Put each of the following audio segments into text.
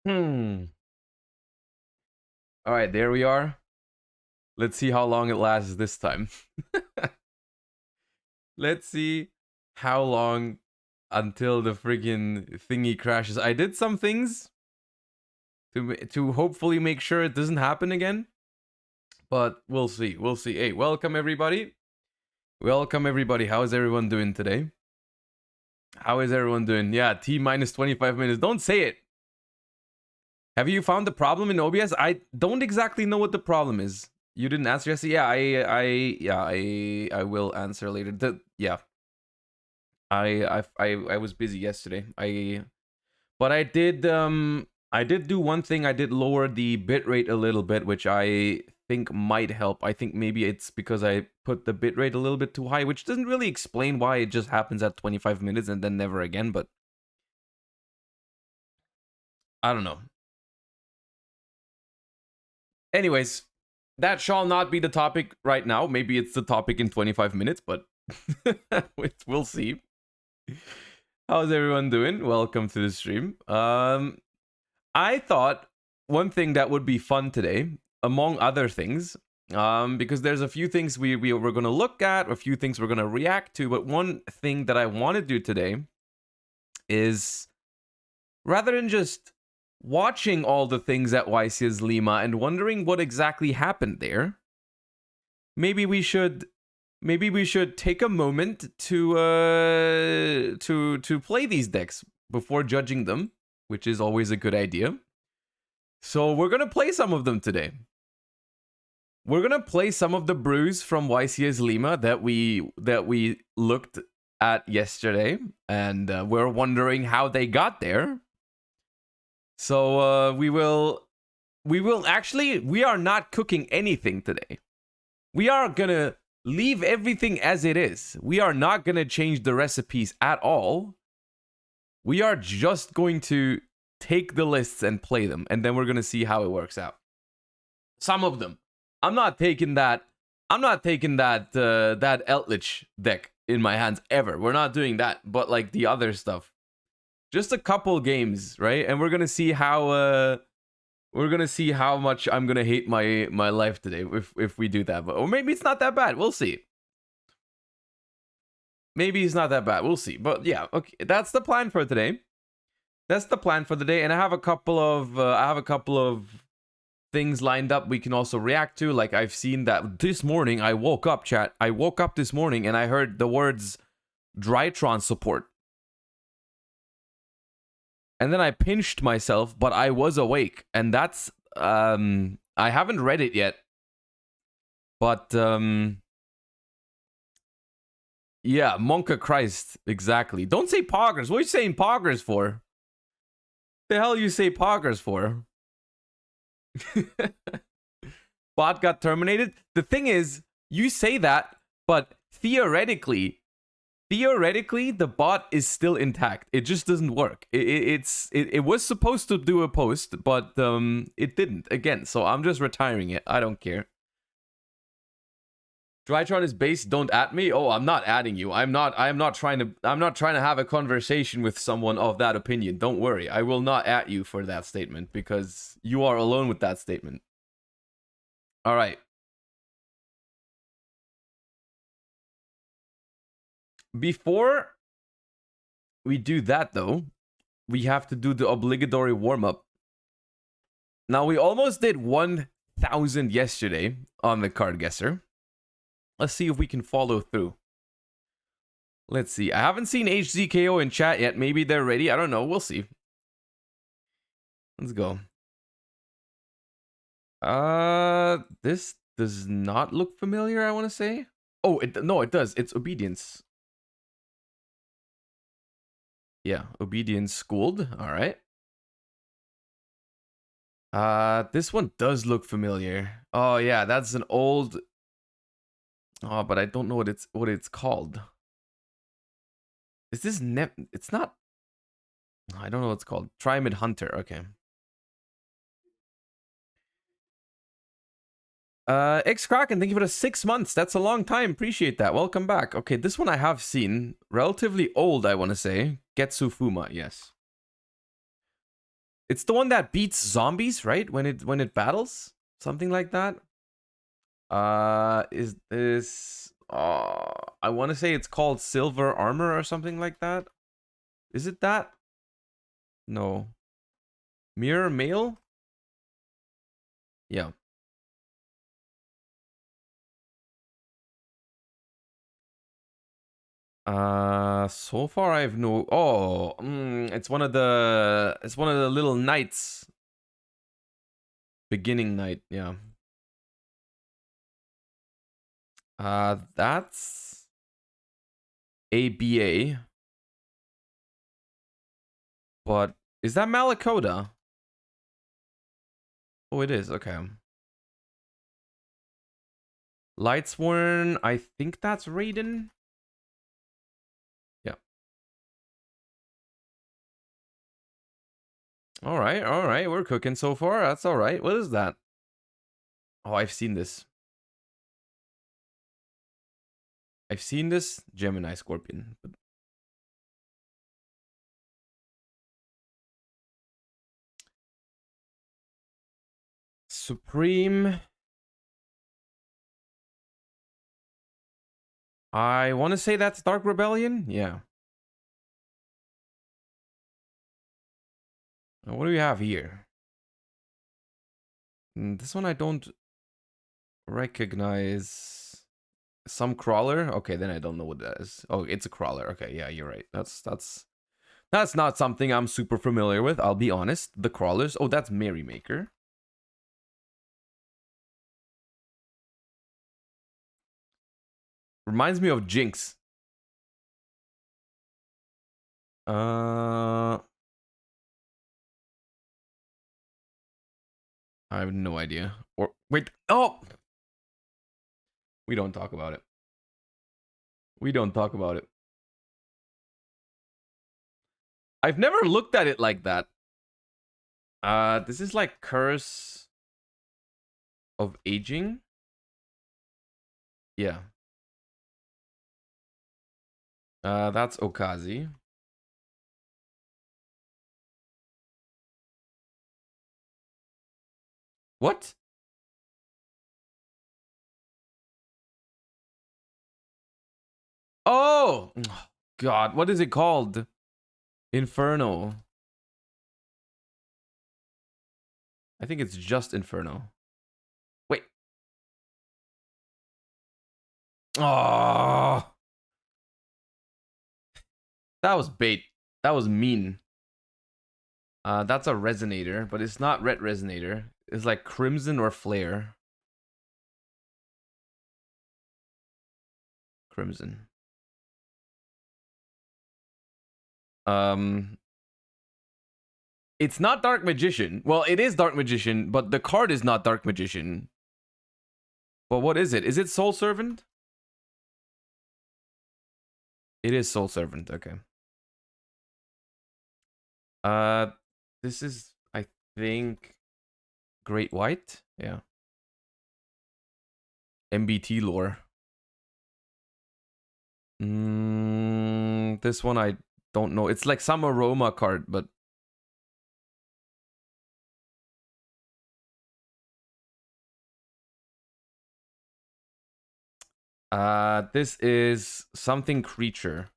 All right, there we are. Let's see how long it lasts this time. Let's see how long until the friggin' thingy crashes. I did some things to hopefully make sure it doesn't happen again. But we'll see. We'll see. Hey, welcome everybody. Welcome everybody. How is everyone doing today? How is everyone doing? Yeah, T minus 25 minutes. Don't say it. Have you found the problem in OBS? I don't exactly know what the problem is. You didn't answer yesterday? Yeah, I will answer later. I was busy yesterday. But I did do one thing. I did lower the bitrate a little bit, which I think might help. I think maybe it's because I put the bitrate a little bit too high, which doesn't really explain why it just happens at 25 minutes and then never again, but I don't know. Anyways, that shall not be the topic right now. Maybe it's the topic in 25 minutes, but we'll see. How's everyone doing? Welcome to the stream. I thought one thing that would be fun today, among other things, because there's a few things we were going to look at, a few things we're going to react to, but one thing that I want to do today is, rather than just watching all the things at YCS Lima and wondering what exactly happened there, maybe we should take a moment to play these decks before judging them, which is always a good idea. So we're gonna play some of them today. We're gonna play some of the brews from YCS Lima that we looked at yesterday, and we're wondering how they got there. So we are not cooking anything today. We are gonna leave everything as it is. We are not gonna change the recipes at all. We are just going to take the lists and play them, and then we're gonna see how it works out. Some of them. I'm not taking that Eldritch deck in my hands ever. We're not doing that. But like the other stuff. Just a couple games, right? And we're gonna see how much I'm gonna hate my life today if we do that. But or maybe it's not that bad. We'll see. Maybe it's not that bad. We'll see. But yeah, okay. That's the plan for today. That's the plan for the day. And I have a couple of things lined up we can also react to. Like I've seen that this morning. I woke up, chat. I woke up this morning and I heard the words Drytron support. And then I pinched myself, but I was awake. And that's, I haven't read it yet. But, yeah, Monka Christ, exactly. Don't say poggers. What are you saying poggers for? The hell you say poggers for? Bot got terminated? The thing is, you say that, but theoretically, the bot is still intact. It just doesn't work. It was supposed to do a post, but it didn't again. So I'm just retiring it. I don't care. Drytron is base. Don't at me. Oh, I'm not adding you. I'm not trying to have a conversation with someone of that opinion. Don't worry. I will not at you for that statement because you are alone with that statement. All right. Before we do that, though, we have to do the obligatory warm-up. Now, we almost did 1,000 yesterday on the card guesser. Let's see if we can follow through. Let's see. I haven't seen HZKO in chat yet. Maybe they're ready. I don't know. We'll see. Let's go. This does not look familiar, I want to say. Oh, no, it does. It's Obedience. Yeah, Obedience Schooled. All right. This one does look familiar. Oh yeah, that's an old. Oh, but I don't know what it's called. Is this It's not. I don't know what it's called. Trimid Hunter. Okay. X Kraken, thank you for the 6 months. That's a long time. Appreciate that. Welcome back. Okay, this one I have seen. Relatively old, I want to say. Getsu Fuma, yes. It's the one that beats zombies, right? When it battles, something like that. Is this? I want to say it's called Silver Armor or something like that. Is it that? No. Mirror Mail? Yeah. So far I've no. Oh, it's one of the. It's one of the little knights. Beginning knight, yeah. That's ABA. But is that Malakota? Oh, it is. Okay. Lightsworn, I think that's Raiden. Yeah. All right. We're cooking so far. That's all right. What is that? Oh, I've seen this. Gemini Scorpion. Supreme. I want to say that's Dark Rebellion. Yeah. Now, what do we have here? This one I don't recognize. Some crawler? Okay, then I don't know what that is. Oh, it's a crawler. Okay, yeah, you're right. That's not something I'm super familiar with, I'll be honest. The crawlers. Oh, that's Merrymaker. Reminds me of Jinx. I have no idea. Or wait, oh! We don't talk about it. We don't talk about it. I've never looked at it like that. This is like Curse of Aging. Yeah. That's Okazi. What? Oh! God, what is it called? Inferno. I think it's just Inferno. Wait. Oh! That was bait. That was mean. That's a resonator, but it's not red resonator. It's like Crimson or Flare. Crimson. It's not Dark Magician. Well, it is Dark Magician, but the card is not Dark Magician. But what is it? Is it Soul Servant? It is Soul Servant, okay. This is, I think, Great White? Yeah. MBT lore. This one I don't know. It's like some aroma card, but this is something creature.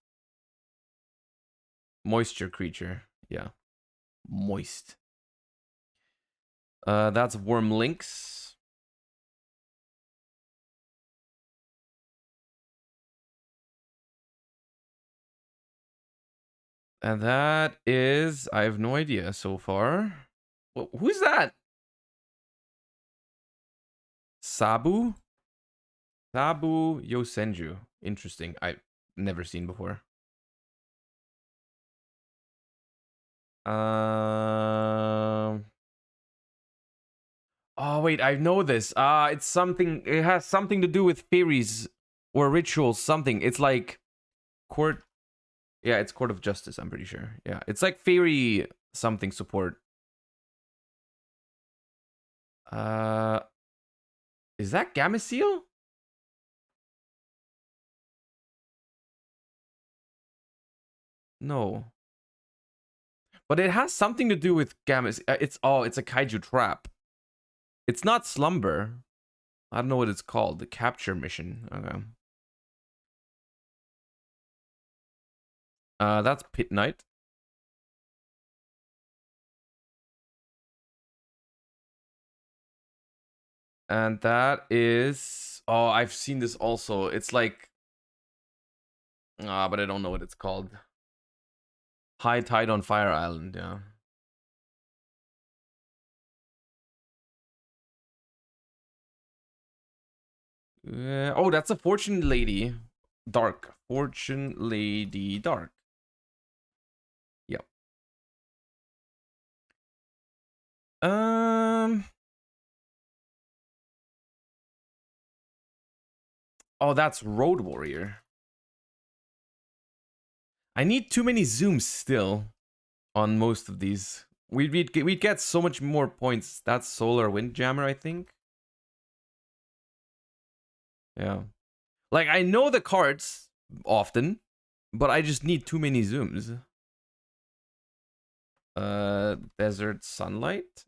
Moisture creature. Yeah. Moist. That's Worm Links. And that is, I have no idea so far. Who's that? Sabu? Sabu Yosenju. Interesting. I've never seen before. Oh wait, I know this. It's something. It has something to do with fairies or rituals. Something. It's like court. Yeah, it's Court of Justice. I'm pretty sure. Yeah, it's like fairy something support. Is that Gameciel? No. But it has something to do with Gamma. It's a kaiju trap. It's not Slumber. I don't know what it's called. The capture mission. Okay. That's Pit Knight. And that is... Oh, I've seen this also. It's like... but I don't know what it's called. High Tide on Fire Island, yeah. Oh, that's a Fortune Lady Dark. Fortune Lady Dark. Yep. Oh, that's Road Warrior. I need too many zooms still on most of these. We'd get so much more points. That's Solar Windjammer, I think. Yeah. Like, I know the cards often, but I just need too many zooms. Desert Sunlight?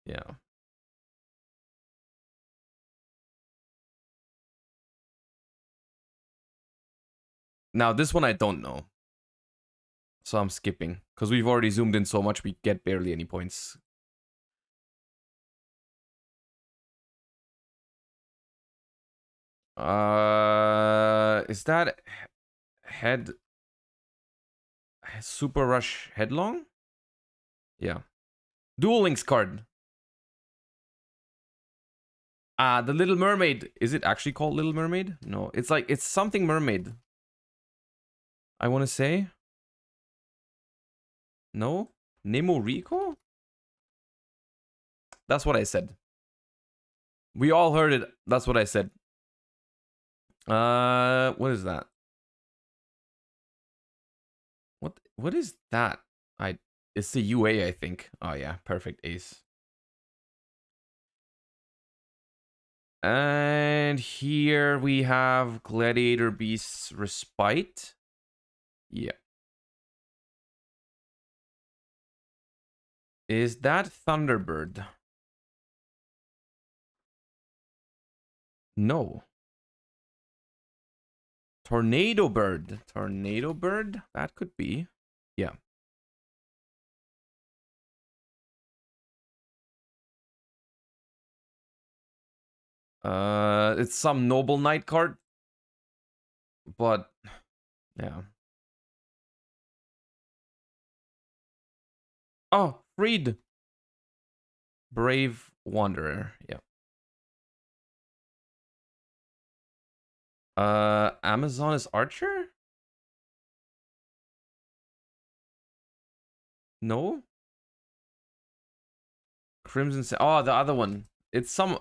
Yeah. Now, this one I don't know. So I'm skipping. Because we've already zoomed in so much, we get barely any points. Is that head... Super Rush Headlong? Yeah. Duel Links card. The Little Mermaid. Is it actually called Little Mermaid? No, it's like, it's something mermaid. I want to say. No? Nemo Rico? That's what I said. We all heard it. That's what I said. What is that? What is that? It's the UA, I think. Oh yeah, perfect ace. And here we have Gladiator Beast's Respite. Yeah. Is that Thunderbird? No. Tornado Bird. Tornado Bird? That could be. Yeah. It's some Noble Knight card. But, yeah. Oh, Freed. Brave Wanderer. Yeah. Amazon is Archer? No? Crimson... Oh, the other one. It's some...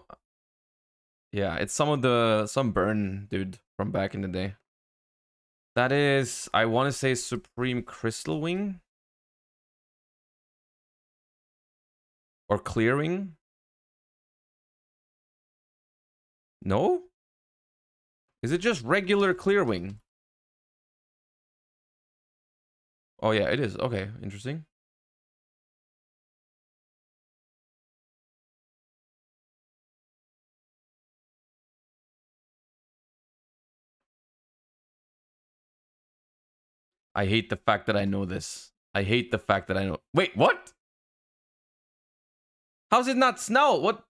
Yeah, it's some burn dude from back in the day. That is, I want to say Supreme Crystal Wing. Or Clearwing. No? Is it just regular Clearwing? Oh yeah, it is. Okay, interesting. I hate the fact that I know this. I hate the fact that I know... Wait, what? How's it not snow? What?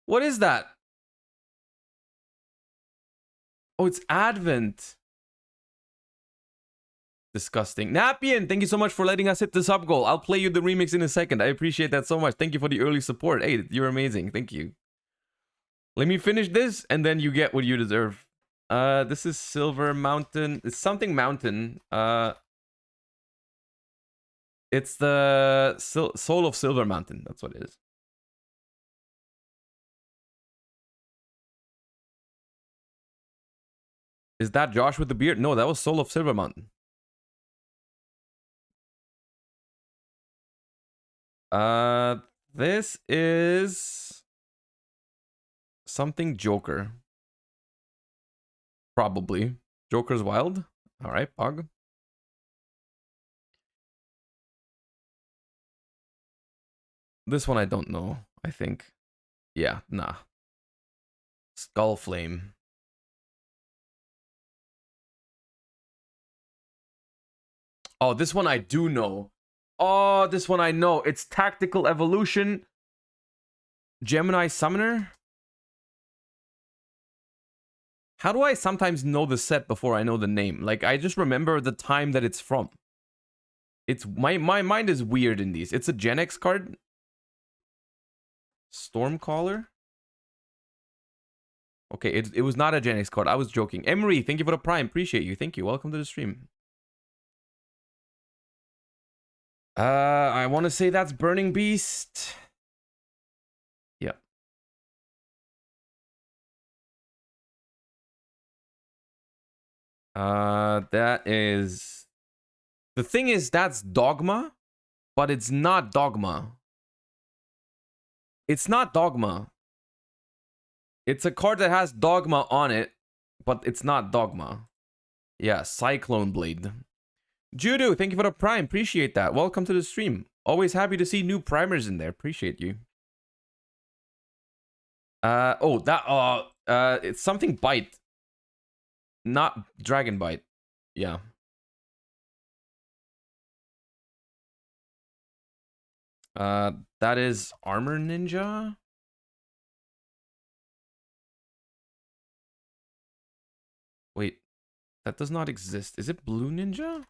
What is that? Oh, it's Advent. Disgusting. Napian, thank you so much for letting us hit the sub goal. I'll play you the remix in a second. I appreciate that so much. Thank you for the early support. Hey, you're amazing. Thank you. Let me finish this, and then you get what you deserve. This is Silver Mountain. It's something mountain. It's the Soul of Silver Mountain. That's what it is. Is that Josh with the beard? No, that was Soul of Silver Mountain. This is something Joker. Probably. Joker's Wild. All right, Pog. This one I don't know, I think. Yeah, nah. Skull Flame. Oh, this one I do know. Oh, this one I know. It's Tactical Evolution. Gemini Summoner? How do I sometimes know the set before I know the name? Like, I just remember the time that it's from. It's my mind is weird in these. It's a Gen X card. Stormcaller? Okay, it was not a Gen X card. I was joking. Emery, thank you for the Prime. Appreciate you. Thank you. Welcome to the stream. I want to say that's Burning Beast. Yeah. That is... The thing is, that's Dogma, but it's not Dogma. It's not Dogma. It's a card that has Dogma on it, but it's not Dogma. Yeah, Cyclone Blade. Judo, thank you for the Prime. Appreciate that. Welcome to the stream. Always happy to see new primers in there. Appreciate you. It's something Bite. Not Dragon Bite. Yeah. That is Armor Ninja. Wait, that does not exist. Is it Blue Ninja?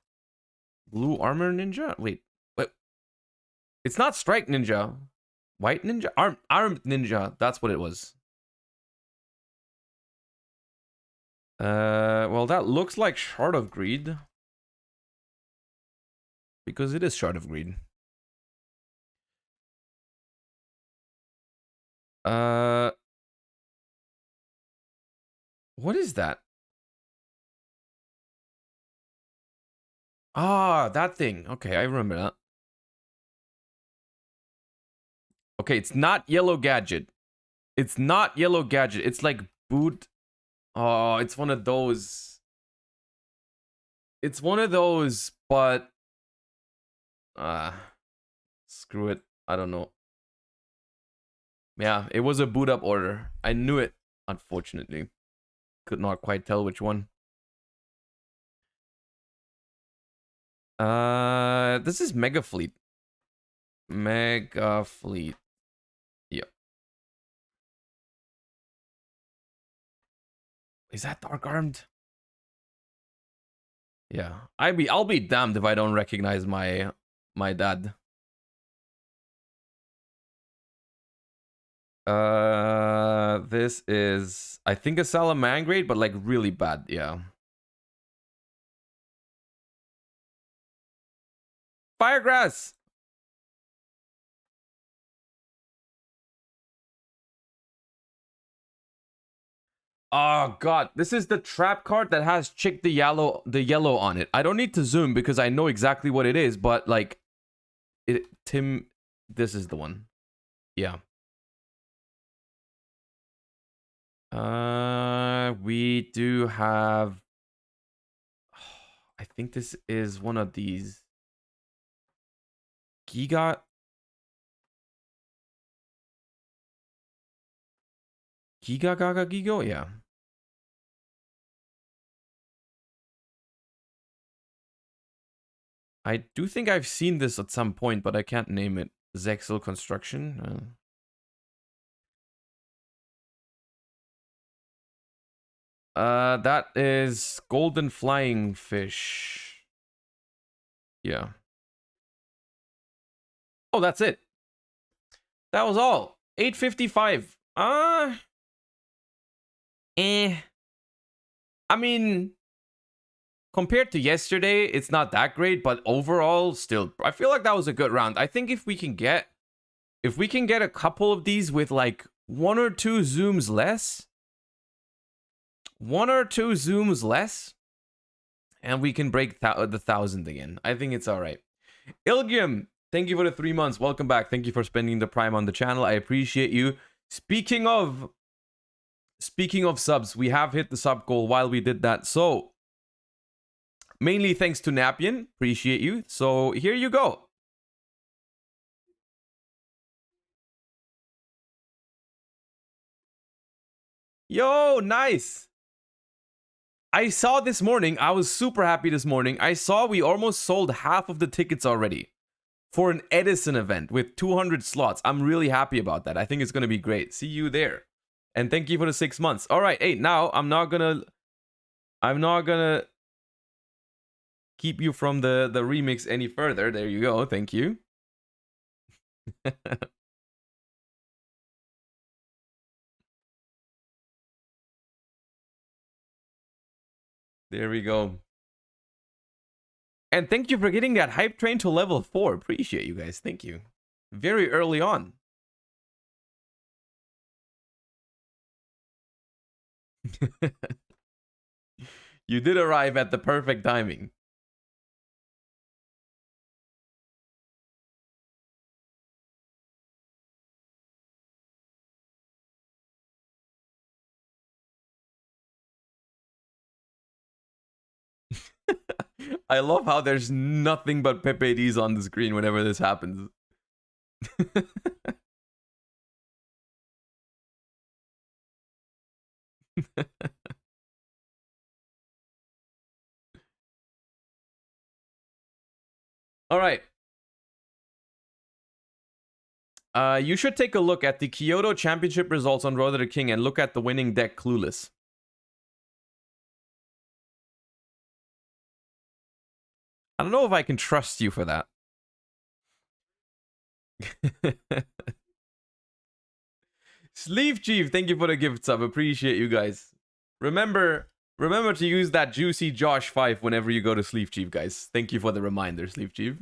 Blue Armor Ninja? Wait. It's not Strike Ninja. White Ninja? Armed Ninja. That's what it was. Well, that looks like Shard of Greed. Because it is Shard of Greed. What is that? Ah, that thing. Okay, I remember that. Okay, it's not Yellow Gadget. It's not Yellow Gadget. It's like Boot. Oh, it's one of those. It's one of those, but... screw it. I don't know. Yeah, it was a boot up order. I knew it, unfortunately. Could not quite tell which one. This is Mega Fleet. Mega Fleet. Yep. Is that Dark Armed? Yeah. I'll be damned if I don't recognize my dad. This is, I think, a Salamangreat, but like really bad. Yeah. Firegrass. Oh god, this is the trap card that has Chick the yellow on it. I don't need to zoom because I know exactly what it is, but like Tim, this is the one. Yeah. We do have, I think this is one of these. Giga Gaga Gigo? Yeah. I do think I've seen this at some point, but I can't name it. Zexel Construction. That is Golden Flying Fish. Yeah. Oh, that's it. That was all. 855. I mean, compared to yesterday, it's not that great, but overall, still, I feel like that was a good round. I think if we can get a couple of these with like 1 or 2 zooms less, and we can break the 1,000 again. I think it's all right. Ilgium, thank you for the 3 months. Welcome back. Thank you for spending the Prime on the channel. I appreciate you. Speaking of subs, we have hit the sub goal while we did that. So, mainly thanks to Napian. Appreciate you. So, here you go. Yo, nice. I saw this morning, I was super happy this morning. I saw we almost sold half of the tickets already for an Edison event with 200 slots. I'm really happy about that. I think it's going to be great. See you there. And thank you for the 6 months. All right, hey, now I'm not gonna keep you from the remix any further. There you go. Thank you. There we go. And thank you for getting that hype train to level 4. Appreciate you guys. Thank you. Very early on. You did arrive at the perfect timing. I love how there's nothing but PPDs on the screen whenever this happens. All right. You should take a look at the Kyoto Championship results on Road to the King and look at the winning deck Clueless. I don't know if I can trust you for that. Sleeve Chief, thank you for the gift sub. Appreciate you guys. Remember to use that juicy Josh 5 whenever you go to Sleeve Chief, guys. Thank you for the reminder, Sleeve Chief.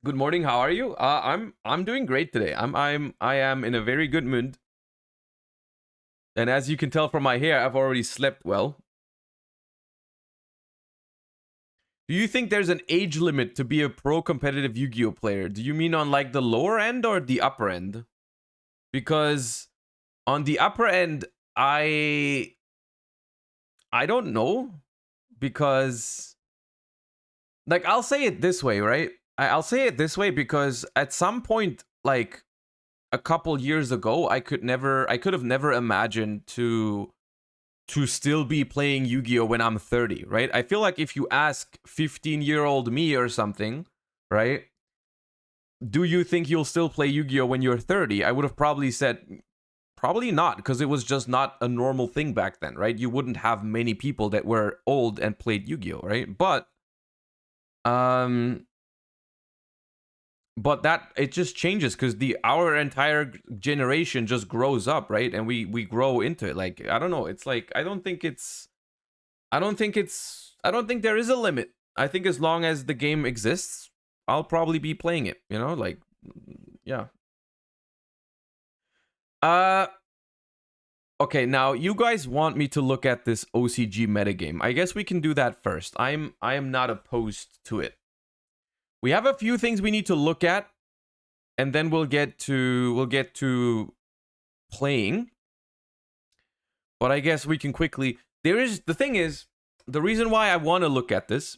Good morning. How are you? I'm doing great today. I am in a very good mood. And as you can tell from my hair, I've already slept well. Do you think there's an age limit to be a pro competitive Yu-Gi-Oh player? Do you mean on like the lower end or the upper end? Because on the upper end, I don't know, because like I'll say it this way, right? I'll say it this way because at some point, like a couple years ago, I could have never imagined to still be playing Yu-Gi-Oh when I'm 30, right? I feel like if you ask 15-year-old me or something, right? Do you think you'll still play Yu-Gi-Oh when you're 30? I would have probably said probably not, because it was just not a normal thing back then, right? You wouldn't have many people that were old and played Yu-Gi-Oh, right? But that it just changes because our entire generation just grows up, right? And we grow into it. Like, I don't know, it's like I don't think there is a limit. I think as long as the game exists, I'll probably be playing it, you know, like, yeah. Okay, now you guys want me to look at this OCG metagame. I guess we can do that first. I am not opposed to it. We have a few things we need to look at, and then we'll get to playing. But I guess we can quickly. The thing is, the reason why I want to look at this,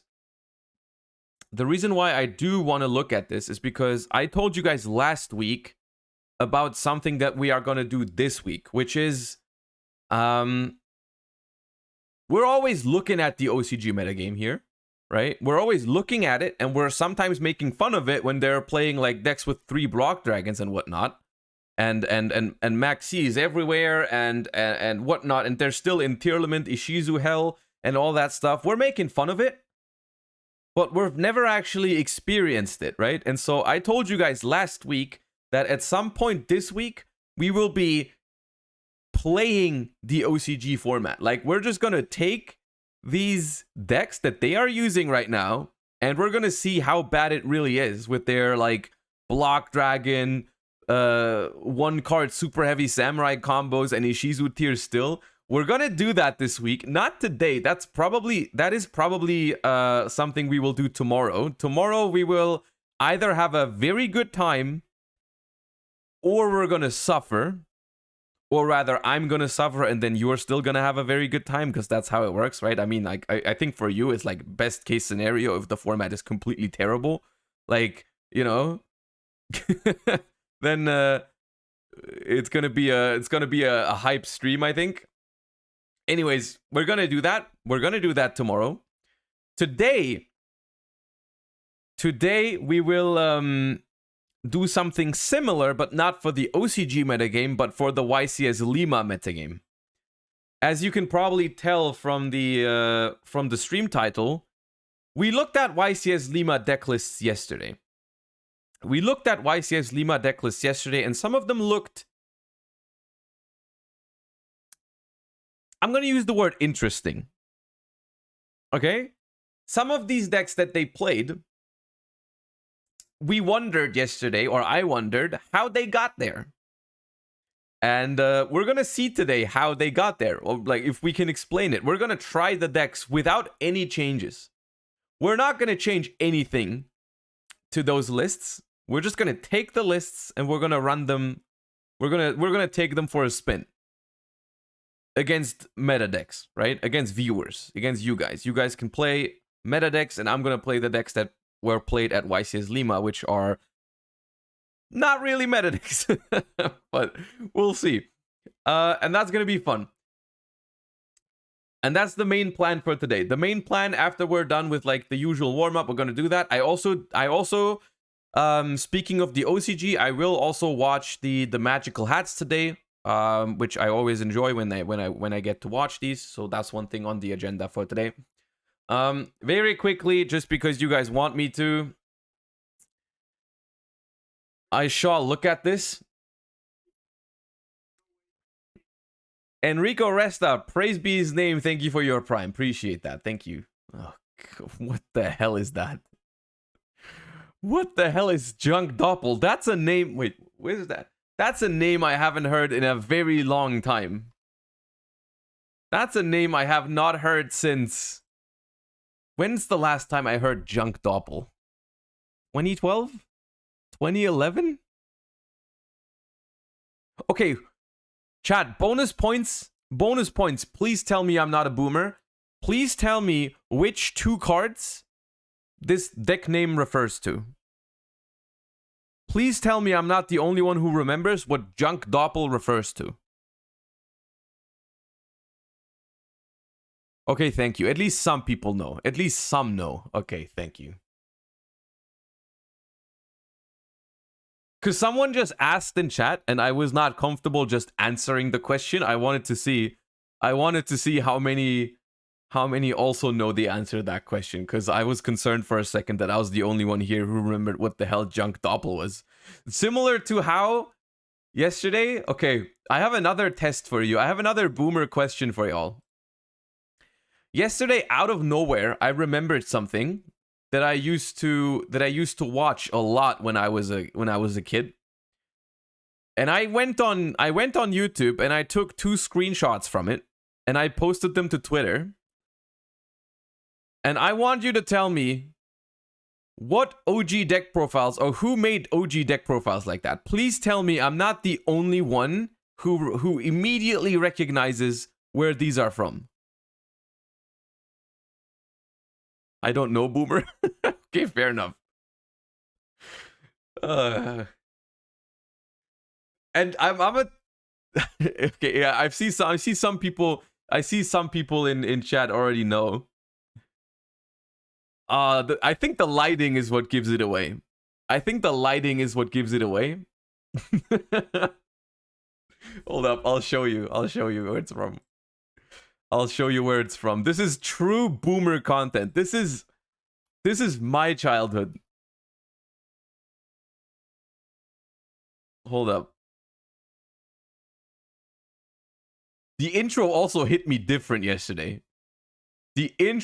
the reason why I do want to look at this is because I told you guys last week about something that we are going to do this week, which is we're always looking at the OCG metagame here, right? We're always looking at it, and we're sometimes making fun of it when they're playing like decks with 3 block dragons and whatnot, and Maxis everywhere and whatnot, and they're still in Tearlament, Ishizu Hell, and all that stuff. We're making fun of it, but we've never actually experienced it, right? And so I told you guys last week that at some point this week, we will be playing the OCG format. Like, we're just gonna take these decks that they are using right now, and we're gonna see how bad it really is with their, like, block dragon, 1-card super heavy samurai combos, and Ishizu tier still. We're gonna do that this week, not today. That is probably something we will do tomorrow. Tomorrow we will either have a very good time, or we're gonna suffer, or rather I'm gonna suffer and then you're still gonna have a very good time, because that's how it works, right? I mean, like, I think for you it's like best case scenario if the format is completely terrible, like, you know, then It's gonna be a hype stream, I think. Anyways, we're gonna do that. We're gonna do that tomorrow. Today we will do something similar, but not for the OCG metagame, but for the YCS Lima metagame. As you can probably tell from the stream title, we looked at YCS Lima deck lists yesterday. And some of them looked... I'm going to use the word interesting. Okay? Some of these decks that they played, we wondered yesterday, or I wondered, how they got there. And we're going to see today how they got there, or like if we can explain it. We're going to try the decks without any changes. We're not going to change anything to those lists. We're just going to take the lists and we're going to run them. We're going to take them for a spin against meta decks, right? Against viewers, against you guys. You guys can play meta decks, and I'm going to play the decks that were played at YCS Lima, which are not really meta decks, but we'll see. And that's going to be fun. And that's the main plan for today. The main plan, after we're done with like the usual warm-up, we're going to do that. I also speaking of the OCG, I will also watch the magical hats today, which I always enjoy when I get to watch these. So that's one thing on the agenda for today. Very quickly, just because you guys want me to, I shall look at this. Enrico Resta, praise be his name. Thank you for your prime. Appreciate that. Thank you. Oh, what the hell is that? What the hell is Junk Doppel? That's a name. Wait, where's that? That's a name I haven't heard in a very long time. That's a name I have not heard since... When's the last time I heard Junk Doppel? 2012? 2011? Okay. Chat, bonus points. Bonus points. Please tell me I'm not a boomer. Please tell me which two cards this deck name refers to. Please tell me I'm not the only one who remembers what Junk Doppel refers to. Okay, thank you. At least some people know. At least some know. Okay, thank you. Because someone just asked in chat, and I was not comfortable just answering the question. I wanted to see how many also know the answer to that question. Because I was concerned for a second that I was the only one here who remembered what the hell Junk Doppel was. Similar to how yesterday. Okay, I have another test for you. I have another boomer question for y'all. Yesterday, out of nowhere, I remembered something that I used to watch a lot when I was a kid. And I went on YouTube and I took 2 screenshots from it and I posted them to Twitter. And I want you to tell me what OG deck profiles, or who made OG deck profiles like that. Please tell me I'm not the only one who immediately recognizes where these are from. I don't know, boomer. Okay, fair enough. And I'm a okay, yeah, I see some people in chat already know. I think the lighting is what gives it away. Hold up, I'll show you where it's from. This is true boomer content. This is my childhood. Hold up. The intro also hit me different yesterday. I'm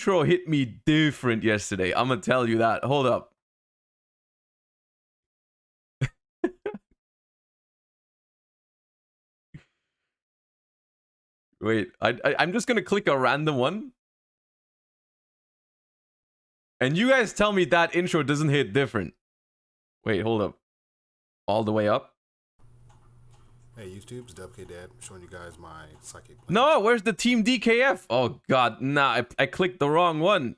gonna tell you that. Hold up. Wait, I'm just gonna click a random one. And you guys tell me that intro doesn't hit different. Wait, hold up. All the way up. Hey YouTube, it's WKDad showing you guys my psychic plan. No, where's the Team DKF? Oh god, nah, I clicked the wrong one.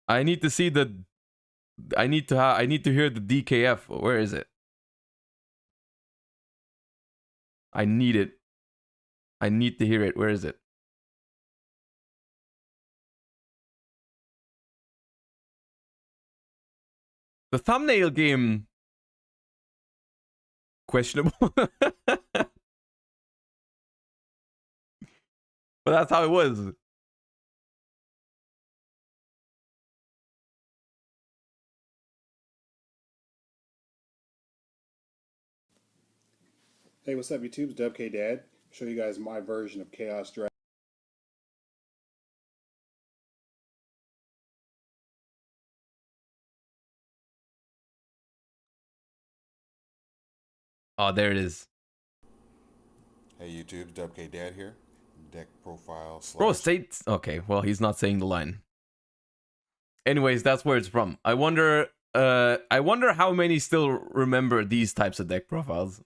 I need to see the... I need to hear the DKF. Where is it? I need it. I need to hear it. Where is it? The thumbnail game... questionable. But that's how it was. Hey, what's up, YouTube? It's WK Dad. Show you guys my version of Chaos Dragon. Oh, there it is. Hey, YouTube, it's WK Dad here. Deck profile. Bro, say... Okay, well, he's not saying the line. Anyways, that's where it's from. I wonder how many still remember these types of deck profiles.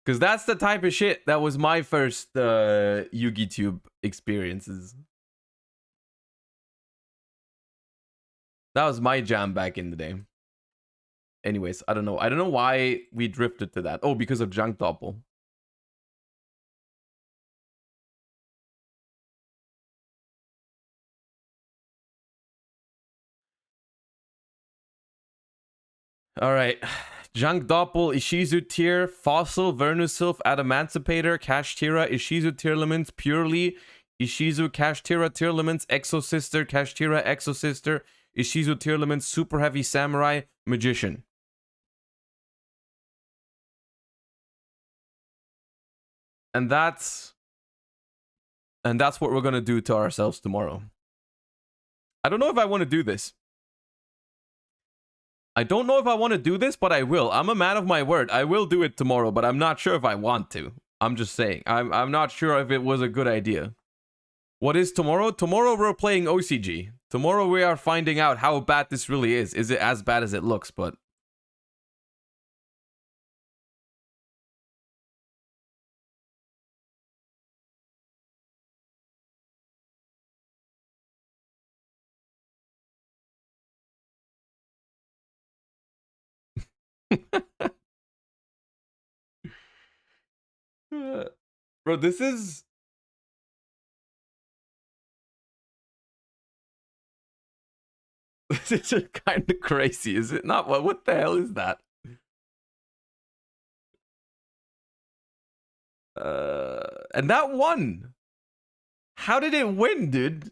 Because that's the type of shit that was my first YugiTube experiences. That was my jam back in the day. Anyways, I don't know. I don't know why we drifted to that. Oh, because of Junk Doppel. Alright. Junk Doppel, Ishizu tier, Fossil, Vernusylph, Adamancipator, Kashtira, Ishizu Tearlaments, Purely, Ishizu Kashtira Tearlaments, Exosister, Kashtira Exosister, Ishizu Tearlaments, Super Heavy Samurai, Magician. And that's what we're gonna do to ourselves tomorrow. I don't know if I want to do this. I don't know if I want to do this, but I will. I'm a man of my word. I will do it tomorrow, but I'm not sure if I want to. I'm just saying. I'm not sure if it was a good idea. What is tomorrow? Tomorrow we're playing OCG. Tomorrow we are finding out how bad this really is. Is it as bad as it looks? But bro, this is... This is kind of crazy, is it not? What the hell is that? And that won. How did it win, dude?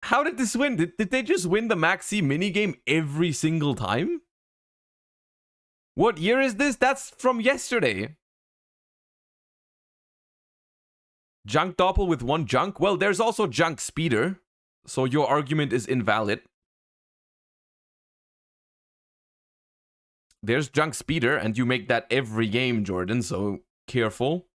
How did this win? Did they just win the Maxi minigame every single time? What year is this? That's from yesterday. Junk Doppel with one junk? Well, there's also Junk Speeder. So your argument is invalid. There's Junk Speeder, and you make that every game, Jordan, so careful.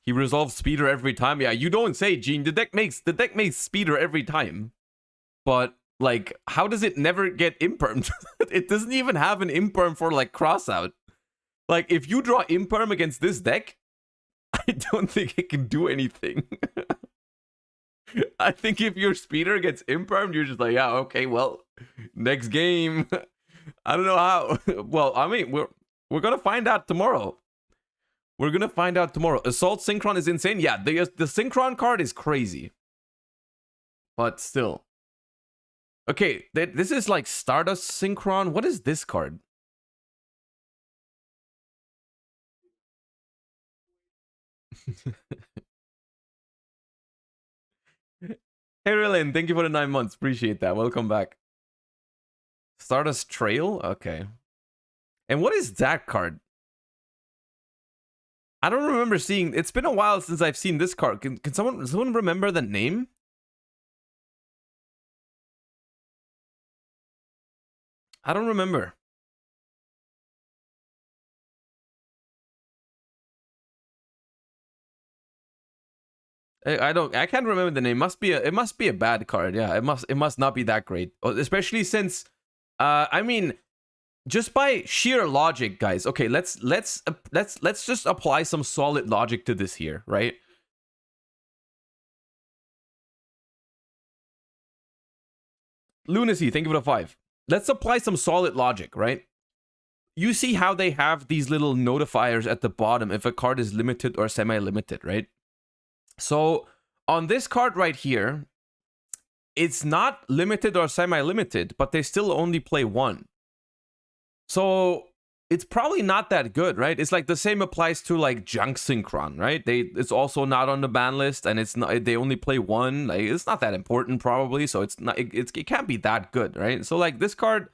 He resolves Speeder every time. Yeah, you don't say, Gene. The deck makes Speeder every time. But, like, how does it never get impermed? It doesn't even have an imperm for, like, crossout. Like, if you draw imperm against this deck, I don't think it can do anything. I think if your Speeder gets impermed, you're just like, yeah, okay, well, next game. I don't know how. Well, I mean, we're gonna find out tomorrow. We're gonna find out tomorrow. Assault Synchron is insane. Yeah, the Synchron card is crazy. But still. Okay, this is like Stardust Synchron. What is this card? Hey, Rylin, thank you for the 9 months. Appreciate that. Welcome back. Stardust Trail? Okay. And what is that card? I don't remember seeing... It's been a while since I've seen this card. Can someone remember the name? I don't remember. I can't remember the name. It must be a bad card. Yeah, it must not be that great. Especially since I mean, just by sheer logic, guys. Okay, let's just apply some solid logic to this here, right? Lunacy, thank you for the 5. Let's apply some solid logic, right? You see how they have these little notifiers at the bottom if a card is limited or semi-limited, right? So on this card right here, it's not limited or semi-limited, but they still only play 1. So it's probably not that good, right? It's like the same applies to like Junk Synchron, right? It's also not on the ban list, and it's not, they only play 1. Like, it's not that important probably, so it's not, it can't be that good, right? So like this card,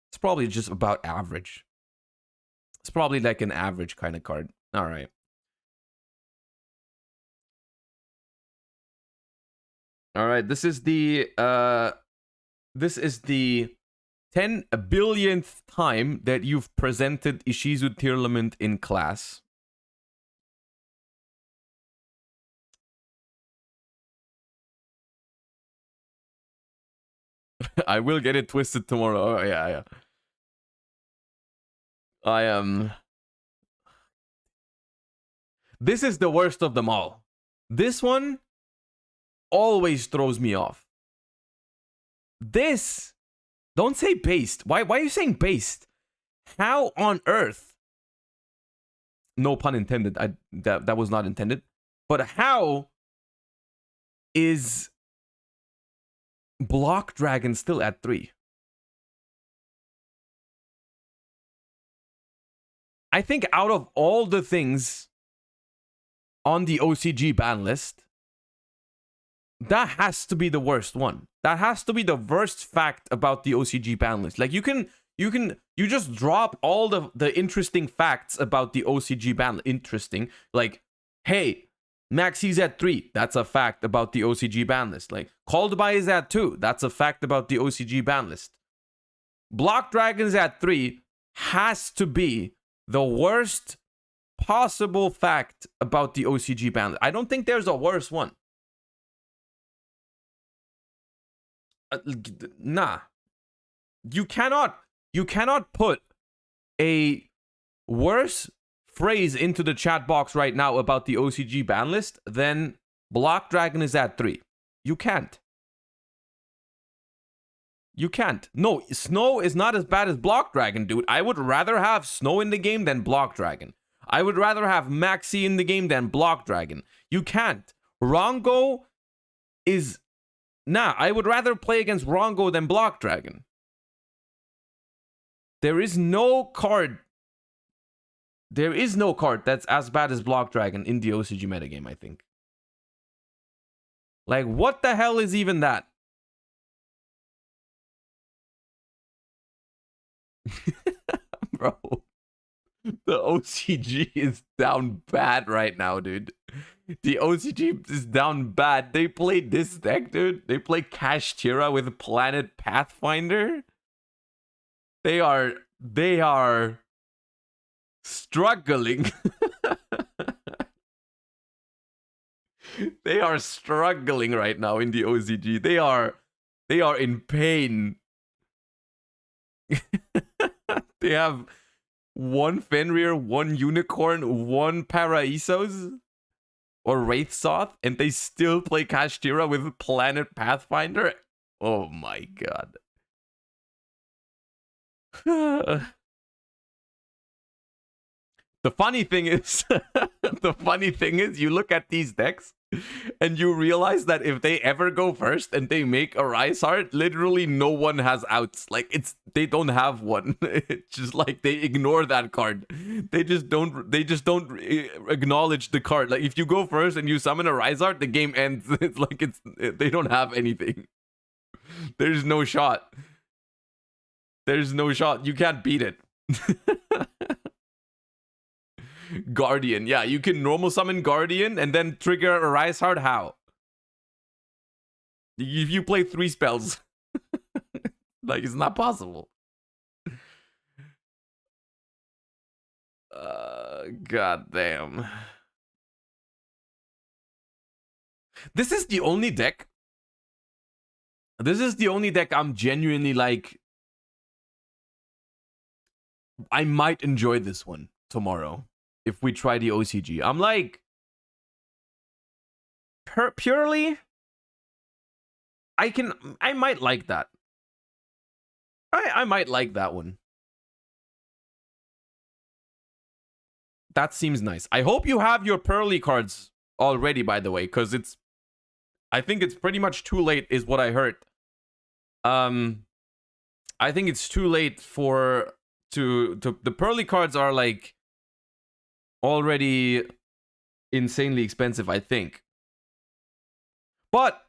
it's probably just about average. It's probably like an average kind of card. All right. All right, this is the 10 billionth time that you've presented Ishizu Tearlament in class. I will get it twisted tomorrow. Oh, yeah. I am... This is the worst of them all. This one always throws me off. This... Don't say based. Why are you saying based? How on earth? No pun intended. That was not intended. But how is Block Dragon still at 3? I think out of all the things on the OCG ban list, that has to be the worst one. That has to be the worst fact about the OCG ban list. Like you just drop all the interesting facts about the OCG ban. Interesting, like, hey, Maxi's at 3. That's a fact about the OCG ban list. Like, Called By is at 2. That's a fact about the OCG ban list. Block Dragons at 3 has to be the worst possible fact about the OCG ban list. I don't think there's a worse one. Nah. You cannot put a worse phrase into the chat box right now about the OCG ban list than Block Dragon is at 3. You can't. You can't. No, Snow is not as bad as Block Dragon, dude. I would rather have Snow in the game than Block Dragon. I would rather have Maxi in the game than Block Dragon. You can't. Rongo is... Nah, I would rather play against Rongo than Block Dragon. There is no card that's as bad as Block Dragon in the OCG metagame, I think. Like, what the hell is even that? Bro, the OCG is down bad right now, dude. The OCG is down bad. They played this deck, dude. They play Kashtira with Planet Pathfinder. They are struggling. They are struggling right now in the OCG. They are in pain. They have 1 Fenrir, 1 Unicorn, 1 Paraisos or Wraithsoth, and they still play Kashtira with Planet Pathfinder. Oh my god. The funny thing is, you look at these decks and you realize that if they ever go first and they make a Rise Heart, literally no one has outs. Like, they don't have one. It's just like they ignore that card. They just don't acknowledge the card. Like, if you go first and you summon a Rise Heart, the game ends. It's like they don't have anything. There's no shot. There's no shot. You can't beat it. Guardian. Yeah, you can normal summon Guardian and then trigger a Rise Heart. How? If you play 3 spells. Like, it's not possible. God damn. This is the only deck. I'm genuinely like... I might enjoy this one tomorrow if we try the OCG. I'm like, purely, I might like that. I might like that one. That seems nice. I hope you have your Pearly cards already, by the way, because I think it's pretty much too late, is what I heard. I think it's too late the Pearly cards are like already insanely expensive, I think. But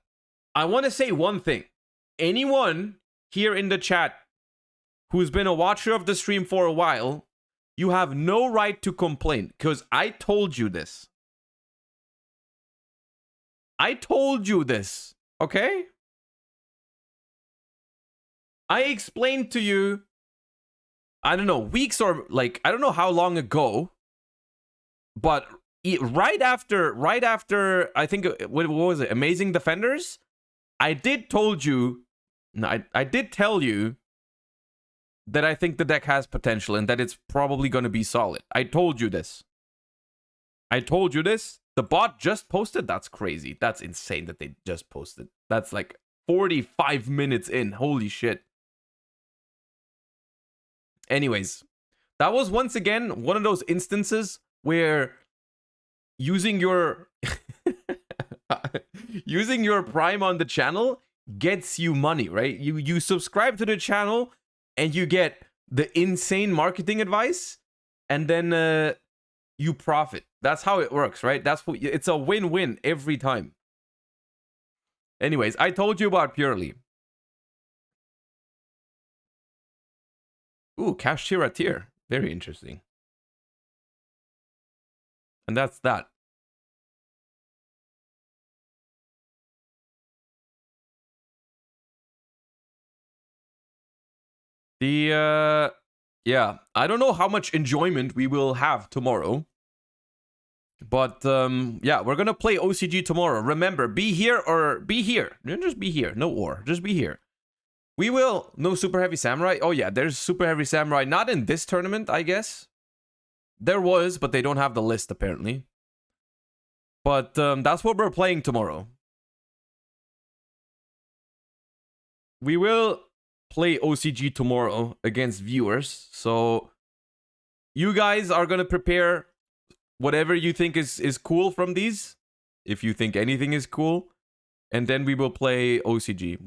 I want to say one thing. Anyone here in the chat who's been a watcher of the stream for a while, you have no right to complain, because I told you this. I told you this, okay? I explained to you, I don't know, weeks or like, I don't know how long ago, but right after, I think, what was it, Amazing Defenders? I did tell you that I think the deck has potential and that it's probably going to be solid. I told you this. The bot just posted? That's crazy. That's insane that they just posted. That's like 45 minutes in. Holy shit. Anyways, that was once again one of those instances where using your using your Prime on the channel gets you money, right? You subscribe to the channel and you get the insane marketing advice, and then you profit. That's how it works, right? It's a win-win every time. Anyways, I told you about Purely. Ooh, Cash Tier at Tier. Very interesting. And that's that. Yeah, I don't know how much enjoyment we will have tomorrow. But, yeah, we're gonna play OCG tomorrow. Remember, be here or be here. Just be here. No or. Just be here. We will... No Super Heavy Samurai? Oh, yeah, there's Super Heavy Samurai. Not in this tournament, I guess. There was, but they don't have the list, apparently. But, that's what we're playing tomorrow. We will play OCG tomorrow against viewers. So, you guys are gonna prepare whatever you think is cool from these, if you think anything is cool, and then we will play OCG.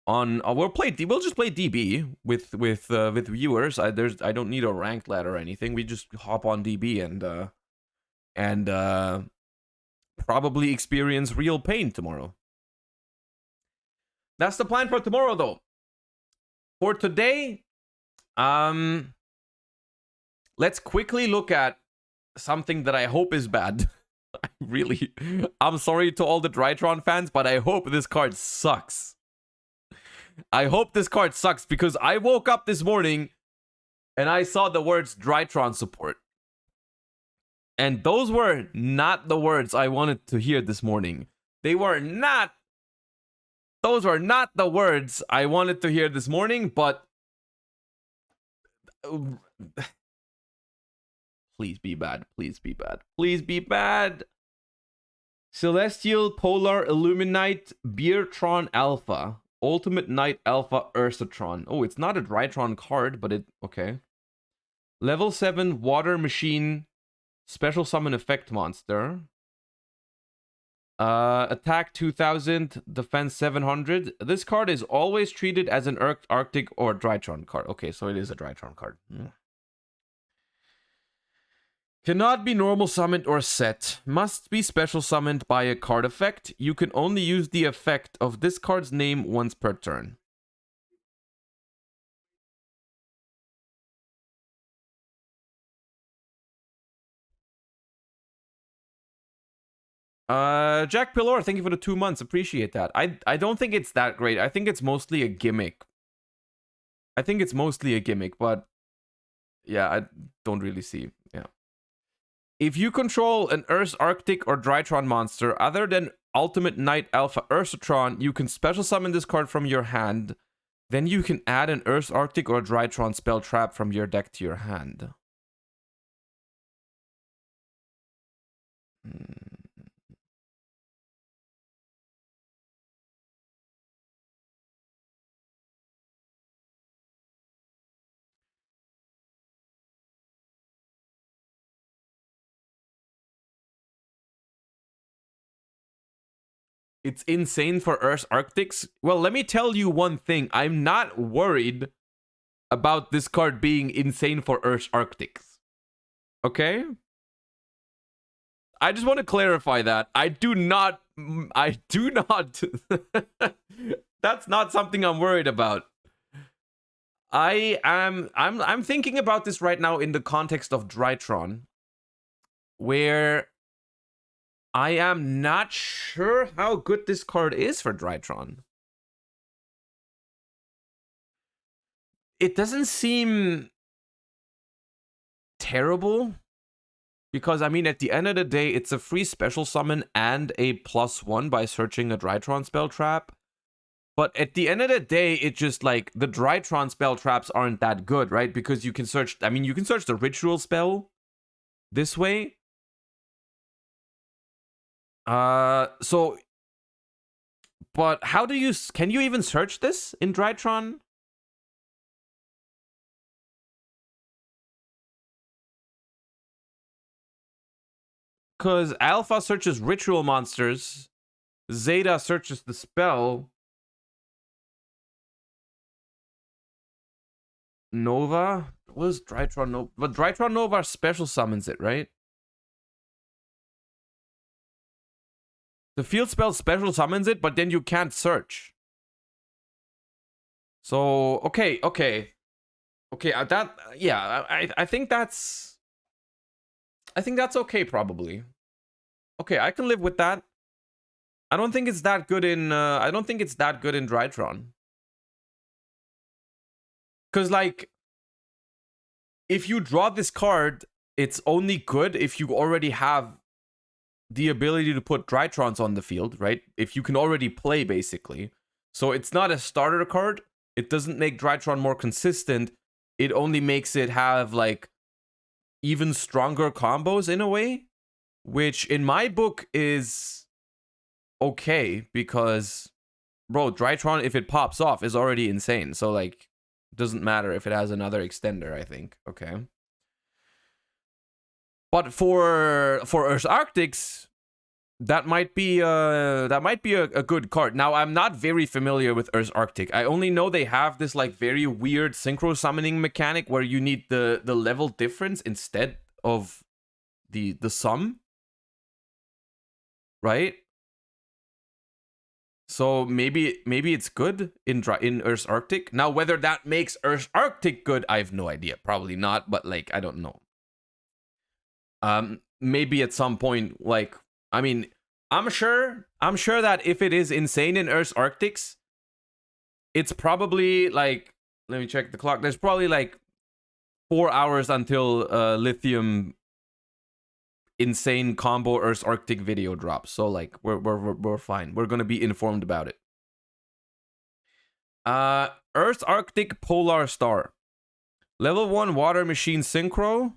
We'll just play DB with viewers. I don't need a ranked ladder or anything. We just hop on DB and probably experience real pain tomorrow. That's the plan for tomorrow, though. For today, let's quickly look at something that I hope is bad. I'm sorry to all the Drytron fans, but I hope this card sucks. I hope this card sucks, because I woke up this morning and I saw the words Drytron support. And those were not the words I wanted to hear this morning. Those were not the words I wanted to hear this morning, but please be bad. Please be bad. Please be bad. Celestial Polar Illuminite Beertron Alpha. Ultimate Knight Alpha Ursatron. Oh, it's not a Drytron card, but it... Okay. Level 7 Water Machine Special Summon Effect Monster. Attack 2000, Defense 700. This card is always treated as an Arctic or Drytron card. Okay, so it is a Drytron card. Cannot be normal summoned or set. Must be special summoned by a card effect. You can only use the effect of this card's name once per turn. Jack Pillar, thank you for the 2 months. Appreciate that. I don't think it's that great. I think it's mostly a gimmick. But yeah, I don't really see. Yeah. If you control an Earth, Arctic, or Drytron monster other than Ultimate Knight Alpha Ursatron, you can special summon this card from your hand. Then you can add an Earth Arctic or Drytron spell trap from your deck to your hand. It's insane for Earth Arctics. Well, let me tell you one thing. I'm not worried about this card being insane for Earth Arctics. Okay? I just want to clarify that. I do not That's not something I'm worried about. I'm thinking about this right now in the context of Drytron, where I am not sure how good this card is for Drytron. It doesn't seem terrible, because, I mean, at the end of the day, it's a free special summon and a +1 by searching a Drytron spell trap. But at the end of the day, it just, like, the Drytron spell traps aren't that good, right? Because you can search, I mean, you can search the ritual spell this way. So, but how do you, can you even search this in Drytron? Because Alpha searches ritual monsters, Zeta searches the spell, Nova? What is Drytron Nova? But Drytron Nova special summons it, right? The field spell special summons it, but then you can't search. So, okay. That, yeah, I think that's... I think that's okay, probably. Okay, I can live with that. I don't think it's that good in, I don't think it's that good in Drytron. Because, like, if you draw this card, it's only good if you already have the ability to put Drytrons on the field, right? If you can already play, basically. So it's not a starter card. It doesn't make Drytron more consistent. It only makes it have, like, even stronger combos in a way, which in my book is okay, because, bro, Drytron, if it pops off, is already insane. So, like, it doesn't matter if it has another extender, I think. Okay. But for Earth Arctics, that might be a good card. Now, I'm not very familiar with Earth Arctic. I only know they have this, like, very weird synchro summoning mechanic where you need the level difference instead of the sum, right? So maybe it's good in Earth Arctic. Now, whether that makes Earth Arctic good, I have no idea. Probably not, but, like, I don't know. Maybe at some point, like, I mean, I'm sure that if it is insane in Earth Arctics, it's probably, like, let me check the clock. There's probably, like, 4 hours until Lithium insane combo Earth Arctic video drops. So, like, we're fine. We're gonna be informed about it. Earth Arctic Polar Star. Level 1 Water Machine Synchro.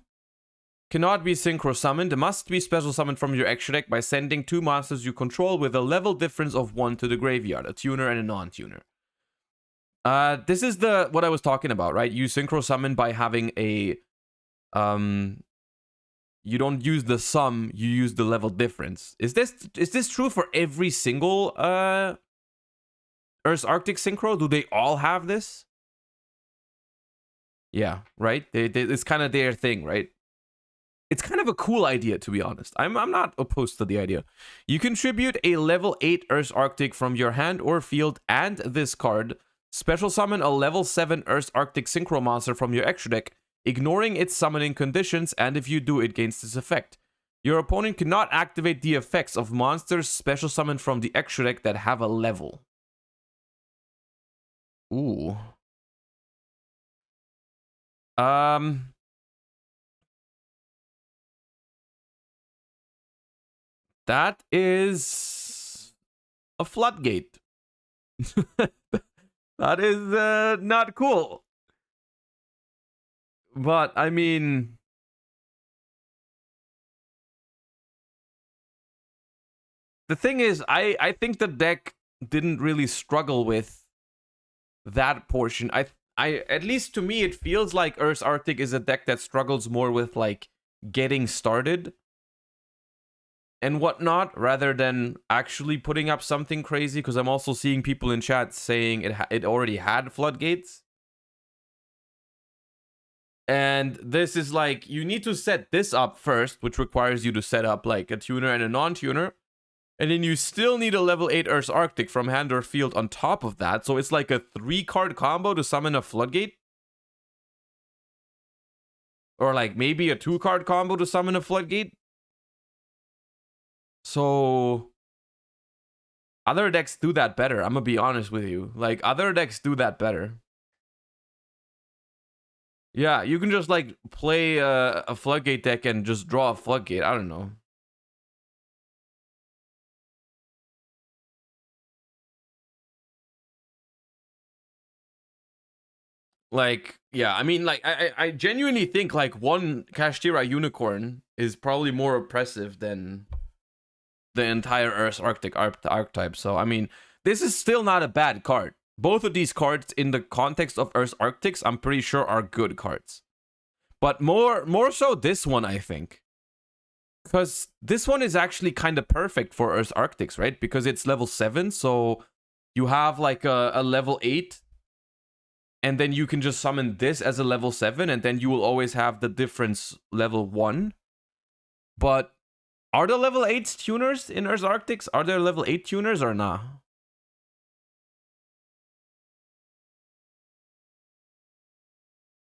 Cannot be synchro summoned. Must be special summoned from your extra deck by sending 2 monsters you control with a level difference of 1 to the graveyard. A tuner and a non-tuner. This is what I was talking about, right? You synchro summon by having a... You don't use the sum, you use the level difference. Is this true for every single Earth Arctic synchro? Do they all have this? Yeah, right? It's kind of their thing, right? It's kind of a cool idea, to be honest. I'm not opposed to the idea. You contribute a level 8 Earth Arctic from your hand or field and this card. Special summon a level 7 Earth Arctic Synchro monster from your extra deck, ignoring its summoning conditions, and if you do, it gains this effect. Your opponent cannot activate the effects of monsters special summoned from the extra deck that have a level. Ooh. That is a floodgate. That is not cool. But, I mean... The thing is, I think the deck didn't really struggle with that portion. I at least to me, it feels like Earth's Arctic is a deck that struggles more with, like, getting started and whatnot, rather than actually putting up something crazy, because I'm also seeing people in chat saying it already had floodgates. And this is like, you need to set this up first, which requires you to set up like a tuner and a non-tuner. And then you still need a level 8 Earth's Arctic from hand or field on top of that. So it's like a 3-card combo to summon a floodgate. Or like maybe a 2-card combo to summon a floodgate. So other decks do that better. I'm gonna be honest with you. Like, other decks do that better. Yeah, you can just like play a floodgate deck and just draw a floodgate. I don't know. Like, yeah, I mean, like, I genuinely think like one Kashtira Unicorn is probably more oppressive than the entire Earth's Arctic archetype. So, I mean, this is still not a bad card. Both of these cards in the context of Earth's Arctics, I'm pretty sure are good cards. But more so this one, I think. Because this one is actually kind of perfect for Earth's Arctics, right? Because it's level 7, so you have like a level 8, and then you can just summon this as a level 7, and then you will always have the difference level 1. But are there level 8 tuners in Earth's Arctics? Are there level 8 tuners or not?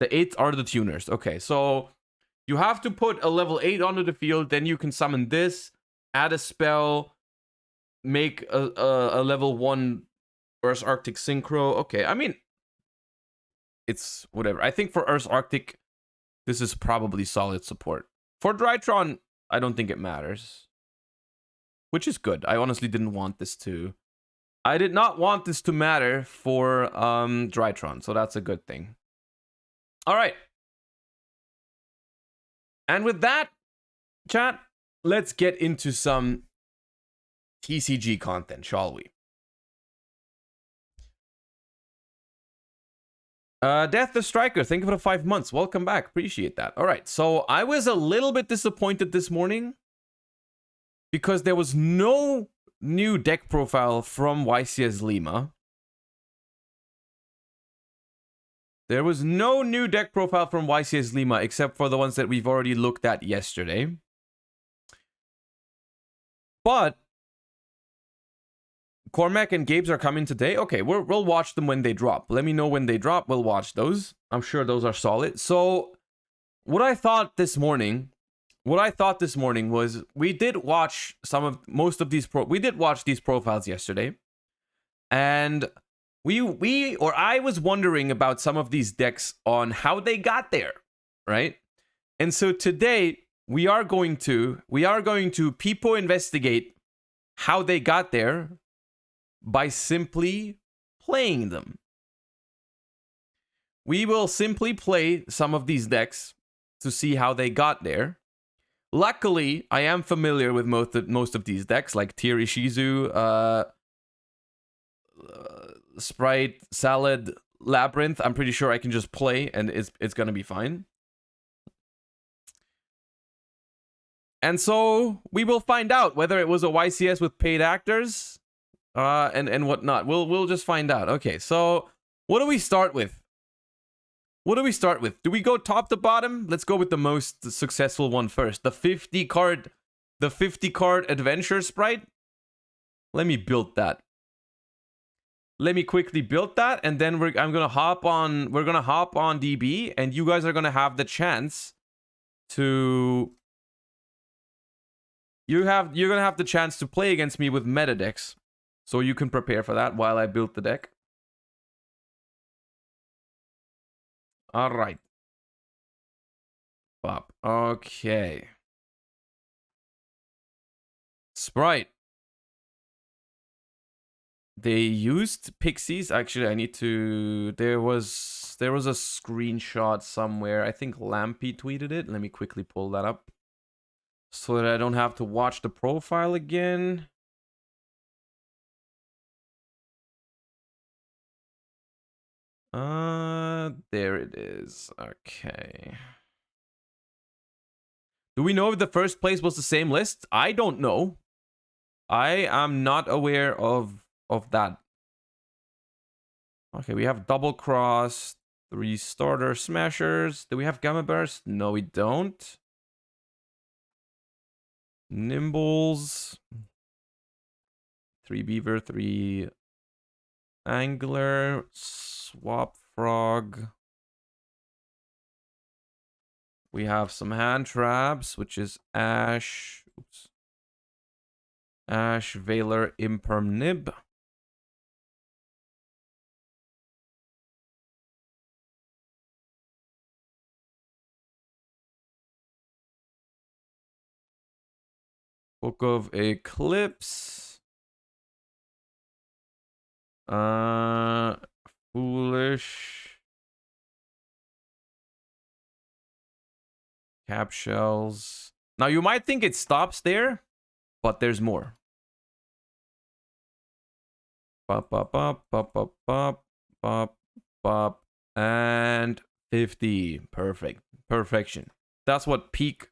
The 8s are the tuners. Okay, so you have to put a level 8 onto the field, then you can summon this, add a spell, make a level 1 Earth's Arctic Synchro. Okay, I mean, it's whatever. I think for Earth's Arctic, this is probably solid support. For Drytron, I don't think it matters. Which is good. I honestly didn't want this to... I did not want this to matter for Drytron, so that's a good thing. All right. And with that, chat, let's get into some TCG content, shall we? Death the Striker, thank you for the 5 months. Welcome back. Appreciate that. All right, so I was a little bit disappointed this morning because there was no new deck profile from YCS Lima. There was no new deck profile from YCS Lima except for the ones that we've already looked at yesterday. But Cormac and Gabe's are coming today. Okay, we'll watch them when they drop. Let me know when they drop. We'll watch those. I'm sure those are solid. So what I thought this morning was we did watch we did watch these profiles yesterday. And I was wondering about some of these decks on how they got there, right? And so today we are going to peepo investigate how they got there by simply playing them. We will simply play some of these decks to see how they got there. Luckily, I am familiar with most of these decks, like Tier Ishizu, Spright, Salad, Labyrinth. I'm pretty sure I can just play and it's gonna be fine. And so we will find out whether it was a YCS with paid actors and whatnot. We'll just find out. Okay, so what do we start with? Do we go top to bottom? Let's go with the most successful one first. The 50 card adventure Spright. Let me build that. Let me quickly build that, and then we're gonna hop on DB, and you guys are gonna have the chance to you're gonna have the chance to play against me with meta decks. So you can prepare for that while I build the deck. Alright. Pop. Okay. Spright. They used pixies. Actually, I need to... There was a screenshot somewhere. I think Lampy tweeted it. Let me quickly pull that up so that I don't have to watch the profile again. There it is. Okay. Do we know if the first place was the same list? I don't know. I am not aware of that. Okay, we have Double Cross, 3 Starter Smashers. Do we have Gamma Burst? No, we don't. Nimbles. 3 Beaver, 3 Angler, Swap Frog. We have some hand traps, which is Ash. Oops. Ash, Veiler, Imperm, Nib. Book of Eclipse. Foolish. Cap shells. Now you might think it stops there, but there's more. Bop, bop, bop, bop, bop, bop, bop, bop, and 50. Perfect. Perfection. That's what peak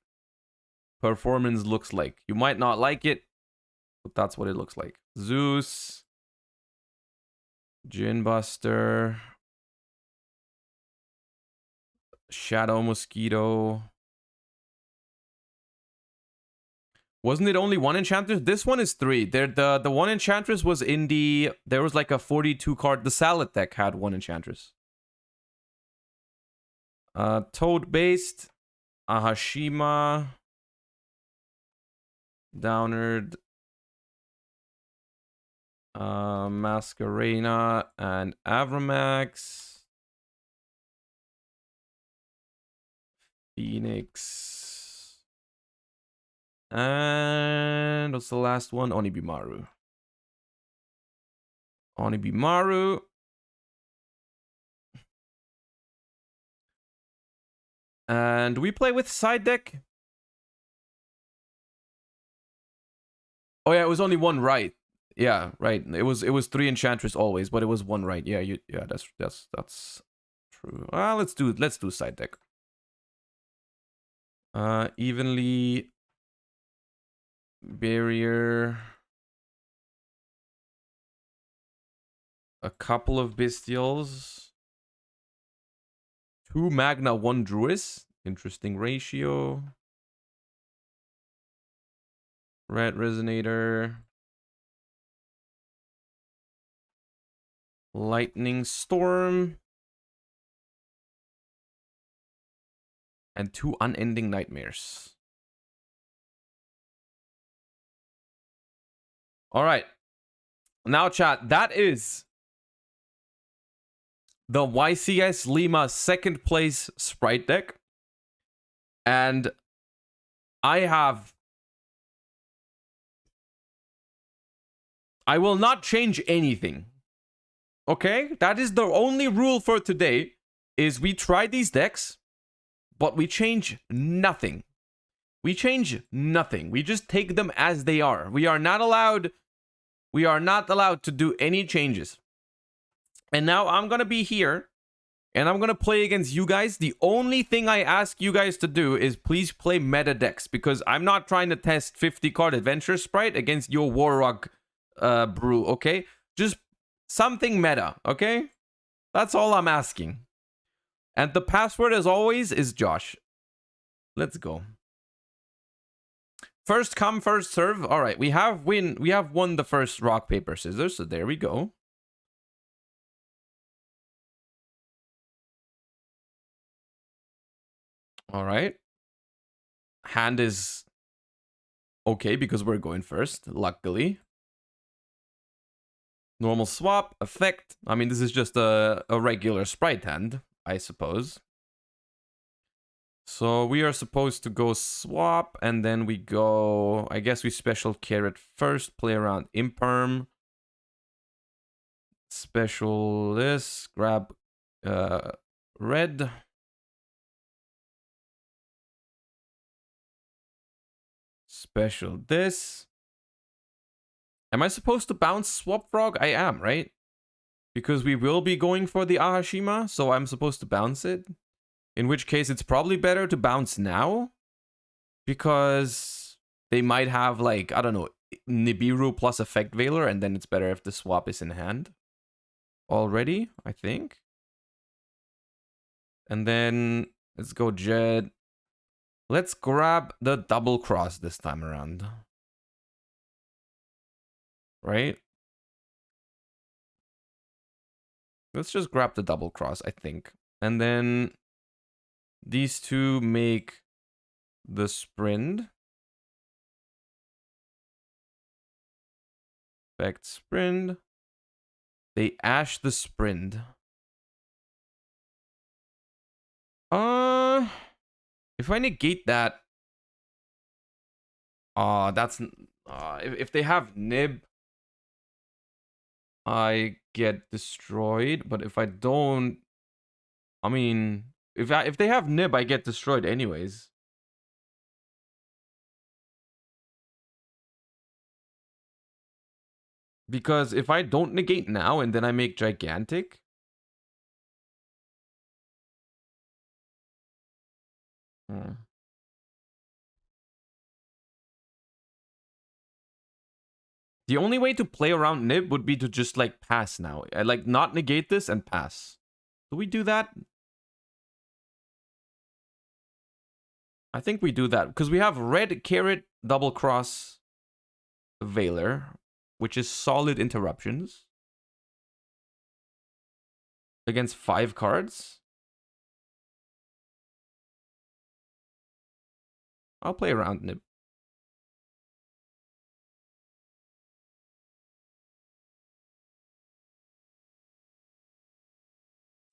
performance looks like. You might not like it, but that's what it looks like. Zeus. Ginbuster. Shadow Mosquito. Wasn't it only 1 Enchantress? This one is 3. The 1 Enchantress was in the... There was like a 42 card... The Salad deck had 1 Enchantress. Toad-based. Ahashima. Downerd. Masquerena and Avramax. Phoenix. And what's the last one? Onibimaru. Onibimaru. And we play with side deck. Oh yeah, it was only 1 right. Yeah, right. It was 3 Enchantress always, but it was 1 right. Yeah, that's true. Well, let's do side deck. Evenly barrier. A couple of bestials. 2 Magna, 1 Druis. Interesting ratio. Red Resonator. Lightning Storm. And 2 Unending Nightmares. All right. Now, chat, that is the YCS Lima 2nd place Spright deck. And I will not change anything. Okay? That is the only rule for today, is we try these decks, but we change nothing. We change nothing. We just take them as they are. We are not allowed to do any changes. And now I'm going to be here, and I'm going to play against you guys. The only thing I ask you guys to do is please play meta decks, because I'm not trying to test 50-card Adventure Spright against your Warrock brew, okay? Just something meta, okay? That's all I'm asking. And the password, as always, is Josh. Let's go. First come, first serve. All right, we have won the first rock, paper, scissors, so there we go. All right. Hand is okay because we're going first, luckily. Normal swap, effect. I mean, this is just a regular Spright hand, I suppose. So we are supposed to go swap, and then we go... I guess we special carrot first, play around Imperm. special this, grab red. Special this. Am I supposed to bounce Swap Frog? I am, right? Because we will be going for the Ahashima, so I'm supposed to bounce it. In which case, it's probably better to bounce now. Because they might have, like, I don't know, Nibiru plus Effect Veiler, and then it's better if the swap is in hand. Already, I think. And then, let's go Jed. Let's grab the double cross this time around. Right? Let's just grab the double cross, I think. And then these two make the sprint. Effect sprint. They ash the sprint. If I negate that, that's if they have nib, I get destroyed. But if I don't, I mean, if they have nib, I get destroyed anyways. Because if I don't negate now and then I make gigantic. The only way to play around nib would be to just like pass now. I like not negate this and pass. Do we do that? I think we do that because we have red carrot double cross Veiler, which is solid interruptions against 5 cards. I'll play around nib.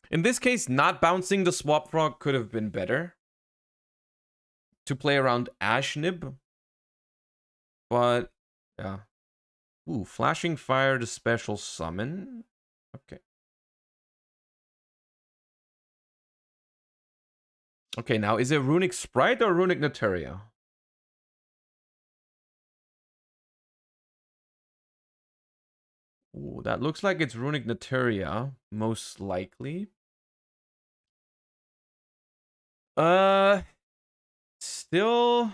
In this case, not bouncing the Swap Frog could have been better. To play around Ash Nib. But, yeah. Ooh, Flashing Fire to special summon. Okay. Okay, now, is it Runick Spright or Runick Naturia? Ooh, that looks like it's Runick Naturia, most likely. Still,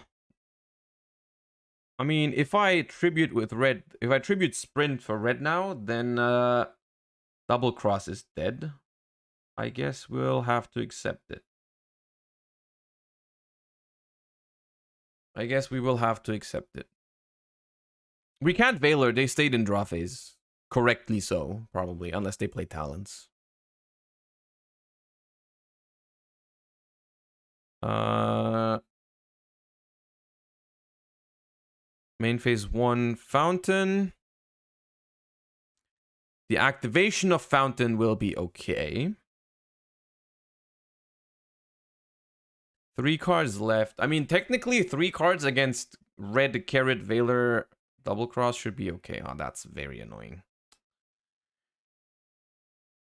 I mean, if I tribute with red, if I tribute sprint for red now, then double cross is dead. I guess we'll have to accept it. I guess we will have to accept it. We can't Veiler, they stayed in draw phase. Correctly so, probably, unless they play talents. Main phase 1 Fountain. The activation of Fountain will be okay. 3 cards left. I mean, technically 3 cards against red carrot Veiler double cross should be okay. Oh, that's very annoying.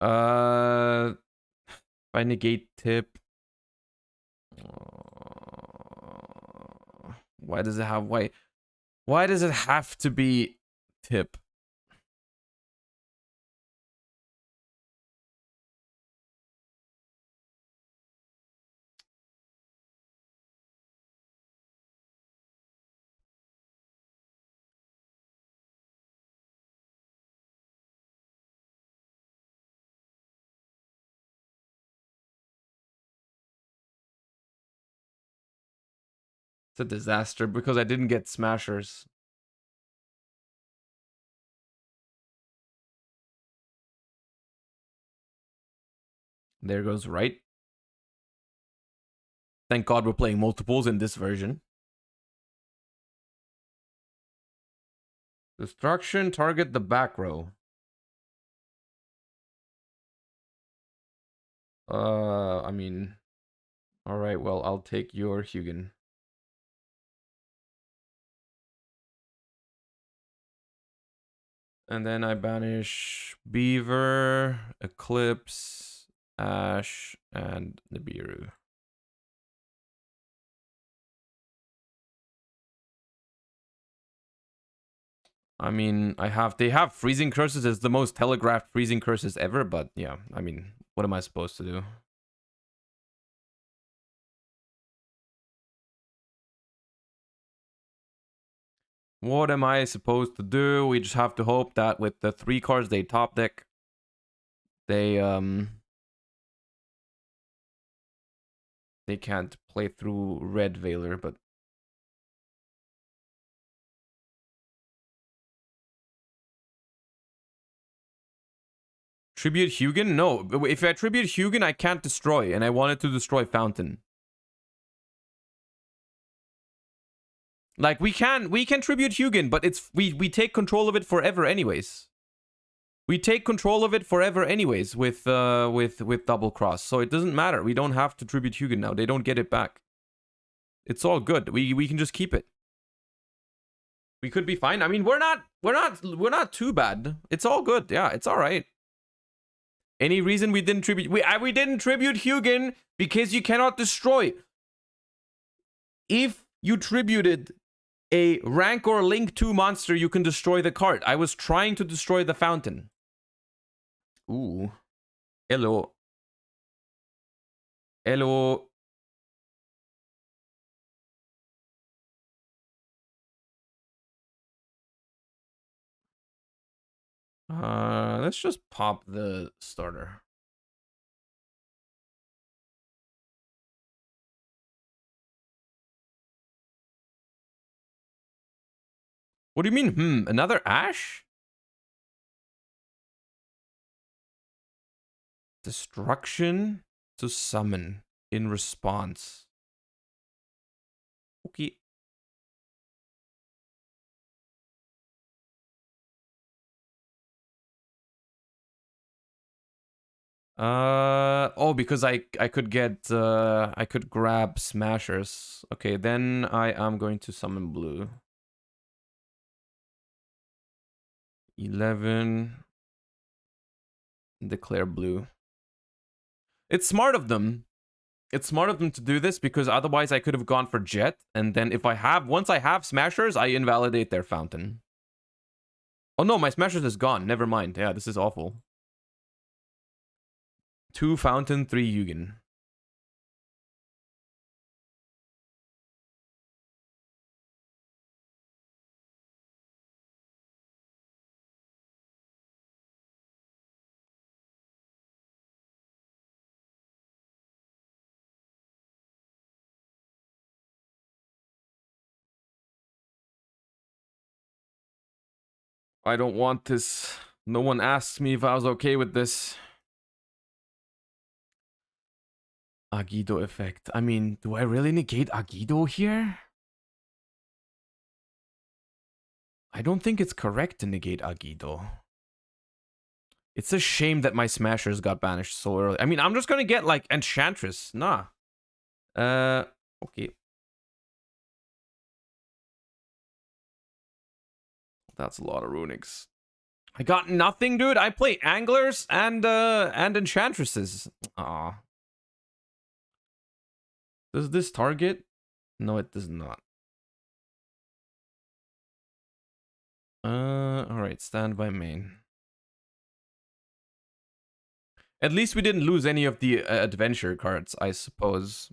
If I negate tip. Why does it have why does it have to be tip? It's a disaster because I didn't get smashers. There goes right. Thank God we're playing multiples in this version. Destruction, target the back row. I mean, all right, well, I'll take your Hugin. And then I banish Beaver, Eclipse, Ash, and Nibiru. I mean, they have freezing curses. It's the most telegraphed freezing curses ever, but yeah, I mean, what am I supposed to do? What am I supposed to do? We just have to hope that with the 3 cards they top deck, they can't play through Red Veiler, but Tribute Hugin? No, if I tribute Hugin, I can't destroy, and I wanted to destroy Fountain. Like we can tribute Hugin, but it's we take control of it forever anyways. We take control of it forever anyways with double cross, so it doesn't matter. We don't have to tribute Hugin now. They don't get it back. It's all good. We can just keep it. We could be fine. I mean, we're not too bad. It's all good. Yeah, it's all right. Any reason we didn't tribute? We didn't tribute Hugin because you cannot destroy. If you tributed a rank or link 2 monster, you can destroy the card. I was trying to destroy the Fountain. Ooh. Hello. Hello. Let's just pop the starter. What do you mean, another Ash? Destruction to summon in response. Okay. Oh, because I could get I could grab Smashers. Okay, then I am going to summon blue. 11. Declare blue. It's smart of them. It's smart of them to do this because otherwise I could have gone for Jet, and then if once I have Smashers, I invalidate their Fountain. Oh no, my Smashers is gone. Never mind. Yeah, this is awful. 2 Fountain, 3 Hugin. I don't want this. No one asked me if I was okay with this. Agido effect. I mean, do I really negate Agido here? I don't think it's correct to negate Agido. It's a shame that my Smashers got banished so early. I mean, I'm just gonna get, like, Enchantress. Nah. Okay. That's a lot of Runicks. I got nothing, dude. I play Anglers and Enchantresses. Aw. Does this target? No, it does not. Alright, stand by main. At least we didn't lose any of the adventure cards, I suppose.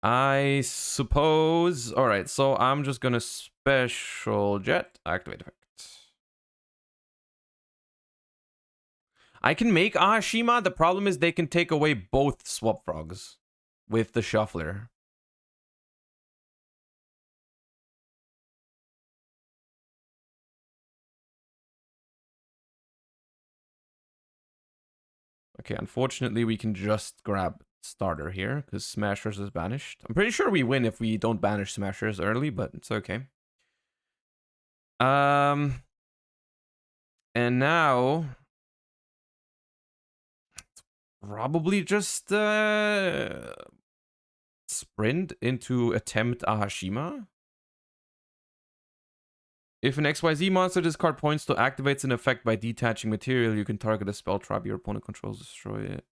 Alright, so I'm just gonna special jet, activate effect. I can make Ahashima. The problem is they can take away both Swap Frogs with the Shuffler. Okay, unfortunately, we can just grab starter here because Smashers is banished. I'm pretty sure we win if we don't banish Smashers early, but it's okay. And now probably just sprint into attempt Ahashima. If an XYZ monster discard points to activates an effect by detaching material, you can target a spell trap your opponent controls, destroy it.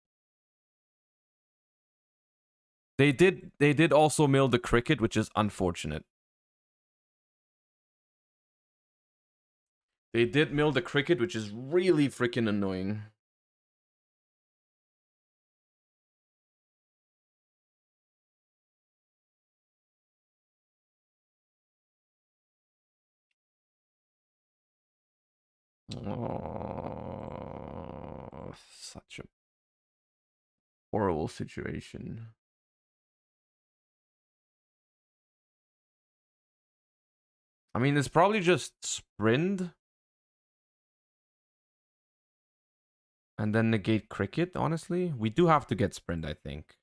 They did also mill the cricket, which is unfortunate. They did mill the cricket, which is really freaking annoying. Oh, such a horrible situation. I mean, it's probably just sprint. And then negate cricket, honestly. We do have to get sprint, I think.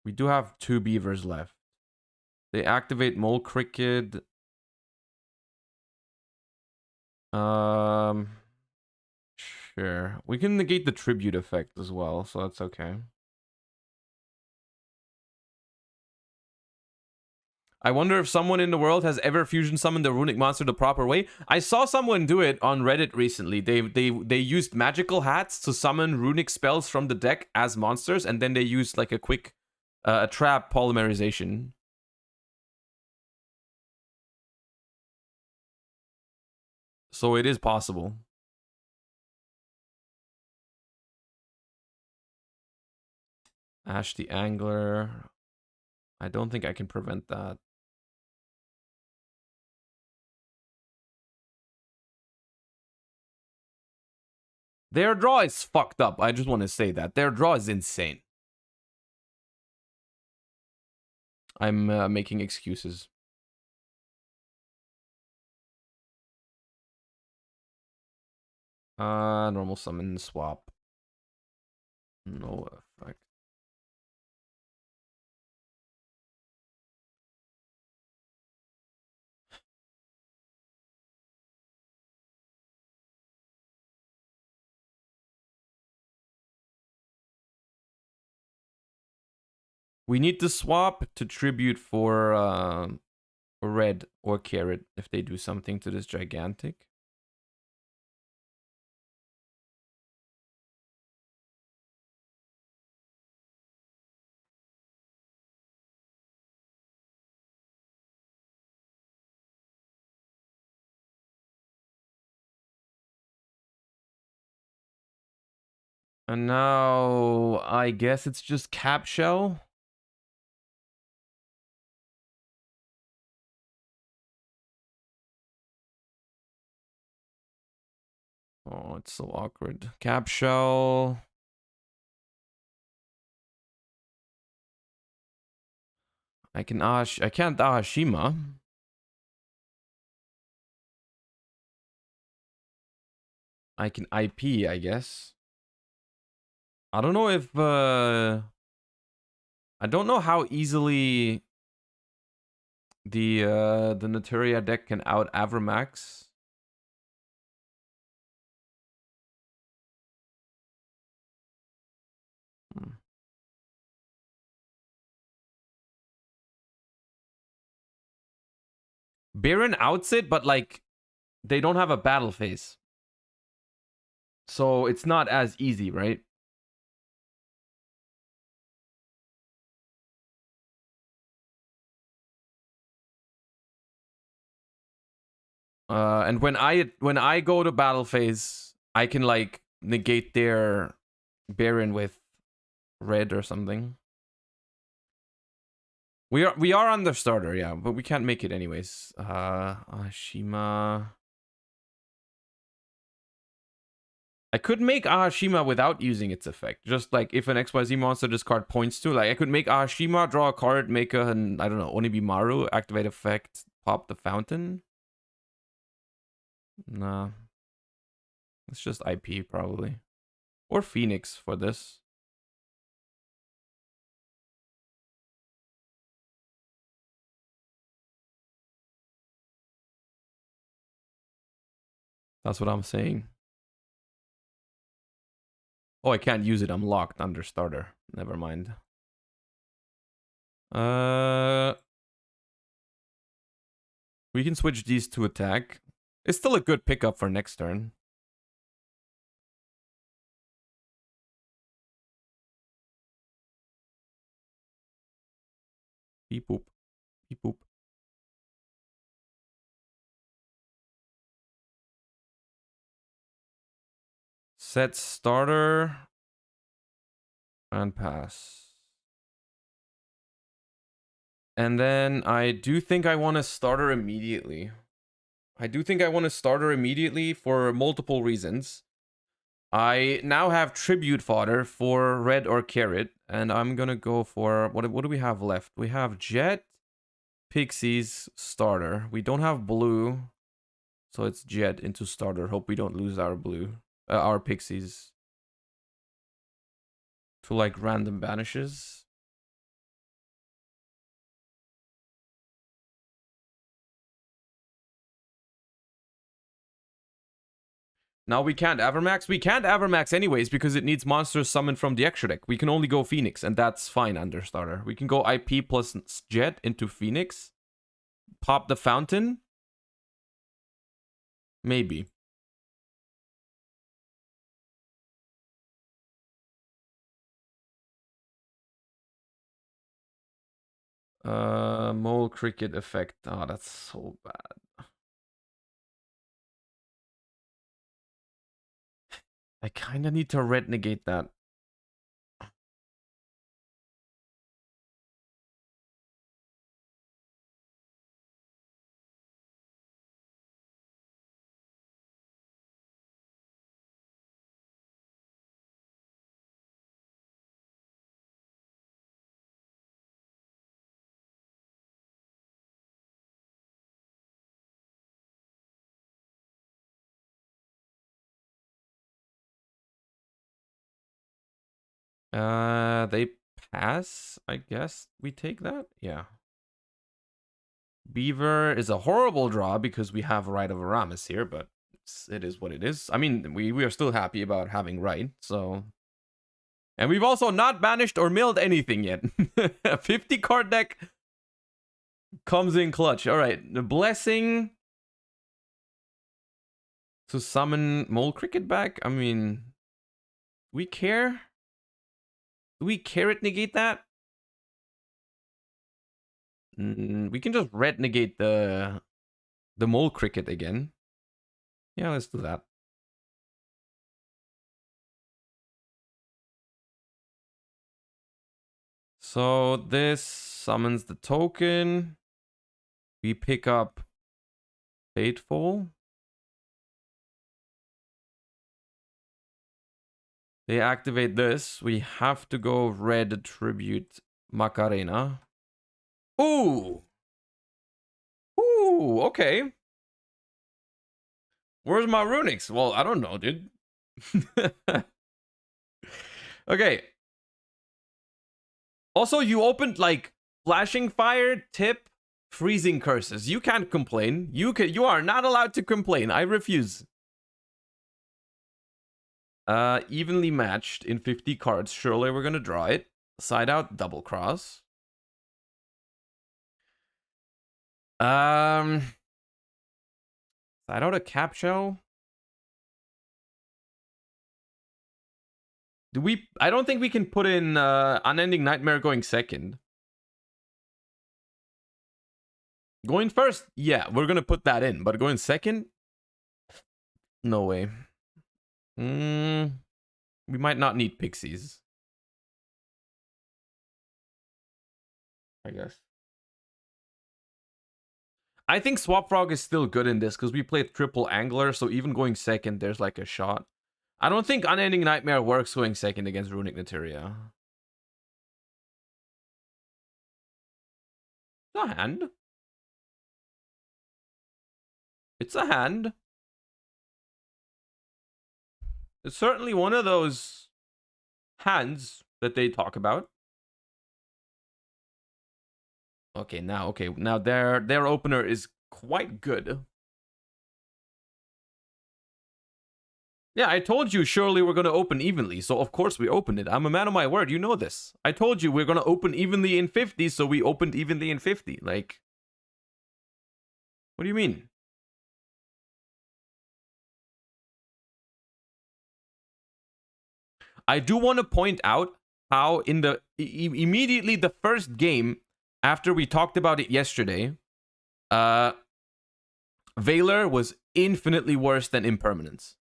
We do have 2 beavers left. They activate mole cricket. Sure. We can negate the tribute effect as well, so that's okay. I wonder if someone in the world has ever fusion summoned the Runick monster the proper way. I saw someone do it on Reddit recently. They used magical hats to summon Runick spells from the deck as monsters, and then they used like a quick a trap polymerization. So it is possible. Ash the Angler. I don't think I can prevent that. Their draw is fucked up. I just want to say that. Their draw is insane. I'm making excuses. Normal summon swap. No effect. We need to swap to tribute for red or carrot if they do something to this gigantic. And now I guess it's just cap shell. Oh, it's so awkward. Cap shell. I can't Ahashima. I can IP, I guess. I don't know if I don't know how easily the Naturia deck can out Avramax. Baron outs it, but like they don't have a battle phase. So it's not as easy, right? And when I go to battle phase, I can like negate their Baron with red or something. We are on the starter, yeah, but we can't make it anyways. Ahashima. I could make Ahashima without using its effect. Just like if an XYZ monster this card points to, like I could make Ahashima, draw a card, make a, I don't know, Onibimaru, activate effect, pop the fountain. Nah. It's just IP probably. Or Phoenix for this. That's what I'm saying. Oh, I can't use it. I'm locked under starter. Never mind. We can switch these to attack. It's still a good pickup for next turn. Beep boop. Beep boop. Set starter. And pass. And then I do think I want to starter immediately. For multiple reasons. I now have tribute fodder for red or carrot, and I'm gonna go for what do we have left? We have jet, pixies, starter. We don't have blue, so it's jet into starter. Hope we don't lose our blue, our pixies to like random banishes. Now we can't Avermax. We can't Avermax anyways because it needs monsters summoned from the extra deck. We can only go Phoenix, and that's fine under starter. We can go IP plus Jet into Phoenix. Pop the Fountain. Maybe. Mole Cricket effect. Oh, that's so bad. I kind of need to red negate that. They pass, I guess. We take that? Yeah. Beaver is a horrible draw because we have Right of Aramis here, but it is what it is. I mean, we are still happy about having Right, so... And we've also not banished or milled anything yet. 50 card deck comes in clutch. All right, the Blessing to summon Mole Cricket back. I mean, we care? Do we carrot negate that? We can just red negate the Mole Cricket again. Yeah, let's do that. So this summons the token. We pick up Fateful. They activate this. We have to go red tribute Macarena. Ooh! Ooh, okay. Where's my Runicks? Well, I don't know, dude. Okay. Also, you opened like Flashing Fire, Tip, Freezing Curses. You can't complain. You are not allowed to complain. I refuse. Evenly matched in 50 cards. Surely we're gonna draw it. Side out, double cross. Side out a cap shell. I don't think we can put in Unending Nightmare going second. Going first, yeah, we're gonna put that in, but going second, no way. We might not need pixies, I guess. I think Swap Frog is still good in this because we played triple angler, so even going second, there's like a shot. I don't think Unending Nightmare works going second against Runick Naturia. It's a hand. It's a hand. It's certainly one of those hands that they talk about. Okay, now their opener is quite good. Yeah, I told you surely we're going to open evenly, so of course we opened it. I'm a man of my word, you know this. I told you we're going to open evenly in 50, so we opened evenly in 50. Like, what do you mean? I do want to point out how in the immediately the first game after we talked about it yesterday, Valor was infinitely worse than Impermanence.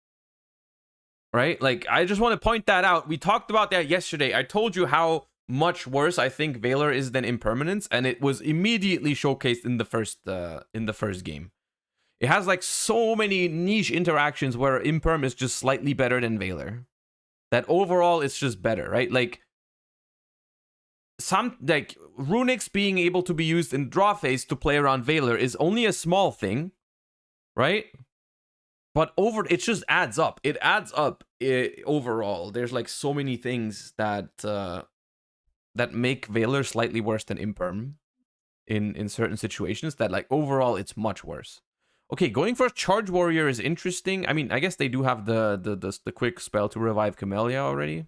Right? Like, I just want to point that out. We talked about that yesterday. I told you how much worse I think Valor is than Impermanence, and it was immediately showcased in the first game. It has like so many niche interactions where Imperm is just slightly better than Valor. That overall it's just better, right? Like Runick's being able to be used in draw phase to play around Valor is only a small thing, right? But it just adds up. It adds up overall. There's like so many things that that make Valor slightly worse than Imperm in certain situations that like overall it's much worse. Okay, going for Charge Warrior is interesting. I mean, I guess they do have the quick spell to revive Camellia already.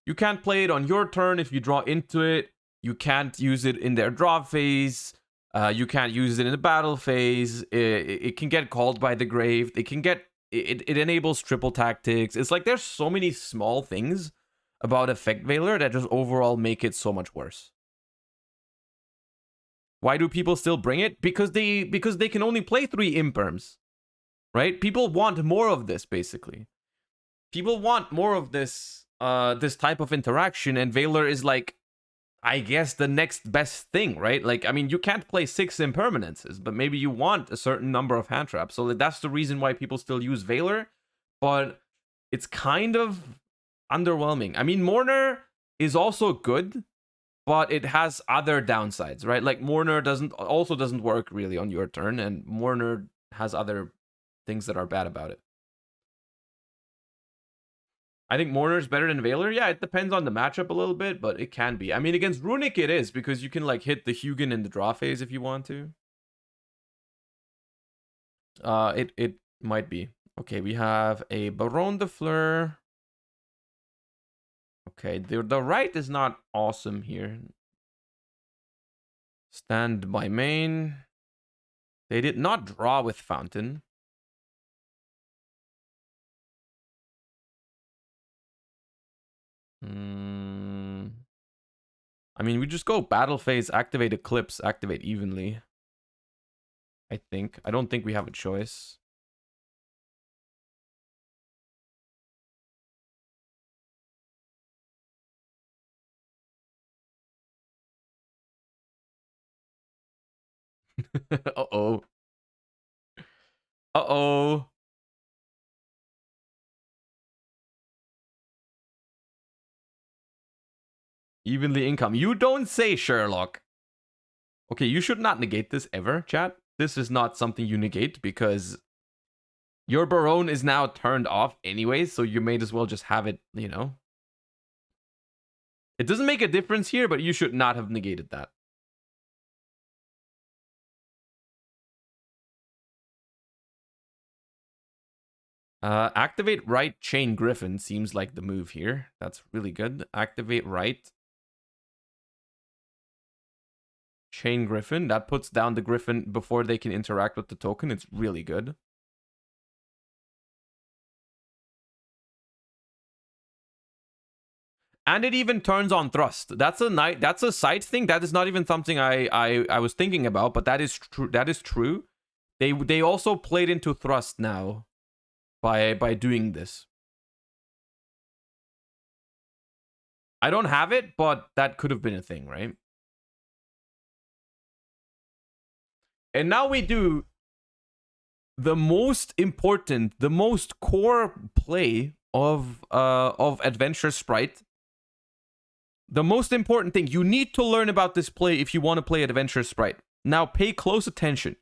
You can't play it on your turn if you draw into it. You can't use it in their draw phase. You can't use it in the battle phase. It can get called by the grave. It enables triple tactics. It's like there's so many small things about Effect Valor that just overall make it so much worse. Why do people still bring it? Because they can only play 3 Imperms. Right? People want more of this, basically. People want more of this this type of interaction, and Valor is like, I guess, the next best thing, right? Like, I mean, you can't play 6 Impermanences, but maybe you want a certain number of hand traps. So that's the reason why people still use Valor, but it's kind of underwhelming. I mean, Mourner is also good, but it has other downsides, right? Like, Mourner doesn't work really on your turn, and Mourner has other things that are bad about it. I think Mourner is better than Valor. Yeah, it depends on the matchup a little bit, but it can be. I mean, against Runick it is, because you can like hit the Hugin in the draw phase if you want to. It might be. Okay, we have a Baron de Fleur. Okay, the right is not awesome here. Stand by main. They did not draw with Fountain. I mean, we just go battle phase, activate Eclipse, activate evenly. I think. I don't think we have a choice. Uh-oh. Uh-oh. Evenly income. You don't say, Sherlock. Okay, you should not negate this ever, chat. This is not something you negate because your Baron is now turned off anyway, so you may as well just have it, you know. It doesn't make a difference here, but you should not have negated that. Activate right, chain Griffin seems like the move here. That's really good. Activate right. Chain Griffin. That puts down the Griffin before they can interact with the token. It's really good. And it even turns on thrust. That's a side thing. That is not even something I was thinking about, but that is true. That is true. They also played into thrust now by doing this. I don't have it, but that could have been a thing, right? And now we do the most important, the most core play of Adventure Spright. The most important thing, you need to learn about this play if you want to play Adventure Spright. Now pay close attention.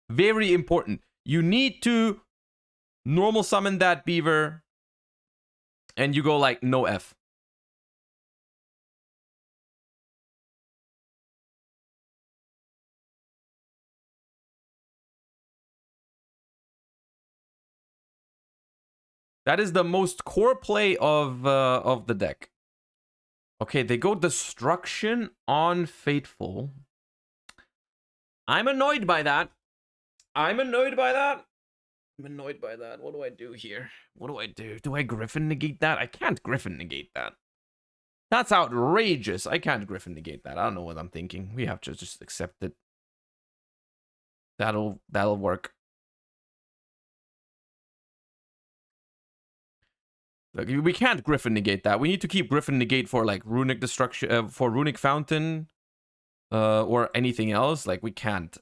Very important. You need to normal summon that beaver, and you go like no F. That is the most core play of the deck. Okay, they go Destruction on Fateful. I'm annoyed by that. I'm annoyed by that. I'm annoyed by that. What do I do here? What do I do? Do I Griffin negate that? I can't Griffin negate that. That's outrageous. I can't Griffin negate that. I don't know what I'm thinking. We have to just accept it. That'll work. Look, we can't Griffin negate that. We need to keep Griffin negate for like Runick Destruction, for Runick Fountain, or anything else. Like we can't.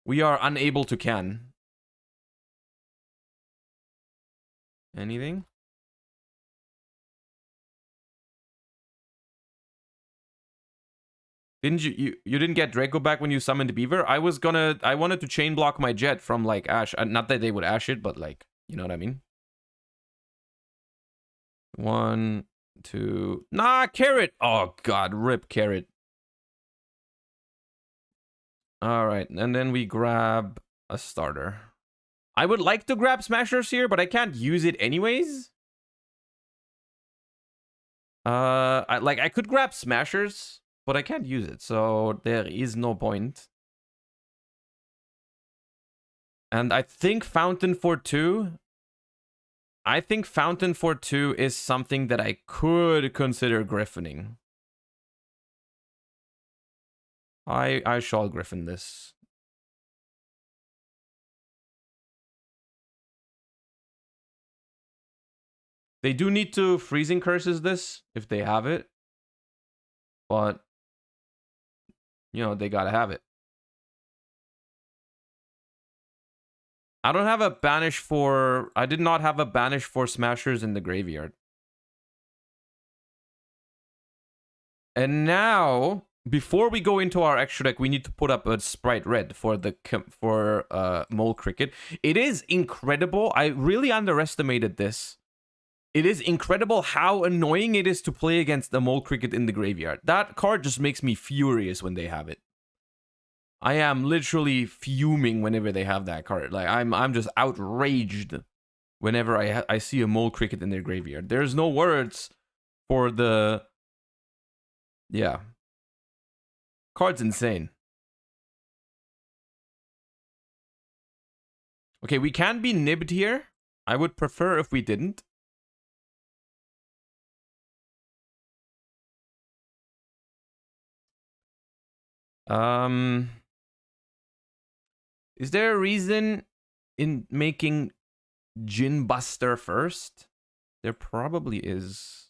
We are unable to can. Anything? Didn't you didn't get Draco back when you summoned Beaver? I wanted to chain block my jet from like Ash. Not that they would Ash it, but like, you know what I mean? 1, 2. Nah, Carrot. Oh god, rip Carrot. All right, and then we grab a starter. I would like to grab Smashers here, but I can't use it anyways. I could grab Smashers, but I can't use it, so there is no point. And I think Fountain for 2. I think Fountain for 2 is something that I could consider griffining. I shall griffin this. They do need to freezing curses this if they have it. But you know, they gotta have it. I don't have a banish for... I did not have a banish for Smashers in the graveyard. And now, before we go into our extra deck, we need to put up a Spright Red for the Mole Cricket. It is incredible. I really underestimated this. It is incredible how annoying it is to play against the Mole Cricket in the graveyard. That card just makes me furious when they have it. I am literally fuming whenever they have that card. Like I'm just outraged whenever I see a Mole Cricket in their graveyard. There's no words for the... Yeah. Card's insane. Okay, we can be nibbed here. I would prefer if we didn't. Is there a reason in making Djinn Buster first? There probably is.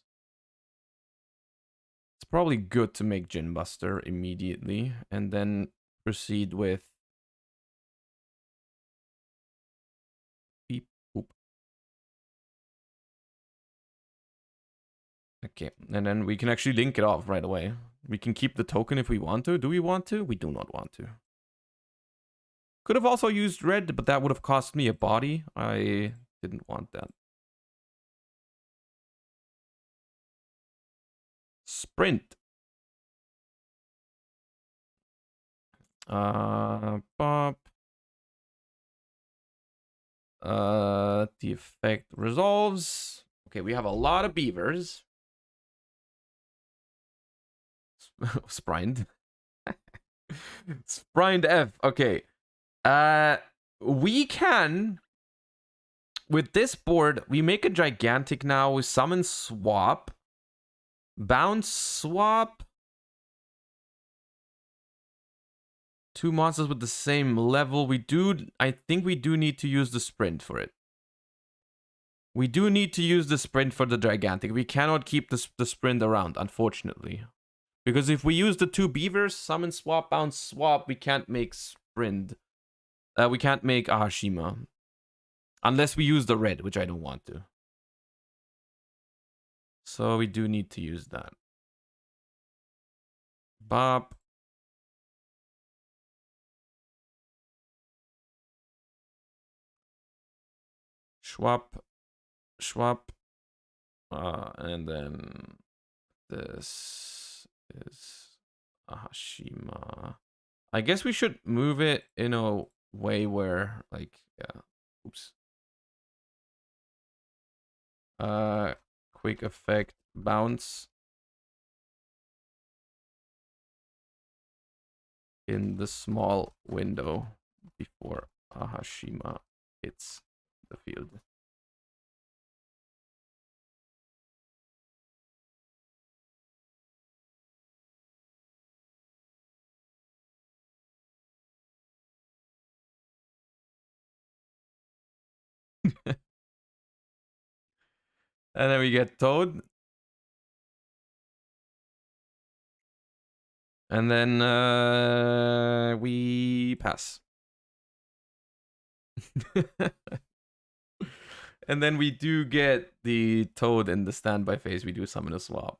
It's probably good to make Djinn Buster immediately and then proceed with beep boop. Okay, and then we can actually link it off right away. We can keep the token if we want to. Do we want to? We do not want to. Could have also used red, but that would have cost me a body. I didn't want that. Sprint. Bop. The effect resolves. Okay, we have a lot of beavers. Sprind. Sprind F. Okay. We can, with this board, we make a gigantic now. We summon swap. Bounce swap. 2 monsters with the same level. I think we do need to use the sprint for it. We do need to use the sprint for the gigantic. We cannot keep the sprint around, unfortunately. Because if we use the 2 beavers, summon swap, bounce swap, we can't make sprint. We can't make Ahashima. Unless we use the red, which I don't want to. So we do need to use that. Bop. Swap. Swap. And then this is a Hashima. I guess we should move it in a way where, like, yeah. Oops. Quick effect bounce in the small window before Ahashima hits the field. And then we get Toad. And then we pass. And then we do get the Toad in the standby phase. We do summon a swap.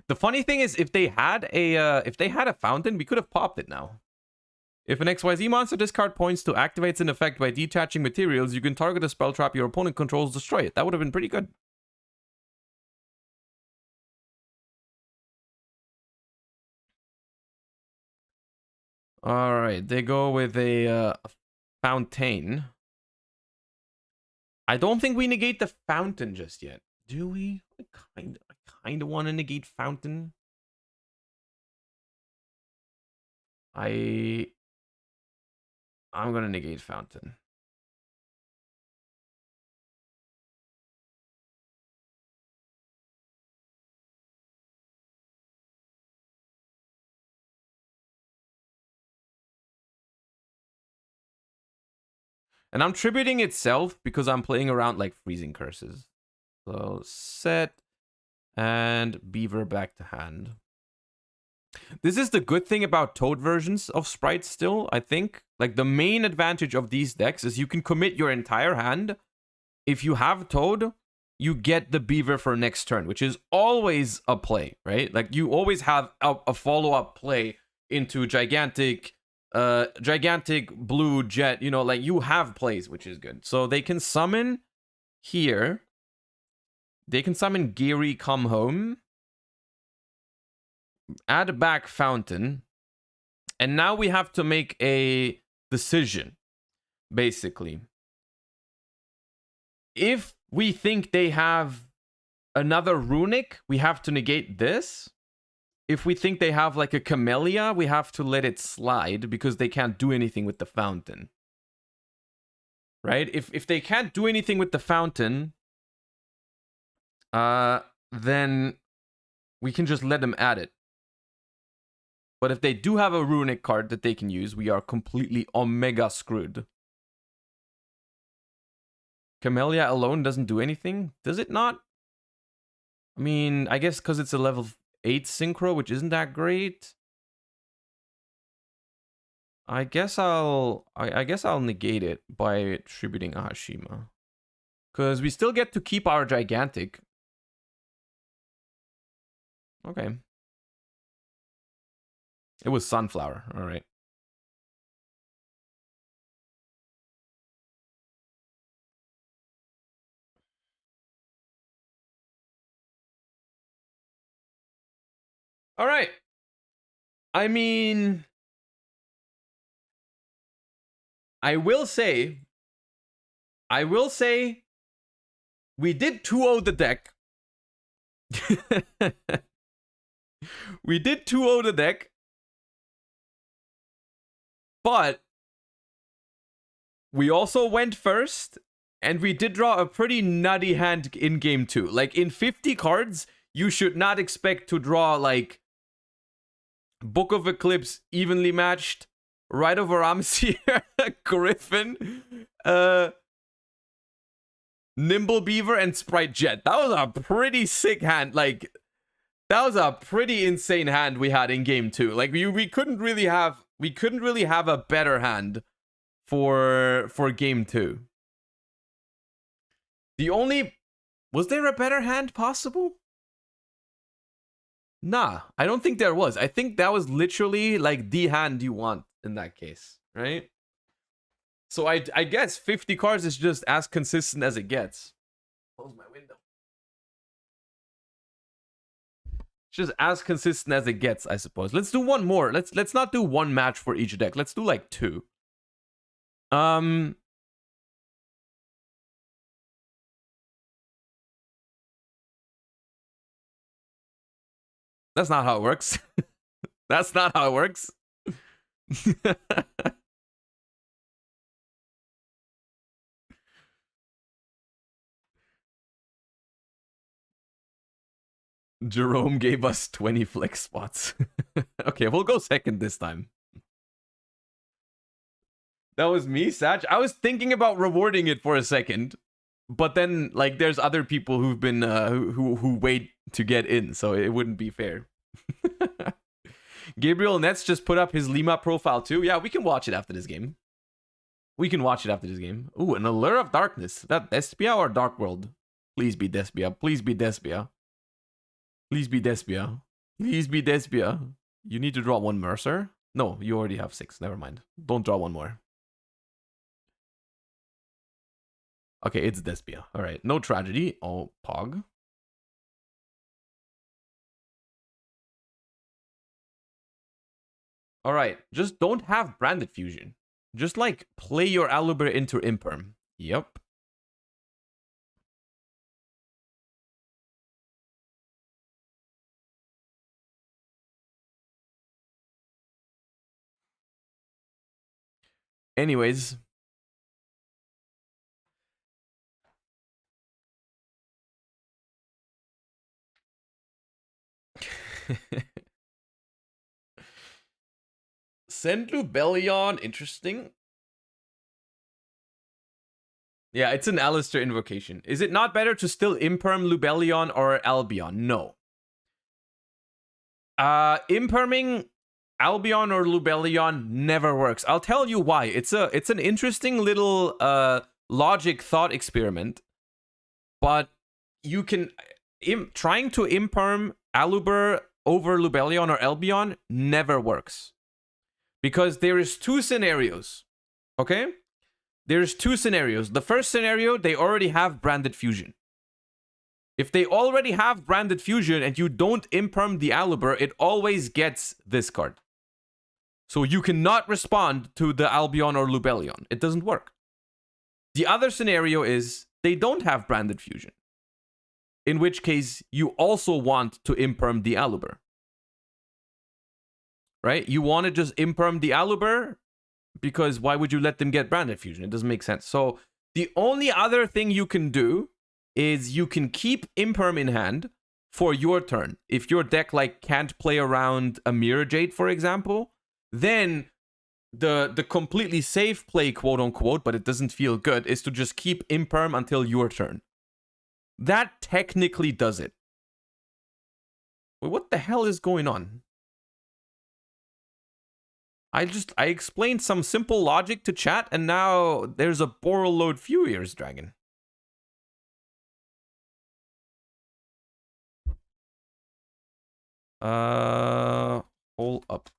The funny thing is, if they had a fountain, we could have popped it now. If an XYZ monster discard points to activates an effect by detaching materials, you can target a spell trap your opponent controls, destroy it. That would have been pretty good. All right, they go with a fountain. I don't think we negate the fountain just yet, do we? I kind of want to negate fountain. I'm gonna negate fountain. And I'm tributing itself because I'm playing around like freezing curses. So set and Beaver back to hand. This is the good thing about Toad versions of Spright still, I think. Like, the main advantage of these decks is you can commit your entire hand. If you have Toad, you get the Beaver for next turn, which is always a play, right? Like, you always have a follow-up play into gigantic blue jet, you know, like, you have plays, which is good. So they can summon here. They can summon Geary Come Home. Add back Fountain. And now we have to make a decision, basically. If we think they have another Runick, we have to negate this. If we think they have like a Camellia, we have to let it slide because they can't do anything with the Fountain. Right? If they can't do anything with the Fountain, then we can just let them add it. But if they do have a Runick card that they can use, we are completely omega screwed. Camellia alone doesn't do anything? Does it not? I mean, I guess because it's a level 8 synchro, which isn't that great. I guess I'll negate it by tributing Ahashima. Because we still get to keep our gigantic. Okay. It was Sunflower. All right. All right. I mean, I will say we did 2-0 the deck. We did 2-0 the deck. But we also went first, and we did draw a pretty nutty hand in game 2. Like, in 50 cards, you should not expect to draw, like, Book of Eclipse evenly matched, Rite of Aramsir, Griffin, Nimble Beaver, and Spright Jet. That was a pretty sick hand. Like, that was a pretty insane hand we had in game 2. Like, we couldn't really have a better hand for game 2. Was there a better hand possible? Nah, I don't think there was. I think that was literally like the hand you want in that case, right? So I guess 50 cards is just as consistent as it gets. Close my window. It's just as consistent as it gets, I suppose. Let's do one more. Let's not do one match for each deck. Let's do like 2. That's not how it works. That's not how it works. Jerome gave us 20 flex spots. Okay, we'll go second this time. That was me, Satch. I was thinking about rewarding it for a second, but then like there's other people who've been who wait to get in, so it wouldn't be fair. Gabriel Nets just put up his Lima profile too. Yeah, we can watch it after this game. We can watch it after this game. Ooh, an Allure of Darkness. Is that Despia or Dark World? Please be Despia. Please be Despia. Please be Despia. Please be Despia. You need to draw 1 Mercer. No, you already have 6. Never mind. Don't draw 1 more. Okay, it's Despia. All right, no tragedy. Oh, Pog. All right, just don't have Branded Fusion. Just like play your Aluber into Imperm. Yep. Anyways. Send Lubellion, interesting. Yeah, it's an Alistair invocation. Is it not better to still Imperm Lubellion or Albion? No. Imperming Albion or Lubellion never works. I'll tell you why. It's an interesting little logic thought experiment. But you can trying to Imperm Aluber over Lubellion or Albion never works. Because there is 2 scenarios. Okay? There's 2 scenarios. The first scenario, they already have Branded Fusion. If they already have Branded Fusion and you don't Imperm the Aluber, it always gets this card. So you cannot respond to the Albion or Lubellion. It doesn't work. The other scenario is they don't have Branded Fusion. In which case, you also want to Imperm the Aluber. Right? You want to just Imperm the Aluber because why would you let them get Branded Fusion? It doesn't make sense. So the only other thing you can do is you can keep Imperm in hand for your turn. If your deck like can't play around a Mirror Jade, for example, then the completely safe play, quote unquote, but it doesn't feel good, is to just keep Imperm until your turn. That technically does it. Wait, what the hell is going on? I explained some simple logic to chat, and now there's a Borreload Furier's Dragon. Hold up.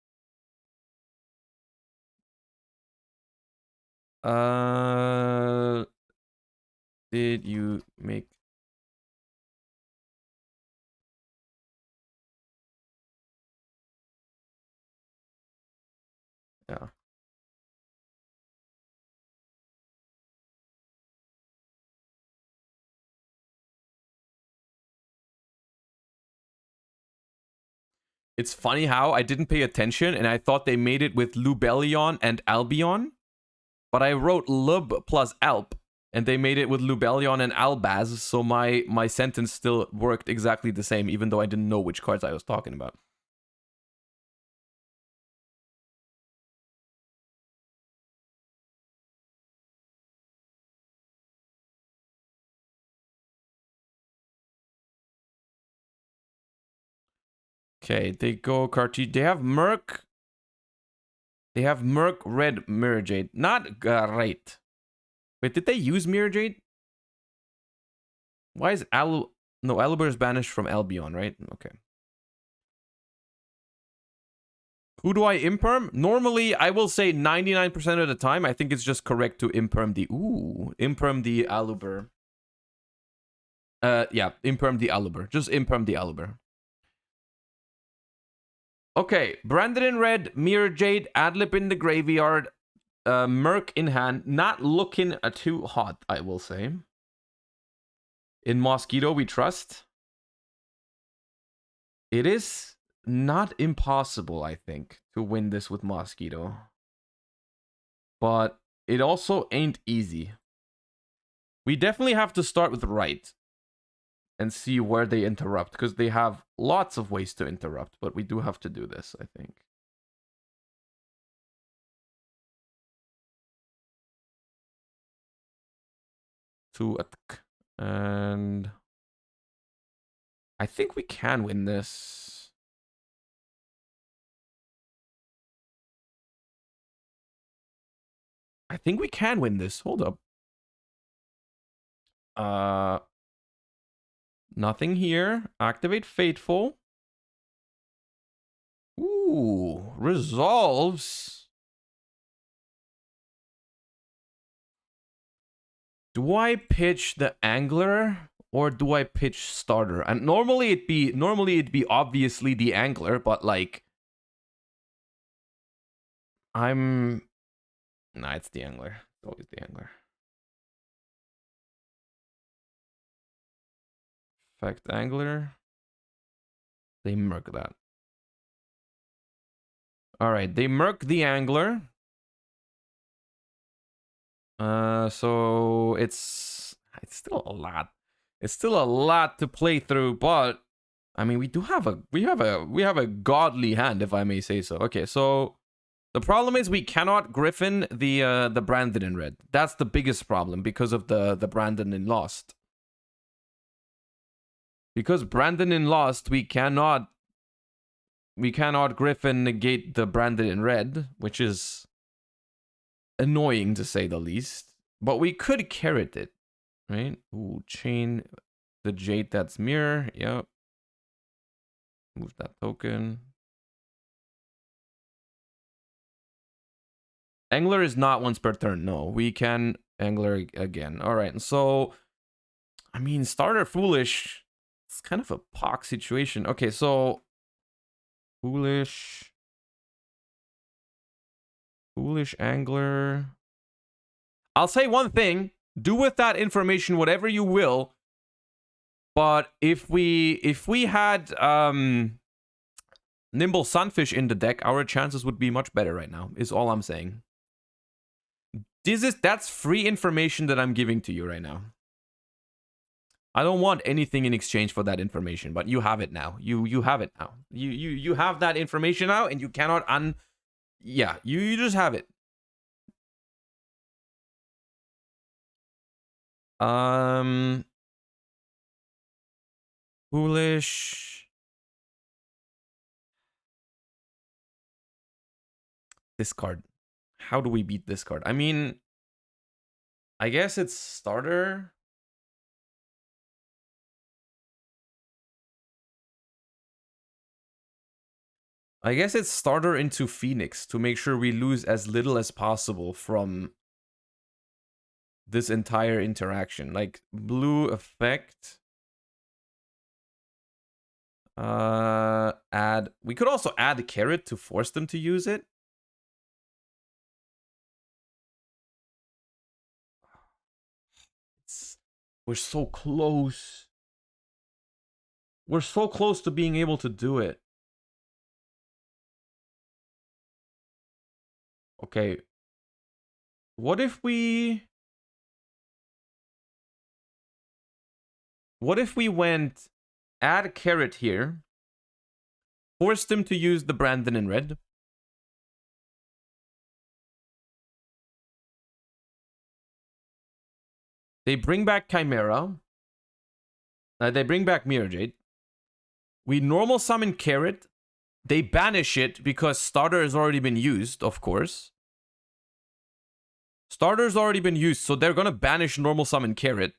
Did you make... Yeah. It's funny how I didn't pay attention and I thought they made it with Lubellion and Albion. But I wrote Lub plus Alp and they made it with Lubellion and Albaz. So my sentence still worked exactly the same, even though I didn't know which cards I was talking about. Okay, they go Cartier. They have Merc. They have Merc Red Mirror Jade. Not great. Wait, did they use Mirror Jade? Why is No, Aluber is banished from Albion, right? Okay. Who do I imperm? Normally, I will say 99% of the time, I think it's just correct to imperm the... Ooh, imperm the Aluber. Yeah, imperm the Aluber. Just imperm the Aluber. Okay, Brandon in red, Mirror Jade, Adlib in the graveyard, Merc in hand. Not looking too hot, I will say. In Mosquito, we trust. It is not impossible, I think, to win this with Mosquito. But it also ain't easy. We definitely have to start with right and see where they interrupt, because they have lots of ways to interrupt, but we do have to do this, I think. To attack. And I think we can win this. I think we can win this. Hold up. Nothing here. Activate Fateful. Ooh, resolves. Do I pitch the Angler or do I pitch Starter? And normally it'd be obviously the Angler, but like nah, it's the Angler. It's always the Angler. Effect Angler. They merc that. Alright, they merc the Angler. So it's still a lot. It's still a lot to play through, but I mean we have a godly hand, if I may say so. Okay, so the problem is we cannot Griffin the Brandon in red. That's the biggest problem because of the Brandon in Lost. Because Brandon in Lost, we cannot Griffin negate the Brandon in red, which is annoying to say the least. But we could carrot it, right? Ooh, chain the Jade, that's mirror. Yep. Move that token. Angler is not once per turn. No, we can Angler again. All right, so I mean, Starter Foolish. It's kind of a POC situation. Okay, so Foolish Angler. I'll say one thing. Do with that information whatever you will. But if we had Nimble Sunfish in the deck, our chances would be much better right now, is all I'm saying. That's free information that I'm giving to you right now. I don't want anything in exchange for that information, but you have it now. You have it now. You have that information now, and you cannot yeah, you just have it. Foolish. This card. How do we beat this card? I mean, I guess it's Starter. I guess it's Starter into Phoenix to make sure we lose as little as possible from this entire interaction. Like, blue effect. We could also add a carrot to force them to use it. We're so close. We're so close to being able to do it. Okay. What if we went add a carrot here, forced them to use the Brandon in red, they bring back Chimera, they bring back Mirror Jade, we normal summon carrot, they banish it because Starter has already been used, of course. Starter's already been used, so they're gonna banish normal summon carrot.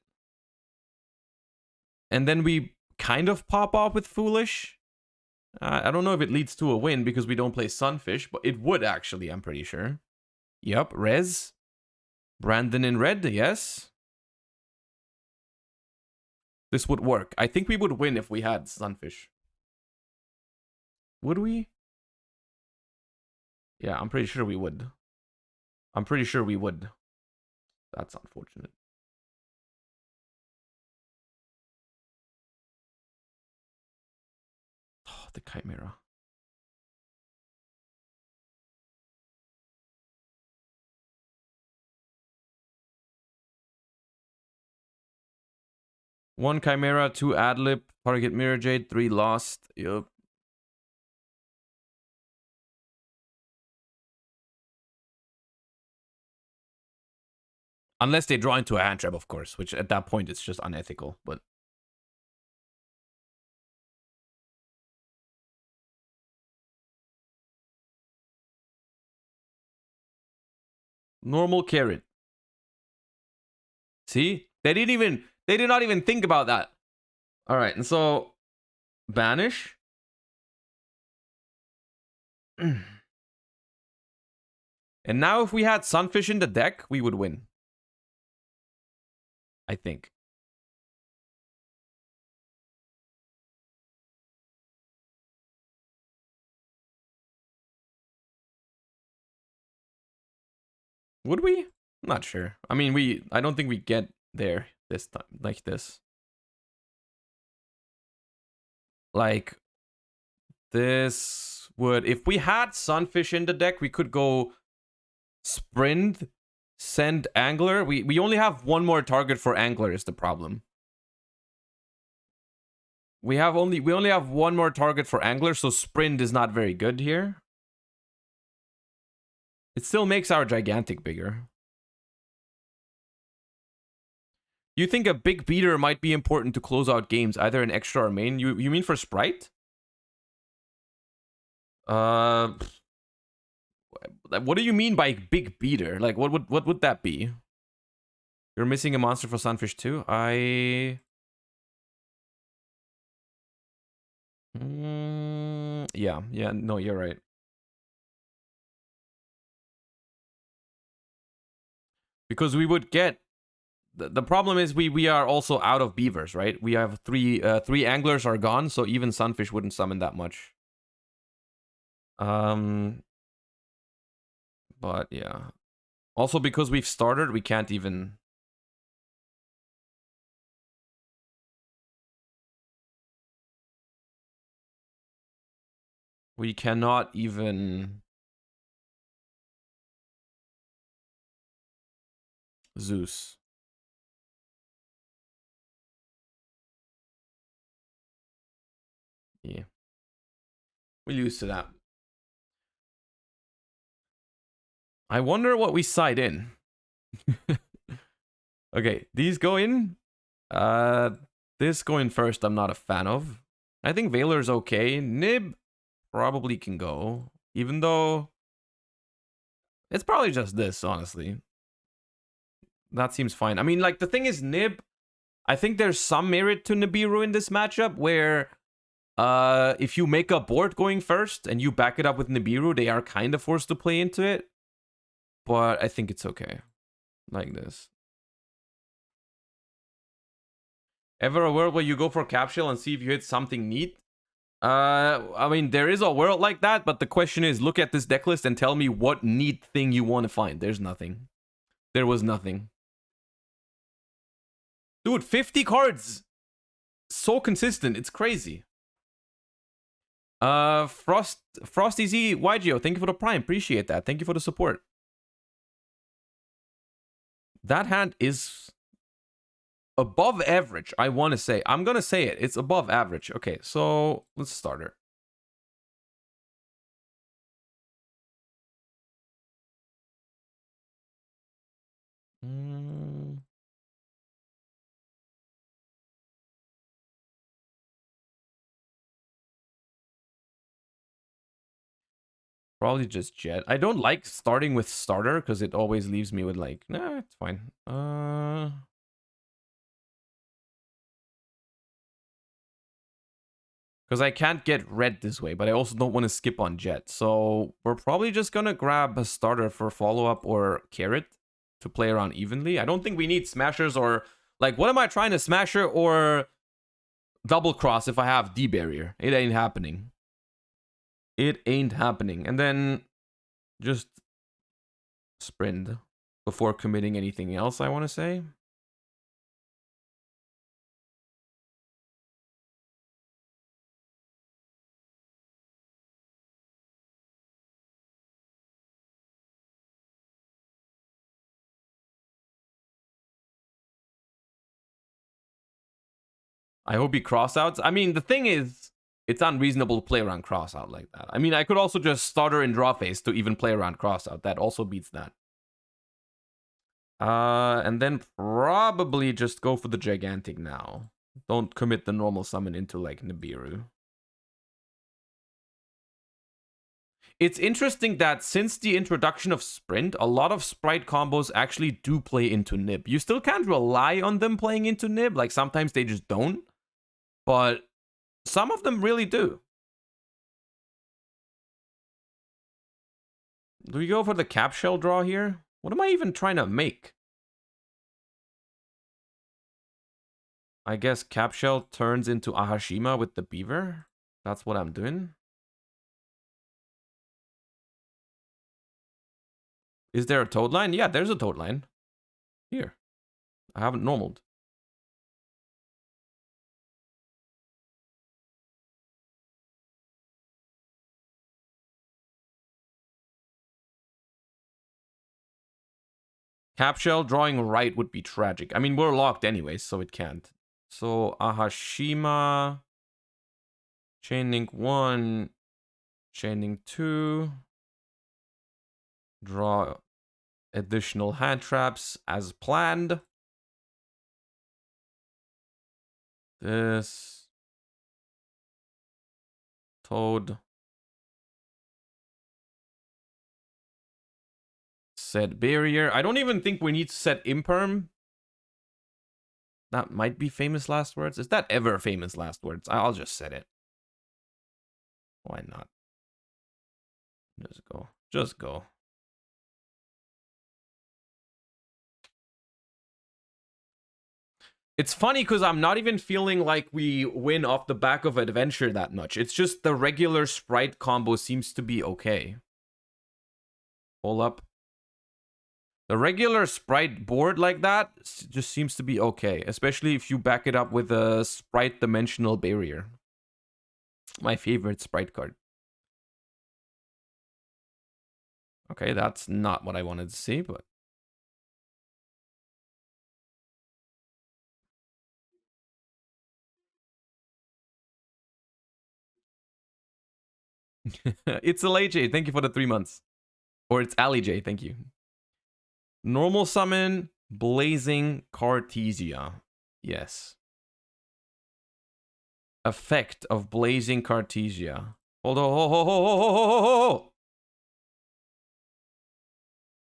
And then we kind of pop off with Foolish. I don't know if it leads to a win because we don't play Sunfish, but it would actually, I'm pretty sure. Yep, Rez. Brandon in red, yes. This would work. I think we would win if we had Sunfish. Would we? Yeah, I'm pretty sure we would. I'm pretty sure we would. That's unfortunate. Oh, the Chimera. One Chimera, two Adlib, target Mirror Jade, three Lost. Yup. Unless they draw into a hand trap, of course, which at that point it's just unethical, but... Normal carrot. See? They did not even think about that. Alright, and so... Banish. And now if we had Sunfish in the deck, we would win. I think. Would we? I'm not sure. I mean, I don't think we get there this time, like this. Like, this would... If we had Sunfish in the deck, we could go Sprint, send Angler. We only have one more target for Angler is the problem. We only have one more target for Angler, so Sprint is not very good here. It still makes our Gigantic bigger. You think a big beater might be important to close out games, either in extra or main? You mean for Spright? What do you mean by big beater? Like, what would that be? You're missing a monster for Sunfish too? Yeah, no, you're right. Because we would get... The problem is we are also out of beavers, right? We have three anglers are gone, so even Sunfish wouldn't summon that much. But yeah. Also because we've started, we can't even... We cannot even... Zeus. Yeah. We're used to that. I wonder what we side in. Okay, these go in. This going first, I'm not a fan of. I think Veiler's okay. Nib probably can go. Even though... It's probably just this, honestly. That seems fine. I mean, like, the thing is, Nib... I think there's some merit to Nibiru in this matchup, where... if you make a board going first, and you back it up with Nibiru, they are kind of forced to play into it. But I think it's okay. Like this. Ever a world where you go for Capsule and see if you hit something neat? I mean, there is a world like that, but the question is, look at this deck list and tell me what neat thing you want to find. There's nothing. There was nothing. Dude, 50 cards! So consistent, it's crazy. Frosty Z, YGO, thank you for the prime. Appreciate that. Thank you for the support. That hand is above average, I want to say. I'm going to say it. It's above average. Okay, so let's start her. Probably just Jet. I don't like starting with starter because it always leaves me with like, nah, it's fine. Because I can't get red this way, but I also don't want to skip on jet. So we're probably just going to grab a starter for follow-up or carrot to play around evenly. I don't think we need smashers or... Like, what am I trying to smasher or double cross if I have D barrier? It ain't happening. It ain't happening. And then just sprint before committing anything else, I want to say. I hope he cross outs. I mean, the thing is, it's unreasonable to play around cross out like that. I mean, I could also just starter in draw phase to even play around cross out. That also beats that. And then probably just go for the gigantic now. Don't commit the normal summon into like Nibiru. It's interesting that since the introduction of Sprint, a lot of Spright combos actually do play into Nib. You still can't rely on them playing into Nib. Like, sometimes they just don't. But some of them really do. Do we go for the cap shell draw here? What am I even trying to make? I guess cap shell turns into Ahashima with the beaver. That's what I'm doing. Is there a toad line? Yeah, there's a toad line. Here. I haven't normaled. Cap shell drawing right would be tragic. I mean, we're locked anyway, so it can't. So Ahashima, chain link 1, chain link 2, draw additional hand traps as planned. This toad. Set barrier. I don't even think we need to set imperm. That might be famous last words. Is that ever famous last words? I'll just set it. Why not? Just go. Just go. It's funny because I'm not even feeling like we win off the back of adventure that much. It's just the regular Spright combo seems to be okay. Hold up. The regular Spright board like that just seems to be okay. Especially if you back it up with a Spright dimensional barrier. My favorite Spright card. Okay, that's not what I wanted to see, but... It's a J, thank you for the 3 months. Or it's Ali J, thank you. Normal summon, Blazing Cartesia. Yes. Effect of Blazing Cartesia. Hold on.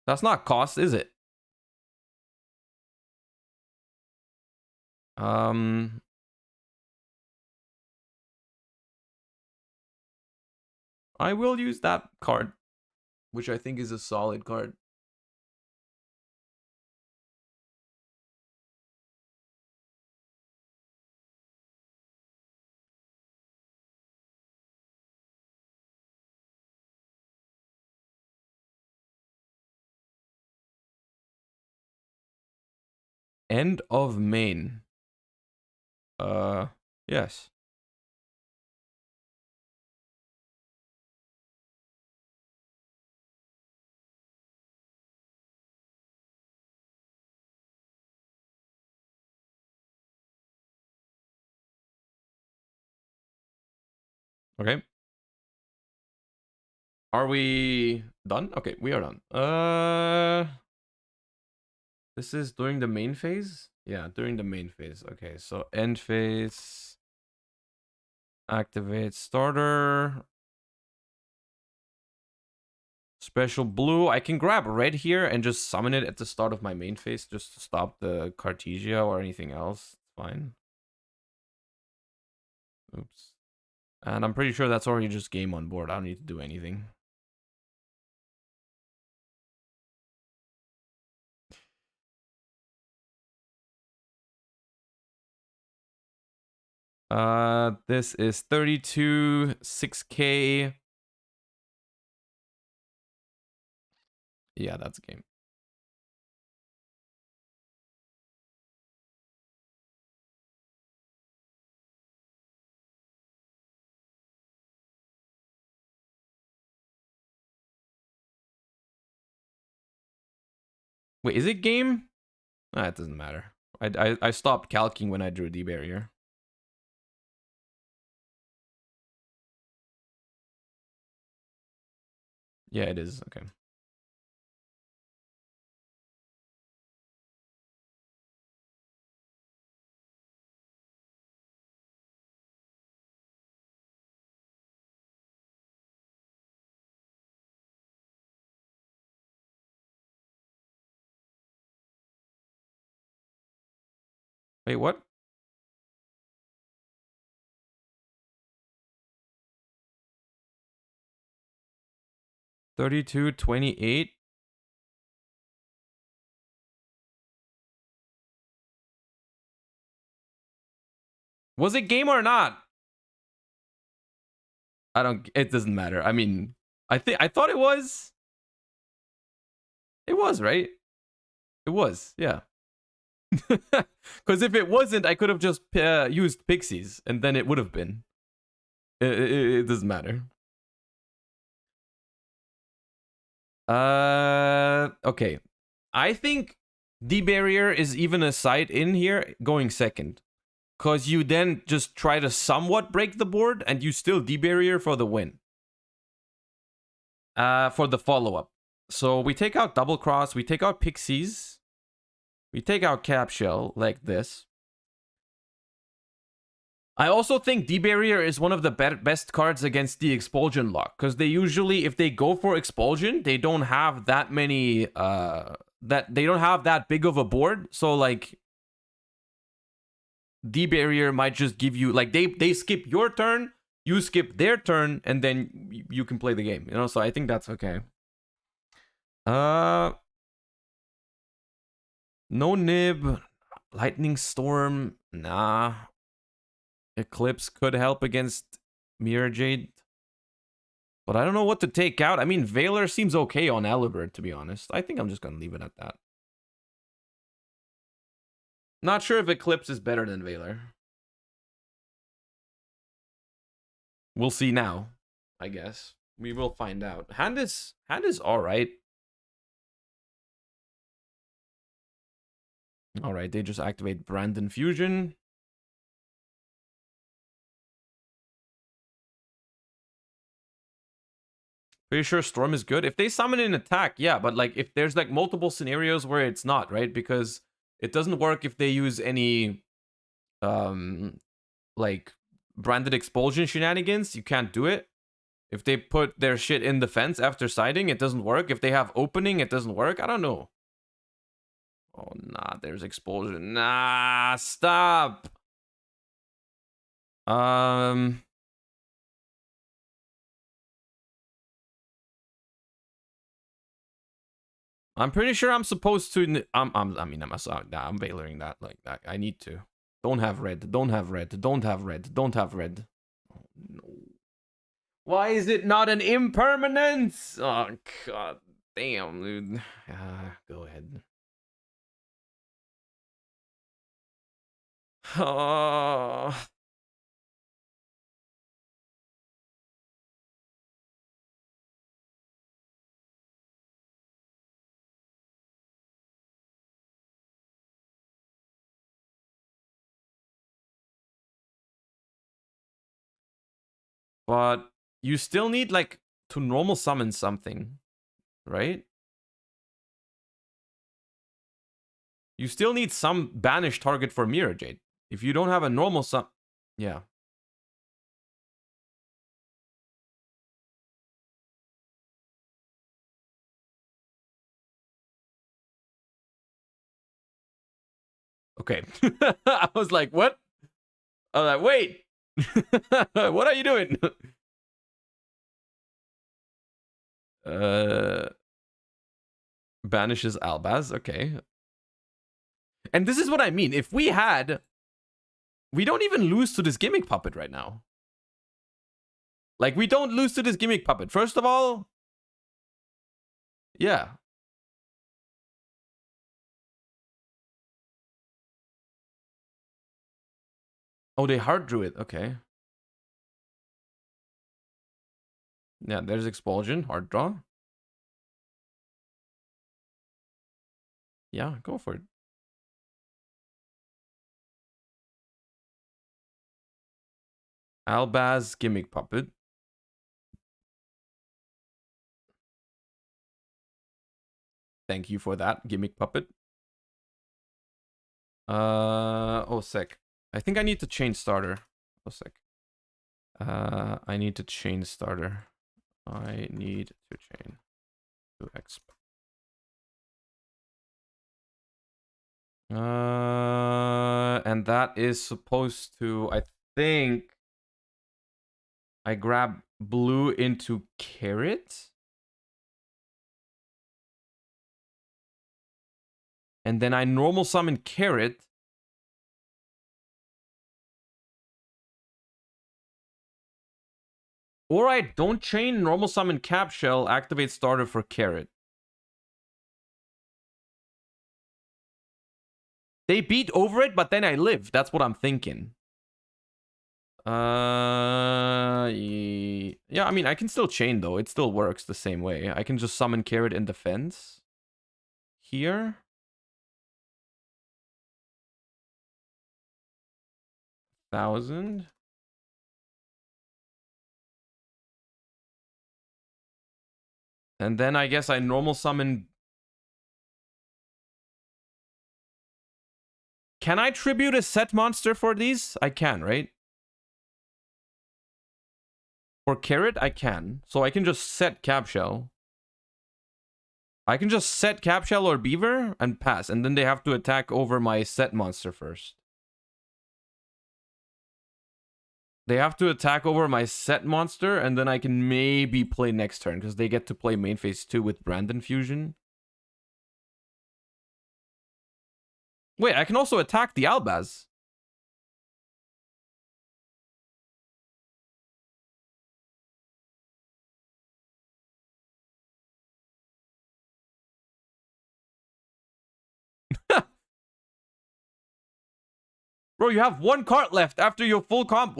That's not cost, is it? I will use that card, which I think is a solid card. End of main. Yes. Okay. Are we done? Okay, we are done. This is during the main phase? Yeah, during the main phase. Okay, so end phase. Activate starter. Special blue. I can grab red here and just summon it at the start of my main phase just to stop the Cartesia or anything else. It's fine. Oops. And I'm pretty sure that's already just game on board. I don't need to do anything. This is 32, 6K. Yeah, that's a game. Wait, is it game? Nah, it doesn't matter. I stopped calcing when I drew D barrier. Yeah, it is. Okay. Wait, what? $32, $28. Was it game or not? It doesn't matter. I mean, I thought it was. It was, right? It was, yeah. Because if it wasn't, I could have just used pixies, and then it would have been. It doesn't matter. Okay. I think D barrier is even a side in here going second. Because you then just try to somewhat break the board, and you still D barrier for the win. For the follow-up. So we take out double cross, we take out pixies, we take out cap shell like this. I also think D-Barrier is one of the best cards against the Expulsion lock, because they usually, if they go for Expulsion, they don't have that many, they don't have that big of a board, so like, D-Barrier might just give you, like, they skip your turn, you skip their turn, and then you can play the game, you know, so I think that's okay. No nib, lightning storm, nah. Eclipse could help against Mirror Jade. But I don't know what to take out. I mean, Valor seems okay on Alibert, to be honest. I think I'm just going to leave it at that. Not sure if Eclipse is better than Valor. We'll see now, I guess. We will find out. Hand is alright. Alright, they just activate Brandon Fusion. Pretty sure Storm is good. If they summon an attack, yeah, but like if there's like multiple scenarios where it's not, right? Because it doesn't work if they use any like branded expulsion shenanigans. You can't do it. If they put their shit in the fence after siding, it doesn't work. If they have opening, it doesn't work. I don't know. Oh, nah, there's expulsion. Nah, stop. I'm pretty sure I'm supposed to. I'm valoring that like that. I need to. Don't have red. Don't have red. Don't have red. Don't have red. Oh no. Why is it not an impermanence? Oh god damn, dude. Go ahead. Oh. But you still need like to normal summon something, right? You still need some banish target for Mirror Jade. If you don't have a normal yeah. Okay. I was like, what? I was like, wait. What are you doing? Banishes Albaz. Okay. And this is what I mean. If we had... We don't even lose to this gimmick puppet right now. Like, we don't lose to this gimmick puppet. First of all... Yeah. Oh, they hard drew it. Okay. Yeah, there's Expulsion. Hard draw. Yeah, go for it. Albaz gimmick puppet. Thank you for that, gimmick puppet. Oh, sec. I think I need to change starter. Oh, sec. I need to change starter. I need to change to exp. And that is supposed to, I think, I grab blue into carrot. And then I normal summon carrot. Or I don't chain, normal summon cap shell, activate starter for carrot. They beat over it, but then I live. That's what I'm thinking. Yeah, I mean, I can still chain though. It still works the same way. I can just summon carrot in defense. Here. $1,000. And then I guess I normal summon. Can I tribute a set monster for these? I can, right? For carrot, I can. So I can just set Capshell. I can just set Capshell or Beaver and pass. And then they have to attack over my set monster first. They have to attack over my set monster, and then I can maybe play next turn, because they get to play main phase 2 with Brandon Fusion. Wait, I can also attack the Albaz. Bro, you have one card left after your full comp.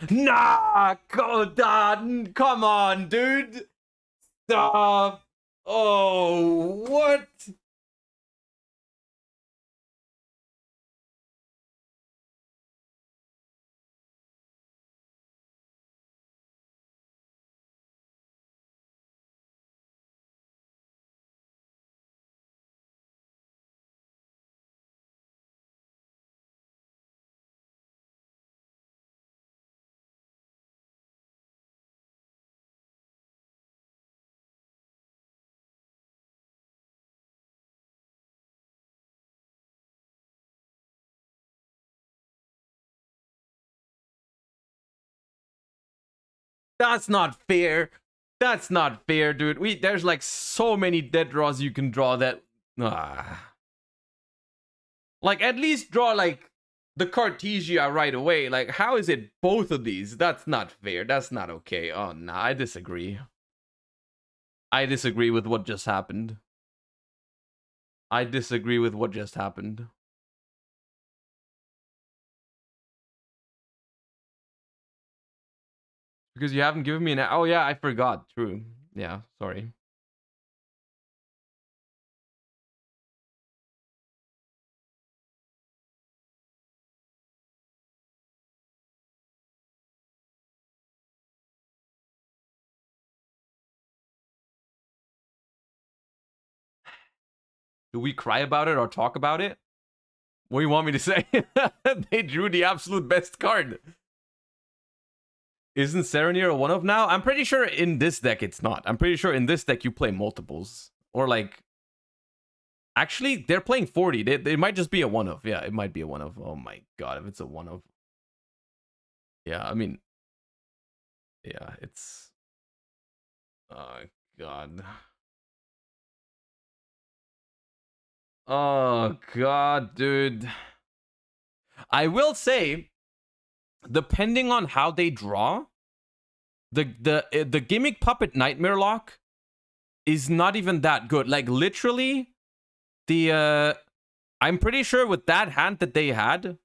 Nah, come on, dude. Stop. Oh, what? That's not fair. That's not fair, dude. There's like so many dead draws you can draw that. Like, at least draw like the Cartesia right away. Like, how is it both of these? That's not fair. That's not okay. Oh, nah, I disagree. I disagree with what just happened. I disagree with what just happened. Because you haven't given me an... Oh, yeah, I forgot. True. Yeah, sorry. Do we cry about it or talk about it? What do you want me to say? They drew the absolute best card. Isn't Serenir a one-of now? I'm pretty sure in this deck it's not. I'm pretty sure in this deck you play multiples. Or like... Actually, they're playing 40. They might just be a one-of. Yeah, it might be a one-of. Oh my god, if it's a one-of. Yeah, I mean... Yeah, it's... Oh god. Oh god, dude. I will say, depending on how they draw, the gimmick puppet nightmare lock is not even that good. Like literally, I'm pretty sure with that hand that they had,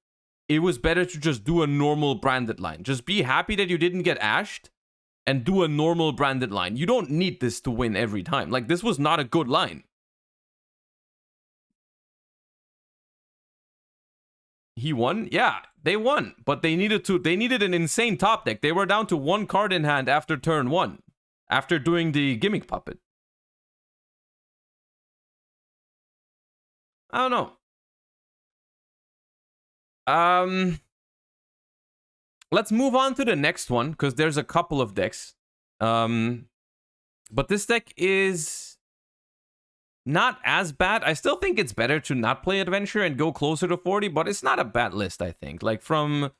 it was better to just do a normal branded line. Just be happy that you didn't get ashed and do a normal branded line. You don't need this to win every time. Like this was not a good line. He won? Yeah, they won. But they needed an insane top deck. They were down to 1 card in hand after turn 1. After doing the gimmick puppet. I don't know. Let's move on to the next one, because there's a couple of decks. But this deck is not as bad. I still think it's better to not play Adventure and go closer to 40, but it's not a bad list, I think. Like from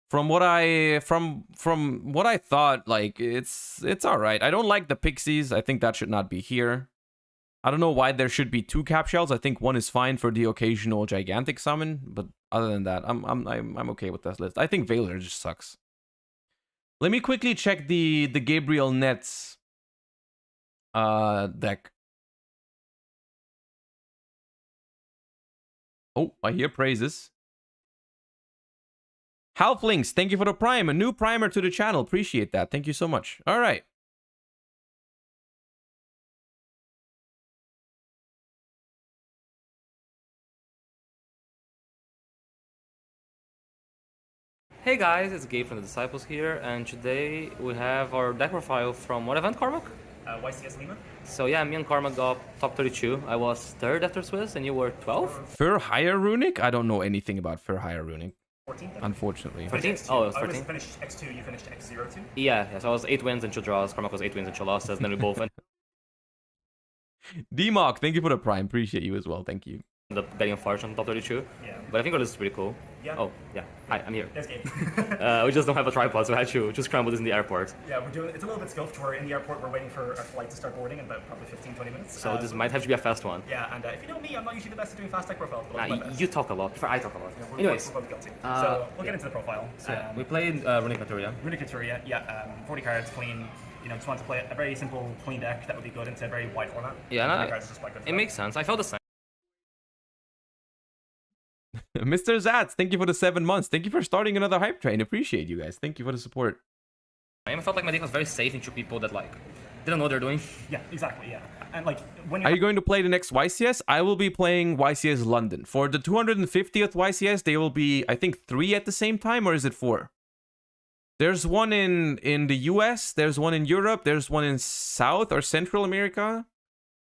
what I thought, like it's all right. I don't like the Pixies. I think that should not be here. I don't know why there should be 2 cap shells. I think 1 is fine for the occasional gigantic summon, but other than that, I'm okay with this list. I think Veiler just sucks. Let me quickly check the Gabriel Nets deck. Oh, I hear praises. Halflings, thank you for the prime. A new primer to the channel. Appreciate that. Thank you so much. All right. Hey guys, it's Gabe from the Disciples here, and today we have our deck profile from what event, Cormac? YCS Lima. So yeah, me and Cormac got top 32. I was 3rd after Swiss, and you were 12th? Fur Hire Runick? I don't know anything about Fur Hire Runick. 14th. Oh, 14th. it was 14th? I was finished X2, you finished X02? Yeah, so I was 8 wins and 2 draws. Cormac was 8 wins and 2 losses, and then we both D-Mock, thank you for the prime. Appreciate you as well. Thank you. ended up getting a Farge on top 32. Yeah. But I think our list is pretty cool. Yeah. Oh, yeah. Hi, I'm here. There's Gabe. We just don't have a tripod, so I had to just scramble this in the airport. Yeah, we're doing. It's a little bit scuffed. We're in the airport. We're waiting for our flight to start boarding in about probably 15-20 minutes. So this might have to be a fast one. Yeah, and if you know me, I'm not usually the best at doing fast tech profiles. But I'll do my best. You talk a lot. I talk a lot. Yeah, Anyways. we're both guilty. So we'll get into the profile. So we played Runick Naturia. Runick Naturia, yeah, 40 cards, clean. You know, just want to play a very simple, clean deck that would be good into a very wide format. Yeah, 40 cards is just quite good for it that. makes sense. I felt the same. Mr. Zatz, thank you for the 7 months. Thank you for starting another hype train. Appreciate you guys. Thank you for the support. I felt like my deck was very safe into people that like didn't know what they're doing. Yeah, exactly. Yeah, and like when Are you going to play the next YCS? I will be playing YCS London. For the 250th YCS, they will be, I think, 3 at the same time, or is it 4? There's one in the US, there's one in Europe, there's one in South or Central America.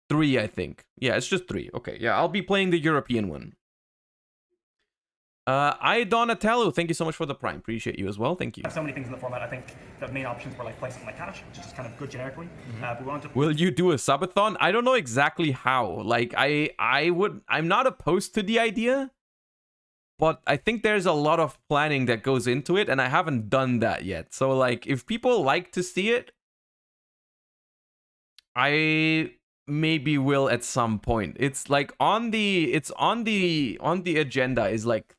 3, I think. Yeah, it's just 3. Okay, yeah, I'll be playing the European one. I Donatello, thank you so much for the prime. Appreciate you as well. Thank you. have so many things in the format. I think the main options were like play something like cash, which is just kind of good generically. But we wanted to. Will you do a subathon? I don't know exactly how. Like I'm not opposed to the idea, but I think there's a lot of planning that goes into it, and I haven't done that yet. So like, if people like to see it, I maybe will at some point. It's like on the agenda is like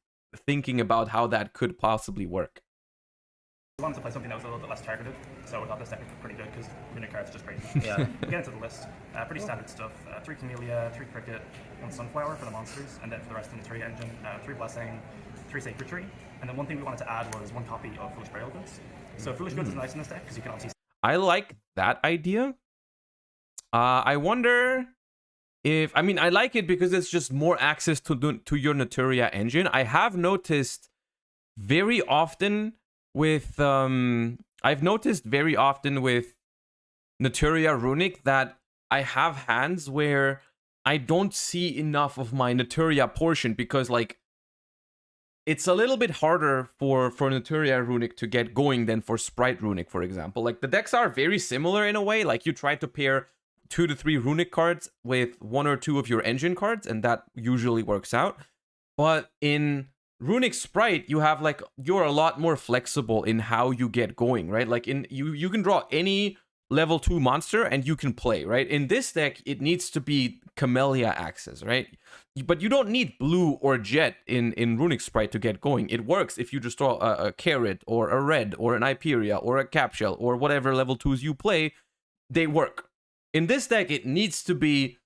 thinking about how that could possibly work. We wanted to play something that was a little bit less targeted, so we thought this deck was pretty good because Runick cards are just great. Yeah. We get into the list. Pretty standard stuff. 3 Camellia, 3 Cricket, 1 Sunflower for the monsters, and then for the rest of the Naturia engine, 3 Blessing, 3 Sacred Tree. And then one thing we wanted to add was 1 copy of Foolish Burial Goods. So Foolish Goods is nice in this deck because you can obviously. I like that idea. I wonder if, I mean, I like it because it's just more access to your Naturia engine. I have noticed very often with Naturia Runick that I have hands where I don't see enough of my Naturia portion because like it's a little bit harder for Naturia Runick to get going than for Spright Runick, for example. Like, the decks are very similar in a way. Like, you try to pair 2 to 3 Runick cards with 1 or 2 of your engine cards, and that usually works out. But in Runick Spright, you have, like, you're a lot more flexible in how you get going, right? Like, in you can draw any level 2 monster and you can play, right? In this deck, it needs to be Camellia access, right? But you don't need blue or jet in Runick Spright to get going. It works if you just draw a carrot or a red or an Hyperia or a Capshell or whatever level 2s you play, they work. In this deck, it needs to be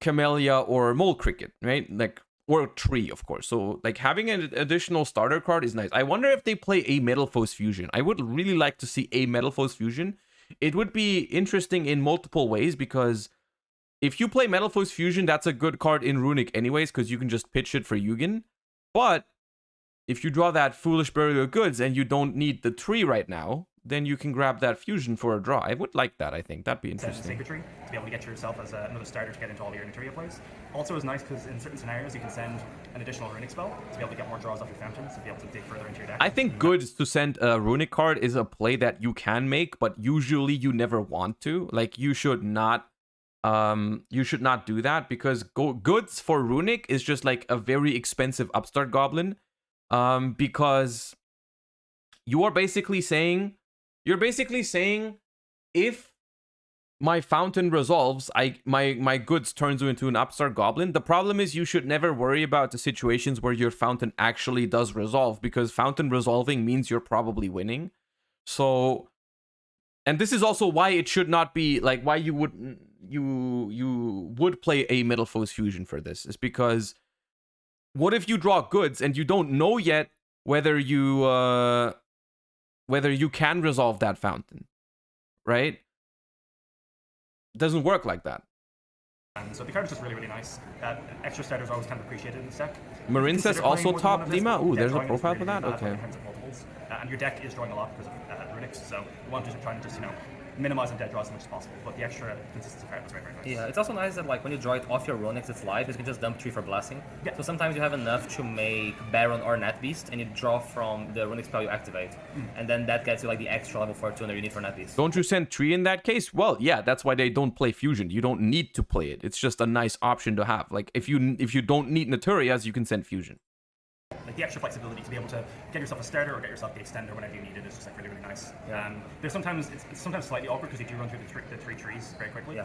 Camellia or Mole Cricket, right? Like, or Tree, of course. So, like, having an additional starter card is nice. I wonder if they play a Metal Foes Fusion. I would really like to see a Metal Foes Fusion. It would be interesting in multiple ways, because if you play Metal Foes Fusion, that's a good card in Runick anyways, because you can just pitch it for Yugen. But if you draw that Foolish Burial of Goods and you don't need the tree right now, then you can grab that fusion for a draw. I would like that, I think. That'd be interesting. Sacred Tree, to be able to get yourself as another starter to get into all your Naturia plays. Also is nice because in certain scenarios you can send an additional Runick spell to be able to get more draws off your fountains, to be able to dig further into your deck. I think Goods to send a Runick card is a play that you can make, but usually you never want to. Like, you should not do that, because Goods for Runick is just like a very expensive upstart goblin, because you're basically saying if my fountain resolves, my Goods turns you into an upstart goblin. The problem is you should never worry about the situations where your fountain actually does resolve, because fountain resolving means you're probably winning. So, and this is also why it should not be, like, why you would play a Metal Foes Fusion for this, is because what if you draw Goods and you don't know yet whether you can resolve that fountain, right? It doesn't work like that. And so the card is just really, really nice. Extra starters are always kind of appreciated in this deck. Marin says also top Lima. Ooh, there's a profile for that? Okay. And your deck is drawing a lot because of Runick, so you want to try and just, minimize the dead draws as much as possible, but the extra consistency card was very, very nice. Yeah, it's also nice that, like, when you draw it off your Runics, it's live, you can just dump 3 for Blessing. Yeah. So sometimes you have enough to make Baron or Net Beast, and you draw from the Runic spell you activate. And then that gets you, like, the extra level 4 tuner you need for Net Beast. Don't you send 3 in that case? Well, yeah, that's why they don't play Fusion. You don't need to play it. It's just a nice option to have. Like, if you don't need Naturias, you can send Fusion. Like, the extra flexibility to be able to get yourself a starter or get yourself the extender whenever you need it is just, like, really, really nice. There's sometimes it's sometimes slightly awkward because you do run through the three trees very quickly.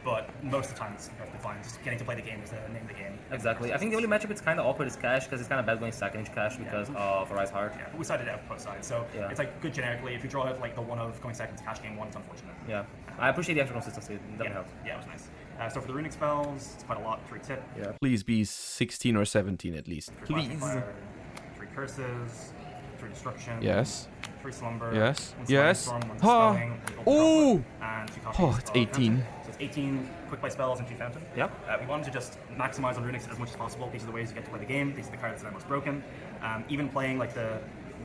But most of the time it's perfectly fine. Just getting to play the game is the name of the game. Exactly. I think the only matchup it's kind of awkward is Cash, because it's kind of bad going second inch Cash because of Arise Hard. Yeah, but we sided out both sides, so it's like good generically. If you draw out like the one of going second to Cash game 1, it's unfortunate. Yeah, I appreciate the extra consistency. It definitely helps. Yeah, it was nice. So for the Runick spells, it's quite a lot. 3 tip. Yeah. Please be 16 or 17 at least. Please. 3 curses. 3 destruction. Yes. 3 slumber. Yes. 1 Yes. storm, 1 Oh. spelling, Oh. and 2 copies. Oh, it's 18. So it's 18 quick play spells and 2 fountain. Yep. We wanted to just maximize on Runics as much as possible. These are the ways you get to play the game. These are the cards that are most broken. Even playing like the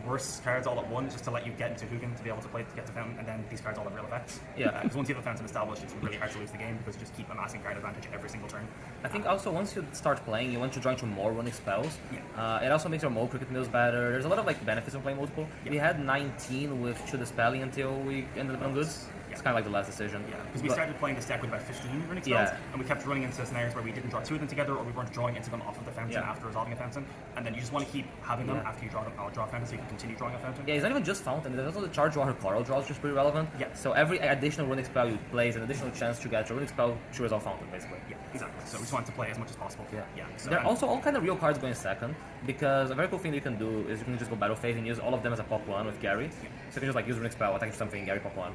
worst cards all at once, just to let you get into Hugin to be able to play to get to fountain, and then these cards all have real effects. Yeah. Because once you have a fountain established, it's really hard to lose the game because you just keep amassing card advantage every single turn. I think also once you start playing, you want to draw into more Runic spells. It also makes your Mole Cricket mills better. There's a lot of like benefits of playing multiple. We had 19 with Shoot the Spelling until we ended up on Goods. It's kind of like the last decision. Yeah, because we started playing this deck with about 15 Runic spells, and we kept running into scenarios where we didn't draw 2 of them together, or we weren't drawing into them off of the fountain after resolving a fountain, and then you just want to keep having them after you draw them, draw a fountain, so you can continue drawing a fountain. Yeah, it's not even just fountain. There's also the charge draw or coral draws, which is pretty relevant. Yeah. So every additional Runic spell you play is an additional chance to get your Runic spell to resolve fountain, basically. Yeah, exactly. So we just want to play as much as possible. Yeah. So there are also all kind of real cards going second, because a very cool thing you can do is you can just go battle phase and use all of them as a pop 1 with Gary. So you can just like use Runic spell, attack something, Gary pop 1.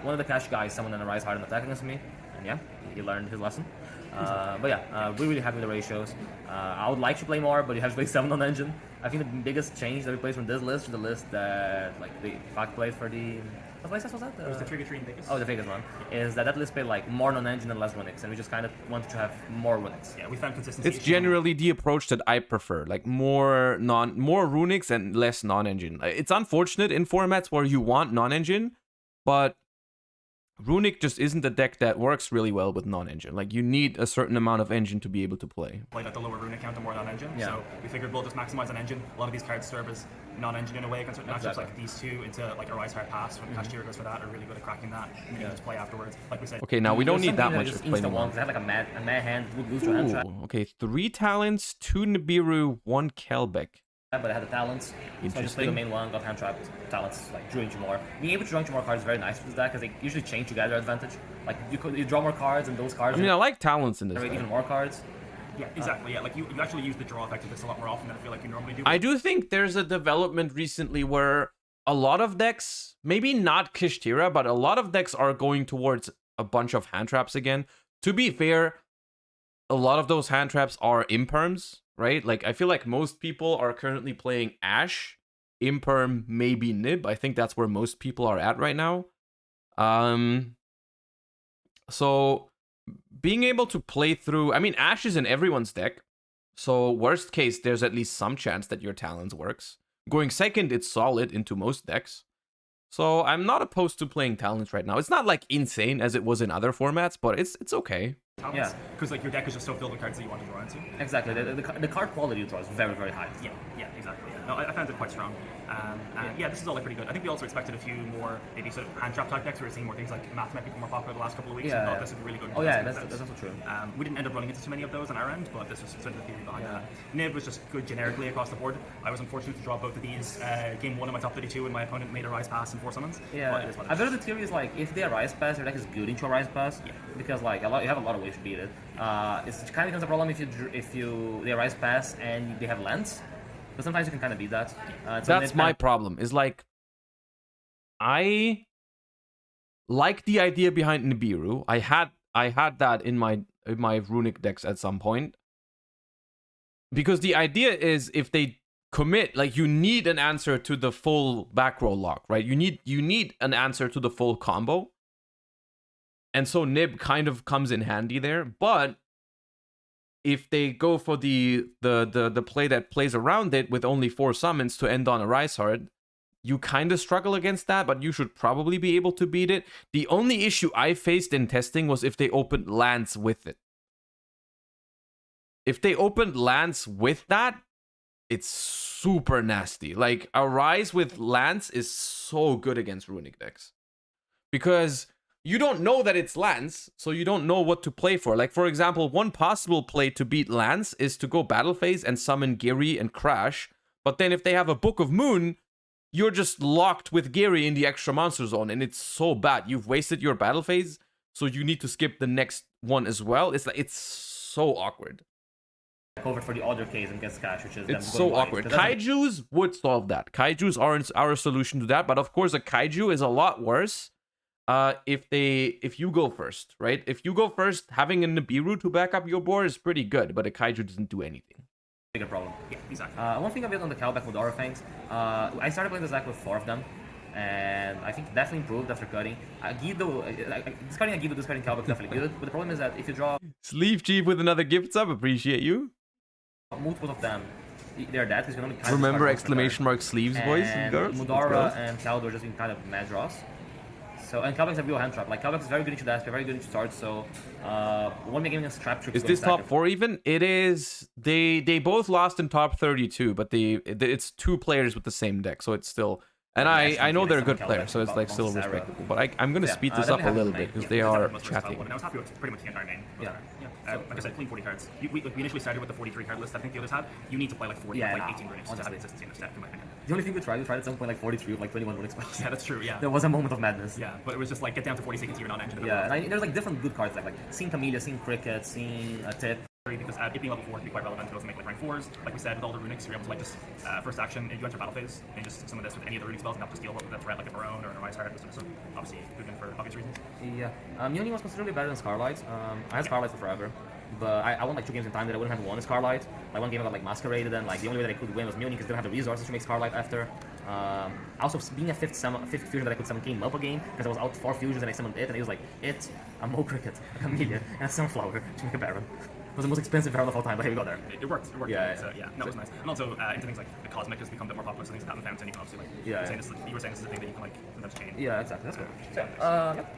One of the Cash guys summoned an Arise Hard and attack against me, and he learned his lesson. But we're really happy with the ratios. I would like to play more, but you have to play 7 on engine. I think the biggest change that we played from this list to the list that like the Pac played for the what playset was that? it was the Trigger Tree in Vegas. Oh, the Vegas one. Is that list played like more non-engine and less Runics, and we just kind of wanted to have more Runics. Yeah, we found consistency. It's generally the approach that I prefer, like more Runics and less non-engine. It's unfortunate in formats where you want non-engine, but Runick just isn't a deck that works really well with non-engine. Like, you need a certain amount of engine to be able to play. Like at the lower Runick count and more non-engine. Yeah. So we figured we'll just maximize on engine. A lot of these cards serve as non-engine in a way against certain matchups, like these two into like a Rise Hard Pass when Naturia goes for that, are really good at cracking that. And you can just play afterwards. Like we said. Okay, now we don't need that much to to play play. They have like a mad hand, boost your hand trap. Okay, 3 talents, 2 Nibiru, 1 Kelbeck. But I had the talents, so I just played the main one, got hand trapped, talents, like drew into more. Being able to draw into more cards is very nice with this deck, because they usually change to gather advantage. Like, you draw more cards, and those cards I mean, I like talents in this generate deck. even more cards. Yeah, exactly. Yeah, like you actually use the draw effect of this a lot more often than I feel like you normally do. I do think there's a development recently where a lot of decks, maybe not Kishtira, but a lot of decks are going towards a bunch of hand traps again. To be fair, a lot of those hand traps are imperms, right? Like, I feel like most people are currently playing Ash, imperm, maybe Nib. I think that's where most people are at right now. So being able to play through, I mean, Ash is in everyone's deck. So worst case, there's at least some chance that your talents works. Going second, it's solid into most decks. So I'm not opposed to playing talents right now. It's not like insane as it was in other formats, but it's okay. Yeah, because like your deck is just so filled with cards that you want to draw into. Exactly. The card quality you draw is very, very high. Yeah, exactly. Yeah. No, I found it quite strong. Yeah, this is all like pretty good. I think we also expected a few more maybe sort of hand trap type decks. We were seeing more things like Math might become more popular the last couple of weeks. Yeah, and this would be really good. Oh yeah, that's also true. We didn't end up running into too many of those on our end, but this was sort of the theory behind that. Nib was just good generically across the board. I was unfortunate to draw both of these. Game 1 of my top 32, and my opponent made a Rise Pass and 4 summons. Yeah, I've heard the theory is like if they Rise Pass, your deck is good into a Rise Pass. Yeah. Because like you have a lot of ways to beat it. It's kind of becomes a problem if they Rise Pass and they have Lens. But sometimes you can kind of beat that. So that's my problem. Is like, I like the idea behind Nibiru. I had that in my Runick decks at some point. Because the idea is if they commit, like, you need an answer to the full back row lock, right? You need an answer to the full combo. And so Nib kind of comes in handy there, but if they go for the play that plays around it with only 4 summons to end on a Rise Hard, you kind of struggle against that, but you should probably be able to beat it. The only issue I faced in testing was if they opened Lance with it. If they opened Lance with that, it's super nasty. Like, a Rise with Lance is so good against Runick decks. Because you don't know that it's Lance, so you don't know what to play for. Like, for example, one possible play to beat Lance is to go battle phase and summon Gary and Crash. But then if they have a Book of Moon, you're just locked with Gary in the extra monster zone, and it's so bad. You've wasted your battle phase, so you need to skip the next one as well. It's so awkward. Covered for the other case against Cash, which is it's so awkward. Kaijus would solve that. Kaijus aren't our solution to that, but of course a Kaiju is a lot worse. If you go first, right? If you go first, having a Nibiru to back up your board is pretty good, but a Kaiju doesn't do anything. Bigger problem. Yeah, exactly. One thing I built on the Calback with Aura Fangs, I started playing this deck with 4 of them, and I think definitely improved after cutting. Discarding Agido, discarding Calback definitely good, but the problem is that if you draw Sleeve Chief with another gift sub, appreciate you. multiple of them, they're dead because you can only kind remember of exclamation mark sleeves, boys and girls. Mudara and Caldor just being kind of mad draws. So, and Calback's a real hand trap. Like, Calback's is very good into that, very good into start, so one game against trap troops. Is this top 4 even? It is. They both lost in top 32, but it's 2 players with the same deck, so it's still. And I know they're a good player, so it's like still respectable. But I'm gonna speed this up a little bit because they are chatting. And I was happy with pretty much the entire main. Like I said, clean 40 cards. We initially started with the 43 card list I think the others had. You need to play like 40, like 18 Runics to have consistency in the deck, in my opinion. The only thing we tried at some point like 43 with like 21 Runic spells. Yeah, that's true. Yeah. There was a moment of madness. Yeah, but it was just like get down to 40 seconds, you're not engine. Yeah, and there's like different good cards like Seeing Camellia, Seeing Cricket, Seeing Tip. Because it being level 4 can be quite relevant to also make like rank 4s. Like we said, with all the Runics, you're able to like just first action, if you enter battle phase, and just summon this with any of the Runic spells and not just deal with that threat like a Barone or a Rise Heart. So obviously good win for obvious reasons. Yeah, Yoni was considerably better than Scarlight. I had Scarlight for forever, but I won like 2 games in time that I wouldn't have won a Scarlight. Like one game I got like Masqueraded, and like the only way that I could win was Muni because I didn't have the resources to make Scarlight after. Also being a 5th fusion that I could summon came up a game because I was out 4 fusions and I summoned it, and it was like a Mo Cricket, a Camellia, and a Sunflower to make a Baron. It was the most expensive herald of all time, but here we go there. It worked. It worked. Yeah, So yeah, no, it was nice. And also into things like the cosmic has become a bit more popular. So things like that and fountain, you can obviously like. You were saying this is a thing that you can like sometimes change. Yeah, exactly. That's good. So,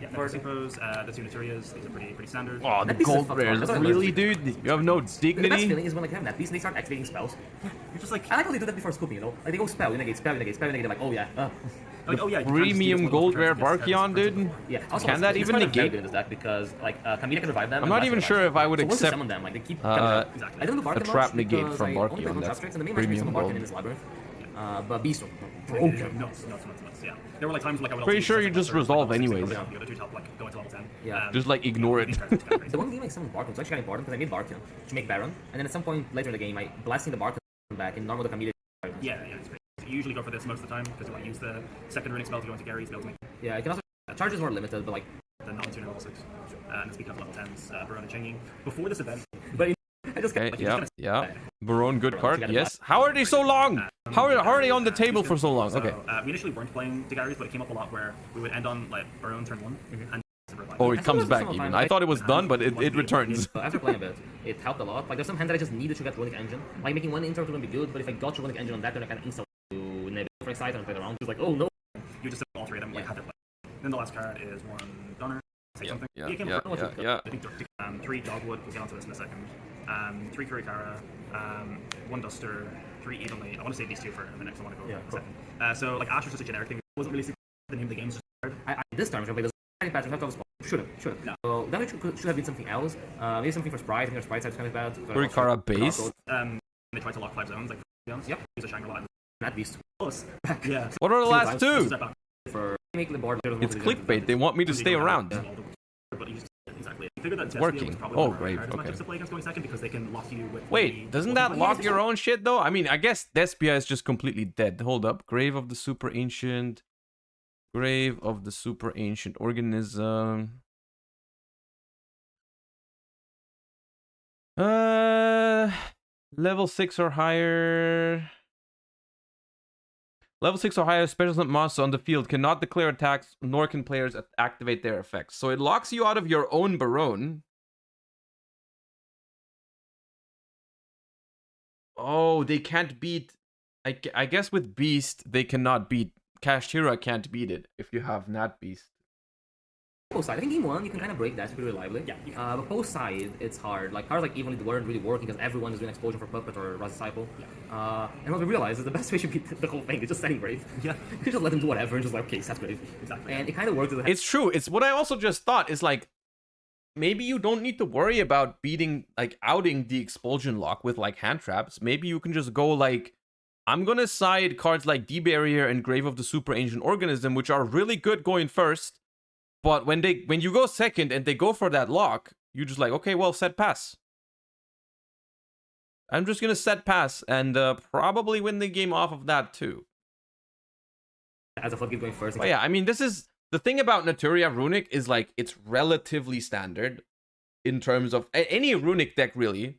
yeah. For Supers, the two Naturias, these are pretty standard. Oh, the That piece is gold fucked rares. up. Really, dude? You have no The best dignity? feeling is when like you have that piece and they start activating spells. You're just like, I like how they do that before scooping, you know? Like they go spell, negate, spell, negate, spell, negate. They're like, oh yeah. like, oh yeah, you can't just use Premium one of gold those rare cards against Barkion, dude? Yeah. Also, Can that it's even kind of very negate? good in this deck because like Kamina can revive them. I'm and not Blast even revive sure them. if I would so once you accept summon them, like they keep Exactly. I don't do Barkion a trap much negate because from I only Barkion, play one that trap strikes, and the main premium match from Barkion gold. in this labyrinth. But Beast was broken. Nuts. Yeah. There were like times like I would. Pretty also sure use you something just like resolve the anyways. The other two to help like go into level 10. Yeah. Just like ignore it. These cards are crazy. The one game I summoned Barkion, so actually got important because I made Barkion to make Baron, and then at some point later in the game, I blasting the Barkion back in normal the Kamina. Yeah, it's great. You usually go for this most of the time because you want to use the second Runick spell to go into Gary's to be able to make Yeah, I can also charges more limited, but like. the non-tuner level 6. And speaking of level 10s, Barona changing. Before this event, But I just Okay, like, yeah. Baron, good card. Yes. How are they so long? How are they on the table for so long? Okay. we initially weren't playing the Garys, but it came up a lot where we would end on like Baron turn 1 and Oh, it I comes thought it back was even. some I time. thought it was done, but it returns. So after playing a bit, it helped a lot. Like there's some hands that I just needed to get Runick Engine. Like making one intro to be good, but if I got your Runick Engine on that, then I can instantly do Nebula for excited and play around. Just like, oh no. you just all three of them like had their play. Then the last card is one Donner. Say something. Yeah, You came yeah, for- yeah. I think 3 Dogwood, we'll get onto this in a second. 3 Kurikara, 1 Duster, 3 Evenly. I want to save these two for the next one. I want to go cool. second. So like Asher's just a generic thing. It wasn't really super, the name of the game is just hard. I this time I played this patch. I thought should have. No. So that should have been something else. Maybe something for Spright. I think Spright side's kind of bad. Kurikara base. They tried to lock 5 zones, like zones. Yep. Use a Shangri-La. That beast. Close. Yeah. What are the last Two two? Step back. For make the board. It's clickbait. They want me to stay around. But you just, exactly. I figured that Destiny Working. was probably Oh, one of the great, harder cards okay. to play against going second because they can lock you with. Wait, doesn't that lock your own shit though? I mean, I guess Despia is just completely dead. Hold up. Grave of the Super Ancient. Grave of the Super Ancient Organism. Level 6 or higher. Level 6 or higher special summon monster on the field cannot declare attacks, nor can players activate their effects. So it locks you out of your own Baron. Oh, they can't beat... I guess with Beast, they cannot beat... Kashtira can't beat it if you have Nat Beast. Post side, I think game 1 you can kind of break that pretty reliably. Yeah, but post side it's hard. Like cards like Evenly weren't really working because everyone is doing Explosion for Puppet or Rise Disciple. And what we realized is the best way to beat the whole thing is just setting Grave. Yeah. You just let them do whatever and just like, okay, set Grave. Exactly. And it kind of works. It's true. It's what I also just thought is like, maybe you don't need to worry about beating, like, outing the Expulsion lock with, like, hand traps. Maybe you can just go, like, I'm gonna side cards like D-Barrier and Grave of the Super Ancient Organism, which are really good going first, but when you go second and they go for that lock, you're just like, okay, well, set pass. I'm just gonna set pass and probably win the game off of that, too. As a floodgate going first. But yeah, I mean, this is... The thing about Naturia Runick is, like, it's relatively standard in terms of... Any Runick deck, really,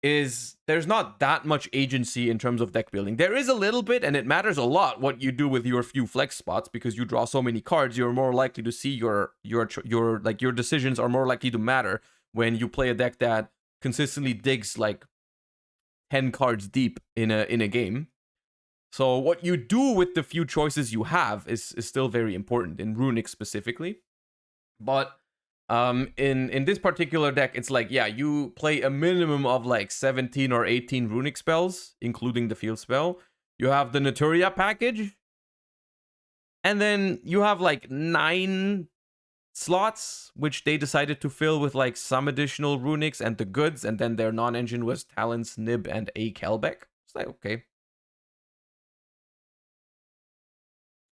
is... There's not that much agency in terms of deck building. There is a little bit, and it matters a lot what you do with your few flex spots, because you draw so many cards, you're more likely to see your decisions are more likely to matter when you play a deck that consistently digs, like, 10 cards deep in a game. So what you do with the few choices you have is still very important in Runick specifically. But in this particular deck, it's like, yeah, you play a minimum of like 17 or 18 Runick spells, including the field spell. You have the Naturia package. And then you have like 9 slots, which they decided to fill with like some additional Runicks and the goods. And then their non-engine was Talons, Nib, and a Kelbeck. It's like, okay.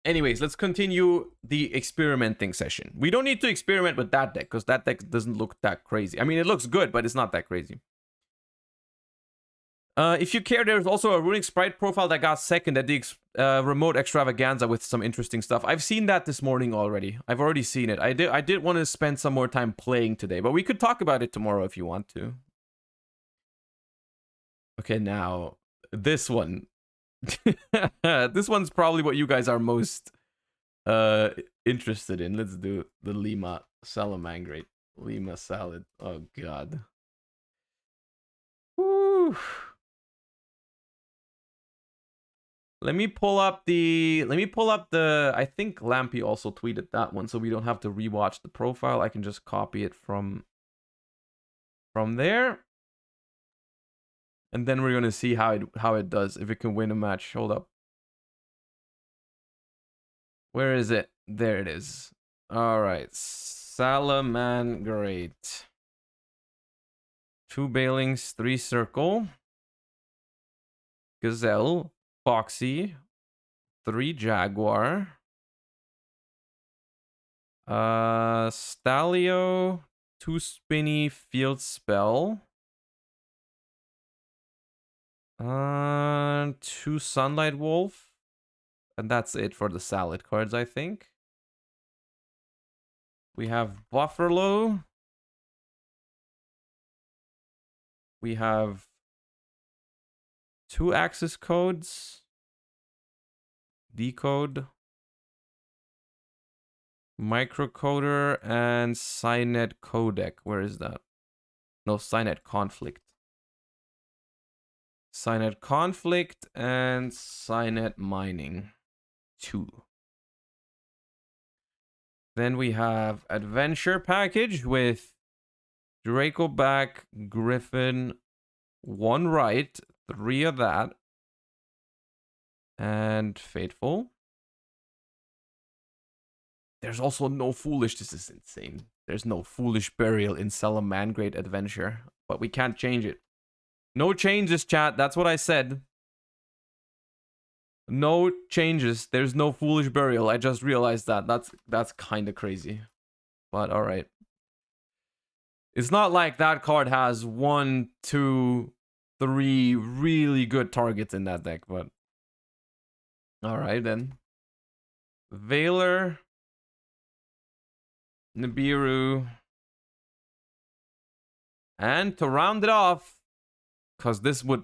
Anyways, let's continue the experimenting session. We don't need to experiment with that deck, because that deck doesn't look that crazy. I mean, it looks good, but it's not that crazy. If you care, there's also a Runick Spright profile that got second at the remote extravaganza with some interesting stuff. I've seen that this morning already. I've already seen it. I did want to spend some more time playing today, but we could talk about it tomorrow if you want to. Okay, now, this one. This one's probably what you guys are most interested in. Let's do the Lima Salamangreat. Lima salad. Oh god. Whew. Let me pull up the I think Lampy also tweeted that one, so we don't have to rewatch the profile. I can just copy it from there. And then we're going to see how it does, if it can win a match. Hold up. Where is it? There it is. All right. Salamangreat. 2 Bailings, 3 Circle. Gazelle, Foxy, 3 Jaguar. Stalio, 2 Spinny, Field Spell. 2 Sunlight Wolf. And that's it for the salad cards, I think. We have Buffalo. We have 2 access codes. Decode. Microcoder and Cynet Codec. Where is that? No, Cynet Conflict. Cynet Conflict and Cynet Mining 2. Then we have Adventure Package with Dracoback, Griffin, 1 right, 3 of that, and Fateful. There's also no Foolish. This is insane. There's no Foolish Burial in Salamangreat Adventure, but we can't change it. No changes, chat. That's what I said. No changes. There's no Foolish Burial. I just realized that. That's kind of crazy. But all right. It's not like that card has 1, 2, 3 really good targets in that deck, but all right then. Veiler, Nibiru, and to round it off, because this would,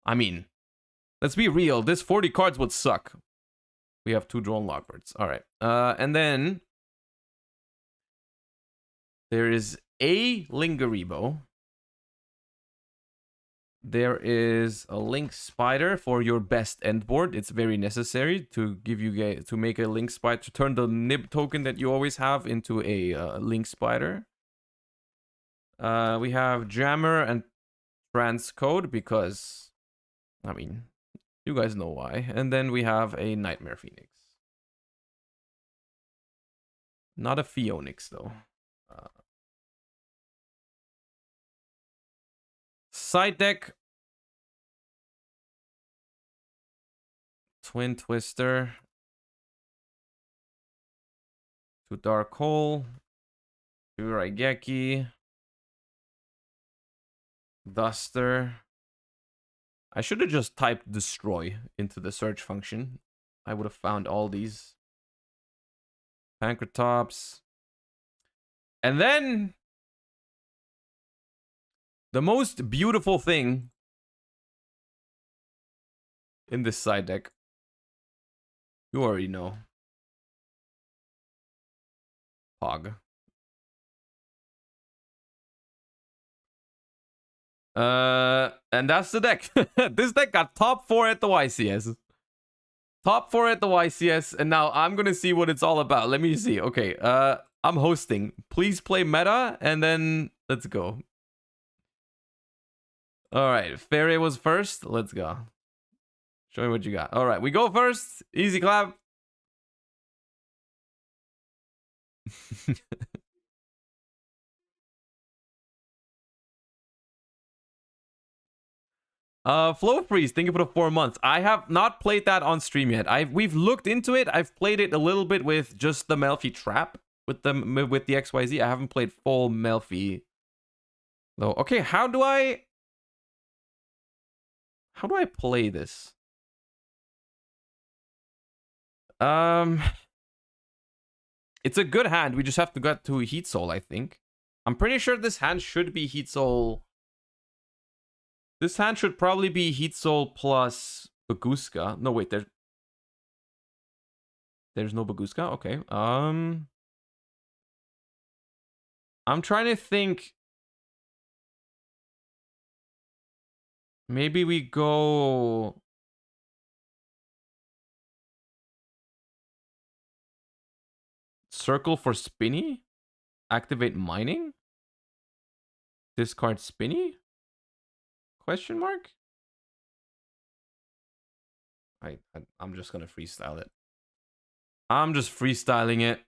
I mean, let's be real, this 40 cards would suck. We have 2 Drone Lockbirds. All right. And then there is a Lingaribo. There is a Link Spider for your best end board. It's very necessary to give you to make a Link Spider, to turn the Nib token that you always have into a Link Spider. We have Jammer and Transcode because, I mean, you guys know why. And then we have a Nightmare Phoenix. Not a Phoenix though. Side deck. Twin Twister. 2 Dark Hole. 2 Raigeki. Duster. I should have just typed destroy into the search function. I would have found all these. Pancratops. And then the most beautiful thing in this side deck, you already know. Pog. And that's the deck. This deck got top 4 at the YCS. Top 4 at the YCS, and now I'm gonna see what it's all about. Let me see. Okay, I'm hosting. Please play meta, and then let's go. All right, Fairy was first. Let's go. Show me what you got. All right, we go first. Easy clap. Flow Freeze, thank you for the 4 months. I have not played that on stream yet. We've looked into it. I've played it a little bit with just the Melfi trap with the XYZ. I haven't played full Melfi though. Okay, how do I play this? It's a good hand. We just have to get to Heat Soul, I think. I'm pretty sure this hand should be Heat Soul. This hand should probably be Heat Soul plus Baguska. No, wait, there's no Baguska? Okay. I'm trying to think. Maybe we go... Circle for Spinny? Activate Mining? Discard Spinny? Question mark? I'm just gonna freestyle it. I'm just freestyling it.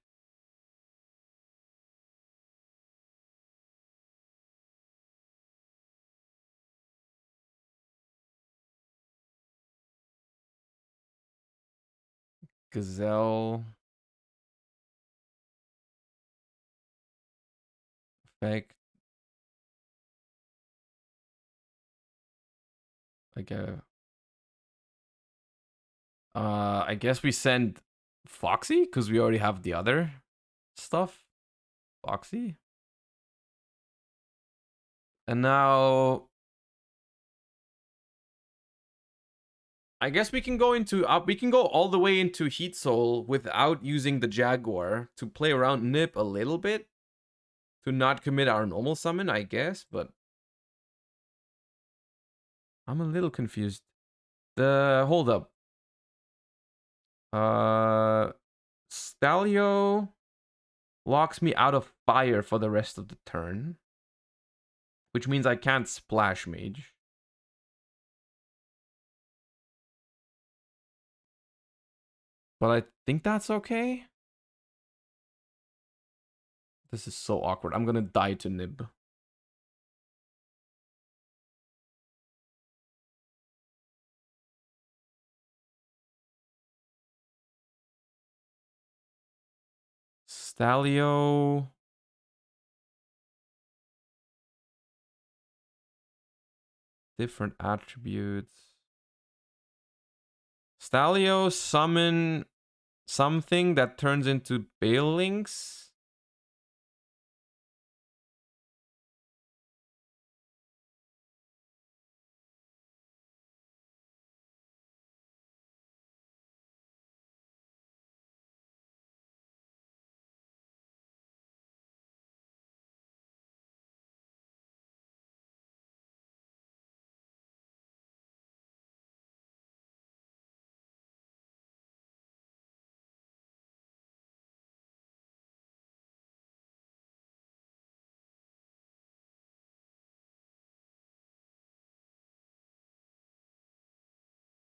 Gazelle. Effect. Like I guess we send Foxy because we already have the other stuff. Foxy. And now I guess we can go into we can go all the way into Heat Soul without using the Jaguar to play around Nip a little bit to not commit our normal summon, I guess, but I'm a little confused. Hold up. Stalio locks me out of fire for the rest of the turn, which means I can't Splash Mage. But I think that's okay. This is so awkward. I'm gonna die to Nib. Stalio. Different attributes. Stalio summon something that turns into Balinks.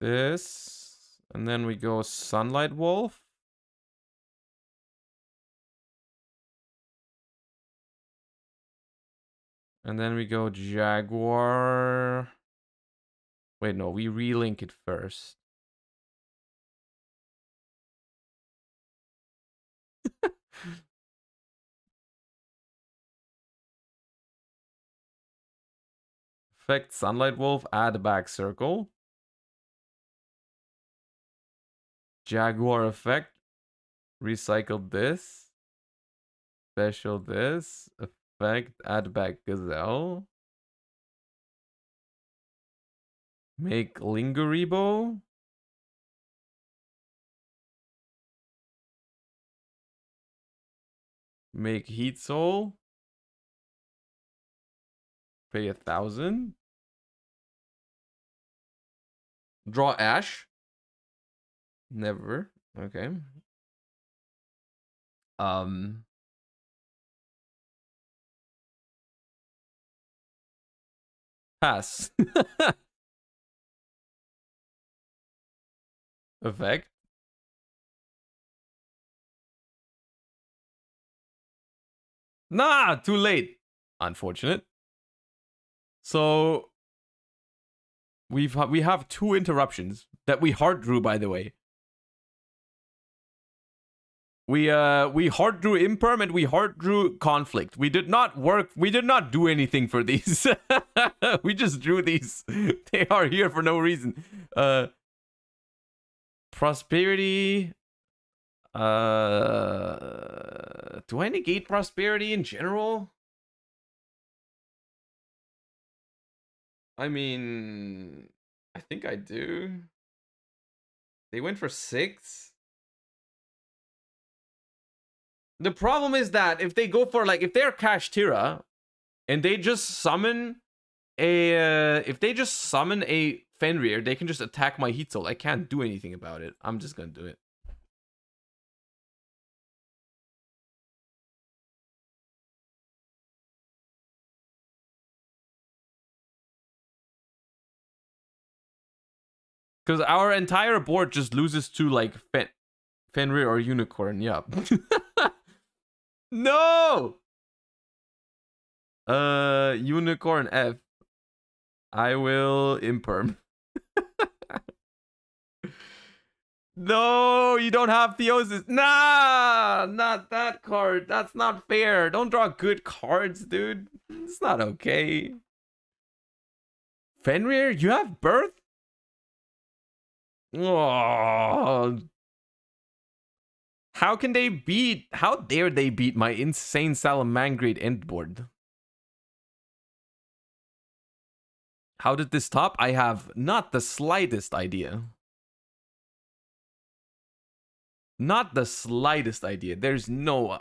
This, and then we go Sunlight Wolf. And then we go Jaguar. Wait, no, we relink it first. Effect Sunlight Wolf, add back circle. Jaguar effect. Recycle this. Special this. Effect, add back Gazelle. Make Linguribo. Make Heat Soul. Pay 1,000. Draw Ash. Never. Okay. Pass. Effect. Nah, too late. Unfortunate. So we have 2 interruptions that we hard drew, by the way. We hard drew Imperm and we hard drew Conflict. We did not do anything for these. We just drew these. They are here for no reason. Prosperity. Do I negate Prosperity in general? I mean, I think I do. They went for 6. The problem is that if they go for, like, if they're Kashtira and they just summon if they just summon a Fenrir, they can just attack my Heat Soul. I can't do anything about it. I'm just gonna do it. Because our entire board just loses to like Fenrir or Unicorn. Yeah. No. Unicorn F. I will imperm. No, you don't have Theosis. Nah, not that card. That's not fair. Don't draw good cards, dude. It's not okay. Fenrir, you have Birth? Oh. How can they beat... How dare they beat my insane Salamangreat endboard? How did this stop? I have not the slightest idea. Not the slightest idea. There's no...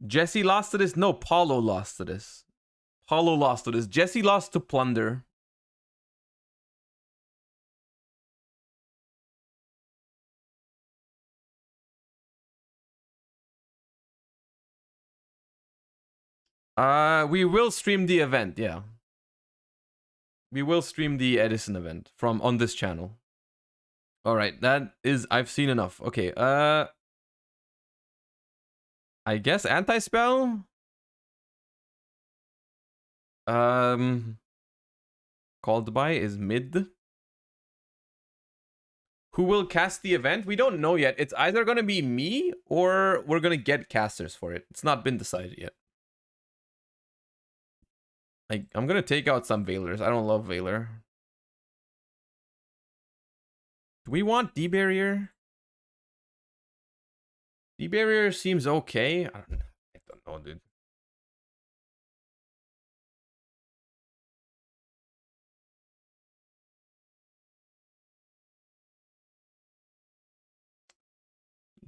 Jesse lost to this? No, Paulo lost to this. Paulo lost to this. Jesse lost to Plunder. We will stream the event, yeah. We will stream the Edison event from on this channel. All right, that is... I've seen enough. Okay, I guess anti-spell? Called by is mid. Who will cast the event? We don't know yet. It's either going to be me or we're going to get casters for it. It's not been decided yet. I'm going to take out some Veilers. I don't love Veiler. Do we want D-Barrier? D-Barrier seems okay. I don't know, dude.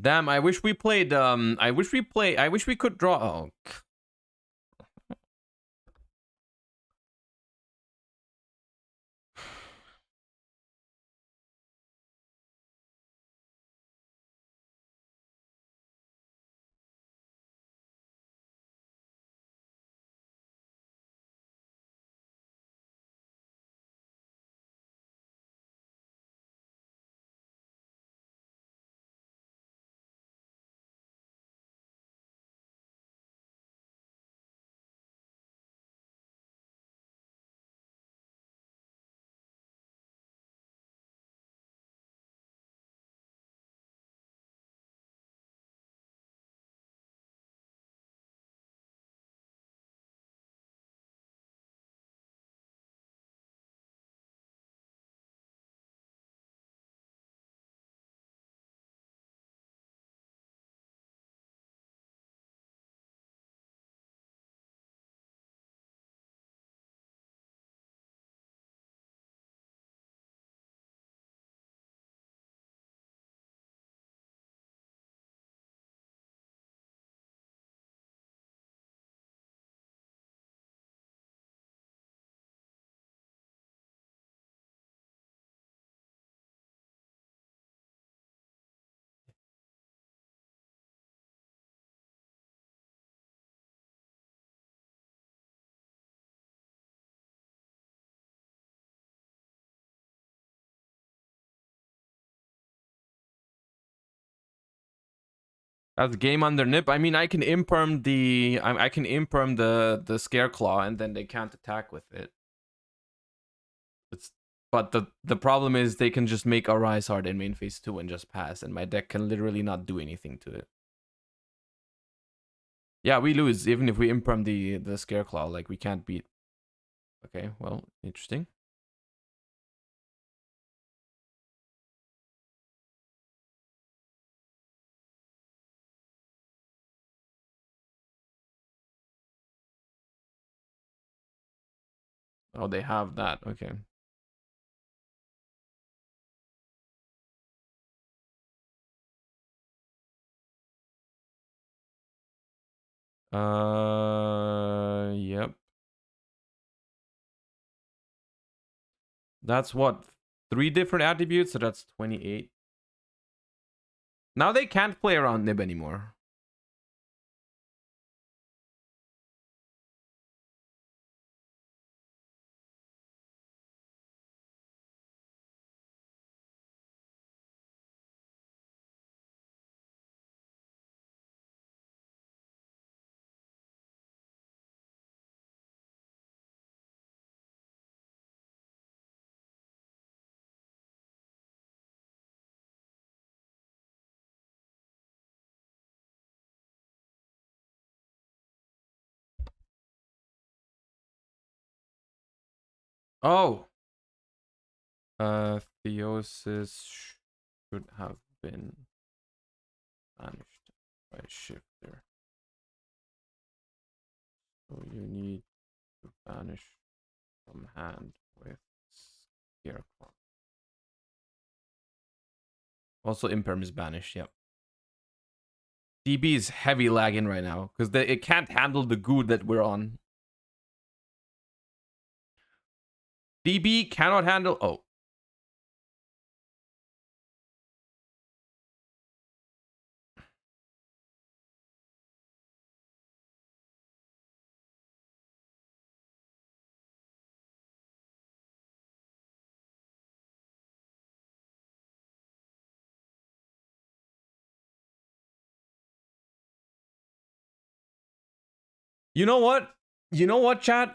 Damn, I wish we played, I wish we could draw... Oh, that's game under nip. I mean, I can imperm the... I can imperm the Scare Claw and then they can't attack with it. But the problem is they can just make a Rise Hard in main phase 2 and just pass, and my deck can literally not do anything to it. Yeah, we lose even if we imperm the Scareclaw. Like, we can't beat. Okay, well, interesting. Oh, they have that. Okay. Yep. That's what? 3 different attributes, so that's 28. Now they can't play around Nib anymore. Oh. Theosis should have been banished by shifter. So you need to banish from hand with Scarecrow. Also, Imperm is banished, yep. DB is heavy lagging right now because it can't handle the goo that we're on. DB cannot handle. Oh. You know what? You know what, chat?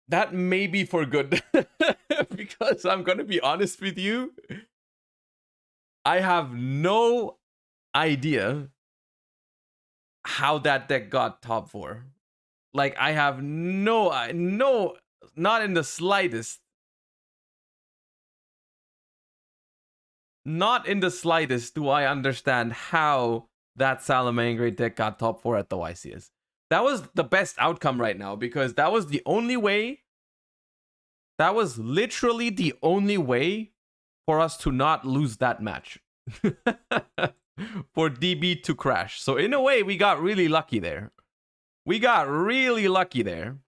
That may be for good. Because I'm gonna be honest with you. I have no idea how that deck got top 4. Like, I have no, not in the slightest. Not in the slightest do I understand how that Salamangreat deck got top 4 at the YCS. That was the best outcome right now because that was the only way. That was literally the only way for us to not lose that match. For DB to crash. So in a way, we got really lucky there. We got really lucky there.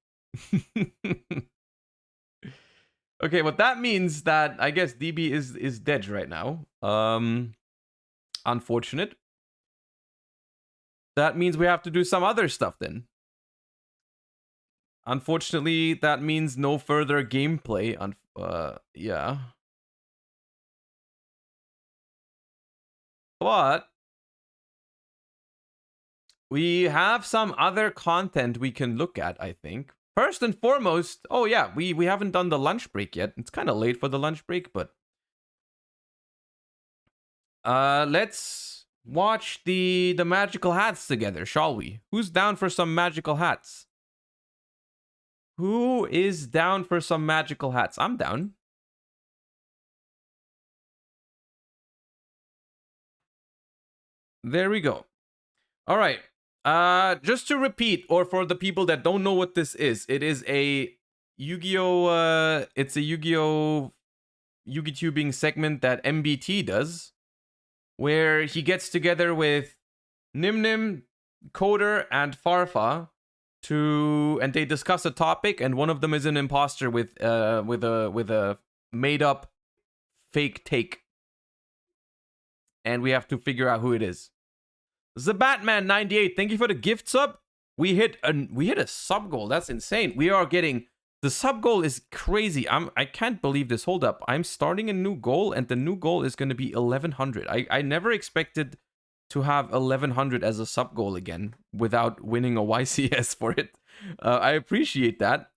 Okay, but that means that I guess DB is dead right now. Unfortunate. That means we have to do some other stuff then. Unfortunately, that means no further gameplay. Yeah. But we have some other content we can look at, I think. First and foremost, oh yeah, we haven't done the lunch break yet. It's kind of late for the lunch break, but let's watch the magical hats together, shall we? Who's down for some magical hats? Who is down for some magical hats? I'm down. There we go. All right. Just to repeat, or for the people that don't know what this is, it is a Yu-Gi-Oh! It's a Yu-Gi-Oh! Yu-Gi-Tubing segment that MBT does, where he gets together with Nimnim, Coder, and Farfa and they discuss a topic, and one of them is an imposter with a made up fake take, and we have to figure out who it is. The Batman 98, thank you for the gift sub. We hit a sub goal. That's insane. We are getting the sub goal is crazy. I can't believe this. Hold up. I'm starting a new goal, and the new goal is going to be 1100. I never expected to have 1100 as a sub goal again without winning a YCS for it. I appreciate that.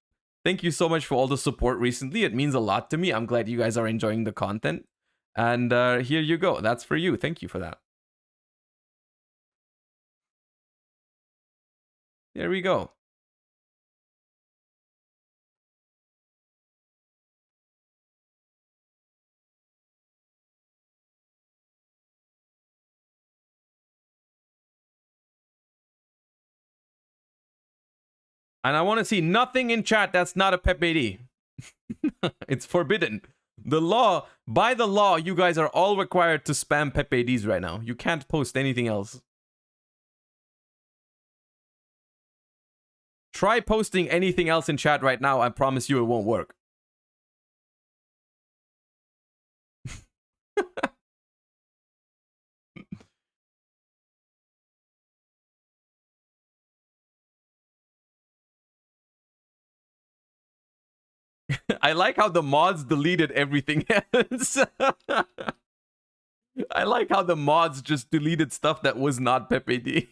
Thank you so much for all the support recently. It means a lot to me. I'm glad you guys are enjoying the content. And here you go. That's for you. Thank you for that. There we go. And I want to see nothing in chat that's not a PEP-AD. It's forbidden. The law, by the law, you guys are all required to spam PEP-ADs right now. You can't post anything else. Try posting anything else in chat right now. I promise you it won't work. I like how the mods deleted everything else. I like how the mods just deleted stuff that was not PPD.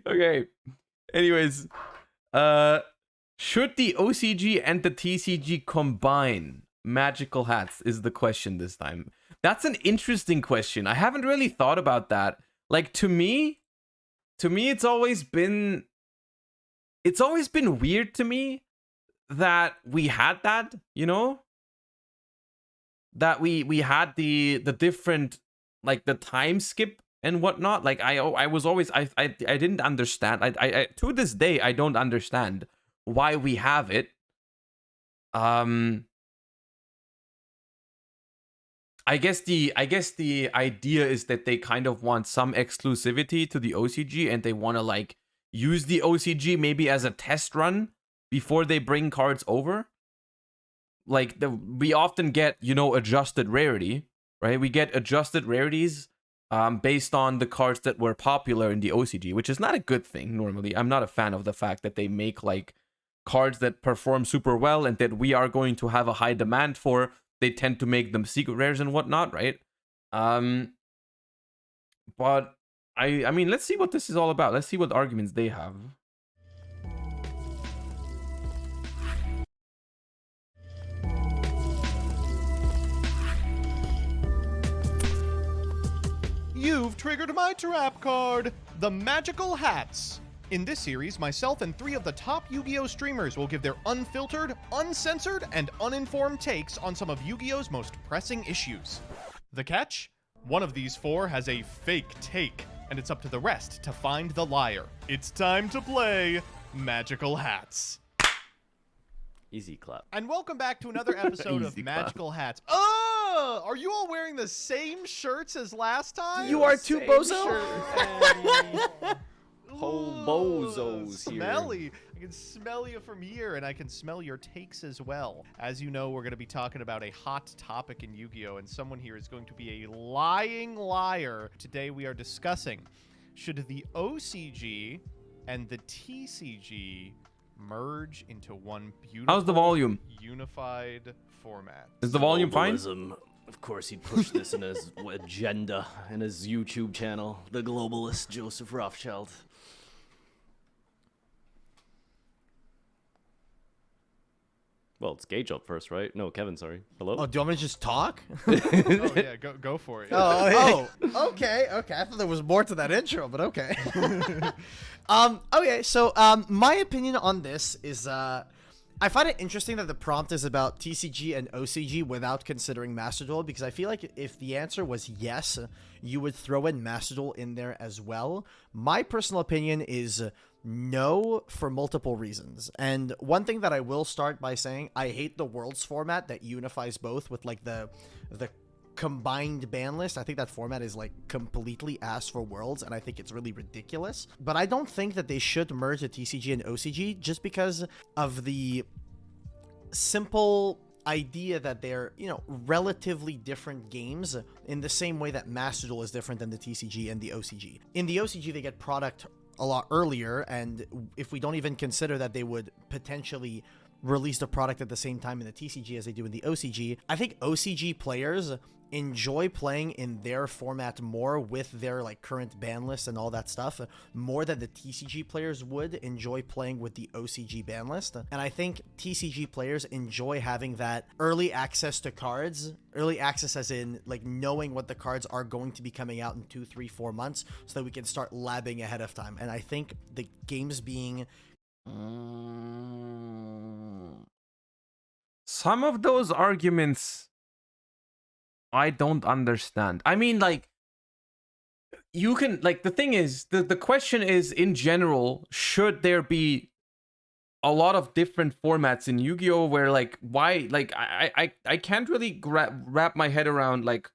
Okay. Anyways, should the OCG and the TCG combine? Magical hats is the question this time. That's an interesting question. I haven't really thought about that. Like, to me it's always been weird to me that we had that, you know? That we had the different, like, the time skip and whatnot. Like, I was always I didn't understand. I to this day I don't understand why we have it. I guess the idea is that they kind of want some exclusivity to the OCG, and they want to, like, use the OCG maybe as a test run before they bring cards over. Like, we often get, you know, adjusted rarity, right? We get adjusted rarities based on the cards that were popular in the OCG, which is not a good thing normally. I'm not a fan of the fact that they make, like, cards that perform super well and that we are going to have a high demand for. They tend to make them secret rares and whatnot, right? But I mean, let's see what this is all about. Let's see what arguments they have. You've triggered my trap card, the Magical Hats. In this series, myself and 3 of the top Yu-Gi-Oh! Streamers will give their unfiltered, uncensored, and uninformed takes on some of Yu-Gi-Oh!'s most pressing issues. The catch? One of these 4 has a fake take, and it's up to the rest to find the liar. It's time to play Magical Hats. Easy clap. And welcome back to another episode of Magical Hats. Oh! Are you all wearing the same shirts as last time? You are too bozo. Whole bozos here. Smelly. I can smell you from here, and I can smell your takes as well. As you know, we're going to be talking about a hot topic in Yu-Gi-Oh! And someone here is going to be a lying liar. Today we are discussing, should the OCG and the TCG merge into one beautiful, How's the volume? Unified format? Is the volume fine? Globalism. Of course, he'd push this in his agenda in his YouTube channel. The globalist Joseph Rothschild. Well, it's Gage up first, right? No, Kevin, sorry. Hello? Oh, do you want me to just talk? Oh, yeah, go for it. Oh, okay. I thought there was more to that intro, but okay. Okay, so my opinion on this is I find it interesting that the prompt is about TCG and OCG without considering Master Duel, because I feel like if the answer was yes, you would throw in Master Duel in there as well. My personal opinion is no, for multiple reasons. And one thing that I will start by saying, I hate the Worlds format that unifies both with, like, the combined ban list. I think that format is, like, completely ass for Worlds, and I think it's really ridiculous. But I don't think that they should merge the TCG and OCG just because of the simple idea that they're, you know, relatively different games in the same way that Master Duel is different than the TCG and the OCG. In the OCG, they get product a lot earlier, and if we don't even consider that they would potentially release the product at the same time in the TCG as they do in the OCG, I think OCG players enjoy playing in their format more with their, like, current ban list and all that stuff more than the TCG players would enjoy playing with the OCG ban list. And I think TCG players enjoy having that early access to cards, early access as in, like, knowing what the cards are going to be coming out in 2, 3, 4 months so that we can start labbing ahead of time. And I think the games being some of those arguments I don't understand. I mean, like, you can, like, the thing is, the question is, in general, should there be a lot of different formats in Yu-Gi-Oh! Where, like, why, like, I can't really wrap my head around, like,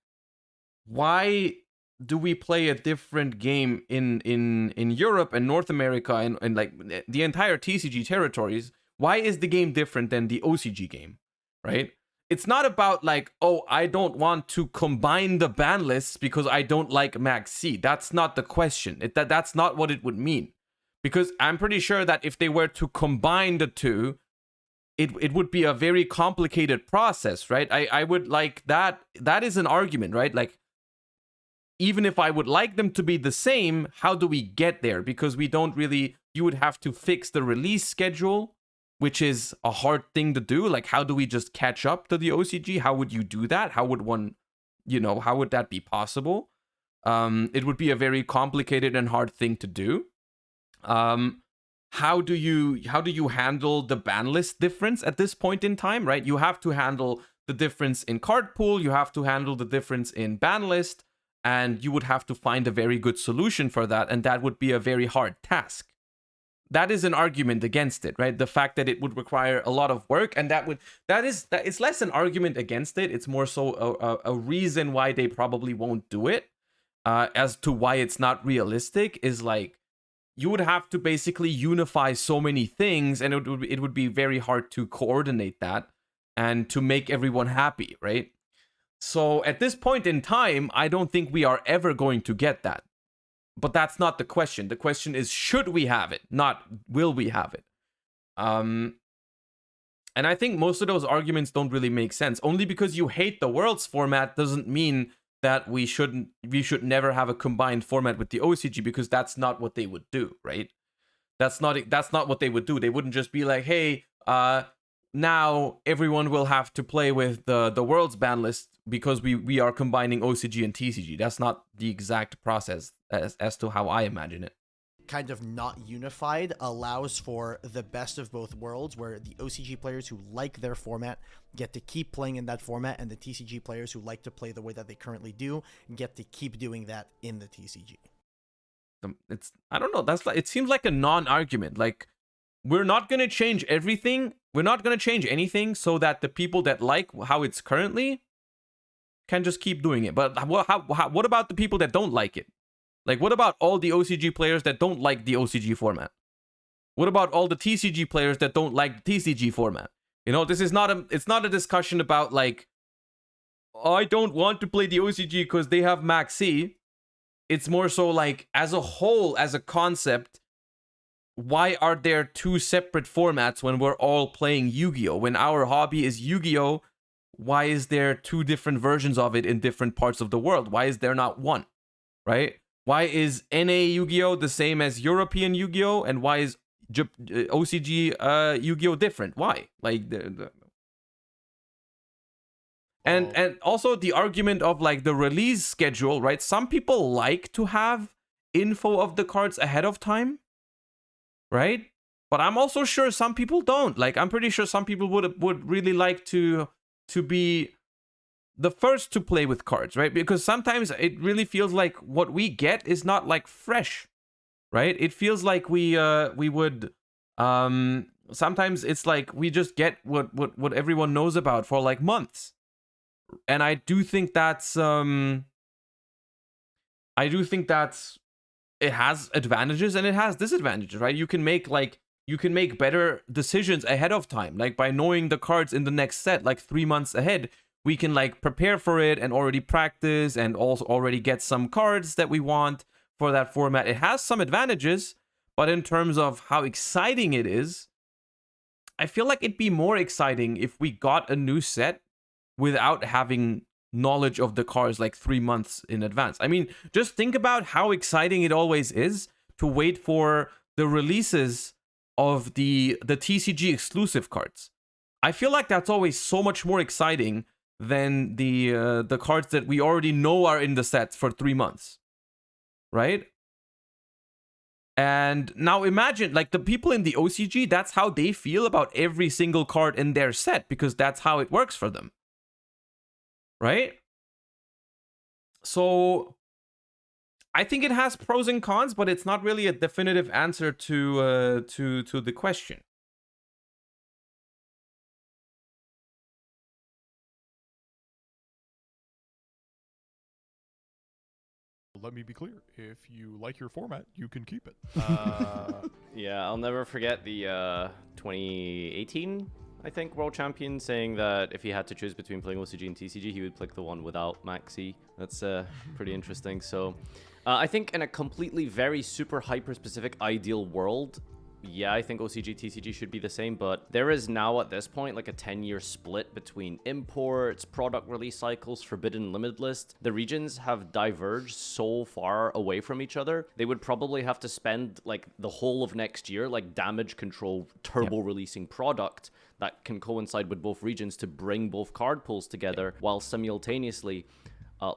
why do we play a different game in Europe and North America and like the entire TCG territories? Why is the game different than the OCG game, right? It's not about like, oh, I don't want to combine the ban lists because I don't like Mag C. That's not the question. That's not what it would mean. Because I'm pretty sure that if they were to combine the two, it would be a very complicated process, right? I would like that. That is an argument, right? Like, even if I would like them to be the same, how do we get there? Because we don't really, you would have to fix the release schedule, which is a hard thing to do. Like, how do we just catch up to the OCG? How would you do that? How would one, how would that be possible? It would be a very complicated and hard thing to do. How do you handle the ban list difference at this point in time, right? You have to handle the difference in card pool, you have to handle the difference in ban list, and you would have to find a very good solution for that, and that would be a very hard task. That is an argument against it, right? The fact that it would require a lot of work, and it's less an argument against it. It's more so a reason why they probably won't do it. As to why it's not realistic is like, you would have to basically unify so many things, and it would be very hard to coordinate that and to make everyone happy, right? So at this point in time, I don't think we are ever going to get that. But that's not the question. The question is, should we have it? Not will we have it? And I think most of those arguments don't really make sense. Only because you hate the Worlds format doesn't mean that we should never have a combined format with the OCG, because that's not what they would do, right? That's not what they would do. They wouldn't just be like, hey, now everyone will have to play with the Worlds ban list because we are combining OCG and TCG. That's not the exact process as to how I imagine it. Kind of not unified allows for the best of both worlds, where the OCG players who like their format get to keep playing in that format, and the TCG players who like to play the way that they currently do get to keep doing that in the TCG. I don't know. It seems like a non-argument. Like, we're not going to change everything. We're not going to change anything so that the people that like how it's currently can just keep doing it. But what about the people that don't like it? Like, what about all the OCG players that don't like the OCG format? What about all the TCG players that don't like the TCG format? This is it's not a discussion about like, I don't want to play the OCG because they have Max C. It's more so like, as a whole, as a concept, why are there two separate formats when we're all playing Yu-Gi-Oh? When our hobby is Yu-Gi-Oh, why is there two different versions of it in different parts of the world? Why is there not one, right? Why is NA Yu-Gi-Oh the same as European Yu-Gi-Oh? And why is OCG Yu-Gi-Oh different? Why? Like, and also the argument of like the release schedule, right? Some people like to have info of the cards ahead of time, right? But I'm also sure some people don't. Like, I'm pretty sure some people would really like to be the first to play with cards, right? Because sometimes it really feels like what we get is not like fresh, right? It feels like we would sometimes it's like we just get what everyone knows about for like months. And I do think that's it has advantages and it has disadvantages, right? You can make better decisions ahead of time, like by knowing the cards in the next set like 3 months ahead. We can like prepare for it and already practice and also already get some cards that we want for that format. It has some advantages, but in terms of how exciting it is, I feel like it'd be more exciting if we got a new set without having knowledge of the cards like 3 months in advance. I mean, just think about how exciting it always is to wait for the releases of the TCG exclusive cards. I feel like that's always so much more exciting than the cards that we already know are in the sets for 3 months, right? And now imagine, like, the people in the OCG, that's how they feel about every single card in their set, because that's how it works for them, right? So I think it has pros and cons, but it's not really a definitive answer to the question. let me be clear. If you like your format, you can keep it. Yeah, I'll never forget the 2018, I think, World Champion saying that if he had to choose between playing OCG and TCG, he would pick the one without Maxi. That's pretty interesting. So I think in a completely very super hyper-specific ideal world, yeah, I think OCG TCG should be the same, but there is now at this point like a 10-year split between imports, product release cycles, forbidden limited list. The regions have diverged so far away from each other. They would probably have to spend like the whole of next year like damage control turbo releasing product that can coincide with both regions to bring both card pools together while simultaneously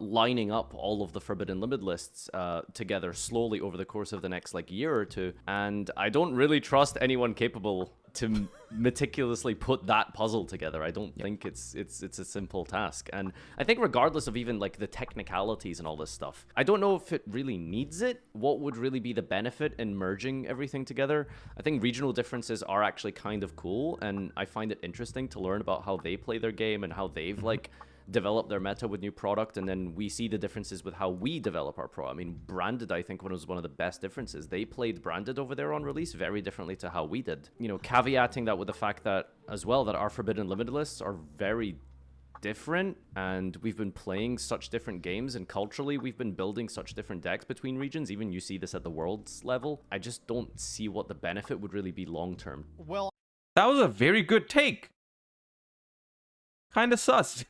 lining up all of the forbidden limit lists together slowly over the course of the next like year or two. And I don't really trust anyone capable to meticulously put that puzzle together. I don't think it's a simple task. And I think regardless of even like the technicalities and all this stuff, I don't know if it really needs it. What would really be the benefit in merging everything together? I think regional differences are actually kind of cool, and I find it interesting to learn about how they play their game and how they've like develop their meta with new product, and then we see the differences with how we develop our pro. I mean, Branded, I think, was one of the best differences. They played Branded over there on release very differently to how we did. You know, caveating that with the fact that, as well, that our Forbidden Limited lists are very different, and we've been playing such different games, and culturally we've been building such different decks between regions. Even you see this at the world's level. I just don't see what the benefit would really be long-term. Well, That was a very good take. Kind of sus.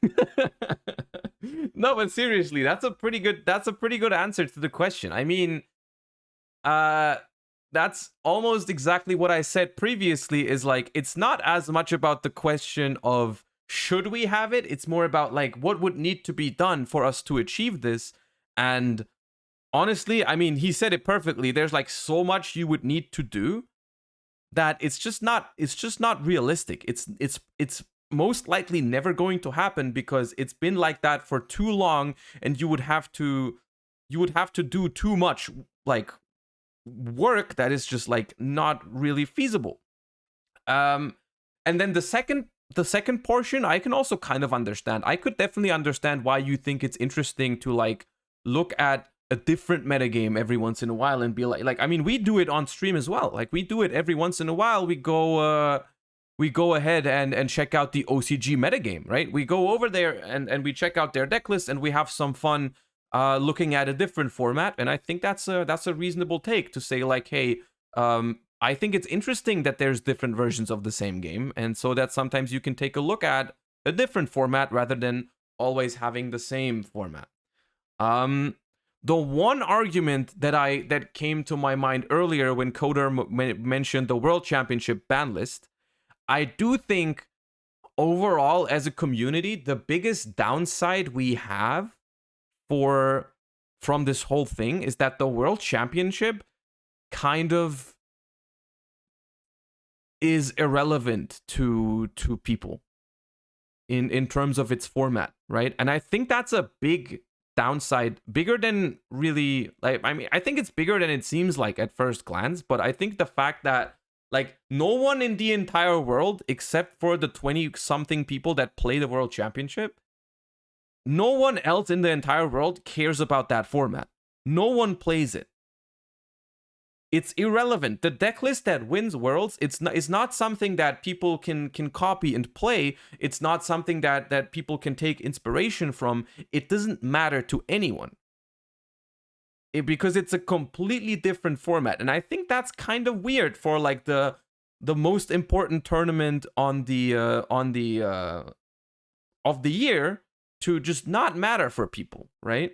No, but seriously, that's a pretty good answer to the question. I mean, that's almost exactly what I said previously, is like, it's not as much about the question of should we have it, it's more about like what would need to be done for us to achieve this. And honestly, I mean, he said it perfectly. There's like so much you would need to do that it's just not realistic. It's most likely never going to happen because it's been like that for too long, and you would have to do too much like work that is just like not really feasible. And then the second portion I can also kind of understand. I could definitely understand why you think it's interesting to like look at a different metagame every once in a while and be like I mean, we do it on stream as well. Like we do it every once in a while. We go ahead and check out the OCG metagame, right? We go over there and we check out their deck list, and we have some fun looking at a different format. And I think that's a reasonable take to say like, hey, I think it's interesting that there's different versions of the same game, and so that sometimes you can take a look at a different format rather than always having the same format. The one argument that came to my mind earlier when Coder mentioned the World Championship ban list, I do think overall as a community, the biggest downside we have from this whole thing is that the World Championship kind of is irrelevant to people in terms of its format, right? And I think that's a big downside, bigger than really, like, I mean, I think it's bigger than it seems like at first glance, but I think the fact that like no one in the entire world, except for the 20-something people that play the World Championship, no one else in the entire world cares about that format. No one plays it. It's irrelevant. The deck list that wins Worlds, it's not something that people can copy and play. It's not something that people can take inspiration from. It doesn't matter to anyone. Because it's a completely different format, and I think that's kind of weird for like the most important tournament of the year to just not matter for people, right?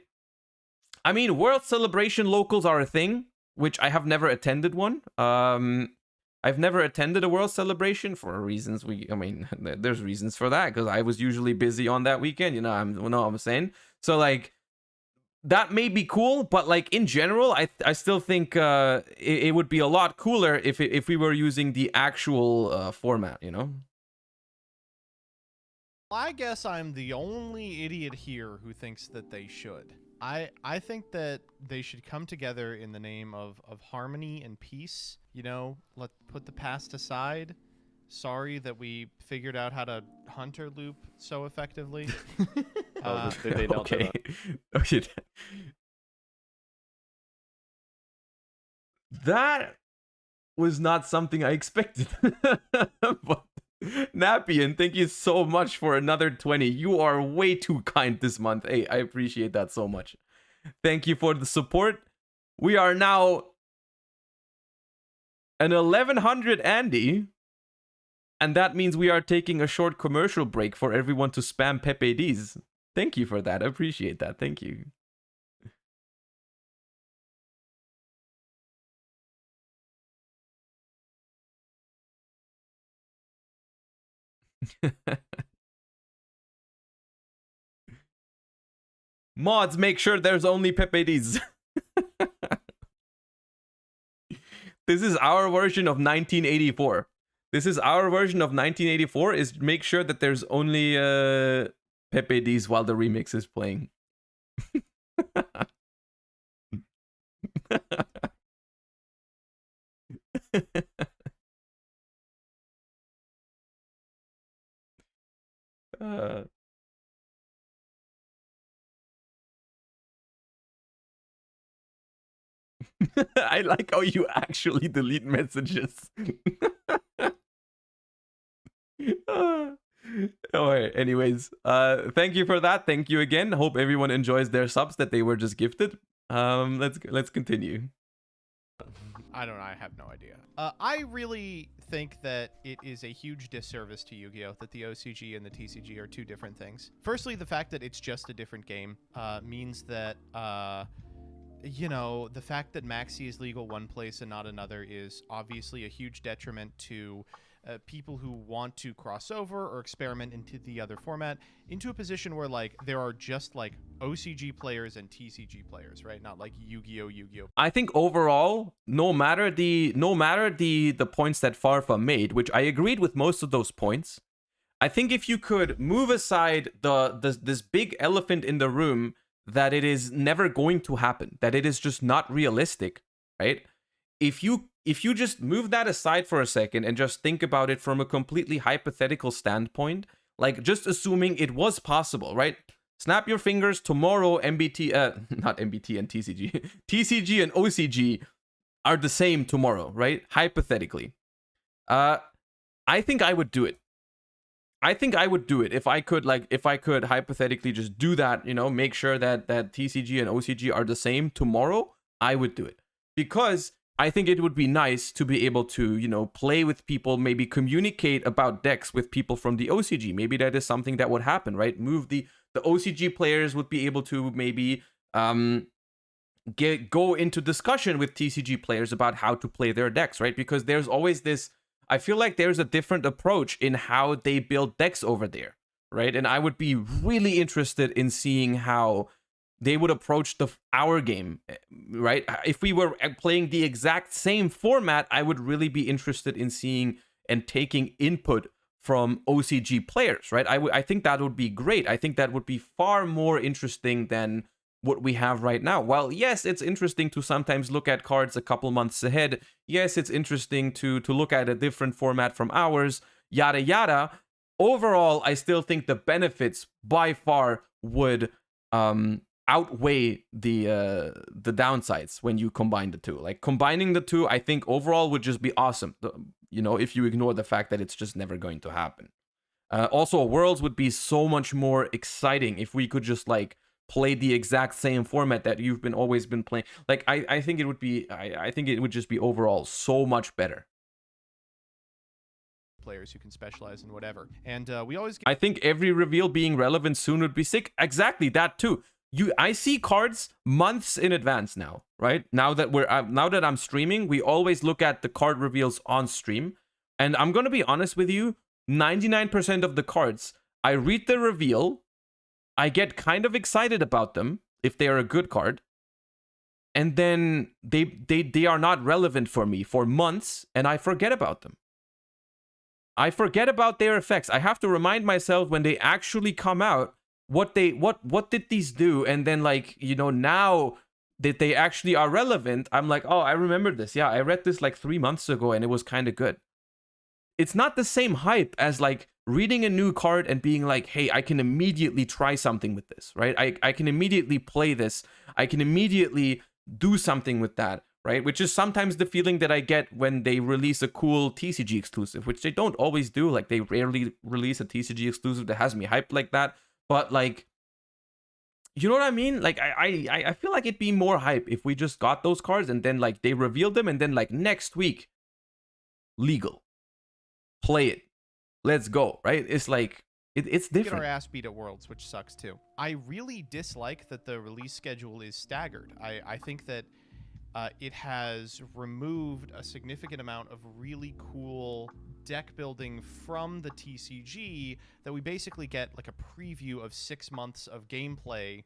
I mean, World Celebration locals are a thing, which I have never attended one. I've never attended a World Celebration for reasons there's reasons for that, because I was usually busy on that weekend. You know what I'm saying? So like, that may be cool, but like in general, I still think it would be a lot cooler if we were using the actual format, you know? I guess I'm the only idiot here who thinks that they should. I think that they should come together in the name of harmony and peace. You know, let's put the past aside. Sorry that we figured out how to hunter loop so effectively. They don't do Okay. that. Okay. That was not something I expected. But Napian, thank you so much for another 20. You are way too kind this month. Hey, I appreciate that so much. Thank you for the support. We are now an 1100 Andy. And that means we are taking a short commercial break for everyone to spam PEPADs. Thank you for that. I appreciate that. Thank you. Mods, make sure there's only PEPADs. This is our version of 1984. This is our version of 1984, is make sure that there's only PEPADs while the remix is playing. I like how you actually delete messages. Alright, anyways, thank you for that. Thank you again. Hope everyone enjoys their subs that they were just gifted. Let's continue. I don't know. I have no idea. I really think that it is a huge disservice to Yu-Gi-Oh! That the OCG and the TCG are two different things. Firstly, the fact that it's just a different game means that, you know, the fact that Maxi is legal one place and not another is obviously a huge detriment to people who want to cross over or experiment into the other format into a position where, like, there are just, like, OCG players and TCG players, right? Not like Yu-Gi-Oh! I think overall, no matter the points that Farfa made, which I agreed with most of those points, I think if you could move aside this big elephant in the room that it is never going to happen, that it is just not realistic, right? If you just move that aside for a second and just think about it from a completely hypothetical standpoint, like just assuming it was possible, right? Snap your fingers, tomorrow MBT, not MBT and TCG, TCG and OCG are the same tomorrow, right? Hypothetically. I think I would do it. I think I would do it if I could hypothetically just do that, you know, make sure that TCG and OCG are the same tomorrow. I would do it because I think it would be nice to be able to, you know, play with people, maybe communicate about decks with people from the OCG. Maybe that is something that would happen, right? The OCG players would be able to maybe go into discussion with TCG players about how to play their decks, right? Because there's always this, I feel like there's a different approach in how they build decks over there, right? And I would be really interested in seeing how they would approach our game, right? If we were playing the exact same format, I would really be interested in seeing and taking input from OCG players, right? I think that would be great. I think that would be far more interesting than what we have right now. While yes, it's interesting to sometimes look at cards a couple months ahead. Yes, it's interesting to look at a different format from ours, yada yada. Overall, I still think the benefits by far would outweigh the downsides when you combine the two. Like combining the two, I think overall would just be awesome. You know, if you ignore the fact that it's just never going to happen. Also, Worlds would be so much more exciting if we could just like play the exact same format that you've always been playing. Like I think it would be I think it would just be overall so much better. Players who can specialize in whatever. And we always I think every reveal being relevant soon would be sick. Exactly, that too. I see cards months in advance now, right? Now that I'm streaming, we always look at the card reveals on stream. And I'm going to be honest with you, 99% of the cards, I read the reveal, I get kind of excited about them if they are a good card, and then they are not relevant for me for months, and I forget about them. I forget about their effects. I have to remind myself when they actually come out, what did these do, and then like, you know, now that they actually are relevant, I'm like, oh, I remember this. Yeah, I read this like 3 months ago, and it was kind of good. It's not the same hype as like reading a new card and being like, hey, I can immediately try something with this, right? I can immediately play this. I can immediately do something with that. right? Which is sometimes the feeling that I get when they release a cool TCG exclusive, which they don't always do. Like, they rarely release a TCG exclusive that has me hyped like that. But, like, you know what I mean? Like, I feel like it'd be more hype if we just got those cards and then, like, they revealed them and then, like, next week, legal. Play it. Let's go, right? It's like, it's Get different. our ass beat at Worlds, which sucks too. I really dislike that the release schedule is staggered. I think that it has removed a significant amount of really cool deck building from the TCG that we basically get like a preview of 6 months of gameplay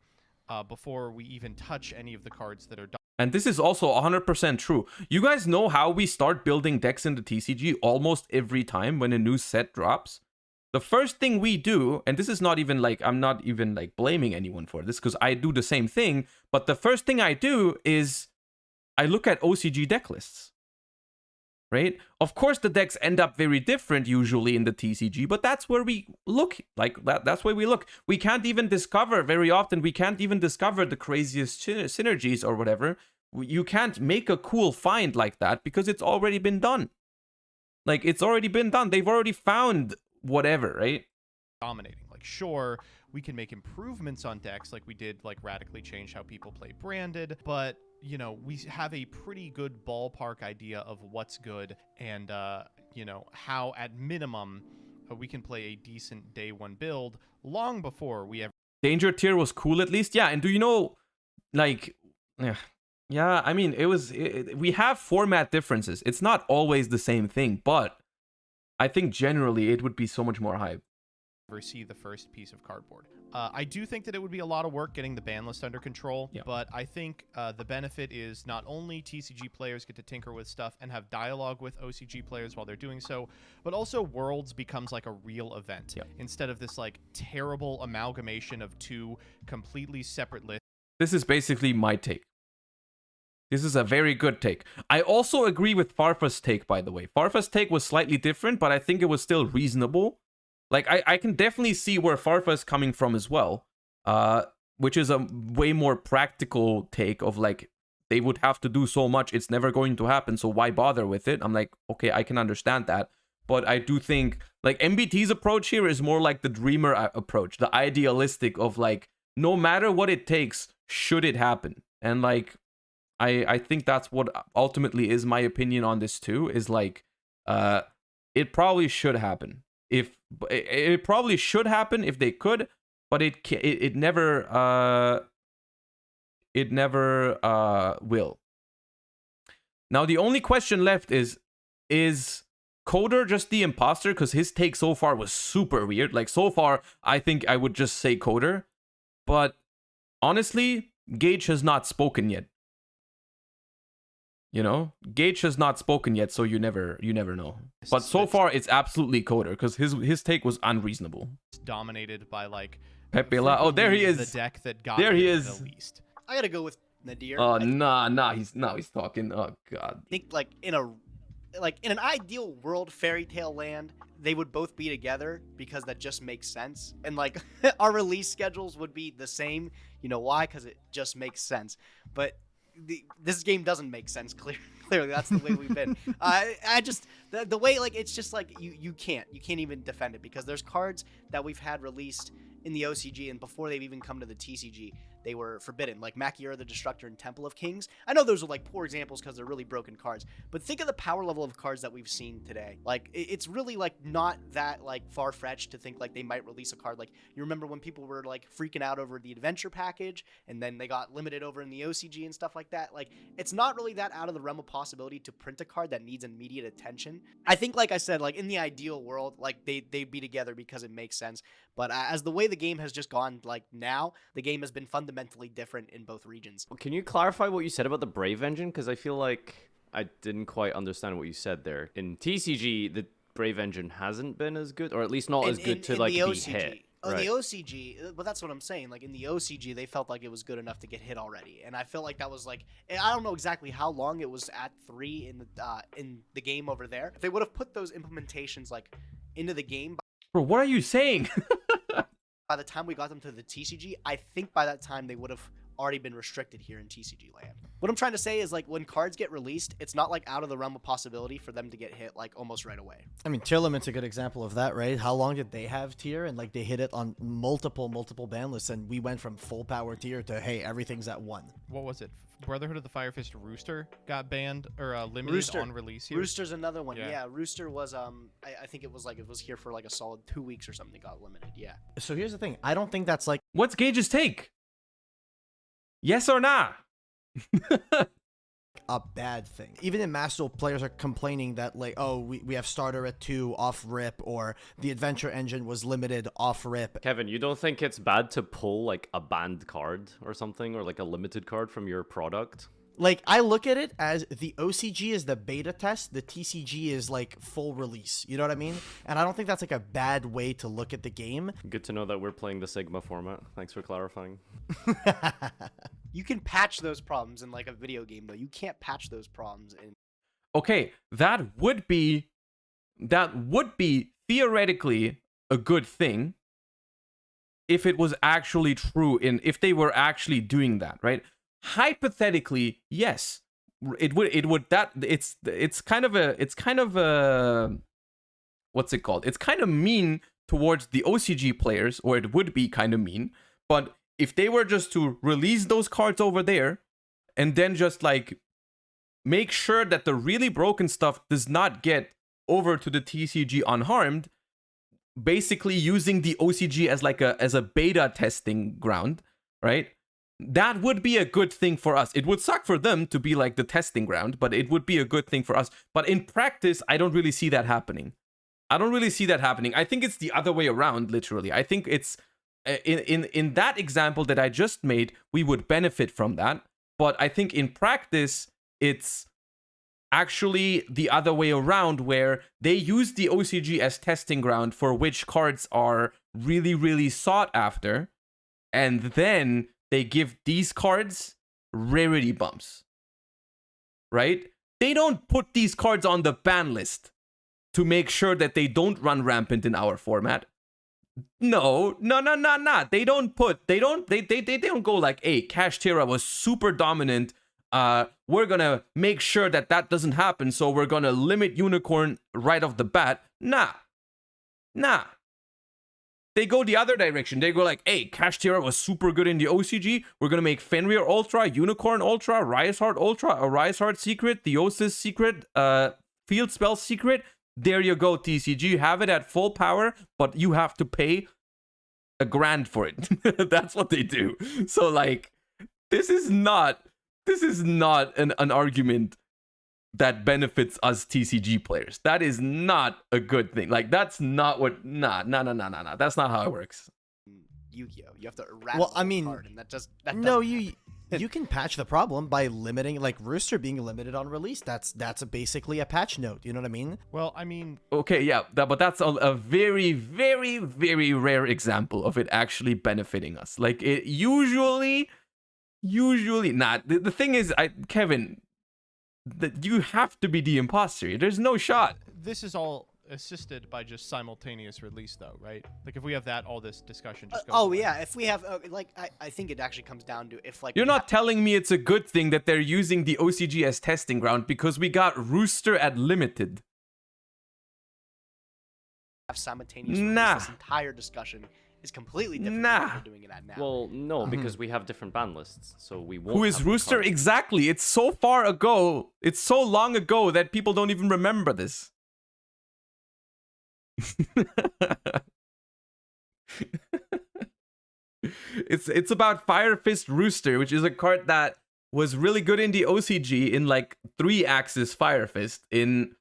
before we even touch any of the cards that are done. And this is also 100% true. You guys know how we start building decks in the TCG almost every time when a new set drops? The first thing we do, and this is not even like, I'm not even like blaming anyone for this because I do the same thing, but the first thing I do is I look at OCG deck lists, right? Of course, the decks end up very different usually in the TCG, but that's where we look. Like, that's where we look. We can't even discover, very often, we can't even discover the craziest synergies or whatever. You can't make a cool find like that because it's already been done. Like, it's already been done. They've already found whatever, right? Dominating. Like, sure, we can make improvements on decks, like we did, like radically change how people play branded, but you know, we have a pretty good ballpark idea of what's good and you know, how at minimum we can play a decent day one build long before we ever. Danger tier was cool at least. Yeah, and do you know, like, yeah, I mean, we have format differences. It's not always the same thing, but I think generally it would be so much more hype. See the first piece of cardboard. I do think that it would be a lot of work getting the ban list under control, but I think the benefit is not only TCG players get to tinker with stuff and have dialogue with OCG players while they're doing so, but also Worlds becomes like a real event instead of this like terrible amalgamation of two completely separate lists. This is basically my take. This is a very good take. I also agree with Farfa's take, by the way. Farfa's take was slightly different, but I think it was still reasonable. Like, I can definitely see where Farfa is coming from as well, which is a way more practical take of, like, they would have to do so much, it's never going to happen, so why bother with it? I'm like, okay, I can understand that. But I do think, like, MBT's approach here is more like the dreamer approach, the idealistic of, like, no matter what it takes, should it happen? And, like, I think that's what ultimately is my opinion on this too, is like, it probably should happen. If it probably should happen if they could, but it never will. Now the only question left is Coder just the imposter? Because his take so far was super weird. Like, so far I think I would just say Coder, but honestly, Gage has not spoken yet. You know, Gage has not spoken yet, so you never know. But so far, it's absolutely Coder because his take was unreasonable. It's dominated by like Pepela. Oh, there he is. The deck that got there he is. The least. I gotta go with Nadir. Oh, nah. He's talking. Oh God. I think like in an ideal world fairy tale land, they would both be together because that just makes sense. And like our release schedules would be the same. You know why? Because it just makes sense. But this game doesn't make sense. Clearly, that's the way we've been. I just the way, like, it's just like you can't even defend it because there's cards that we've had released in the OCG and before they've even come to the TCG, they were forbidden, like Machiura the Destructor and Temple of Kings. I know those are like poor examples because they're really broken cards, but think of the power level of cards that we've seen today. Like, it's really like not that like far-fetched to think like they might release a card. Like, you remember when people were like freaking out over the adventure package and then they got limited over in the OCG and stuff like that. Like, it's not really that out of the realm of possibility to print a card that needs immediate attention. I think, like I said, like in the ideal world, like they'd be together because it makes sense. But as the way the game has just gone, like now, the game has been fundamentally different in both regions. Can you clarify what you said about the Brave engine? Because I feel like I didn't quite understand what you said there. In TCG, the Brave engine hasn't been as good, or at least not as good to like be hit. Oh, right. The OCG, but that's what I'm saying. Like in the OCG, they felt like it was good enough to get hit already, and I feel like that was like, I don't know exactly how long it was at 3 in the game over there. If they would have put those implementations like into the game. Bro, what are you saying? By the time we got them to the TCG, I think by that time they would have already been restricted here in TCG land. What I'm trying to say is like when cards get released, it's not like out of the realm of possibility for them to get hit like almost right away. I mean, tier limit's a good example of that, right? How long did they have tier? And like they hit it on multiple ban lists, and we went from full power tier to hey, everything's at 1. What was it? Brotherhood of the Fire Fist Rooster got banned or limited on release here. Rooster's another one. Yeah. Yeah, Rooster was I think it was here for like a solid 2 weeks or something. Got limited. Yeah. So here's the thing. I don't think that's like What's Gage's take? Yes or nah? a bad thing. Even in Master Duel, players are complaining that like, oh, we have starter at 2 off rip, or the adventure engine was limited off rip. Kevin, you don't think it's bad to pull like a banned card or something, or like a limited card from your product? Like, I look at it as the OCG is the beta test, the TCG is like full release. You know what I mean? And I don't think that's like a bad way to look at the game. Good to know that we're playing the Sigma format. Thanks for clarifying. You can patch those problems in like a video game, though. You can't patch those problems in. Okay, that would be theoretically a good thing if it was actually true, if they were actually doing that, right? Hypothetically, yes, it's kind of a what's it called? It's kind of mean towards the OCG players, or it would be kind of mean. But if they were just to release those cards over there and then just like make sure that the really broken stuff does not get over to the TCG unharmed, basically using the OCG as like as a beta testing ground, right? That would be a good thing for us. It would suck for them to be like the testing ground, but it would be a good thing for us. But in practice, I don't really see that happening. I think it's the other way around, literally. I think it's in that example that I just made, we would benefit from that. But I think in practice, it's actually the other way around, where they use the OCG as testing ground for which cards are really, really sought after. And then they give these cards rarity bumps, right? They don't put these cards on the ban list to make sure that they don't run rampant in our format. No. They don't go like, hey, Cash Tira was super dominant. We're gonna make sure that doesn't happen, so we're gonna limit Unicorn right off the bat. Nah. They go the other direction. They go like, hey, Cash Tira was super good in the OCG. We're going to make Fenrir Ultra, Unicorn Ultra, Rise Heart Ultra, a Rise Heart Secret, Theosis Secret, Field Spell Secret. There you go, TCG. Have it at full power, but you have to pay $1,000 for it. That's what they do. So like, this is not an argument that benefits us TCG players. That is not a good thing. Like, that's not what. Nah. That's not how it works. Yu-Gi-Oh! You have to rattle the card, and that no, you can patch the problem by limiting, like Rooster being limited on release. That's basically a patch note. You know what I mean? Well, I mean, okay, yeah, but that's a very, very, very rare example of it actually benefiting us. Like, it usually not. The thing is, Kevin, that you have to be the imposter. There's no shot. This is all assisted by just simultaneous release, though, right? Like, if we have that, all this discussion just goes away. Yeah, if we have I think it actually comes down to if like you're not telling me it's a good thing that they're using the OCG as testing ground because we got Rooster at limited. Have simultaneous release. This entire discussion is completely different than what we're doing it at now. Well, no, because we have different ban lists, so we won't. Who is Rooster? Exactly. It's so far ago. It's so long ago that people don't even remember this. It's about Fire Fist Rooster, which is a card that was really good in the OCG in like 3-axis Fire Fist in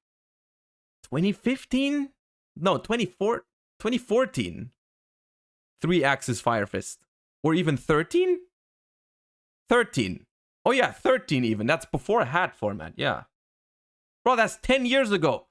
2015? No, 2014. 3-axis Fire Fist. Or even 13? 13. Oh yeah, 13 even. That's before a hat format, yeah. Bro, that's 10 years ago.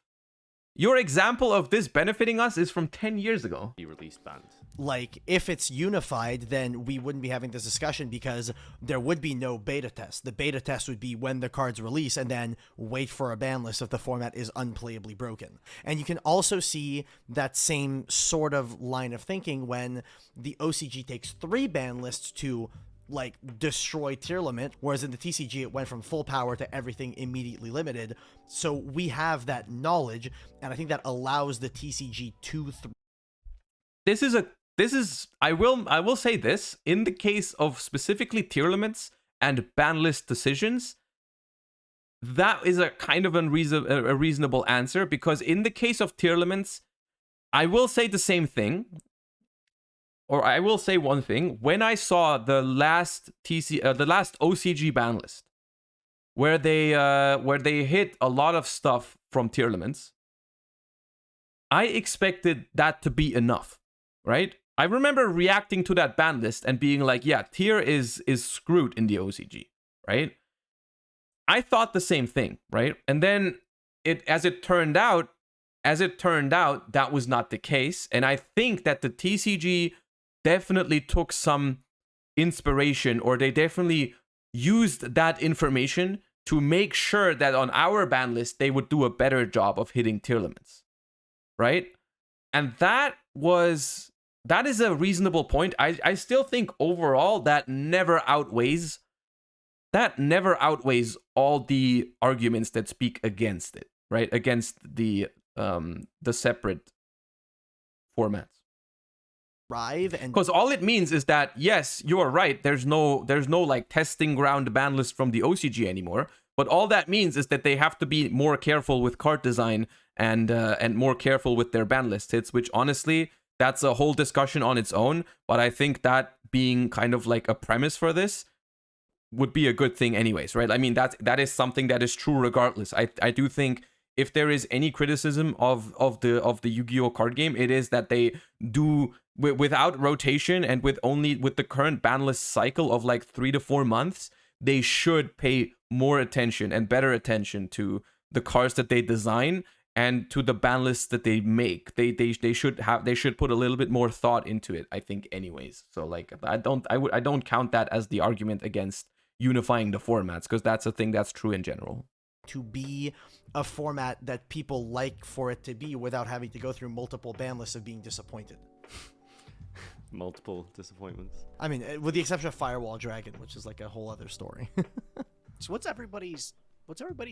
Your example of this benefiting us is from 10 years ago. Be released banned. Like, if it's unified, then we wouldn't be having this discussion because there would be no beta test. The beta test would be when the cards release and then wait for a ban list if the format is unplayably broken. And you can also see that same sort of line of thinking when the OCG takes 3 ban lists to like destroy tier limit, whereas in the TCG it went from full power to everything immediately limited. So we have that knowledge, and I think that allows the TCG to I will say this, in the case of specifically tier limits and ban list decisions, that is a kind of a reasonable answer, because in the case of tier limits, I will say the same thing. Or I will say one thing. When I saw the last OCG ban list, where they hit a lot of stuff from tier limits, I expected that to be enough, right? I remember reacting to that ban list and being like, yeah, tier is screwed in the OCG, right? I thought the same thing, right? And then as it turned out, that was not the case. And I think that the TCG definitely took some inspiration, or they definitely used that information to make sure that on our ban list they would do a better job of hitting tier limits, right? And that is a reasonable point. I still think overall that never outweighs all the arguments that speak against it, right? Against the separate formats. thrive. And because all it means is that, yes, you are right, there's no like testing ground ban list from the OCG anymore, but all that means is that they have to be more careful with card design and more careful with their ban list hits, which honestly, that's a whole discussion on its own. But I think that being kind of like a premise for this would be a good thing anyways, right? I mean, that is something that is true regardless. I do think if there is any criticism of the Yu-Gi-Oh card game, it is that they do without rotation and with the current ban list cycle of like 3 to 4 months, they should pay more attention and better attention to the cards that they design and to the ban lists that they make. They should put a little bit more thought into it, I think, anyways. So like I don't count that as the argument against unifying the formats, because that's a thing that's true in general. To be a format that people like for it to be without having to go through multiple ban lists of being disappointed. Multiple disappointments. I mean, with the exception of Firewall Dragon, which is like a whole other story. So what's everybody's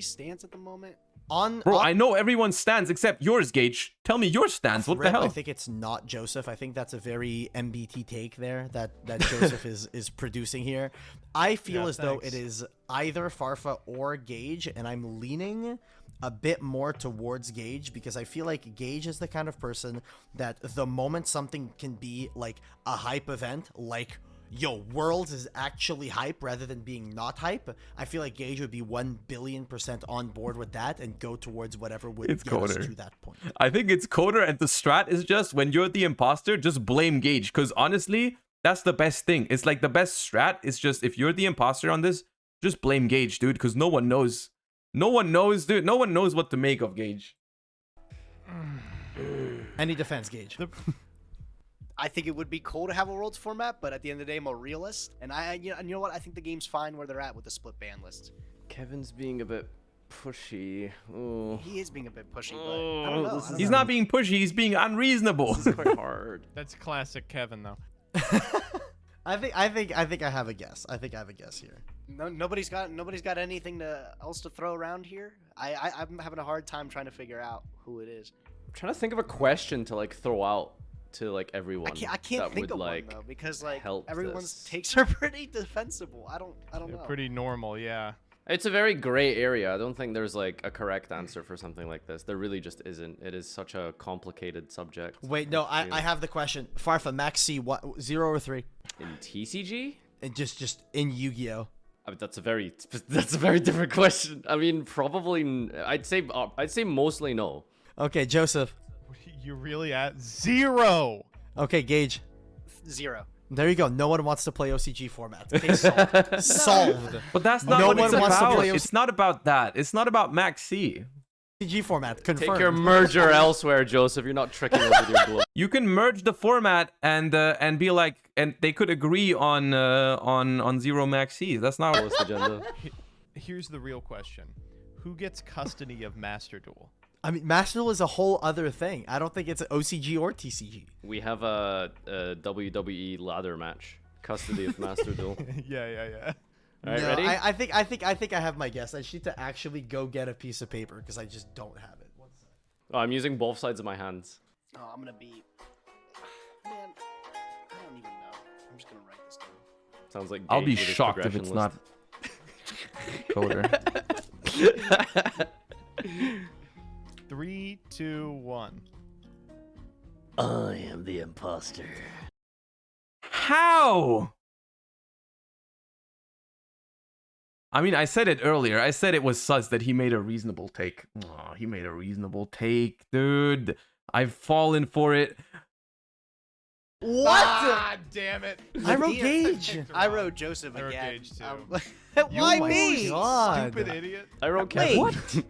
stance at the moment? Bro, I know everyone's stance except yours, Gage. Tell me your stance. What the hell? I think it's not Joseph. I think that's a very MBT take there that Joseph is producing here. I feel as though it is either Farfa or Gage, and I'm leaning a bit more towards Gage because I feel like Gage is the kind of person that the moment something can be like a hype event, like yo, Worlds is actually hype rather than being not hype, I feel like Gage would be 1 billion% on board with that and go towards whatever would get us to that point. I think it's Coder, and the strat is just when you're the imposter, just blame Gage, because honestly, that's the best thing. It's like the best strat is just if you're the imposter on this, just blame Gage, dude, because no one knows. No one knows, dude. No one knows what to make of Gage. Any defense, Gage. I think it would be cool to have a Worlds format, but at the end of the day, I'm a realist. And you know what? I think the game's fine where they're at with the split ban list. Kevin's being a bit pushy. Ooh. He is being a bit pushy, but I don't know. He's not being pushy. He's being unreasonable. This is quite hard. That's classic Kevin, though. I think I have a guess. I think I have a guess here. No, nobody's got anything else to throw around here. I'm having a hard time trying to figure out who it is. I'm trying to think of a question to like throw out to like everyone. I can't think of like, one though, because like everyone's this. takes are pretty defensible. I don't They're know. pretty normal, yeah. It's a very gray area. I don't think there's like a correct answer for something like this. There really just isn't. It is such a complicated subject. Wait, no, I have the question. Farfa, Max C, 0 or 3? In TCG? And just in Yu-Gi-Oh. I mean, that's a very different question. I mean, probably I'd say mostly no. Okay, Joseph. You're really at 0. Okay, Gage. 0. There you go. No one wants to play OCG format. Okay, solved. Solved. But that's not No what one it's wants to about. play It's not about that. It's not about Max C. OCG format. Confirmed. Take your merger elsewhere, Joseph. You're not tricking us with your glow. You can merge the format and be like, and they could agree on 0 Max C. That's not what's the agenda. Here's the real question. Who gets custody of Master Duel? I mean, Master Duel is a whole other thing. I don't think it's OCG or TCG. We have a WWE ladder match. custody of Master Duel. Yeah. All right, No, ready? I think I have my guess. I just need to actually go get a piece of paper because I just don't have it. One sec. Oh, I'm using both sides of my hands. Oh, I'm gonna be. Man, I don't even know. I'm just gonna write this down. Sounds like I'll Gage be with his shocked if progression it's not list. Coder. 3, 2, 1. I am the imposter. How? I mean, I said it earlier. I said it was sus that he made a reasonable take. Oh, he made a reasonable take, dude. I've fallen for it. What? Ah, damn it. I wrote Gage. I wrote Joseph I wrote again. Gage, too. Why Oh my me? God. Stupid idiot. I wrote Wait. Kevin. What?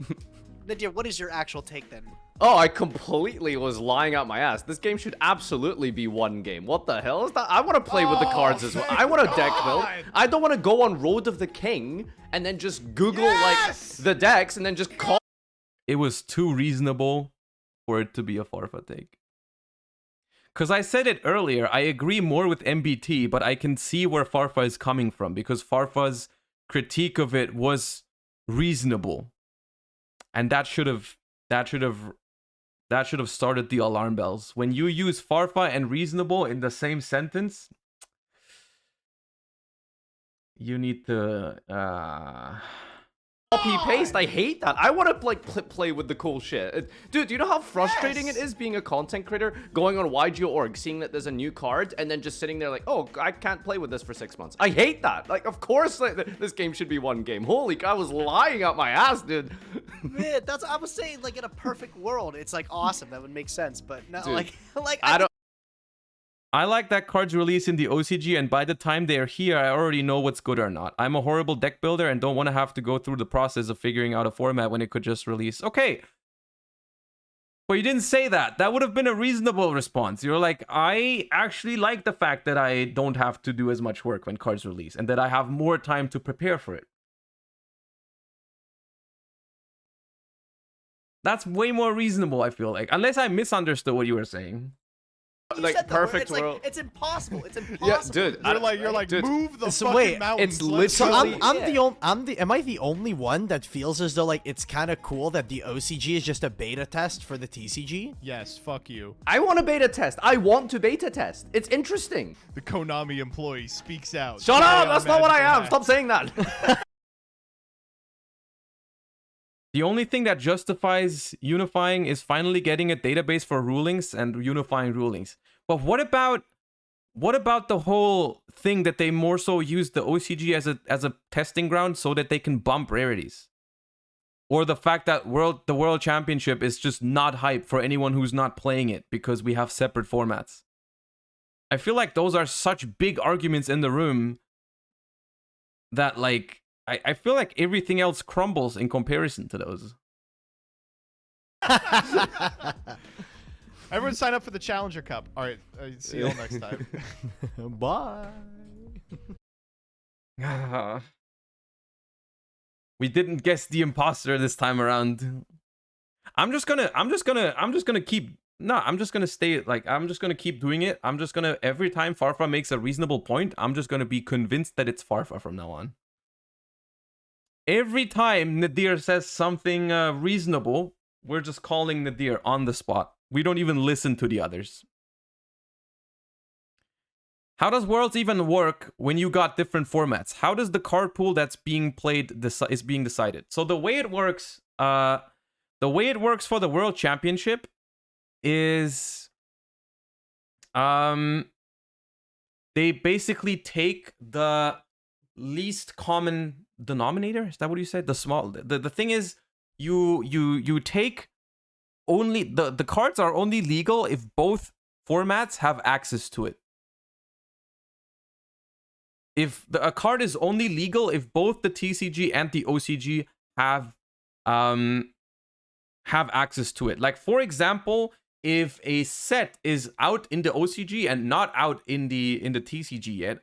Nadir, what is your actual take then? Oh, I completely was lying out my ass. This game should absolutely be one game. What the hell is that? I want to play with the cards as well. I want a deck build. God. I don't want to go on Road of the King and then just Google Yes! like the decks and then just call. It was too reasonable for it to be a Farfa take. Because I said it earlier, I agree more with MBT, but I can see where Farfa is coming from because Farfa's critique of it was reasonable. And that should have started the alarm bells. When you use Farfa and reasonable in the same sentence, you need to Copy paste. I hate that. I want to like play with the cool shit. Dude, do you know how frustrating it is being a content creator, going on YGO.org, seeing that there's a new card, and then just sitting there like, oh, I can't play with this for 6 months. I hate that. Like, of course, like, this game should be one game. Holy, I was lying out my ass, dude. Man, that's I was saying. Like in a perfect world, it's like awesome. That would make sense. But no, Dude, like I don't. I like that cards release in the OCG, and by the time they're here, I already know what's good or not. I'm a horrible deck builder and don't want to have to go through the process of figuring out a format when it could just release. Okay. But you didn't say that. That would have been a reasonable response. You're like, I actually like the fact that I don't have to do as much work when cards release and that I have more time to prepare for it. That's way more reasonable, I feel like. Unless I misunderstood what you were saying. you Like, said the word. perfect It's world. like it's impossible. It's impossible. Yeah, dude. You're like, dude, move the So fucking wait, mountains. it's let's So go. literally- am I the only one that feels as though like it's kind of cool that the OCG is just a beta test for the TCG? Yes, fuck you. I want to beta test. I want to beta test. It's interesting. The Konami employee speaks out. Shut Today up! on That's not what I Magical am. Hack. Stop saying that. The only thing that justifies unifying is finally getting a database for rulings and unifying rulings. But what about the whole thing that they more so use the OCG as a testing ground so that they can bump rarities? Or the fact that the World Championship is just not hype for anyone who's not playing it because we have separate formats. I feel like those are such big arguments in the room that like I feel like everything else crumbles in comparison to those. Everyone sign up for the Challenger Cup. All right, see you all next time. Bye. We didn't guess the imposter this time around. I'm just gonna keep doing it. I'm just gonna, every time Farfa makes a reasonable point, I'm just gonna be convinced that it's Farfa from now on. Every time Nadir says something reasonable, we're just calling Nadir on the spot. We don't even listen to the others. How does Worlds even work when you got different formats? How does the card pool that's being played is being decided? So the way it works for the World Championship is they basically take the least common denominator. Is that what you said? The thing is you take only the cards are only legal if both formats have access to it. If a card is only legal if both the TCG and the OCG have access to it. Like for example, if a set is out in the OCG and not out in the TCG yet,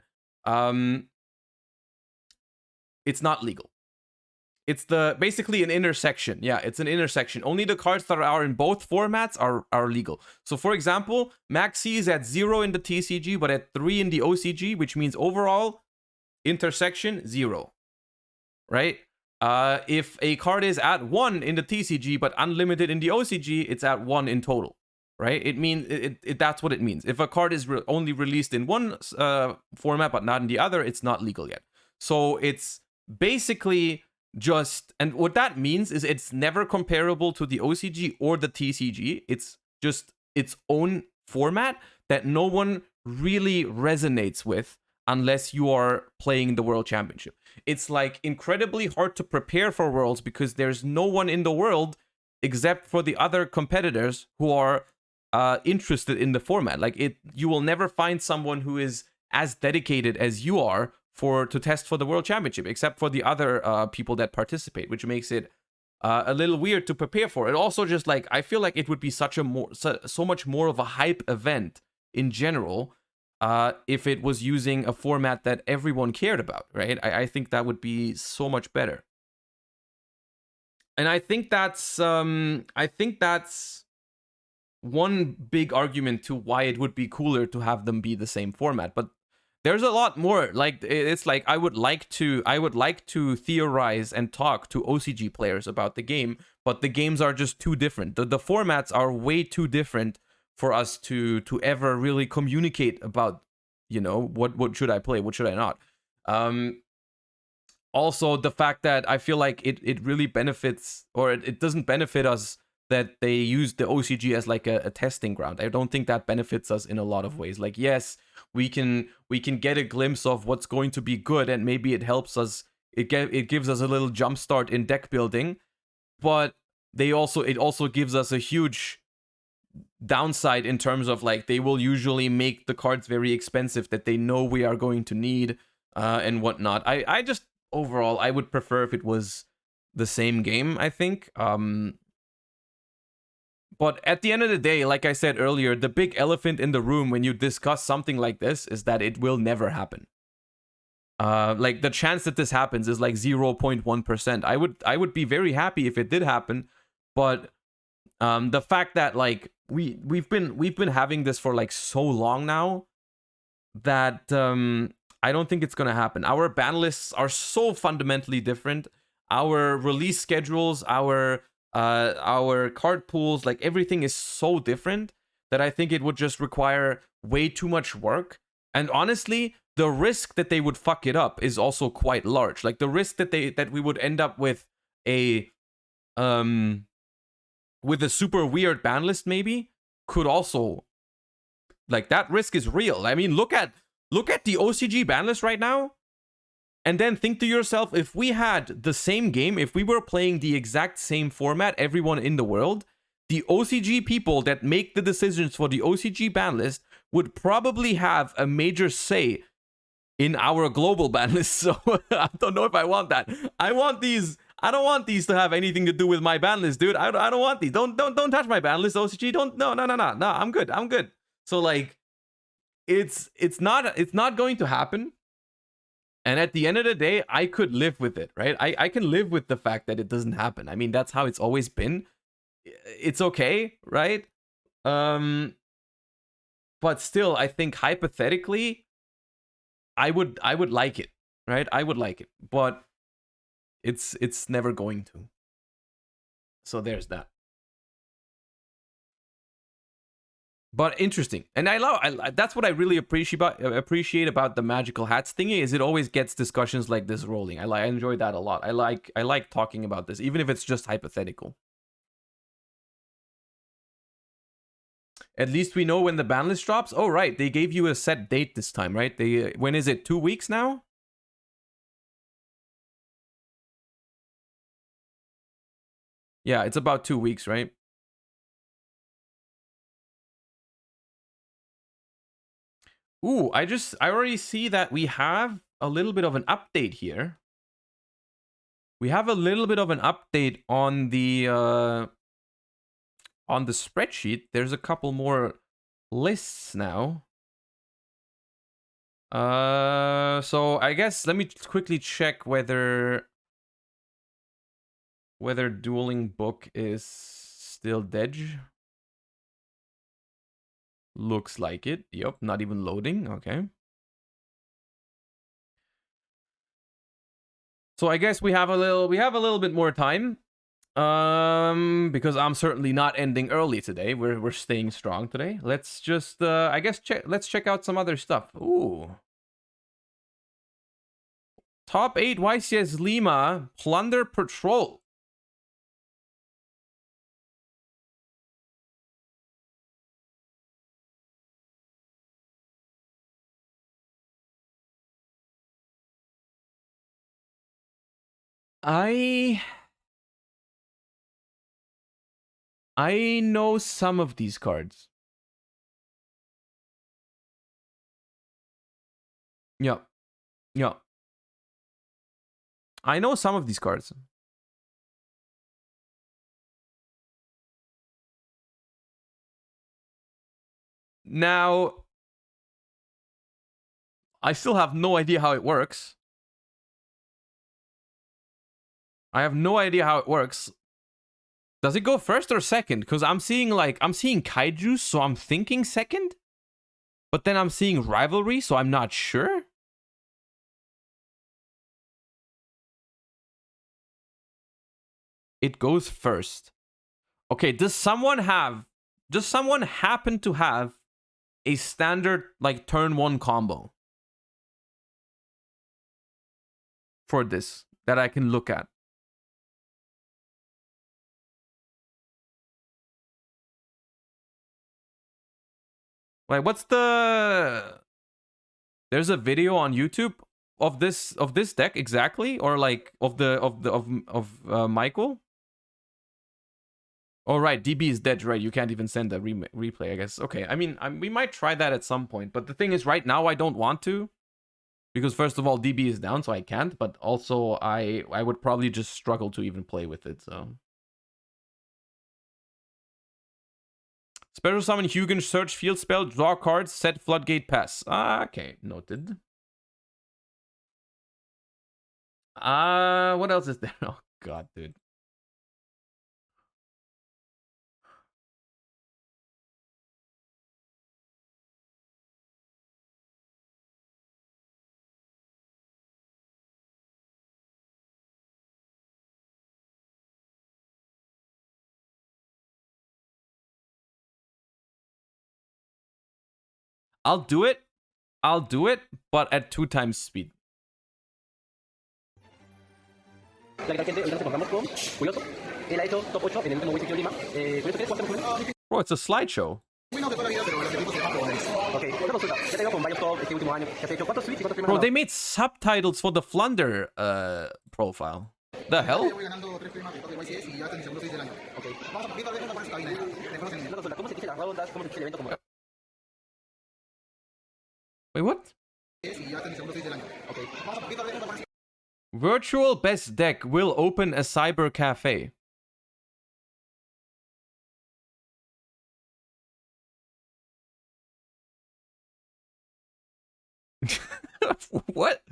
it's not legal. It's the basically an intersection. Yeah, it's an intersection. Only the cards that are in both formats are legal. So for example, Maxi is at 0 in the TCG, but at 3 in the OCG, which means overall intersection 0. Right? If a card is at 1 in the TCG but unlimited in the OCG, it's at 1 in total. Right? It means that's what it means. If a card is only released in one format but not in the other, it's not legal yet. So it's basically just, and what that means is it's never comparable to the OCG or the TCG. It's just its own format that no one really resonates with unless you are playing the World Championship. It's like incredibly hard to prepare for Worlds because there's no one in the world except for the other competitors who are interested in the format. Like you will never find someone who is as dedicated as you are to test for the World Championship, except for the other people that participate, which makes it a little weird to prepare for. It also just like, I feel like it would be so much more of a hype event in general if it was using a format that everyone cared about, right? I think that would be so much better. And I think that's one big argument to why it would be cooler to have them be the same format. But there's a lot more. Like, it's like I would like to theorize and talk to OCG players about the game, but the games are just too different. The formats are way too different for us to ever really communicate about, you know, what should I play, what should I not. Also, the fact that I feel like it really benefits, or it doesn't benefit us that they use the OCG as like a testing ground. I don't think that benefits us in a lot of ways. Like, yes, we can get a glimpse of what's going to be good, and maybe it helps us. It gives us a little jump start in deck building, but it also gives us a huge downside in terms of like they will usually make the cards very expensive that they know we are going to need and whatnot. I just overall I would prefer if it was the same game, I think. But at the end of the day, like I said earlier, the big elephant in the room when you discuss something like this is that it will never happen. Like the chance that this happens is like 0.1%. I would be very happy if it did happen, but the fact that like we've been having this for like so long now that I don't think it's gonna happen. Our ban lists are so fundamentally different. Our release schedules, our card pools, like everything is so different that I think it would just require way too much work. And honestly, the risk that they would fuck it up is also quite large. Like the risk that we would end up with a super weird ban list maybe could also, like, that risk is real. I mean, look at the OCG ban list right now. And then think to yourself, if we had the same game, if we were playing the exact same format, everyone in the world, the OCG people that make the decisions for the OCG ban list would probably have a major say in our global ban list. So I don't know if I want that. I don't want these to have anything to do with my ban list, dude. I don't want these. Don't touch my ban list, OCG. No. I'm good. So like, it's not going to happen. And at the end of the day, I could live with it, right? I can live with the fact that it doesn't happen. I mean, that's how it's always been. It's okay, right? But still, I think hypothetically, I would like it, right? I would like it, but it's never going to. So there's that. But interesting, and I that's what I really appreciate about the magical hats thingy, is it always gets discussions like this rolling. I enjoy that a lot. I like talking about this, even if it's just hypothetical. At least we know when the ban list drops. Oh right, they gave you a set date this time, right? When is it? 2 weeks now? Yeah, it's about 2 weeks, right? Ooh, I already see that we have a little bit of an update here. We have a little bit of an update on the spreadsheet. There's a couple more lists now. So I guess let me quickly check whether whether Dueling Book is still dead. Looks like it. Yep, not even loading. Okay. So I guess we have a little bit more time. Because I'm certainly not ending early today. We're staying strong today. Let's just I guess let's check out some other stuff. Ooh. Top 8 YCS Lima Plunder Patrol. I know some of these cards. Yeah. Yeah. I know some of these cards. Now, I still have no idea how it works. I have no idea how it works. Does it go first or second? Because I'm seeing kaiju, so I'm thinking second. But then I'm seeing rivalry, so I'm not sure. It goes first. Okay, does someone happen to have a standard like turn 1 combo for this that I can look at? Like, what's the... There's a video on YouTube of this deck exactly, or like of Michael. Oh right, DB is dead, right? You can't even send a replay, I guess. Okay, I mean, we might try that at some point, but the thing is, right now I don't want to, because first of all, DB is down, so I can't. But also, I would probably just struggle to even play with it. So. Special summon Hugin, search field spell, draw cards, set floodgate, pass. Okay, noted. What else is there? Oh god, dude. I'll do it, but at 2 times speed. Bro, it's a slideshow. Bro, they made subtitles for the Flunder profile. The hell? Wait, what? Virtual best deck will open a cyber cafe. What?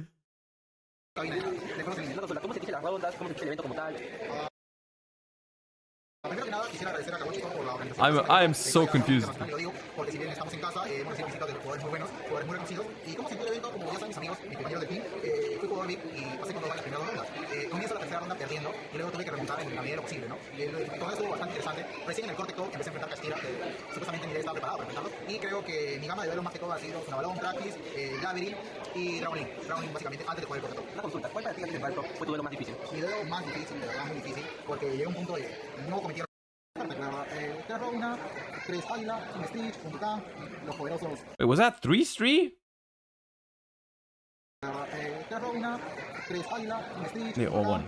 I am so confused. Wait, was that 3-3? They all won.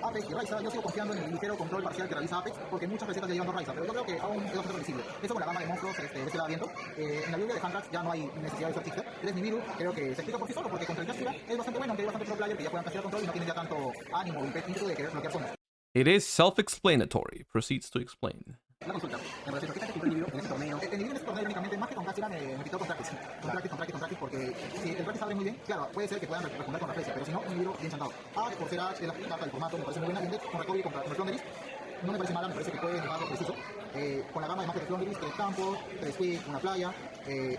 Apex y Raiza, yo sigo confiando en el ligero control parcial que realiza Apex, porque muchas recetas ya llevan Raiza, pero yo creo que aún es bastante visible. Eso con la gama de monstruos de este lado viento. En la lluvia de Handrax ya no hay necesidad de Sortixter. 3 Nibiru, creo que se explica por sí solo, porque contra el Naturia es bastante bueno, aunque hay bastante pro player que ya puedan castear control y no tienen ya tanto ánimo o ímpetu de querer bloquear zonas. It is self-explanatory. Proceeds to explain. La consulta. En relación a qué tanto control Nibiru en este torneo. El Nibiru en este torneo únicamente más que con casi China me quitó con practice, porque si el practice abre muy bien, claro, puede ser que puedan responder con reflexión, pero si no, un libro bien chantado. Por ser H, la carta del formato me parece muy buena, y con recovery contra Flonderis, no me parece mala, me parece que puede dejarlo preciso. Con la gama de magias de Flonderis, 3 campos, 3 quick, una playa,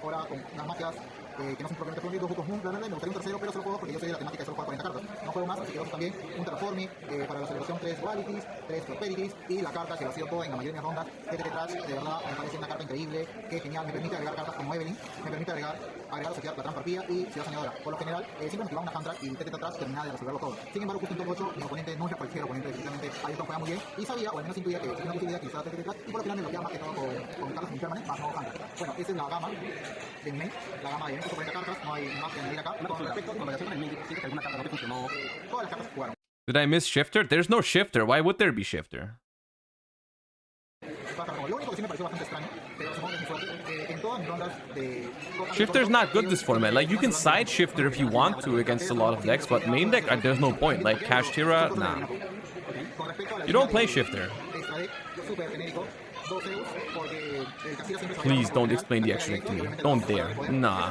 ahora con unas magias que no son propiamente Flonderis, 2 Bucos Moon, me gustaría un tercero, pero solo juego porque yo soy de la temática de solo jugar 40 cartas. No juego más, así que también un Terraforming, para la celebración 3 Dualities, 3 Prosperities, y la carta que lo ha sido todo en la mayoría de mis rondas, TTT Trash, de verdad me parece una carta increíble, que es genial, me permite agregar cartas como Evelyn, me permite agregar o sea, la trampa arpía y ciudad saneadora. Por lo general, siempre me activaba una hand track y TTT Trash terminaba de resolverlo todo. Sin embargo, justo en top 8, mi oponente no era cualquier oponente, definitivamente Ayrton juega muy bien, y sabía, o al menos intuía que tenía una posibilidad que usara TTT Trash, y por lo final me bloqueaba más que todo con cartas impermanentes, más no hand track. Bueno, esa es la gama de mi main, la gama de 40 cartas, no hay más que añadir acá. Con respecto a la relación con el main, sí que alguna carta no te funcionó. Todas las cartas jugaron. Did I miss shifter? There's no shifter. Why would there be shifter? Lo único que sí me pareció bastante extraño, pero supongo que es mi suerte, en todas mis rondas de... Shifter's not good this format. Like, you can side shifter if you want to against a lot of decks, but main deck, there's no point. Like, Kashtira, nah. You don't play shifter. Please don't explain the extra deck to me. Don't dare. Nah.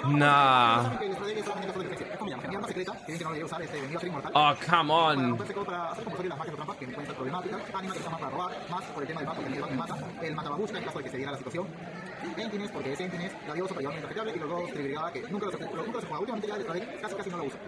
Nah. Oh, come on. Entines, porque es Entines, la diosa para llevar un intercambiable, y los dos Tribrigada, que nunca los he jugado. Últimamente ya casi no lo uso.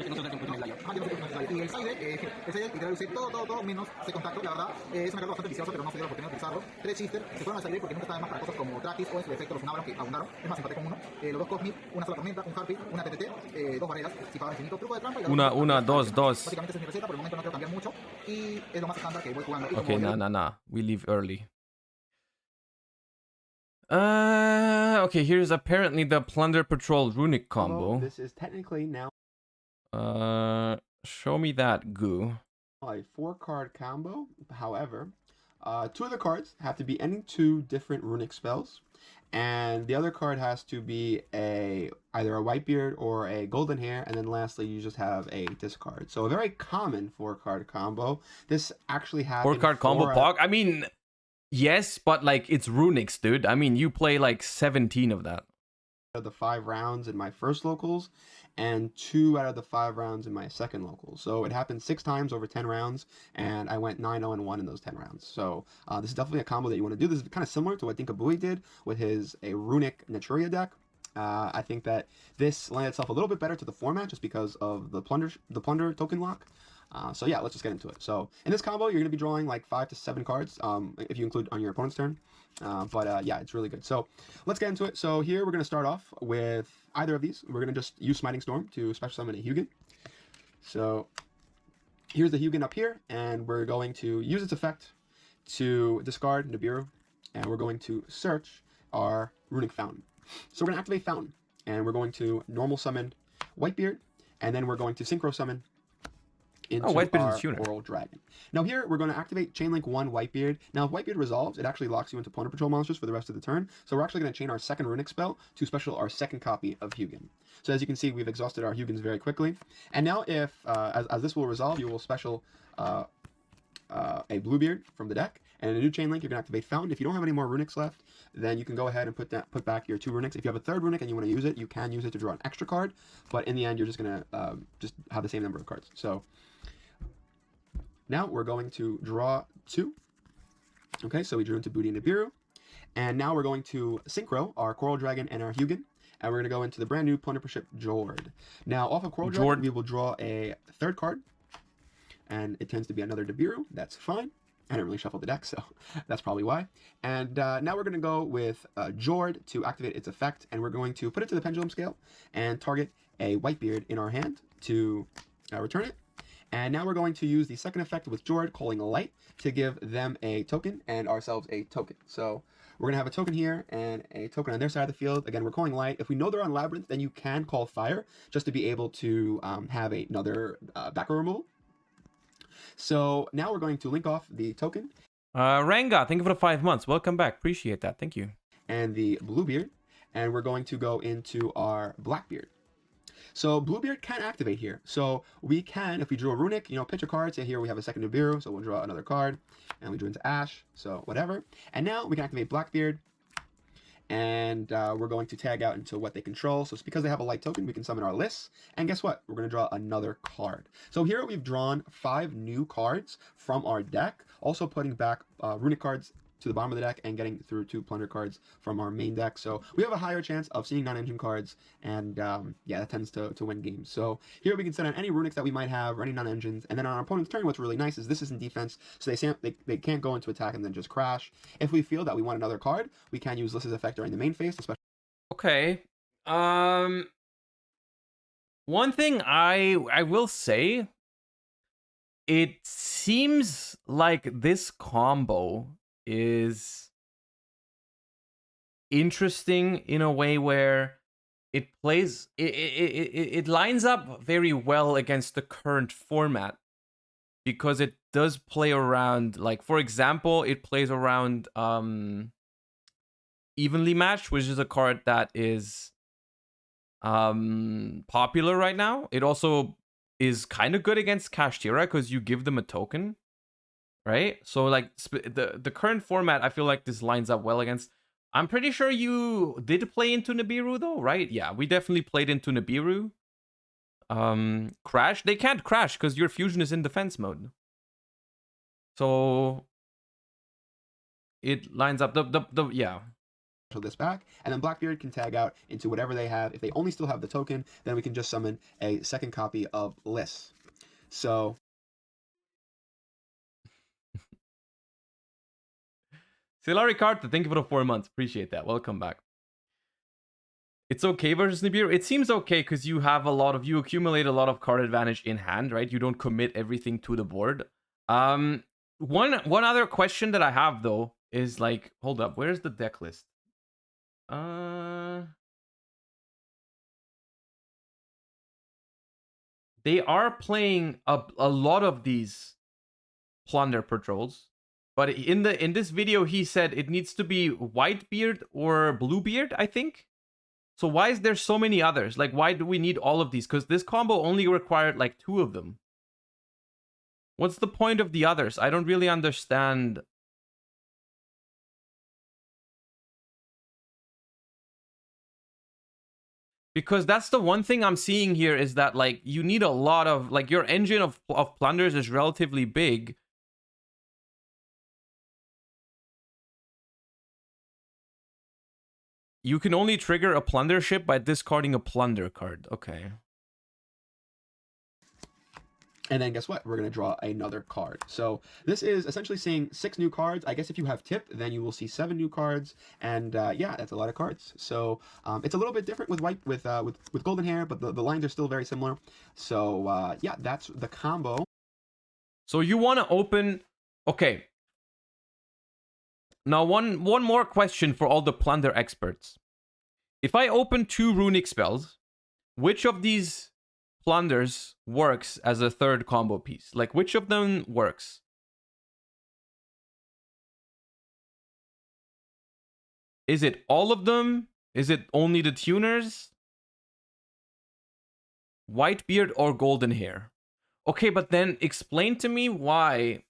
Y el Side, literal usé todo, menos ese contacto, la verdad, es una carta bastante viciosa, pero no se dio la oportunidad de utilizarlo. 3 Shifter, se fueron a salir porque nunca estaba más para cosas como Trackis o en su efecto los Funabron, que abundaron. Es más, empaté con uno. Los dos Cosmic, una sola tormenta, un Harpy, una TTT, 2 barreras, si pagan infinito, truco de trampa. Una, dos. Básicamente esa es mi receta, por el momento no quiero cambiar mucho, y es lo más estándar que voy jugando. Okay, nah. We leave early. Okay, here's apparently the Plunder Patrol Runick combo. This is technically now show me that goo. a 4-card combo. However, 2 of the cards have to be any 2 different Runick spells, and the other card has to be either a Whitebeard or a Golden Hair, and then lastly you just have a discard. So a very common 4-card combo. This actually happened. 4-card combo Pog? I mean, yes, but like it's Runicks, dude. I mean, you play like 17 of that. Out of the 5 rounds in my first locals, and 2 out of the 5 rounds in my second locals. So it happened 6 times over 10 rounds, and I went 9-0-1 in those 10 rounds. So this is definitely a combo that you want to do. This is kind of similar to what Dinkabui did with a Runick Naturia deck. I think that this lent itself a little bit better to the format just because of the plunder token lock. So yeah, let's just get into it. So in this combo, you're going to be drawing like 5 to 7 cards if you include on your opponent's turn. Yeah, it's really good. So let's get into it. So here we're going to start off with either of these. We're going to just use Smiting Storm to special summon a Hugin. So here's the Hugin up here, and we're going to use its effect to discard Nibiru, and we're going to search our Runick Fountain. So we're going to activate Fountain, and we're going to normal summon Whitebeard, and then we're going to synchro summon into our Oral Dragon. Now here, we're going to activate Chainlink 1 Whitebeard. Now if Whitebeard resolves, it actually locks you into Plunder Patrol monsters for the rest of the turn. So we're actually going to chain our second Runick spell to special our second copy of Hugin. So as you can see, we've exhausted our Hugins very quickly. And now if, as this will resolve, you will special a Bluebeard from the deck. And in a new Chainlink, you're going to activate Fountain. If you don't have any more Runicks left, then you can go ahead and put back your 2 Runicks. If you have a third Runick and you want to use it, you can use it to draw an extra card. But in the end, you're just going to just have the same number of cards. So now we're going to draw 2. Okay, so we drew into Booty and Nibiru. And now we're going to synchro our Coral Dragon and our Hugin. And we're going to go into the brand new Plundership Jord. Now off of Coral Dragon, we will draw a 3rd card. And it tends to be another Nibiru. That's fine. I didn't really shuffle the deck, so that's probably why. And now we're going to go with Jord to activate its effect. And we're going to put it to the pendulum scale and target a Whitebeard in our hand to return it. And now we're going to use the second effect with Jord, calling Light, to give them a token and ourselves a token. So we're going to have a token here and a token on their side of the field. Again, we're calling Light. If we know they're on Labyrinth, then you can call Fire, just to be able to have another back row removal. So now we're going to link off the token. Ranga, thank you for the 5 months. Welcome back. Appreciate that. Thank you. And the Bluebeard. And we're going to go into our Blackbeard. So Bluebeard can activate here. So we can, if we drew a Runick, pitch a card. Say here we have a second Nibiru, so we'll draw another card. And we drew into Ash, so whatever. And now we can activate Blackbeard. and we're going to tag out into what they control. So it's because they have a light token, we can summon our lists. And guess what? We're going to draw another card. So here we've drawn 5 new cards from our deck, also putting back Runick cards to the bottom of the deck and getting through 2 plunder cards from our main deck. So we have a higher chance of seeing non-engine cards, and yeah, that tends to win games. So here we can set on any Runicks that we might have, or any non-engines, and then on our opponent's turn, what's really nice is this is in defense, so they can't go into attack and then just crash. If we feel that we want another card, we can use Lys's effect during the main phase, especially. Okay. One thing I will say, it seems like this combo is interesting in a way where it plays it lines up very well against the current format, because it does play around, like, for example, it plays around Evenly Matched, which is a card that is popular right now. It also is kind of good against Kashtira because you give them a token, right? So like the current format, I feel like this lines up well against. I'm pretty sure you did play into Nibiru though, right? Yeah, we definitely played into Nibiru. Crash. They can't crash because your fusion is in defense mode. So it lines up the yeah. This back, and then Blackbeard can tag out into whatever they have. If they only still have the token, then we can just summon a second copy of Lys. So Silari Carter, thank you for the 4 months. Appreciate that. Welcome back. It's okay versus Nibiru. It seems okay because you accumulate a lot of card advantage in hand, right? You don't commit everything to the board. One other question that I have though is like, hold up, where's the deck list? They are playing a lot of these plunder patrols, but in this video he said it needs to be Whitebeard or Bluebeard, I think. So why is there so many others? Like, why do we need all of these? Because this combo only required like 2 of them. What's the point of the others? I don't really understand. Because that's the one thing I'm seeing here is that, like, you need a lot of, like, your engine of plunders is relatively big. You can only trigger a plunder ship by discarding a plunder card. Okay. and then guess what? We're going to draw another card. So this is essentially saying 6 new cards. I guess if you have Tip, then you will see 7 new cards. And yeah, that's a lot of cards. So it's a little bit different with white with golden hair, but the lines are still very similar. So yeah, that's the combo. So you want to open... Okay. Now, one more question for all the plunder experts. If I open 2 runic spells, which of these plunders works as a third combo piece? Like, which of them works? Is it all of them? Is it only the tuners? Whitebeard or golden hair? Okay, but then explain to me why.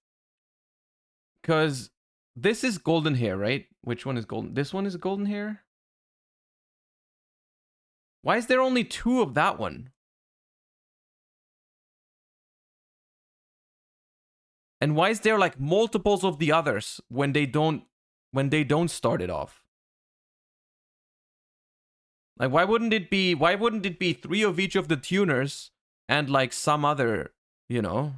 Because this is golden hair, right? Which one is golden? This one is golden hair? Why is there only 2 of that one? And why is there like multiples of the others when they don't start it off? Like, why wouldn't it be 3 of each of the tuners and like some other, you know?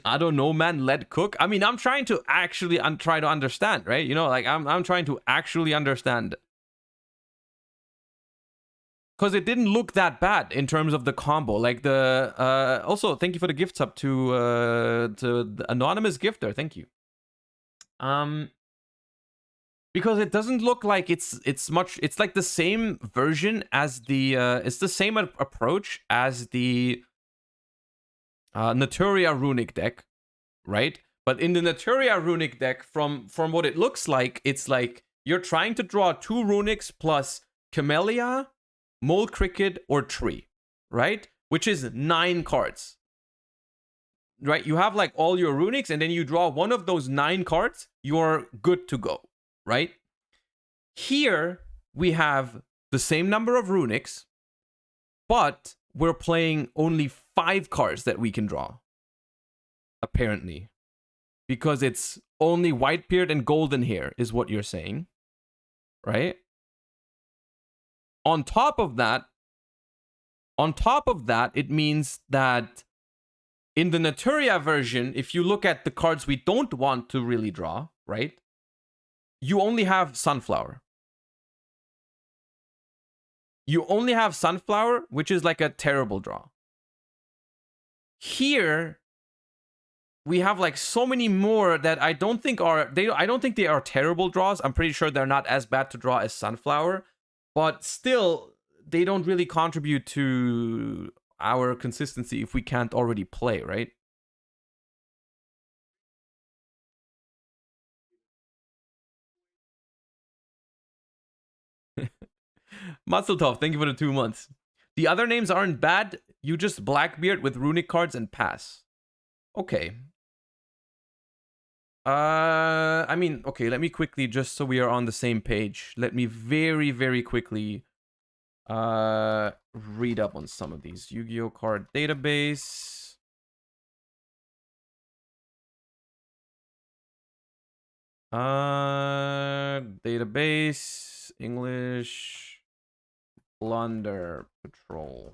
I don't know, man. Let cook. I mean, I'm trying to actually try to understand, right? You know, like I'm trying to actually understand. Because it didn't look that bad in terms of the combo. Like the also, thank you for the gift sub to the anonymous gifter. Thank you. Because it doesn't look like it's much. It's like the same version as the it's the same approach as the Naturia Runick deck, right? But in the Naturia Runick deck, from what it looks like, it's like you're trying to draw 2 Runicks plus Camellia, Mole Cricket, or Tree, right? Which is 9 cards. right? You have like all your Runicks, and then you draw one of those 9 cards, you're good to go, right? Here, we have the same number of Runicks, but we're playing only 5 cards that we can draw. Apparently. Because it's only Whitebeard and Golden Hair, is what you're saying. Right? On top of that, it means that in the Naturia version, if you look at the cards we don't want to really draw, right? You only have Sunflower. You only have Sunflower, which is like a terrible draw. Here, we have like so many more that I don't think they are terrible draws. I'm pretty sure they're not as bad to draw as Sunflower, but still, they don't really contribute to our consistency if we can't already play, right? Muscletov, thank you for the 2 months. The other names aren't bad. You just Blackbeard with Runick cards and pass. Okay. I mean, okay, let me quickly, just so we are on the same page, let me very, very quickly read up on some of these. Yu-Gi-Oh card database. Database, English, Plunder Patrol.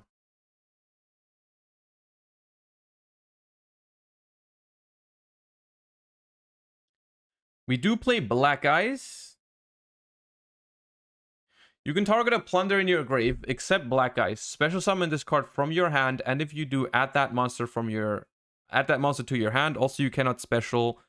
We do play Black Eyes. You can target a plunder in your grave, except Black Eyes. Special summon this card from your hand, and if you do, add that monster to your hand. Also, you cannot special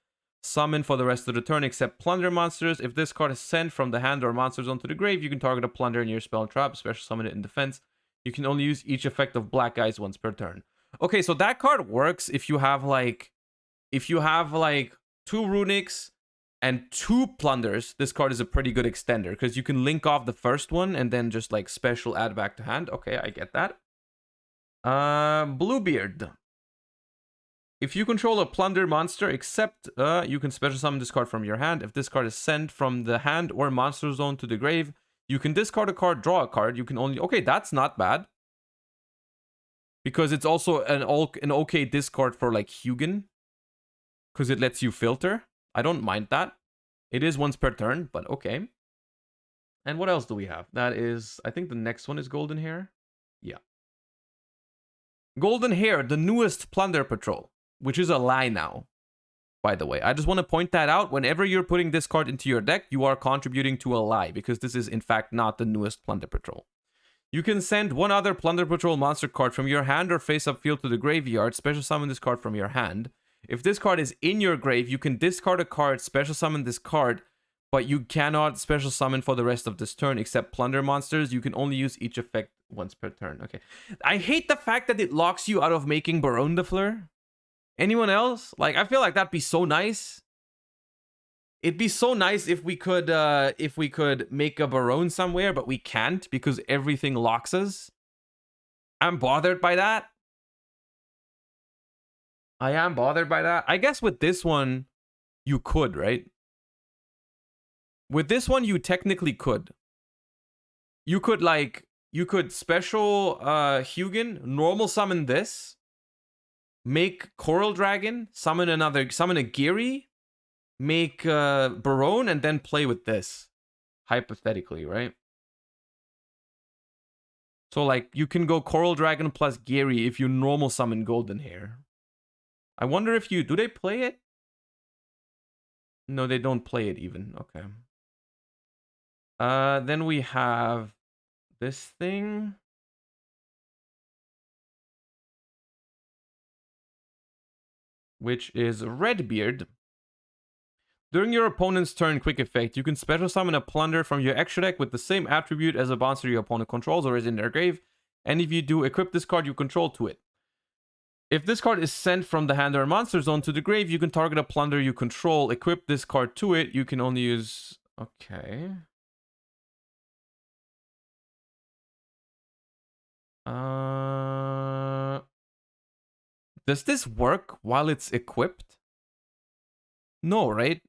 summon for the rest of the turn except plunder monsters. If this card is sent from the hand or monsters onto the grave, you can target a plunder in your spell trap, special summon it in defense. You can only use each effect of Black Eyes once per turn. Okay, so that card works if you have like 2 Runicks and 2 plunders. This card is a pretty good extender because you can link off the first one and then just like special add back to hand. Okay, I get that. Bluebeard. If you control a plunder monster, except you can special summon this card from your hand. If this card is sent from the hand or monster zone to the grave, you can discard a card, draw a card. You can only... Okay, that's not bad. Because it's also an okay discard for like Hugin. Because it lets you filter. I don't mind that. It is once per turn, but okay. And what else do we have? That is... I think the next one is Golden Hair. Yeah. Golden Hair, the newest Plunder Patrol. Which is a lie now, by the way. I just want to point that out. Whenever you're putting this card into your deck, you are contributing to a lie, because this is, in fact, not the newest Plunder Patrol. You can send one other Plunder Patrol monster card from your hand or face-up field to the graveyard. Special summon this card from your hand. If this card is in your grave, you can discard a card, special summon this card, but you cannot special summon for the rest of this turn, except Plunder monsters. You can only use each effect once per turn. Okay. I hate the fact that it locks you out of making Baron de Fleur. Anyone else? Like, I feel like that'd be so nice. It'd be so nice if we could make a Baron somewhere, but we can't because everything locks us. I'm bothered by that. I am bothered by that. I guess with this one, you could, right? With this one, you technically could. You could special Hugin, normal summon this. Make Coral Dragon, summon a Geary, make Baron, and then play with this. Hypothetically, right? So, like, you can go Coral Dragon plus Geary if you normal summon Golden Hair. I wonder if you... Do they play it? No, they don't play it even. Okay. Then we have this thing. Which is Redbeard. During your opponent's turn quick effect, you can special summon a plunder from your extra deck with the same attribute as a monster your opponent controls or is in their grave, and if you do, equip this card you control to it. If this card is sent from the hand or monster zone to the grave, you can target a plunder you control, equip this card to it, you can only use... Okay... Does this work while it's equipped? No, right?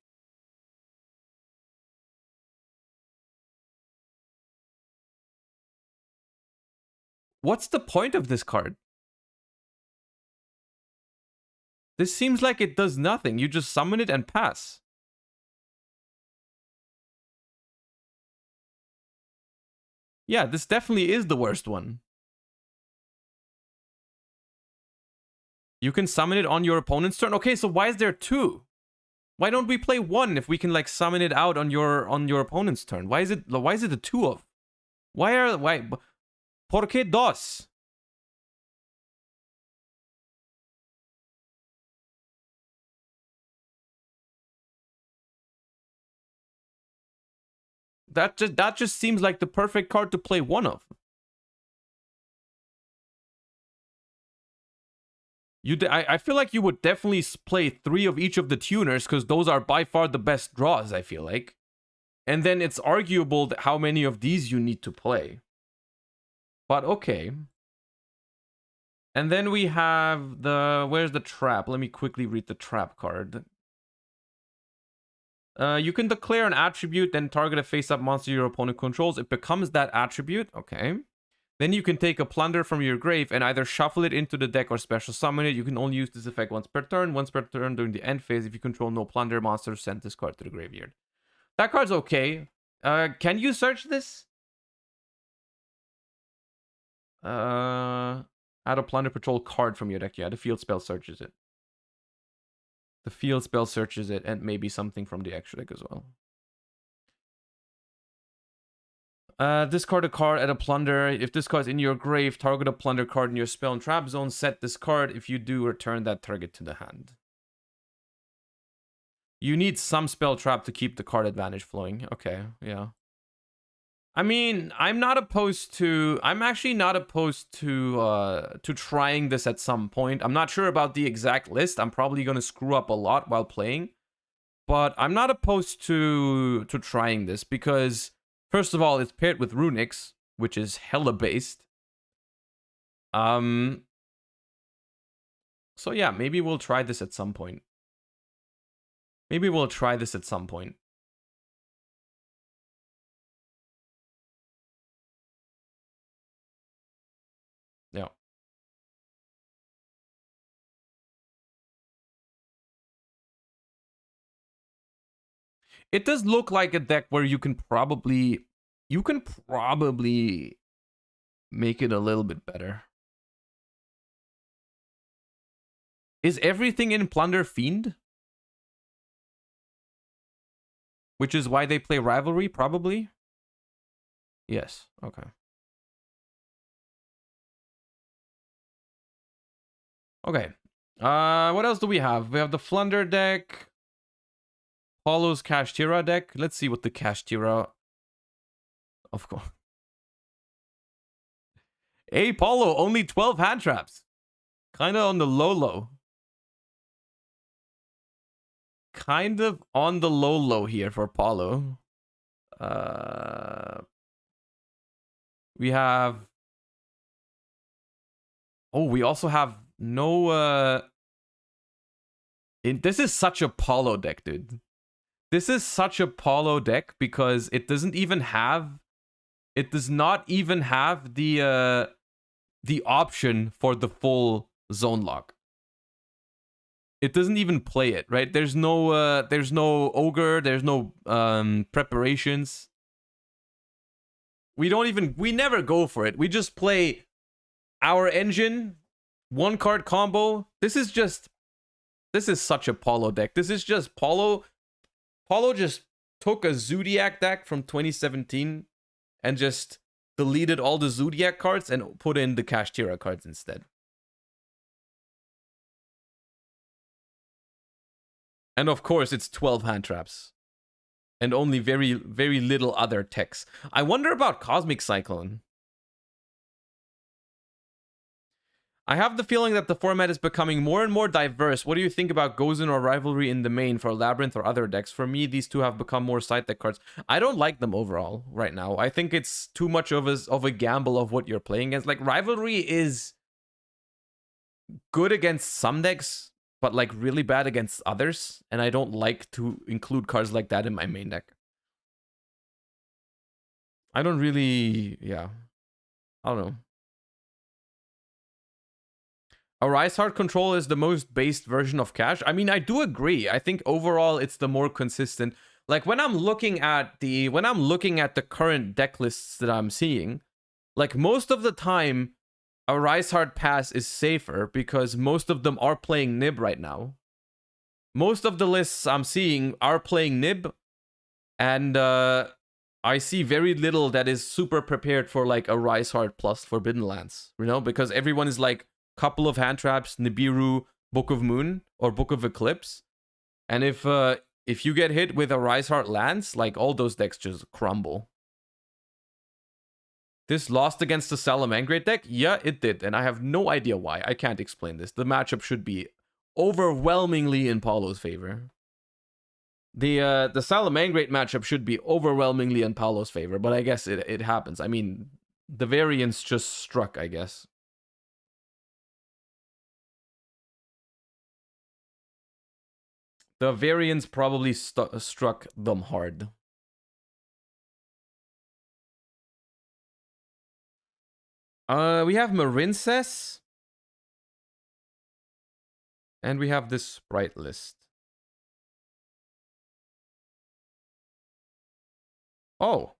What's the point of this card? This seems like it does nothing. You just summon it and pass. Yeah, this definitely is the worst one. You can summon it on your opponent's turn. Okay, so why is there two? Why don't we play one if we can like summon it out on your opponent's turn? Why is it the two of? Why? ¿Por qué dos? That just seems like the perfect card to play one of. I feel like you would definitely play 3 of each of the tuners because those are by far the best draws, I feel like. And then it's arguable how many of these you need to play. But okay. And then we have where's the trap? Let me quickly read the trap card. You can declare an attribute, then target a face-up monster your opponent controls. It becomes that attribute. Okay. Then you can take a plunder from your grave and either shuffle it into the deck or special summon it. You can only use this effect once per turn. Once per turn during the end phase. If you control no plunder monsters, send this card to the graveyard. That card's okay. Can you search this? Add a plunder patrol card from your deck. Yeah, the field spell searches it. The field spell searches it, and maybe something from the extra deck as well. Discard a card, add a plunder. If this card's in your grave, target a plunder card in your spell and trap zone. Set this card. If you do, return that target to the hand. You need some spell trap to keep the card advantage flowing. Okay, yeah. I mean, I'm actually not opposed to trying this at some point. I'm not sure about the exact list. I'm probably gonna screw up a lot while playing, but I'm not opposed to trying this because first of all, it's paired with Runick's, which is hella based. So yeah, maybe we'll try this at some point. Yeah. It does look like a deck where you can probably make it a little bit better. Is everything in Plunder Fiend? Which is why they play Rivalry, probably? Yes, okay. Okay. What else do we have? We have the Flunder deck. Paulo's Kashtira deck. Let's see what the Kashtira... Of course. Hey, Paulo, only 12 hand traps. Kind of on the low. Kind of on the low here for Paulo. We have... Oh, we also have no... This is such a Paulo deck, dude. This is such a Paulo deck because it doesn't even have... It does not even have the option for the full zone lock. It doesn't even play it, right? There's no ogre, there's no preparations. We never go for it. We just play our engine, 1 card combo. This is such a Paulo deck. This is just Paulo just took a Zodiac deck from 2017 and just deleted all the Zodiac cards and put in the Kashtira cards instead. And of course, it's 12 hand traps. And only very, very little other techs. I wonder about Cosmic Cyclone. I have the feeling that the format is becoming more and more diverse. What do you think about Gozen or Rivalry in the main for Labyrinth or other decks? For me, these two have become more side deck cards. I don't like them overall right now. I think it's too much of a gamble of what you're playing against. Like, Rivalry is good against some decks, but like really bad against others, and I don't like to include cards like that in my main deck. I don't really, yeah, I don't know. A Rise Heart control is the most based version of Cash. I mean, I do agree. I think overall it's the more consistent. Like when I'm looking at the current deck lists that I'm seeing, like most of the time, a Rise Heart pass is safer because most of them are playing Nib right now. Most of the lists I'm seeing are playing Nib, and I see very little that is super prepared for like a Rise Heart plus Forbidden Lands, you know, because everyone is like couple of hand traps, Nibiru, Book of Moon, or Book of Eclipse, and if you get hit with a Rise Heart Lance, like all those decks just crumble. This lost against the Salamangreat deck? Yeah, it did, and I have no idea why. I can't explain this. The matchup should be overwhelmingly in Paulo's favor. The Salamangreat matchup should be overwhelmingly in Paulo's favor, but I guess it happens. I mean, the variance just struck, I guess. The variance probably struck them hard. We have Marincess. And we have this Spright list. Oh.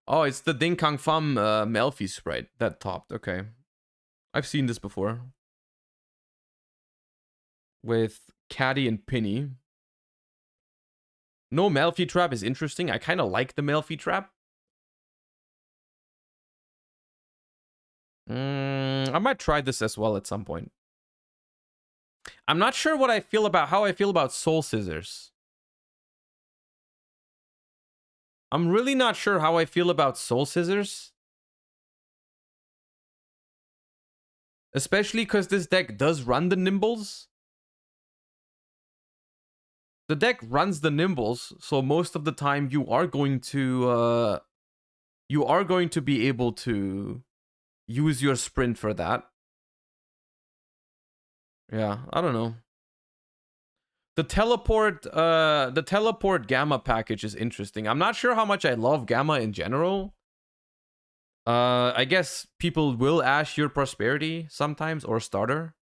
Oh, it's the Ding Kang Fam Melfi Spright that topped. Okay. I've seen this before. With Caddy and Penny. No Melfi Trap is interesting. I kind of like the Melfi Trap. I might try this as well at some point. I'm not sure what I feel about how I feel about Soul Scissors. I'm really not sure how I feel about Soul Scissors. Especially because this deck does run the Nimbles. The deck runs the Nimbles, so most of the time you are going to be able to use your sprint for that. Yeah, I don't know. The teleport Gamma package is interesting. I'm not sure how much I love Gamma in general. I guess people will ash your prosperity sometimes or starter.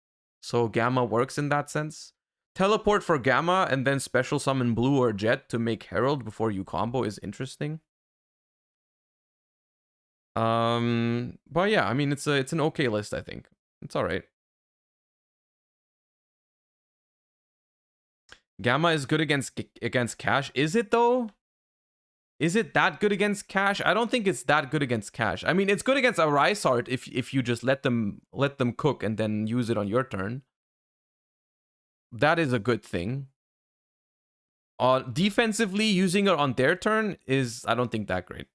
So Gamma works in that sense. Teleport for Gamma and then special summon Blue or Jet to make Herald before you combo is interesting. But yeah, I mean it's an okay list, I think. It's alright. Gamma is good against Cash. Is it though? Is it that good against Cash? I don't think it's that good against Cash. I mean, it's good against a Rise Heart if you just let them cook and then use it on your turn. That is a good thing. Defensively, using it on their turn is, I don't think, that great.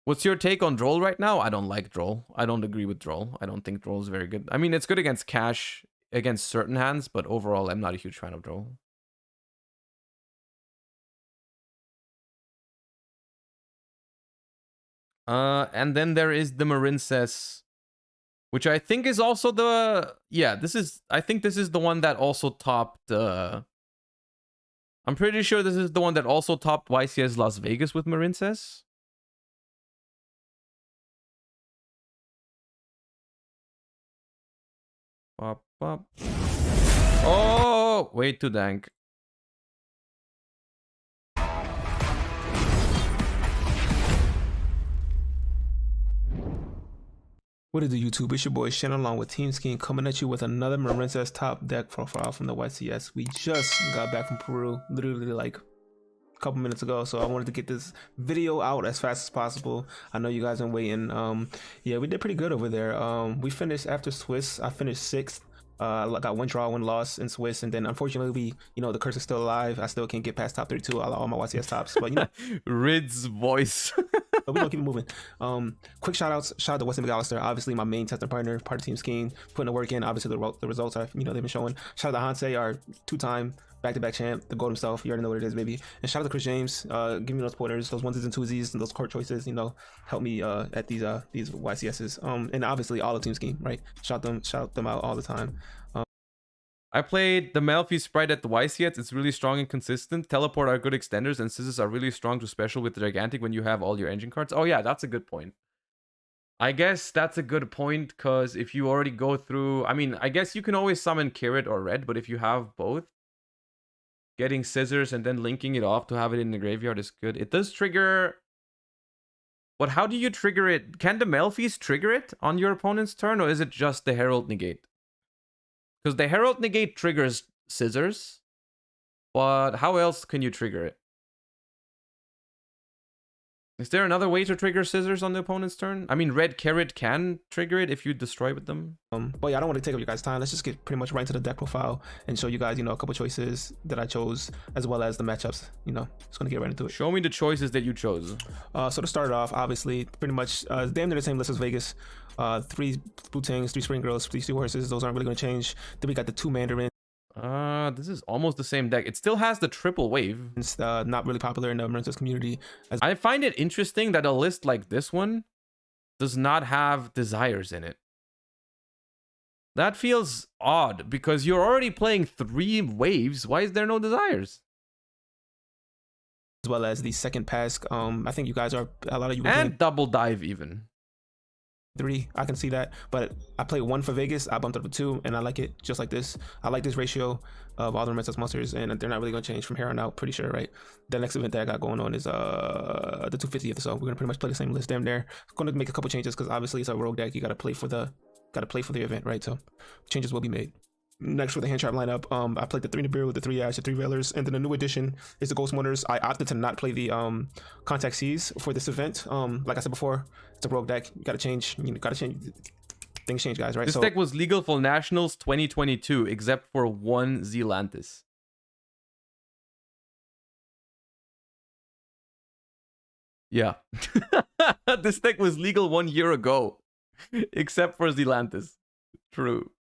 What's your take on Droll right now? I don't like Droll. I don't agree with Droll. I don't think Droll is very good. I mean, it's good against Cash, against certain hands, but overall, I'm not a huge fan of Droll. And then there is the Marincess, which I think is also the... Yeah, I think this is the one that also topped... I'm pretty sure this is the one that also topped YCS Las Vegas with Marincess. Pop, pop. Oh, way too dank. What is the YouTube? It's your boy Shannon along with Team Scheme coming at you with another Marincess top deck profile from the YCS. We just got back from Peru, literally like a couple minutes ago, so I wanted to get this video out as fast as possible. I know you guys been waiting. Yeah, we did pretty good over there. We finished after Swiss. I finished 6th. I got 1 draw, 1 loss in Swiss, and then unfortunately, the curse is still alive. I still can't get past top 32 out of all my YCS tops, but Rid's voice. But we're gonna keep it moving. Quick shout out to Wesley McAllister, obviously my main testing partner, part of Team Scheme, putting the work in. Obviously the results are, they've been showing. Shout out to Hansei, our 2-time back-to-back champ, the GOAT himself. You already know what it is, baby. And shout out to Chris James. Give me those pointers, those onesies and twosies, and those court choices. You know, help me at these YCSs. And obviously all the team scheme, right? Shout them out all the time. I played the Malfi Spright at the YCS. It's really strong and consistent. Teleport are good extenders, and scissors are really strong to special with the Gigantic when you have all your engine cards. Oh yeah, that's a good point. I guess that's a good point, because if you already go through... I mean, I guess you can always summon Carrot or Red, but if you have both, getting scissors and then linking it off to have it in the graveyard is good. It does trigger... But how do you trigger it? Can the Malfis trigger it on your opponent's turn, or is it just the Herald Negate? Because the Herald Negate triggers scissors, but how else can you trigger it? Is there another way to trigger scissors on the opponent's turn? I mean, Red Carrot can trigger it if you destroy with them. But yeah, I don't want to take up your guys' time. Let's just get pretty much right into the deck profile and show you guys, you know, a couple choices that I chose, as well as the matchups. You know, just gonna get right into it. Show me the choices that you chose. So to start it off, obviously, pretty much damn near the same list as Vegas. 3 Bootings, 3 Spring Girls, 3 Seahorses. Those aren't really gonna change. Then we got the 2 Mandarins. This is almost the same deck. It still has the triple wave. It's not really popular in the Marincess community. I find it interesting that a list like this one does not have desires in it. That feels odd, because you're already playing 3 waves. Why is there no desires? As well as the second pass. I think you guys are, a lot of you... And double dive even. 3, I can see that, but I played 1 for Vegas. I bumped up to 2, and I like it just like this. I like this ratio of all the Marincess monsters, and they're not really gonna change from here on out, pretty sure, right? The next event that I got going on is the 250th, so we're gonna pretty much play the same list damn there. I'm gonna make a couple changes because obviously it's a rogue deck. You gotta play for the event, right? So changes will be made. Next for the hand trap lineup, I played the 3 Nibiru, the 3 Ash, the 3 Veilers, and then the new addition is the Ghost Mourners. I opted to not play the Contact Seas for this event. Like I said before, it's a rogue deck. You gotta change. Things change, guys, right? This deck was legal for Nationals 2022, except for 1 Zealantis. Yeah. This deck was legal 1 year ago, except for Zealantis. True.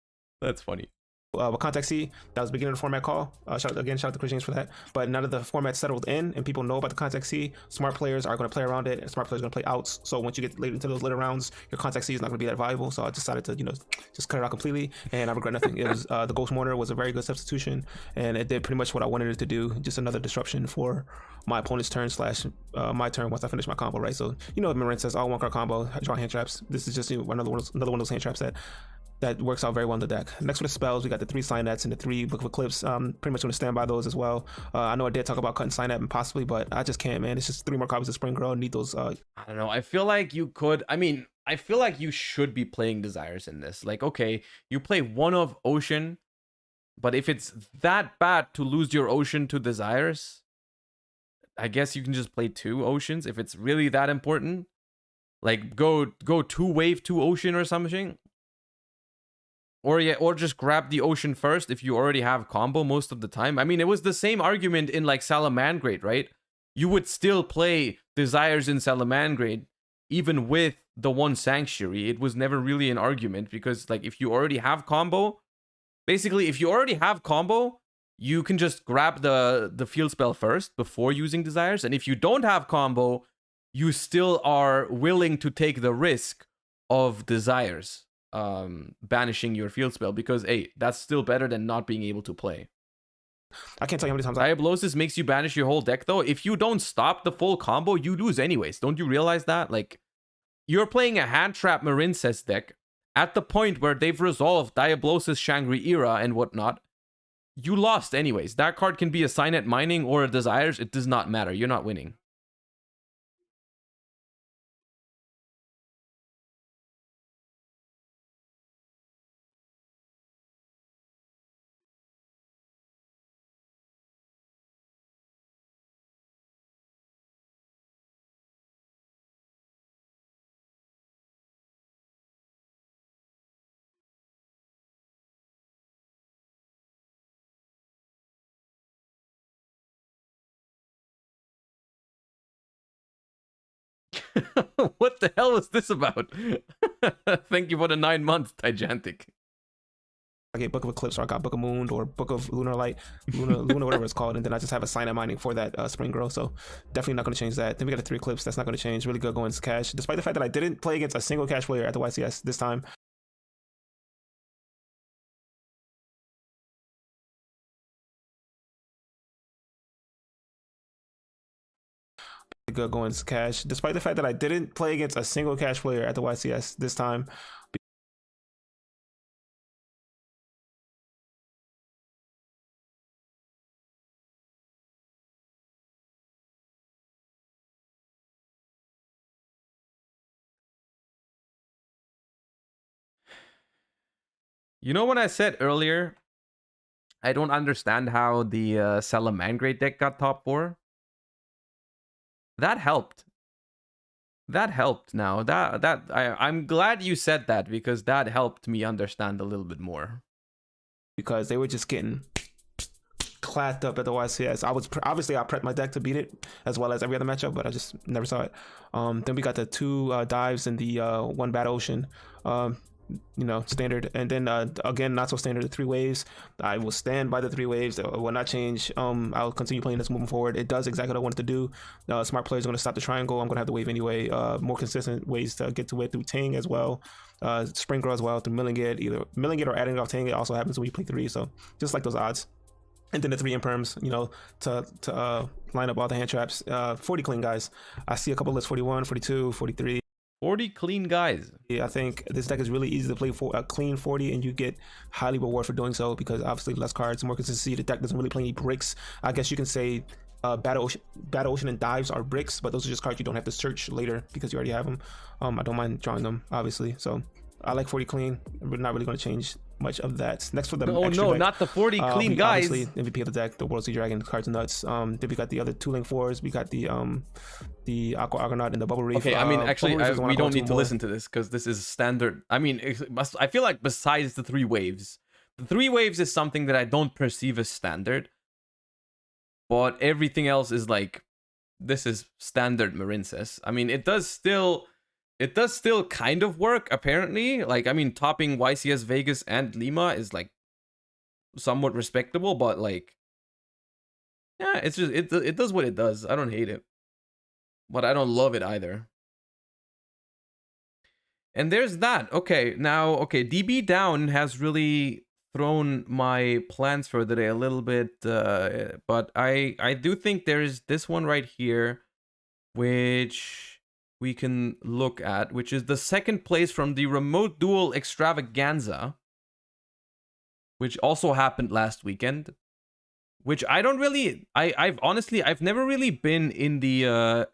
That's funny. With Contact C, that was the beginning of the format call. Shout out to Chris James for that. But now that the format settled in and people know about the Contact C, smart players are going to play around it, and smart players are going to play outs. So once you get late into those later rounds, your Contact C is not going to be that valuable. So I decided to, you know, just cut it out completely, and I regret nothing. It was the Ghost Mourner was a very good substitution, and it did pretty much what I wanted it to do. Just another disruption for my opponent's turn / my turn once I finish my combo, right? So you know, Marin says all 1-card combo, draw hand traps. This is just, you know, another one of those hand traps that works out very well in the deck. Next for the spells, we got the 3 Signets and the 3 Book of Eclipse. Pretty much going to stand by those as well. I know I did talk about cutting Signet and possibly, but I just can't, man. It's just 3 more copies of Spring Girl. I need those. I don't know. I feel like you could. I mean, I feel like you should be playing desires in this. Like, okay, you play 1 of Ocean, but if it's that bad to lose your Ocean to desires, I guess you can just play 2 Oceans if it's really that important. Like, go 2 wave 2 Ocean or something. Or just grab the Ocean first if you already have combo most of the time. I mean, it was the same argument in like Salamangreat, right? You would still play desires in Salamangreat even with the 1 Sanctuary. It was never really an argument, because like if you already have combo, basically if you already have combo, you can just grab the field spell first before using desires. And if you don't have combo, you still are willing to take the risk of desires. Banishing your field spell, because hey, that's still better than not being able to play. I can't tell you how many times Diablosis makes you banish your whole deck, though. If you don't stop the full combo, you lose anyways. Don't you realize that? Like, you're playing a hand trap Marincess deck at the point where they've resolved Diablosis, Shangri-Era, and whatnot. You lost anyways. That card can be a Signet Mining or a Desires. It does not matter. You're not winning. What the hell was this about? Thank you for the 9 months, Gigantic. I get Book of Eclipse, or I got Book of Moon, or Book of Lunar Light, Luna whatever it's called, and then I just have a sign-up mining for that Spring Growth. So definitely not going to change that. Then we got a 3 Eclipse. That's not going to change. Really good going to cash, despite the fact that I didn't play against a single cash player at the YCS this time. Good going to cash, despite the fact that I didn't play against a single cash player at the YCS this time. You know what I said earlier? I don't understand how the Salamangreat deck got top 4. That helped. That helped now. I'm glad you said that, because that helped me understand a little bit more. Because they were just getting clapped up at the YCS. I prepped my deck to beat it, as well as every other matchup, but I just never saw it. Then we got the 2 dives in the 1 Bad Ocean. Standard, and then again, not so standard, the 3 waves. I will stand by the 3 waves. It will not change. I'll continue playing this moving forward. It does exactly what I wanted to do. Smart players are going to stop the triangle. I'm going to have the wave anyway. More consistent ways to get to it through Ting as well. Spring Grow as well through milling it. Either milling it or adding it off Ting. It also happens when you play 3, so just like those odds. And then the 3 imperms, to line up all the hand traps. 40 clean guys. I see a couple lists, 41, 42, 43. 40 clean guys. Yeah, I think this deck is really easy to play for a clean 40, and you get highly reward for doing so, because obviously less cards, more consistency. The deck doesn't really play any bricks. I guess you can say Battle Ocean and Dives are bricks, but those are just cards you don't have to search later because you already have them. I don't mind drawing them, obviously. So I like 40 clean. We're not really going to change much of that. Next for the extra deck, not the 40 clean guys. Obviously, MVP of the deck, the World Sea Dragon, cards nuts. Then we got the other 2 link 4s. We got the Aqua Argonaut and the Bubble Reef. Okay, I mean, actually, we don't need to listen to this, because this is standard. I mean, I feel like besides the 3 waves, the 3 waves is something that I don't perceive as standard, but everything else is like, this is standard Marincess. I mean, it does still kind of work, apparently. Like, I mean, topping YCS Vegas and Lima is like somewhat respectable, but like, yeah, it's just it does what it does. I don't hate it, but I don't love it either. And there's that. Okay, now, DB down has really thrown my plans for the day a little bit, but I do think there is this one right here, which we can look at, which is the 2nd place from the Remote Duel Extravaganza, which also happened last weekend. Which I don't really, I've never really been in the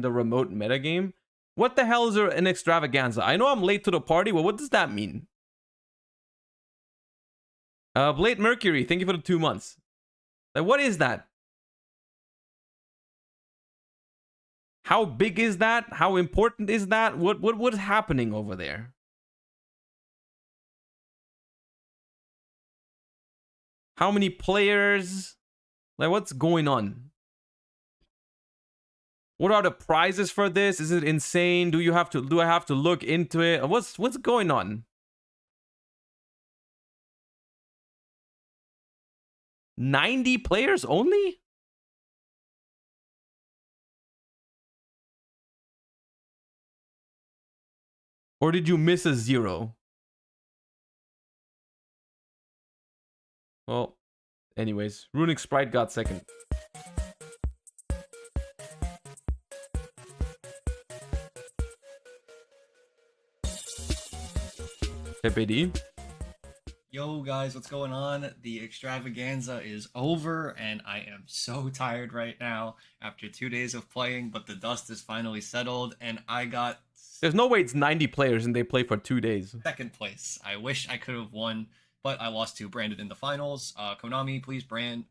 remote metagame. What the hell is an extravaganza? I know I'm late to the party, but what does that mean? Blade Mercury, thank you for the 2 months. Like, what is that? How big is that? How important is that? What's happening over there? How many players? Like, what's going on? What are the prizes for this? Is it insane? Do I have to look into it? What's going on? 90 players only? Or did you miss a 0? Well, anyways, Runick Spright got 2nd. PPD. Yo guys, what's going on? The extravaganza is over and I am so tired right now after 2 days of playing, but the dust is finally settled and I got... There's no way it's 90 players and they play for 2 days. 2nd place. I wish I could have won, but I lost to Branded in the finals. Konami, please ban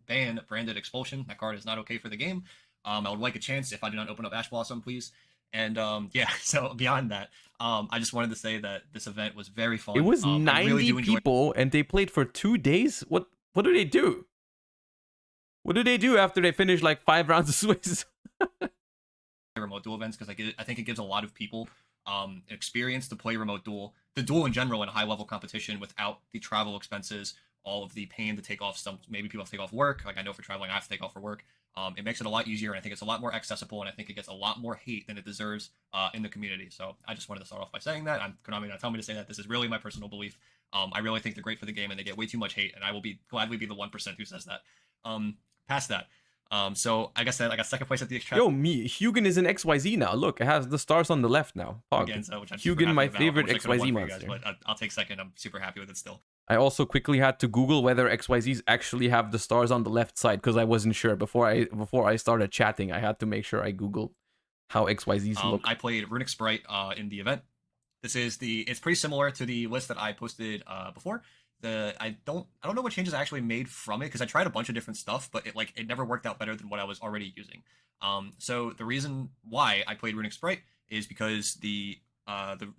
Branded Expulsion. That card is not okay for the game. I would like a chance if I do not open up Ash Blossom, please. And yeah, so beyond that, I just wanted to say that this event was very fun. It was 90 really people and they played for 2 days? What do they do? What do they do after they finish like 5 rounds of Swiss? Remote duel events, because I think it gives a lot of people experience to play remote duel. the duel in general in a high level competition without the travel expenses, all of the pain to take off some, maybe people have to take off work. Like I know for traveling, I have to take off for work. It makes it a lot easier, and I think it's a lot more accessible, and I think it gets a lot more hate than it deserves in the community. So I just wanted to start off by saying that. Konami not telling me to say that. This is really my personal belief. I really think they're great for the game, and they get way too much hate, and I will gladly be the 1% who says that. Past that. So I guess I got second place at the extract. Yo, Hugin is in XYZ now. Look, it has the stars on the left now. Again, which I'm super Hugin, happy my about. favorite I wish I could've XYZ won for you guys, monster. but I'll take second. I'm super happy with it still. I also quickly had to Google whether XYZs actually have the stars on the left side because I wasn't sure before I started chatting. I had to make sure I Googled how XYZs look. I played Runick Spright in the event. It's pretty similar to the list that I posted before. I don't know what changes I actually made from it because I tried a bunch of different stuff, but it never worked out better than what I was already using. So the reason why I played Runick Spright is because the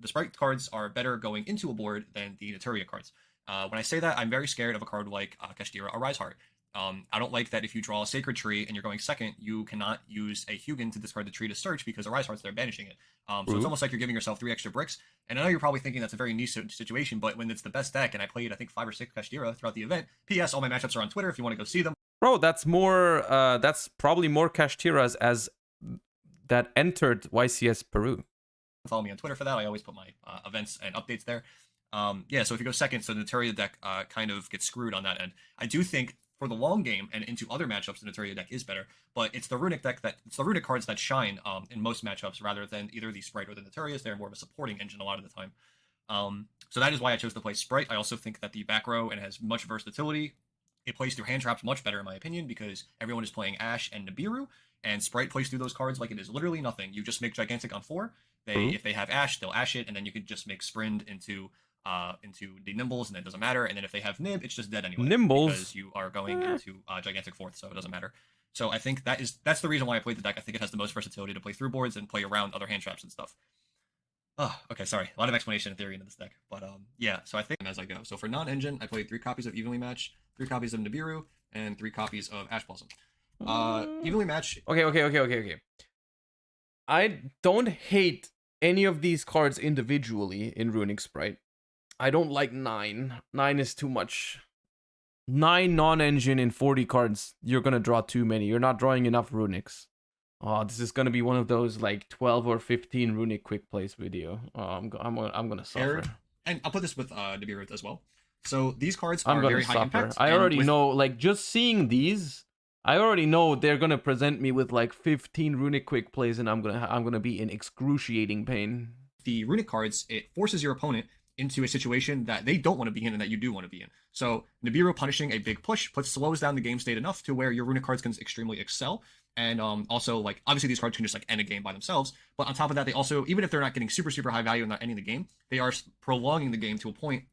Spright cards are better going into a board than the Naturia cards. When I say that, I'm very scared of a card like Kashtira or Rise Heart. I don't like that if you draw a Sacred Tree and you're going second, you cannot use a Hugin to discard the tree to search because a Rise Heart's there banishing it. So it's almost like you're giving yourself 3 extra bricks. And I know you're probably thinking that's a very niche situation, but when it's the best deck, and I played, I think, 5 or 6 Kashtira throughout the event. P.S. All my matchups are on Twitter if you want to go see them. Bro, that's probably more Kashtiras as that entered YCS Peru. Follow me on Twitter for that. I always put my events and updates there. So if you go second, so the Naturia deck kind of gets screwed on that end. I do think for the long game and into other matchups, the Naturia deck is better, but it's the Runick deck it's the Runick cards that shine in most matchups rather than either the Spright or the Naturias. They're more of a supporting engine a lot of the time. So that is why I chose to play Spright. I also think that the back row and has much versatility. It plays through hand traps much better in my opinion because everyone is playing Ash and Nibiru, and Spright plays through those cards like it is literally nothing. You just make Gigantic on 4. If they have Ash, they'll Ash it, and then you can just make Sprint into the Nimbles, and it doesn't matter. And then if they have Nib, it's just dead anyway. Nimbles? Because you are going into Gigantic 4th, so it doesn't matter. So I think that's the reason why I played the deck. I think it has the most versatility to play through boards and play around other hand traps and stuff. Oh, okay, sorry. A lot of explanation and theory into this deck. But yeah, so I think as I go. So for non-engine, I played 3 copies of Evenly Match, 3 copies of Nibiru, and 3 copies of Ash Blossom. Evenly Match... Okay. I don't hate any of these cards individually in Runick Spright. I don't like 9. 9 is too much. 9 non-engine in 40 cards, you're gonna draw too many. You're not drawing enough Runicks. Oh, this is gonna be one of those like 12 or 15 Runick quick plays video. Oh, I'm gonna suffer. And I'll put this with Nibiru as well. So these cards are very high impact. I already know, like, just seeing these, I already know they're gonna present me with like 15 Runick quick plays, and I'm gonna be in excruciating pain. The Runick cards, it forces your opponent into a situation that they don't want to be in and that you do want to be in. So Nibiru punishing a big push slows down the game state enough to where your Runick cards can extremely excel. And also, like, obviously these cards can just like end a game by themselves, but on top of that, they also, even if they're not getting super high value and not ending the game, they are prolonging the game to a point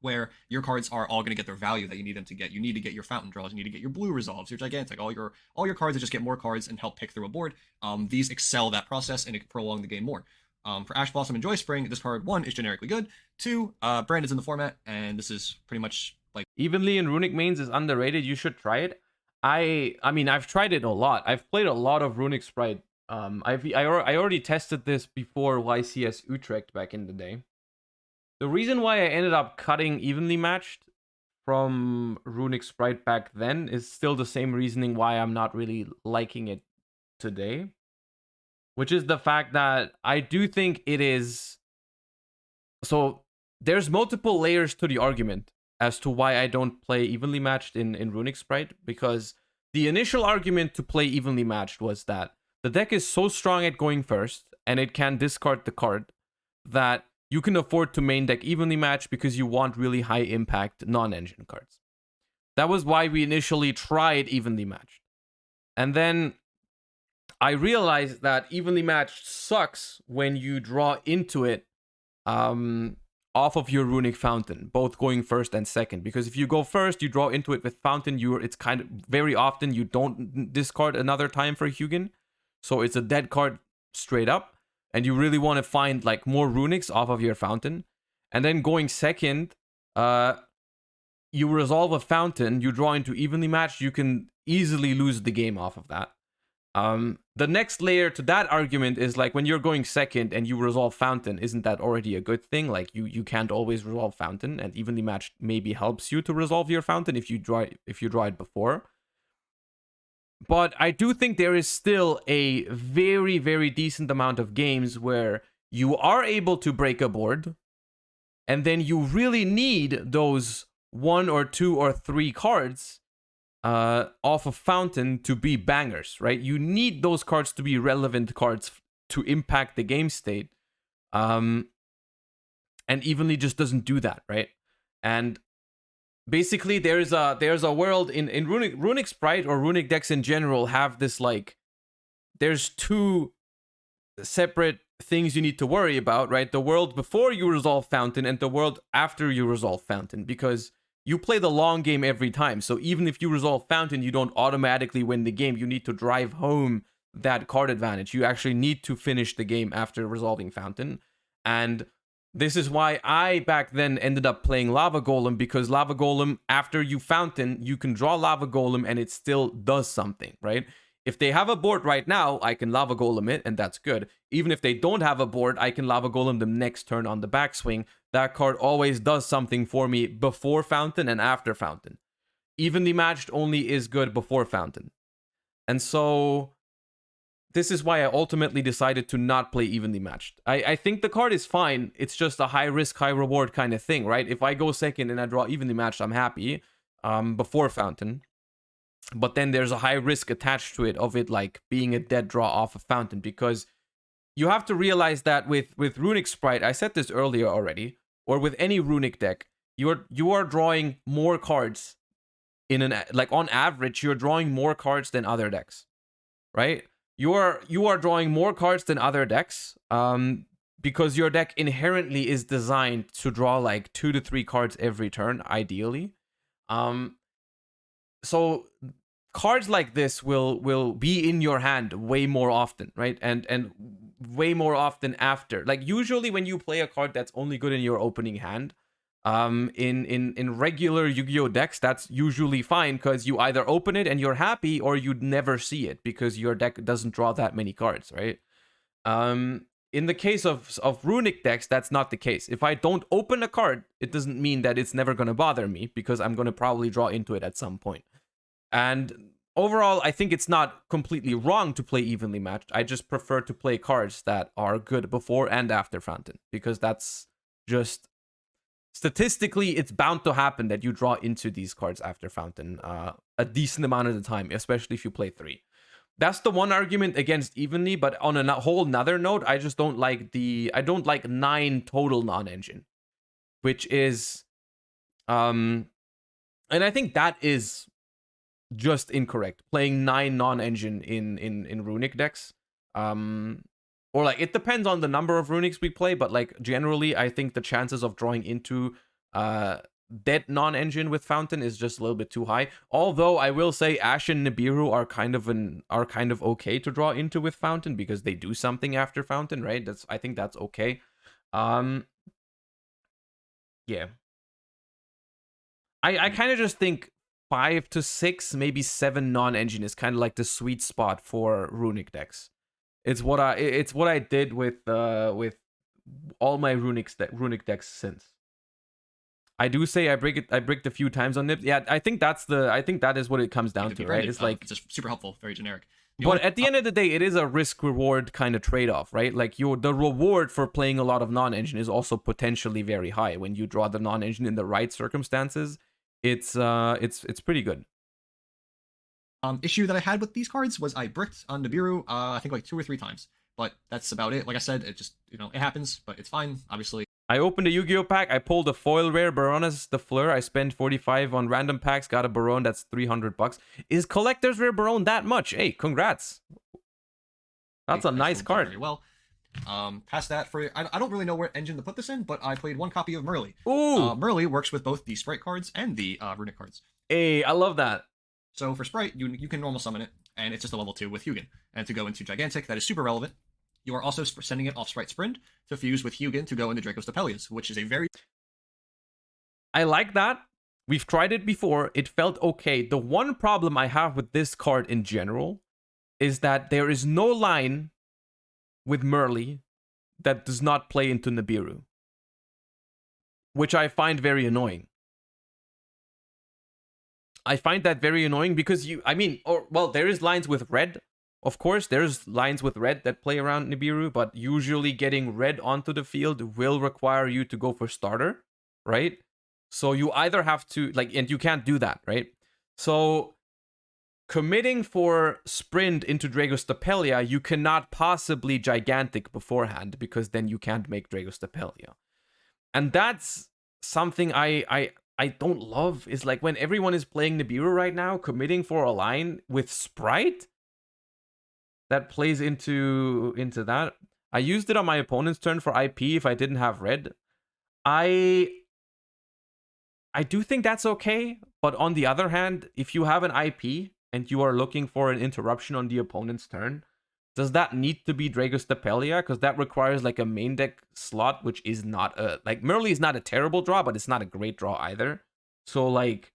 where your cards are all going to get their value that you need them to get. You need to get your fountain draws, you need to get your blue resolves, your gigantic, all your cards that just get more cards and help pick through a board. These excel that process and it prolong the game more. For Ash Blossom and Joy Spring, this card 1 is generically good. 2, Brandon's in the format, and this is pretty much like Evenly in Runick mains is underrated. You should try it. I mean, I've tried it a lot. I've played a lot of Runick Spright. I already tested this before YCS Utrecht back in the day. The reason why I ended up cutting Evenly Matched from Runick Spright back then is still the same reasoning why I'm not really liking it today. Which is the fact that I do think it is... So, there's multiple layers to the argument as to why I don't play Evenly Matched in Runick Spright. Because the initial argument to play Evenly Matched was that the deck is so strong at going first, and it can discard the card, that you can afford to main deck Evenly Matched because you want really high impact non-engine cards. That was why we initially tried Evenly Matched. And then I realized that Evenly Matched sucks when you draw into it off of your Runick Fountain, both going first and second. Because if you go first, you draw into it with Fountain, it's kind of very often you don't discard another time for Hugin. So it's a dead card straight up. And you really want to find like more Runicks off of your Fountain. And then going second, you resolve a Fountain, you draw into Evenly Matched, you can easily lose the game off of that. The next layer to that argument is like when you're going second and you resolve Fountain, isn't that already a good thing? Like you can't always resolve Fountain, and evenly matched maybe helps you to resolve your Fountain if you draw it before. But I do think there is still a very, very decent amount of games where you are able to break a board, and then you really need those 1 or 2 or 3 cards off of Fountain to be bangers, right? You need those cards to be relevant cards to impact the game state. And evenly just doesn't do that, right? And basically there's a world in Runick Spright or Runick decks in general have this like, there's 2 separate things you need to worry about, right? The world before you resolve Fountain and the world after you resolve Fountain, because you play the long game every time. So even if you resolve Fountain, you don't automatically win the game. You need to drive home that card advantage. You actually need to finish the game after resolving Fountain. And this is why I back then ended up playing Lava Golem, because Lava Golem, after you Fountain, you can draw Lava Golem and it still does something, right? If they have a board right now, I can Lava Golem it, and that's good. Even if they don't have a board, I can Lava Golem them next turn on the backswing. That card always does something for me before Fountain and after Fountain. Evenly matched only is good before Fountain. And so this is why I ultimately decided to not play evenly matched. I think the card is fine. It's just a high risk, high reward kind of thing, right? If I go second and I draw evenly matched, I'm happy before Fountain. But then there's a high risk attached to it of it like being a dead draw off of Fountain, because you have to realize that with Runick Spright, I said this earlier already, or with any Runick deck, you are drawing more cards in an, like on average, you're drawing more cards than other decks, right? You are drawing more cards than other decks, because your deck inherently is designed to draw like 2 to 3 cards every turn, ideally. So cards like this will be in your hand way more often, right? And way more often after. Like usually when you play a card that's only good in your opening hand, in regular Yu-Gi-Oh decks, that's usually fine because you either open it and you're happy, or you'd never see it because your deck doesn't draw that many cards, right? In the case of Runick decks, that's not the case. If I don't open a card, it doesn't mean that it's never going to bother me, because I'm going to probably draw into it at some point. And overall, I think it's not completely wrong to play evenly matched. I just prefer to play cards that are good before and after Fountain, because that's just statistically, it's bound to happen that you draw into these cards after Fountain a decent amount of the time, especially if you play 3. That's the one argument against evenly, but on a whole nother note, I just don't like I don't like 9 total non-engine, which is, and I think that is just incorrect. Playing 9 non-engine in Runick decks, or like it depends on the number of Runicks we play, but like generally, I think the chances of drawing into dead non-engine with Fountain is just a little bit too high. Although I will say Ash and Nibiru are kind of okay to draw into with Fountain, because they do something after Fountain, right? I think that's okay. Yeah. I kind of just think 5 to 6, maybe 7 non-engine is kind of like the sweet spot for Runick decks. It's what I did with all my Runick decks since. I do say I bricked a few times on it. Yeah, I think that is what it comes down to, right? It's like just super helpful, very generic. But at the end of the day, it is a risk-reward kind of trade-off, right? Like the reward for playing a lot of non-engine is also potentially very high. When you draw the non-engine in the right circumstances, it's pretty good. Issue that I had with these cards was I bricked on Nibiru, I think like 2 or 3 times. But that's about it. Like I said, it just, it happens, but it's fine, obviously. I opened a Yu-Gi-Oh pack, I pulled a foil rare Baroness the Fleur, I spent 45 on random packs, got a Baron, that's $300. Is collector's rare Baron that much? Hey, congrats. That's a nice card. Very well. Past that, I don't really know what engine to put this in, but I played 1 copy of Merly. Ooh! Merly works with both the Spright cards and the Runick cards. Hey, I love that. So for Spright, you can normal summon it, and it's just a level 2 with Hugin. And to go into Gigantic, that is super relevant. You are also sending it off Spright Sprint to fuse with Hugin to go into Draco's Topelias, which is a very... I like that. We've tried it before. It felt okay. The one problem I have with this card in general is that there is no line with Merle that does not play into Nibiru, which I find very annoying. I find that very annoying because there is lines with red. Of course, there's lines with red that play around Nibiru, but usually getting red onto the field will require you to go for starter, right? So you either have to, and you can't do that, right? So committing for sprint into Dragostapelia, you cannot possibly gigantic beforehand because then you can't make Dragostapelia. And that's something I don't love, is like when everyone is playing Nibiru right now, committing for a line with Spright that plays into that. I used it on my opponent's turn for IP if I didn't have red. I do think that's okay, but on the other hand, if you have an IP and you are looking for an interruption on the opponent's turn, does that need to be Dragostapelia? Because that requires like a main deck slot, which is not a... Merle is not a terrible draw, but it's not a great draw either. So like,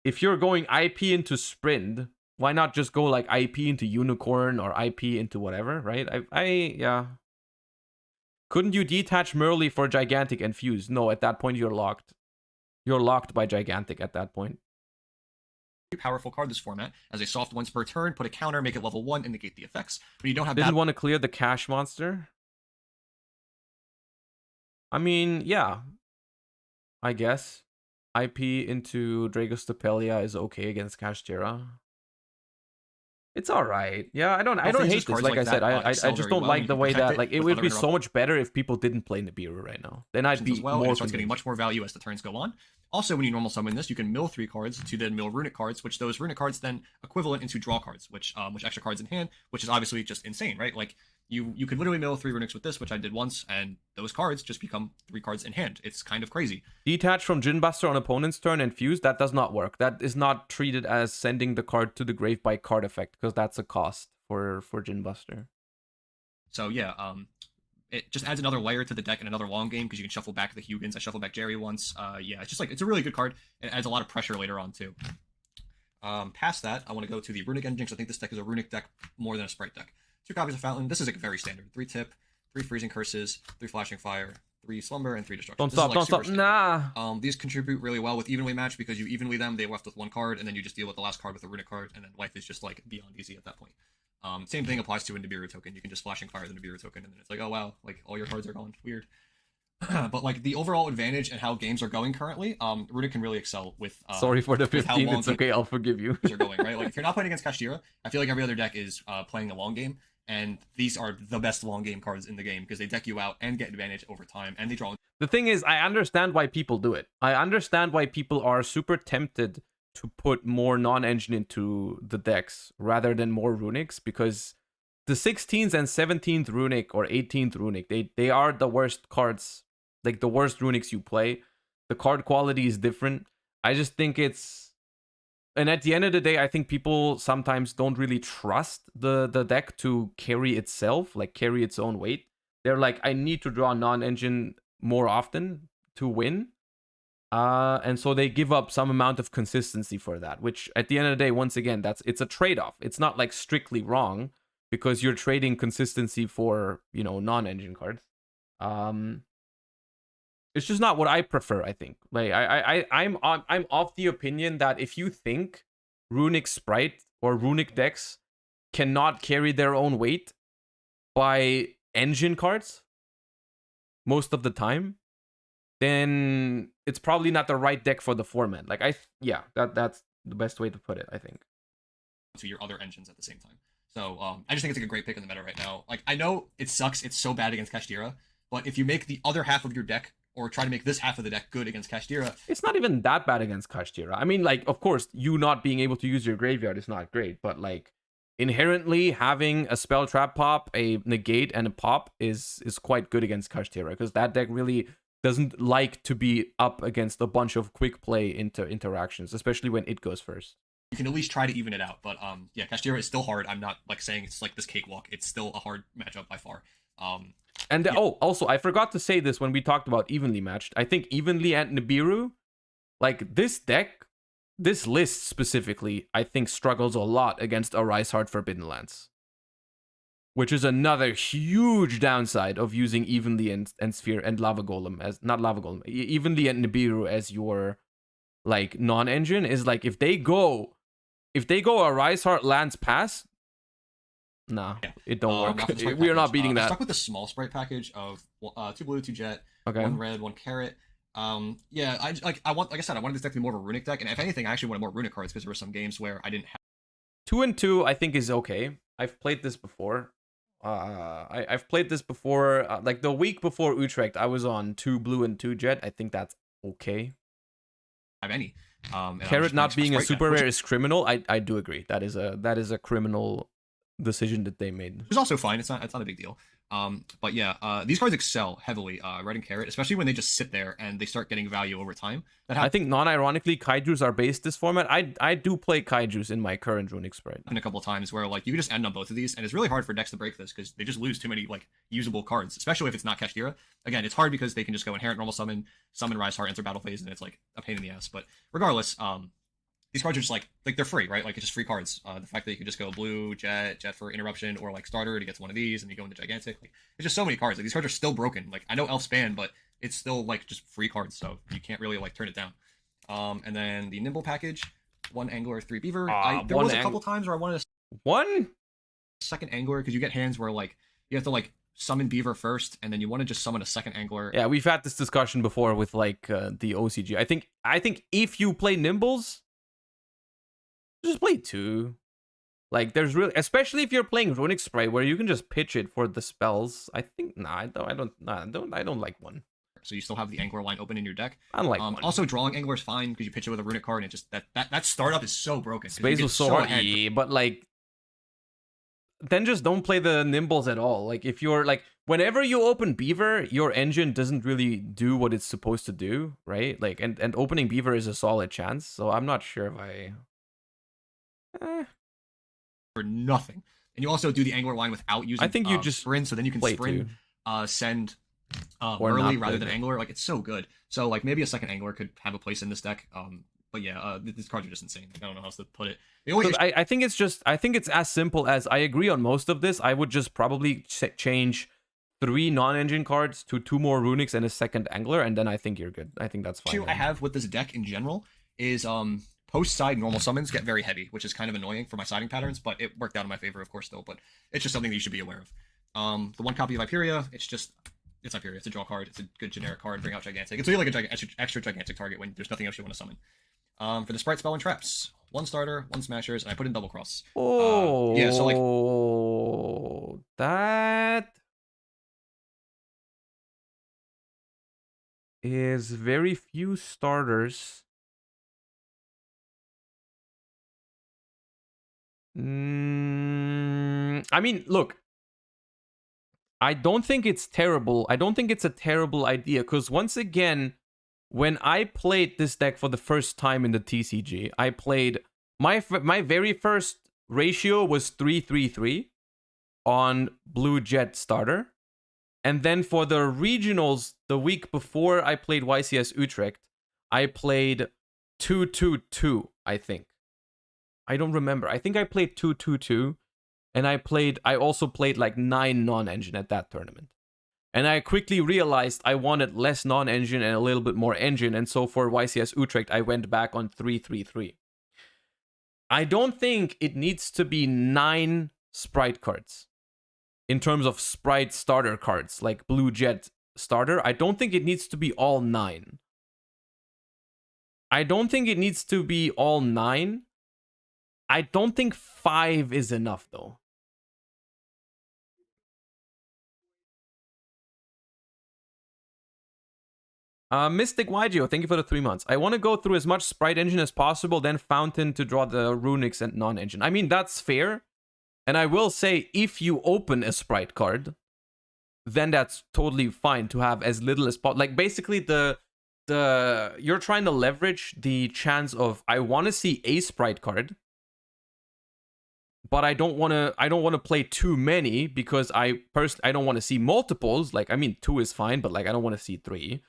if you're going IP into Sprint, why not just go like IP into Unicorn or IP into whatever, right? Yeah. Couldn't you detach Merle for Gigantic and Fuse? No, at that point you're locked. You're locked by Gigantic at that point. Powerful card this format. As a soft once per turn, put a counter, make it level 1, and negate the effects. But you don't have Didn't want to clear the cash monster? I mean, yeah. I guess. IP into Dragostapelia is okay against Kashtira. It's alright. Yeah, I don't hate this. Like I said, I just don't like the way that it would be so much better if people didn't play Nibiru right now. Then I'd be more and it starts getting much more value as the turns go on. Also, when you normal summon this, you can mill 3 cards to then mill Runick cards, which those Runick cards then equivalent into draw cards, which extra cards in hand, which is obviously just insane, right? Like you could literally mill 3 Runicks with this, which I did once, and those cards just become 3 cards in hand. It's kind of crazy. Detach from Djinn Buster on opponent's turn and Fuse, that does not work. That is not treated as sending the card to the grave by card effect, because that's a cost for Djinn Buster. So yeah, it just adds another layer to the deck and another long game because you can shuffle back the Hugins. I shuffled back Jerry once. Yeah, it's just like, it's a really good card. It adds a lot of pressure later on too. Past that, I want to go to the Runick engine because I think this deck is a Runick deck more than a Spright deck. 2 copies of Fountain. This is like very standard. 3 tip, 3 freezing curses, 3 flashing fire, 3 slumber, and 3 destruction. Don't stop. Nah. These contribute really well with evenly match because you evenly them, they left with 1 card, and then you just deal with the last card with a Runick card, and then life is just like beyond easy at that point. Same thing applies to a Nibiru token. You can just flashing fire the Nibiru token, and then it's like, oh wow, like all your cards are gone. Weird. But like the overall advantage and how games are going currently, Runick can really excel with. Sorry for the 15. It's okay. I'll forgive you. Are going right. Like if you're not playing against Kashtira, I feel like every other deck is playing a long game, and these are the best long game cards in the game because they deck you out and get advantage over time, and they draw. The thing is, I understand why people do it. I understand why people are super tempted to put more non-engine into the decks rather than more Runicks, because the 16th and 17th Runick or 18th Runick, they are the worst cards, like the worst Runicks you play. The card quality is different. I just think it's... And at the end of the day, I think people sometimes don't really trust the deck to carry itself, like carry its own weight. They're like, I need to draw non-engine more often to win. And so they give up some amount of consistency for that, which at the end of the day, once again, it's a trade-off. It's not like strictly wrong because you're trading consistency for, you know, non-engine cards. It's just not what I prefer, I think. Like I'm of the opinion that if you think Runick Spright or Runick decks cannot carry their own weight by engine cards most of the time, then it's probably not the right deck for the format. Like that's the best way to put it, I think. To your other engines at the same time. So I just think it's like a great pick in the meta right now. Like I know it sucks, it's so bad against Kashtira, but if you make the other half of your deck or try to make this half of the deck good against Kashtira, it's not even that bad against Kashtira. I mean, like, of course, you not being able to use your graveyard is not great, but like inherently having a spell trap pop, a negate, and a pop is quite good against Kashtira, because that deck really doesn't like to be up against a bunch of quick play interactions, especially when it goes first. You can at least try to even it out, but yeah, Kashtira is still hard. I'm not like saying it's like this cakewalk. It's still a hard matchup by far. And yeah. Oh, also, I forgot to say this when we talked about evenly matched. I think evenly and Nibiru, like this deck this list specifically, I think, struggles a lot against a Rise Heart Forbidden Lance, which is another huge downside of using Evenly and Sphere and Lava Golem as, not Lava Golem, Evenly and Nibiru as your like non-engine, is like if they go a Rise Heart Lance pass, nah, it don't work. We are not beating I'm that. stuck with the small Spright package of 2 blue, 2 jet, Okay. 1 red, 1 carrot. Yeah, I wanted this deck to be more of a Runick deck, and if anything, I actually wanted more Runick cards because there were some games where I didn't have 2 and 2, I think, is okay. I've played this before. I've played this before. Like the week before Utrecht, I was on 2 blue and 2 jet. I think that's okay. any. Carrot not being a super deck, rare is criminal. I do agree. That is a criminal decision that they made. Which is also fine. It's not a big deal. But yeah, these cards excel heavily, red and carrot, especially when they just sit there and they start getting value over time. I think non-ironically, Kaijus are based this format. I do play Kaijus in my current Runick Spright. A couple of times where like you can just end on both of these, and it's really hard for decks to break this because they just lose too many like usable cards, especially if it's not Kashtira. Again, it's hard because they can just go inherent normal summon Rise Heart, enter battle phase, and it's like a pain in the ass. But regardless, these cards are just like they're free, right? Like it's just free cards. The fact that you can just go blue, jet for interruption, or like starter to get to one of these, and you go into gigantic. Like, there's just so many cards. Like these cards are still broken. Like I know Elf Span, but it's still like just free cards, so you can't really like turn it down. And then the Nimble package, 1 Angler, 3 Beaver. There was a couple times where I wanted one second Angler because you get hands where like you have to like summon Beaver first, and then you want to just summon a second Angler. Yeah, we've had this discussion before with like the OCG. I think if you play Nimbles, just play 2. Like there's really, especially if you're playing Runick Spright where you can just pitch it for the spells. I think I don't like 1. So you still have the Angler line open in your deck. I don't like 1. Also, drawing Angler is fine because you pitch it with a Runick card, and it just that startup is so broken. Space was so hard, but like, then just don't play the Nimbles at all. Like if you're like, whenever you open Beaver, your engine doesn't really do what it's supposed to do, right? Like, and opening Beaver is a solid chance. So I'm not sure if I. For nothing, and you also do the Angler line without using. I think you just sprint, so then you can sprint, send early rather than Angler. Like it's so good. So like maybe a second Angler could have a place in this deck. But yeah, these cards are just insane. Like, I don't know how else to put it. I think it's as simple as I agree on most of this. I would just probably change 3 non-engine cards to 2 more Runicks and a second Angler, and then I think you're good. I think that's fine. The issue I have with this deck in general is post-side normal summons get very heavy, which is kind of annoying for my siding patterns, but it worked out in my favor, of course, still. But it's just something that you should be aware of. The 1 copy of Hyperia, it's Hyperia. It's a draw card. It's a good generic card. Bring out Gigantic. It's really like a extra Gigantic target when there's nothing else you want to summon. For the Spright, Spell, and Traps, 1 starter, 1 Smashers, and I put in Double Cross. Yeah, so like that is very few starters. I mean, look, I don't think it's terrible. I don't think it's a terrible idea, because once again, when I played this deck for the first time in the TCG, I played my very first ratio was 3-3-3 on Blue Jet starter. And then for the regionals, the week before I played YCS Utrecht, I played 2-2-2, I think. I don't remember. I think I played 2-2-2, and I also played like 9 non-engine at that tournament. And I quickly realized I wanted less non-engine and a little bit more engine, and so for YCS Utrecht, I went back on 3-3-3. I don't think it needs to be 9 Spright cards. In terms of Spright starter cards, like Blue Jet starter, I don't think it needs to be all 9. I don't think it needs to be all 9. I don't think 5 is enough, though. Mystic YGO, thank you for the 3 months. I want to go through as much Spright engine as possible, then Fountain to draw the Runicks and non-engine. I mean, that's fair. And I will say, if you open a Spright card, then that's totally fine to have as little as possible. Like, basically, you're trying to leverage the chance of, I want to see a Spright card, but I don't want to play too many, because I don't want to see multiples. Like, I mean, 2 is fine, but like I don't want to see 3.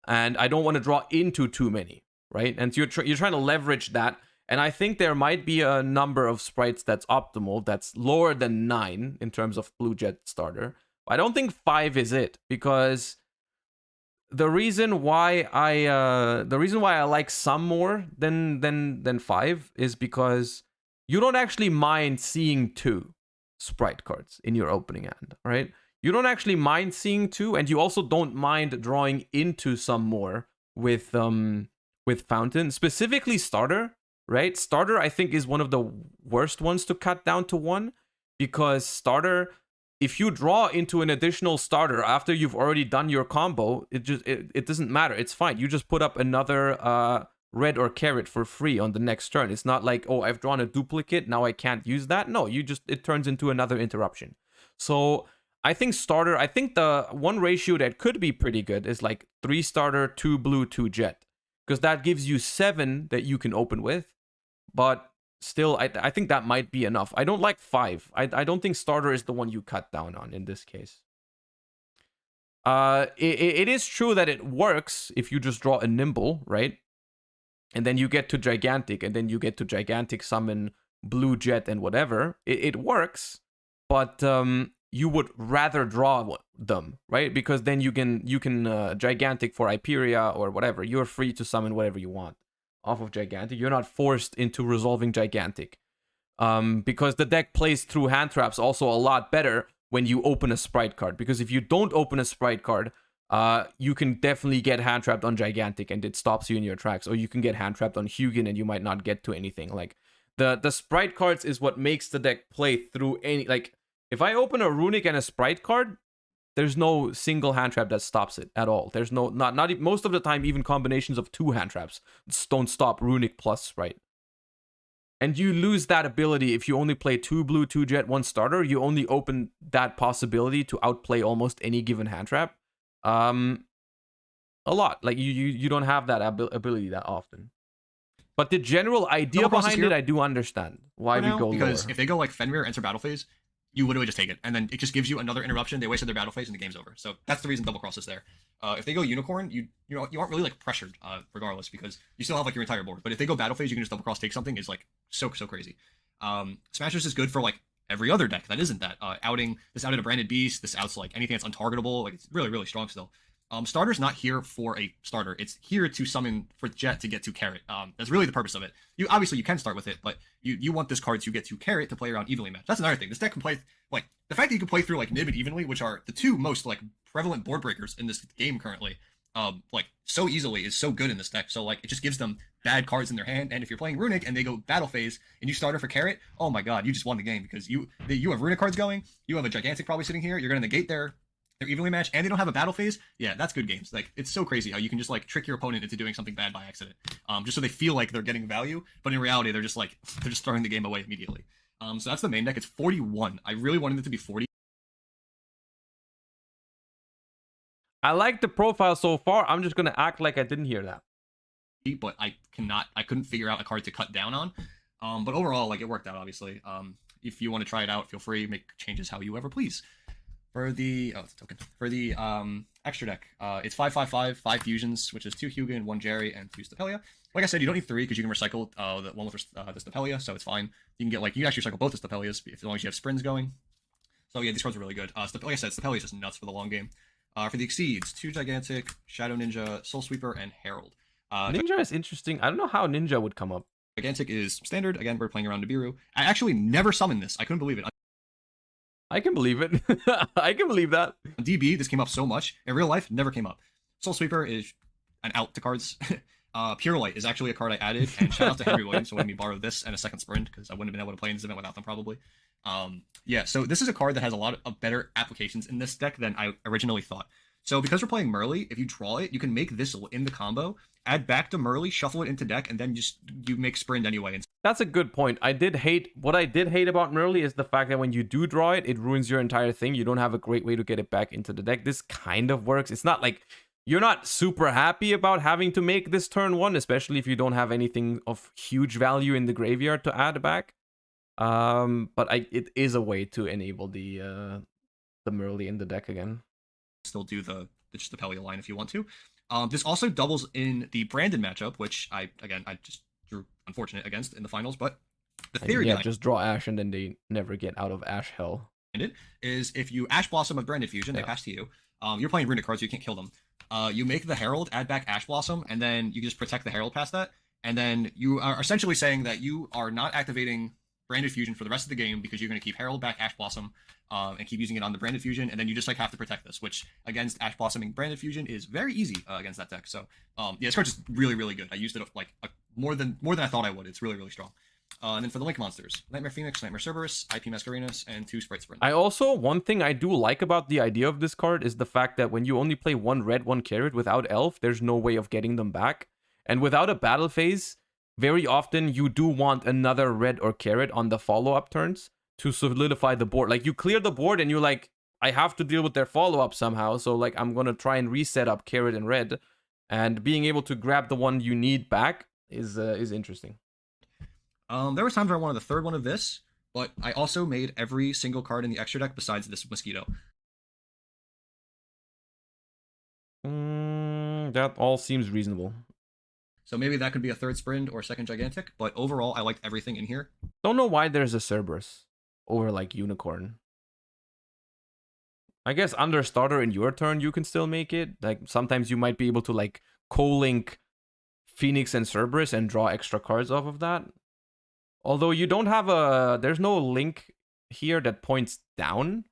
And I don't want to draw into too many. right? And so you're trying to leverage that. And I think there might be a number of sprites that's optimal, that's lower than 9 in terms of Blue Jet starter. I don't think 5 is it, because the reason why I like some more than 5 is because you don't actually mind seeing 2 Spright cards in your opening hand, right? You don't actually mind seeing 2, and you also don't mind drawing into some more with Fountain, specifically starter, right? Starter, I think, is one of the worst ones to cut down to 1, because starter, if you draw into an additional starter after you've already done your combo, it doesn't matter. It's fine. You just put up another red or carrot for free on the next turn. It's not like, oh, I've drawn a duplicate, now I can't use that. No, it turns into another interruption. So I think starter, I think the one ratio that could be pretty good is like 3 starter, 2 blue, 2 jet, because that gives you 7 that you can open with. But still, I think that might be enough. I don't like 5. I don't think starter is the one you cut down on in this case. It is true that it works if you just draw a nimble, right? And then you get to gigantic, and then you get to gigantic summon blue jet and whatever. It works, but you would rather draw them, right? Because then you can gigantic for Hyperia or whatever. You're free to summon whatever you want off of gigantic. You're not forced into resolving gigantic, because the deck plays through hand traps also a lot better when you open a Spright card. Because if you don't open a Spright card, you can definitely get hand trapped on gigantic and it stops you in your tracks, or you can get hand trapped on Hugin and you might not get to anything. Like the Spright cards is what makes the deck play through any, like, if I open a Runick and a Spright card, there's no single hand trap that stops it at all. There's not most of the time, even combinations of 2 hand traps don't stop Runick plus Spright. And you lose that ability if you only play 2 blue, 2 jet, 1 starter. You only open that possibility to outplay almost any given hand trap. A lot. Like you don't have that ability that often. But the general idea behind it, I do understand why we go lower. Because if they go like Fenrir, enter battle phase, you literally just take it, and then it just gives you another interruption. They wasted their battle phase, and the game's over. So that's the reason double cross is there. If they go unicorn, you aren't really like pressured, regardless, because you still have like your entire board. But if they go battle phase, you can just double cross take something. Is like so crazy. Smashers is good for like every other deck that isn't that. This outed a branded beast. This outs like anything that's untargetable. Like it's really strong still. Starter's not here for a starter. It's here to summon for Jet to get to carrot. That's really the purpose of it. You can start with it, but you want this card to get to carrot to play around evenly match. That's another thing. This deck can play, like, the fact that you can play through like Nib and evenly, which are the 2 most like prevalent board breakers in this game currently, like so easily, is so good in this deck. So like it just gives them bad cards in their hand. And if you're playing Runick and they go battle phase and you starter for carrot, oh my god, you just won the game, because you have Runick cards going. You have a gigantic probably sitting here. You're gonna negate their evenly match, and they don't have a battle phase. Yeah, that's good games. Like, it's so crazy how you can just like trick your opponent into doing something bad by accident, just so they feel like they're getting value, but in reality they're just throwing the game away immediately. So that's the main deck. It's 41. I really wanted it to be 40. I like the profile so far. I'm just gonna act like I didn't hear that. But I couldn't figure out a card to cut down on. But overall, like, it worked out, obviously. If you want to try it out, feel free, make changes how you ever please. For the it's a token. For the extra deck, it's 5/5/5, 5 fusions, which is 2 Hugin, 1 Jerry, and 2 Stapelia. Like I said, you don't need 3 because you can recycle the one with the Stapelia, so it's fine. You can get you can actually recycle both the Stapelias as long as you have sprints going. So yeah, these cards are really good. Like I said, Stapelia is just nuts for the long game. For the Exceeds, 2 Gigantic, Shadow Ninja, Soul Sweeper, and Herald. Ninja is interesting. I don't know how Ninja would come up. Gigantic is standard. Again, we're playing around Nibiru. I actually never summoned this. I couldn't believe it. I can believe it. I can believe that. On DB, this came up so much. In real life, never came up. Soul Sweeper is an out to cards. Pure Light is actually a card I added, and shout out to Henry Williams for letting me borrow this and a second sprint, because I wouldn't have been able to play in this event without them probably. Yeah, so this is a card that has a lot of better applications in this deck than I originally thought. So because we're playing Merly, if you draw it, you can make this in the combo, add back to Merly, shuffle it into deck, and then you make sprint anyway. That's a good point. What I did hate about Merly is the fact that when you do draw it, it ruins your entire thing. You don't have a great way to get it back into the deck. This kind of works. It's not like you're not super happy about having to make this turn 1, especially if you don't have anything of huge value in the graveyard to add back. But it is a way to enable the Merly in the deck again. Still do the Stapelia line if you want to. This also doubles in the Brandon matchup, which I just drew unfortunate against in the finals. But the theory yeah, just draw Ash and then they never get out of Ash hell. Is if you Ash Blossom with Branded Fusion, they pass to you. You're playing Runick cards, so you can't kill them. You make the Herald, add back Ash Blossom, and then you just protect the Herald past that. And then you are essentially saying that you are not activating Branded Fusion for the rest of the game because you're going to keep Herald back Ash Blossom and keep using it on the Branded Fusion, and then you just like have to protect this, which against Ash Blossoming Branded Fusion is very easy against that deck. So yeah, this card's just really, really good. I used it like more than I thought I would. It's really, really strong. And then for the Link monsters, Nightmare Phoenix, Nightmare Cerberus, IP Mascarinus, and 2 Spright Sprint. One thing I do like about the idea of this card is the fact that when you only play 1 red, 1 carrot without Elf, there's no way of getting them back. And without a battle phase, very often you do want another red or carrot on the follow-up turns to solidify the board. Like, you clear the board and you're like, I have to deal with their follow-up somehow, so like I'm gonna try and reset up carrot and red. And being able to grab the one you need back is interesting. There was times where I wanted the third one of this, but I also made every single card in the extra deck besides this Mosquito. That all seems reasonable. So maybe that could be a third Sprint or second Gigantic, but overall, I liked everything in here. Don't know why there's a Cerberus over like Unicorn. I guess under starter in your turn, you can still make it. Like, sometimes you might be able to like co-link Phoenix and Cerberus and draw extra cards off of that. Although you don't have there's no link here that points down,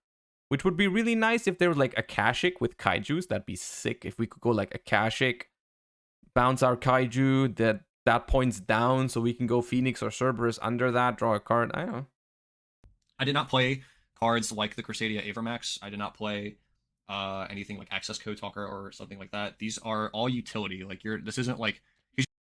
which would be really nice if there was like a Kashik with Kaijus. That'd be sick if we could go like a Kashik, bounce our Kaiju, that points down, so we can go Phoenix or Cerberus under that, draw a card. I don't know. I did not play cards like the Crusadia Avermax. I did not play anything like Access Code Talker or something like that. These are all utility. Like, this isn't like...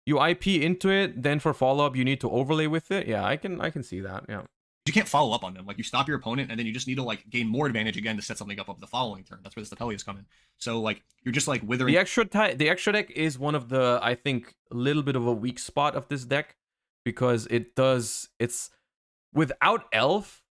You IP into it, then for follow-up, you need to overlay with it. Yeah, I can see that, yeah. You can't follow up on them. Like, you stop your opponent, and then you just need to, like, gain more advantage again to set something up the following turn. That's where the Stapelias come in. So, like, you're just, like, withering... The extra deck is one of the, I think, little bit of a weak spot of this deck, because it's... Without Elf,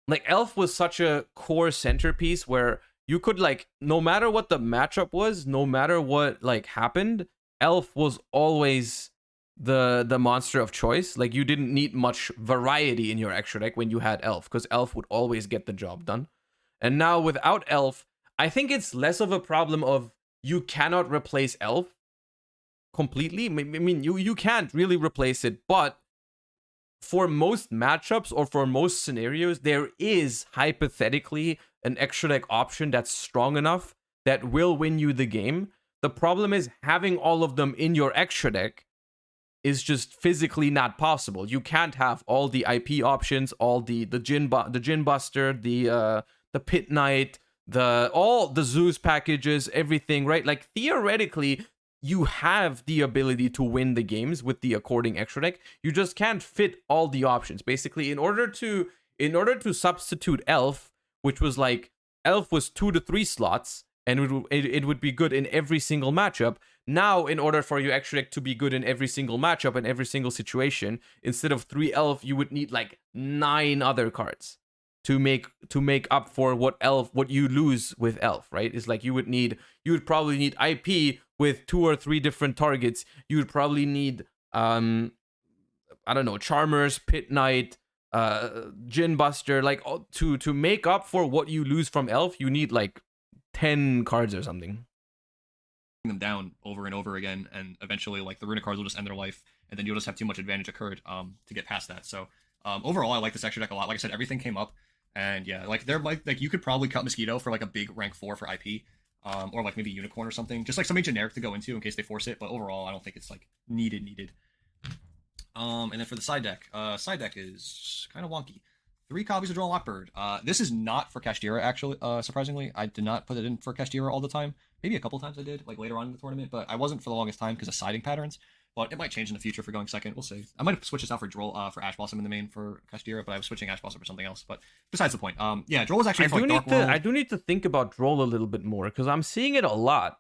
like, Elf was such a core centerpiece where you could, like, no matter what the matchup was, no matter what, like, happened... Elf was always the monster of choice. Like, you didn't need much variety in your extra deck when you had Elf, because Elf would always get the job done. And now without Elf, I think it's less of a problem of you cannot replace Elf completely. I mean, you can't really replace it, but for most matchups or for most scenarios, there is hypothetically an extra deck option that's strong enough that will win you the game. The problem is having all of them in your extra deck is just physically not possible. You can't have all the IP options, all the Jin Buster, the Pit Knight, all the Zeus packages, everything, right? Like, theoretically, you have the ability to win the games with the according extra deck. You just can't fit all the options. Basically, in order to substitute Elf, which was like Elf was 2 to 3 slots. And it would be good in every single matchup. Now, in order for your extra deck to be good in every single matchup and every single situation, instead of 3 Elf, you would need like 9 other cards to make up for what you lose with Elf, right? It's like you would probably need IP with 2 or 3 different targets. You would probably need I don't know, Charmers, Pit Knight, Jin Buster, like to make up for what you lose from Elf. You need like 10 cards or something. Them down over and over again, and eventually, like, the Runick cards will just end their life, and then you'll just have too much advantage occurred to get past that. So overall, I like this extra deck a lot. Like I said, everything came up, and yeah, like, they're like you could probably cut Mosquito for like a big rank 4 for IP, or like maybe Unicorn or something, just like something generic to go into in case they force it. But overall, I don't think it's like needed. And then for the side deck is kind of wonky. 3 copies of Draw Lockbird. This is not for Kashtira, actually, surprisingly. I did not put it in for Kashtira all the time. Maybe a couple times I did, like later on in the tournament, but I wasn't for the longest time because of siding patterns. But it might change in the future for going second. We'll see. I might switch this out for Droll, for Ash Blossom in the main for Kashtira, but I was switching Ash Blossom for something else. But besides the point, yeah, Droll is actually for like Dark World. I do need to think about Droll a little bit more because I'm seeing it a lot.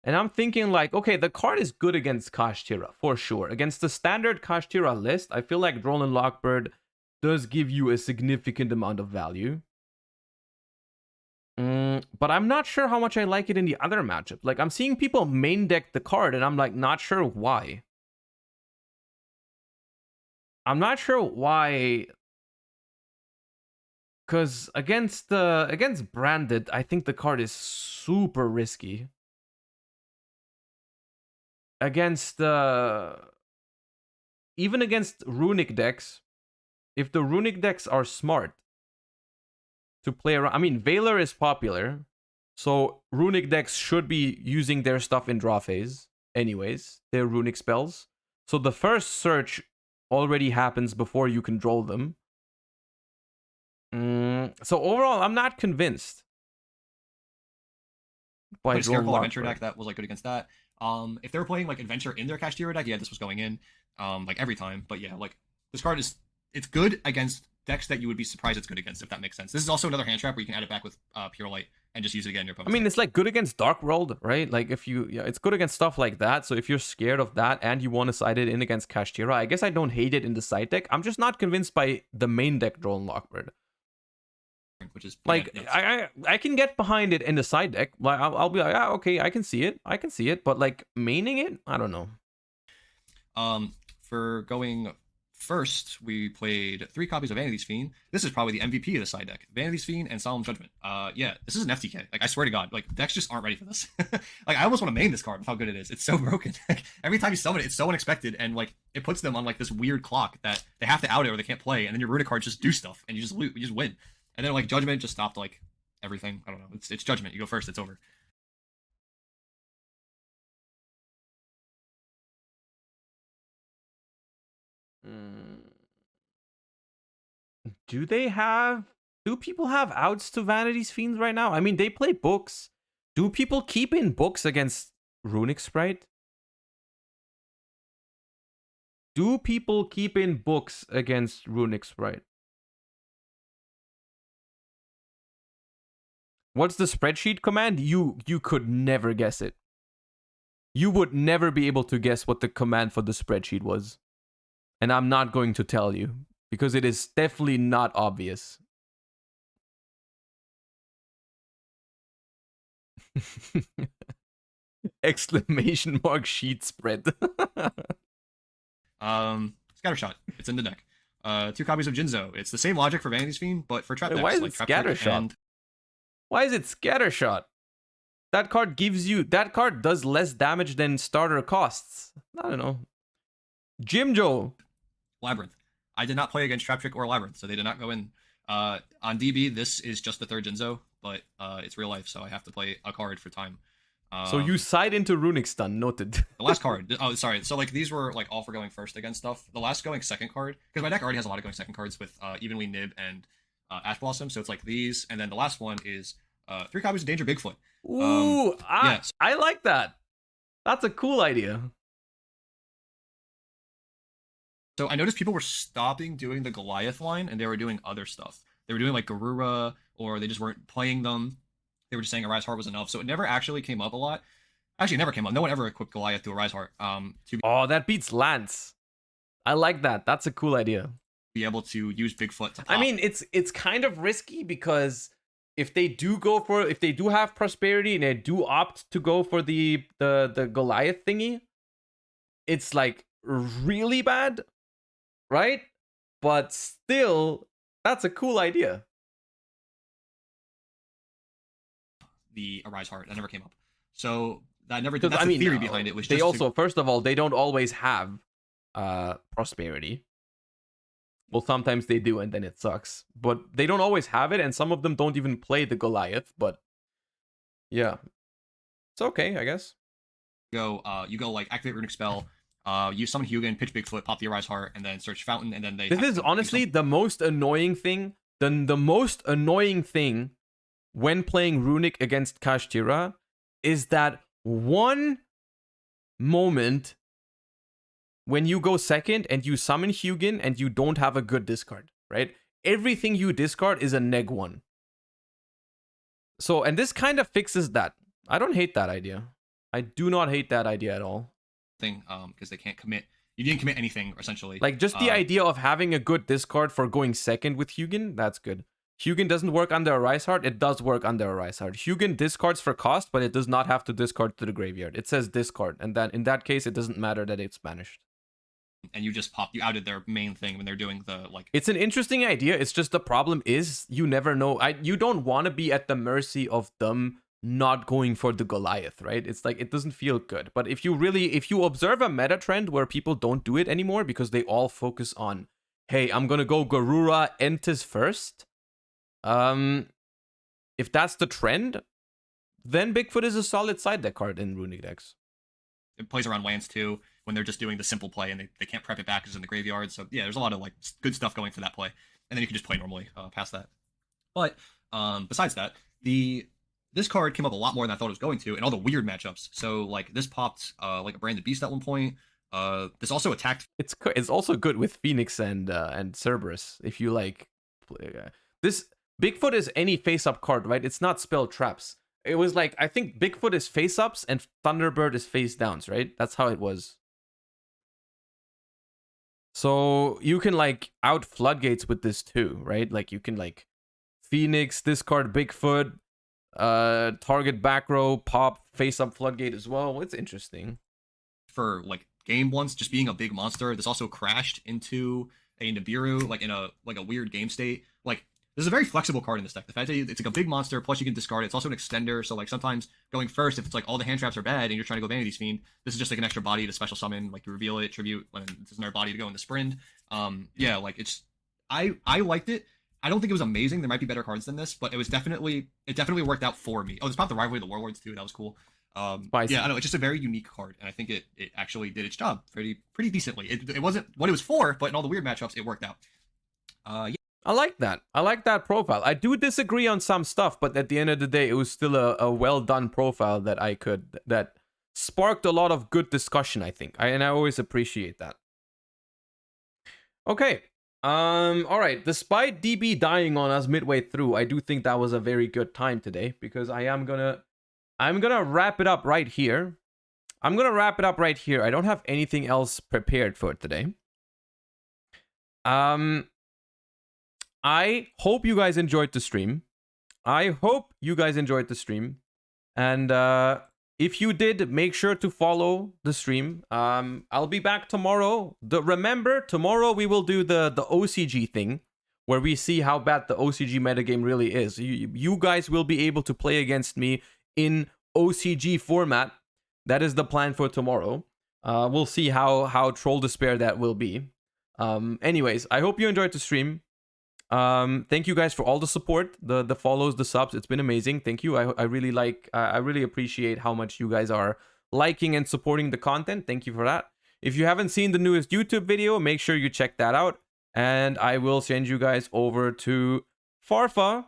And I'm thinking like, okay, the card is good against Kashtira, for sure. Against the standard Kashtira list, I feel like Droll and Lockbird does give you a significant amount of value. but I'm not sure how much I like it in the other matchup. Like, I'm seeing people main deck the card, and I'm like, not sure why. I'm not sure why. Because against Branded, I think the card is super risky. Against even against Runick decks, if the Runick decks are smart to play around, I mean, Valor is popular, so Runick decks should be using their stuff in draw phase anyways, their Runick spells. So the first search already happens before you control them. So overall, I'm not convinced. By a Scarecrow Adventure deck that was like good against that. If they were playing like Adventure in their Kashtira deck, yeah, this was going in like every time. But yeah, like this card it's good against decks that you would be surprised it's good against, if that makes sense. This is also another hand trap where you can add it back with Pure Light and just use it again in your opponent's I mean, it's like good against Dark World, right? Like if you, it's good against stuff like that. So if you're scared of that and you want to side it in against Kashtira, I guess I don't hate it in the side deck. I'm just not convinced by the main deck Drone Lockbird. Which is like I can get behind it in the side deck. Like I'll be like, okay, I can see it, but like maining it, I don't know. For going first, we played 3 copies of Vanity's Fiend. This is probably the MVP of the side deck. Vanity's Fiend and Solemn Judgment. Yeah, this is an FTK. Like I swear to God, like decks just aren't ready for this. Like I almost want to main this card with how good it is. It's so broken. Every time you summon it, it's so unexpected, and like it puts them on like this weird clock that they have to out it or they can't play, and then your Runick cards just do stuff and you just win. And then like Judgment just stopped like everything. I don't know. It's Judgment. You go first. It's over. Do people have outs to Vanity's Fiends right now? I mean, they play books. Do people keep in books against Runick Spright? Do people keep in books against Runick Spright? What's the spreadsheet command? You could never guess it. You would never be able to guess what the command for the spreadsheet was. And I'm not going to tell you, because it is definitely not obvious. Exclamation mark sheet spread. Scattershot. It's in the deck. 2 copies of Jinzo. It's the same logic for Vanity's Fiend, but for trap decks. Why is like it Scattershot? Why is it Scattershot? That card does less damage than starter costs. I don't know. Yugioh. Labyrinth. I did not play against Trap Trick or Labyrinth, so they did not go in. On DB, this is just the 3rd Jinzo, but it's real life, so I have to play a card for time. So you side into Runick Stun, noted. The last card. Oh, sorry. So like these were like all for going first against stuff. The last going second card, because my deck already has a lot of going second cards with Evenly Nib and Ash Blossom, so it's like these, and then the last one is 3 copies of Danger Bigfoot. Ooh, yes. I like that. That's a cool idea. So I noticed people were stopping doing the Goliath line, and they were doing other stuff. They were doing like Garura, or they just weren't playing them. They were just saying Arise Heart was enough, so it never actually came up a lot. Actually, it never came up. No one ever equipped Goliath to Arise Heart. Oh, that beats Lance. I like that. That's a cool idea. Be able to use Bigfoot to pop. I mean, it's kind of risky because if they do have prosperity and they do opt to go for the Goliath thingy, it's like really bad, right? But still, that's a cool idea. The Arise Heart that never came up, so that never did. That's the theory behind it. Was they also first of all, they don't always have prosperity. Well, sometimes they do, and then it sucks. But they don't always have it, and some of them don't even play the Goliath. But yeah, it's okay, I guess. You go like activate Runick spell, you summon Hugin, pitch Bigfoot, pop the Arise Heart, and then search Fountain, and then they. This is honestly the most annoying thing. The most annoying thing when playing Runick against Kashtira is that one moment when you go second and you summon Hugin and you don't have a good discard, right? Everything you discard is a -1. So, and this kind of fixes that. I don't hate that idea. I do not hate that idea at all. Because they can't commit. You didn't commit anything, essentially. Like, just the idea of having a good discard for going second with Hugin, that's good. Hugin doesn't work under a Rise Heart. It does work under a Rise Heart. Hugin discards for cost, but it does not have to discard to the graveyard. It says discard, and then in that case, it doesn't matter that it's banished. And you just you outed their main thing when they're doing the like. It's an interesting idea. It's just the problem is you never know. You don't want to be at the mercy of them not going for the Goliath, right? It's like it doesn't feel good. But if you observe a meta trend where people don't do it anymore because they all focus on, hey, I'm gonna go Garura Entis first. If that's the trend, then Bigfoot is a solid side deck card in Runick decks. It plays around lands too when they're just doing the simple play and they can't prep it back because it's in the graveyard. So yeah, there's a lot of like good stuff going for that play, and then you can just play normally past that. But besides that, this card came up a lot more than I thought it was going to, and all the weird matchups. So like this popped like a Branded Beast at one point. This also attacked. It's also good with Phoenix and Cerberus if you like. This Bigfoot is any face-up card, right? It's not spell traps. It was like, I think Bigfoot is face-ups and Thunderbird is face-downs, right? That's how it was. So you can like out Floodgates with this too, right? Like you can like Phoenix, discard Bigfoot, target back row, pop, face-up Floodgate as well. It's interesting. For like game once, just being a big monster. This also crashed into a Nibiru, like in a weird game state. Like, this is a very flexible card in this deck. The fact that it's like a big monster, plus you can discard it. It's also an extender, so like sometimes going first, if it's like all the hand traps are bad and you're trying to go Vanity's Fiend, this is just like an extra body to special summon, like you reveal it, tribute, when there's another body to go in the sprint. Yeah, like it's I liked it. I don't think it was amazing. There might be better cards than this, but it definitely worked out for me. Oh, this popped the Rivalry of the Warlords too. That was cool. Yeah, I know it's just a very unique card, and I think it actually did its job pretty decently. It wasn't what it was for, but in all the weird matchups, it worked out. Yeah. I like that. I like that profile. I do disagree on some stuff, but at the end of the day, it was still a well done profile that sparked a lot of good discussion, I think. And I always appreciate that. Okay. All right. Despite DB dying on us midway through, I do think that was a very good time today because I'm gonna wrap it up right here. I don't have anything else prepared for today. I hope you guys enjoyed the stream. And if you did, make sure to follow the stream. I'll be back tomorrow. Remember, tomorrow we will do the OCG thing, where we see how bad the OCG metagame really is. You guys will be able to play against me in OCG format. That is the plan for tomorrow. We'll see how Troll Despair that will be. Anyways, I hope you enjoyed the stream. Thank you guys for all the support, the follows, the subs. It's been amazing. Thank you. I really appreciate how much you guys are liking and supporting the content. Thank you for that. If you haven't seen the newest YouTube video, make sure you check that out. And I will send you guys over to Farfa.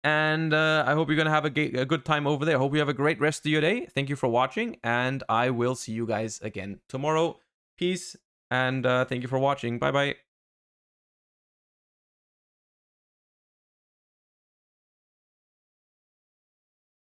And I hope you're going to have a good time over there. I hope you have a great rest of your day. Thank you for watching. And I will see you guys again tomorrow. Peace. And thank you for watching. Bye-bye.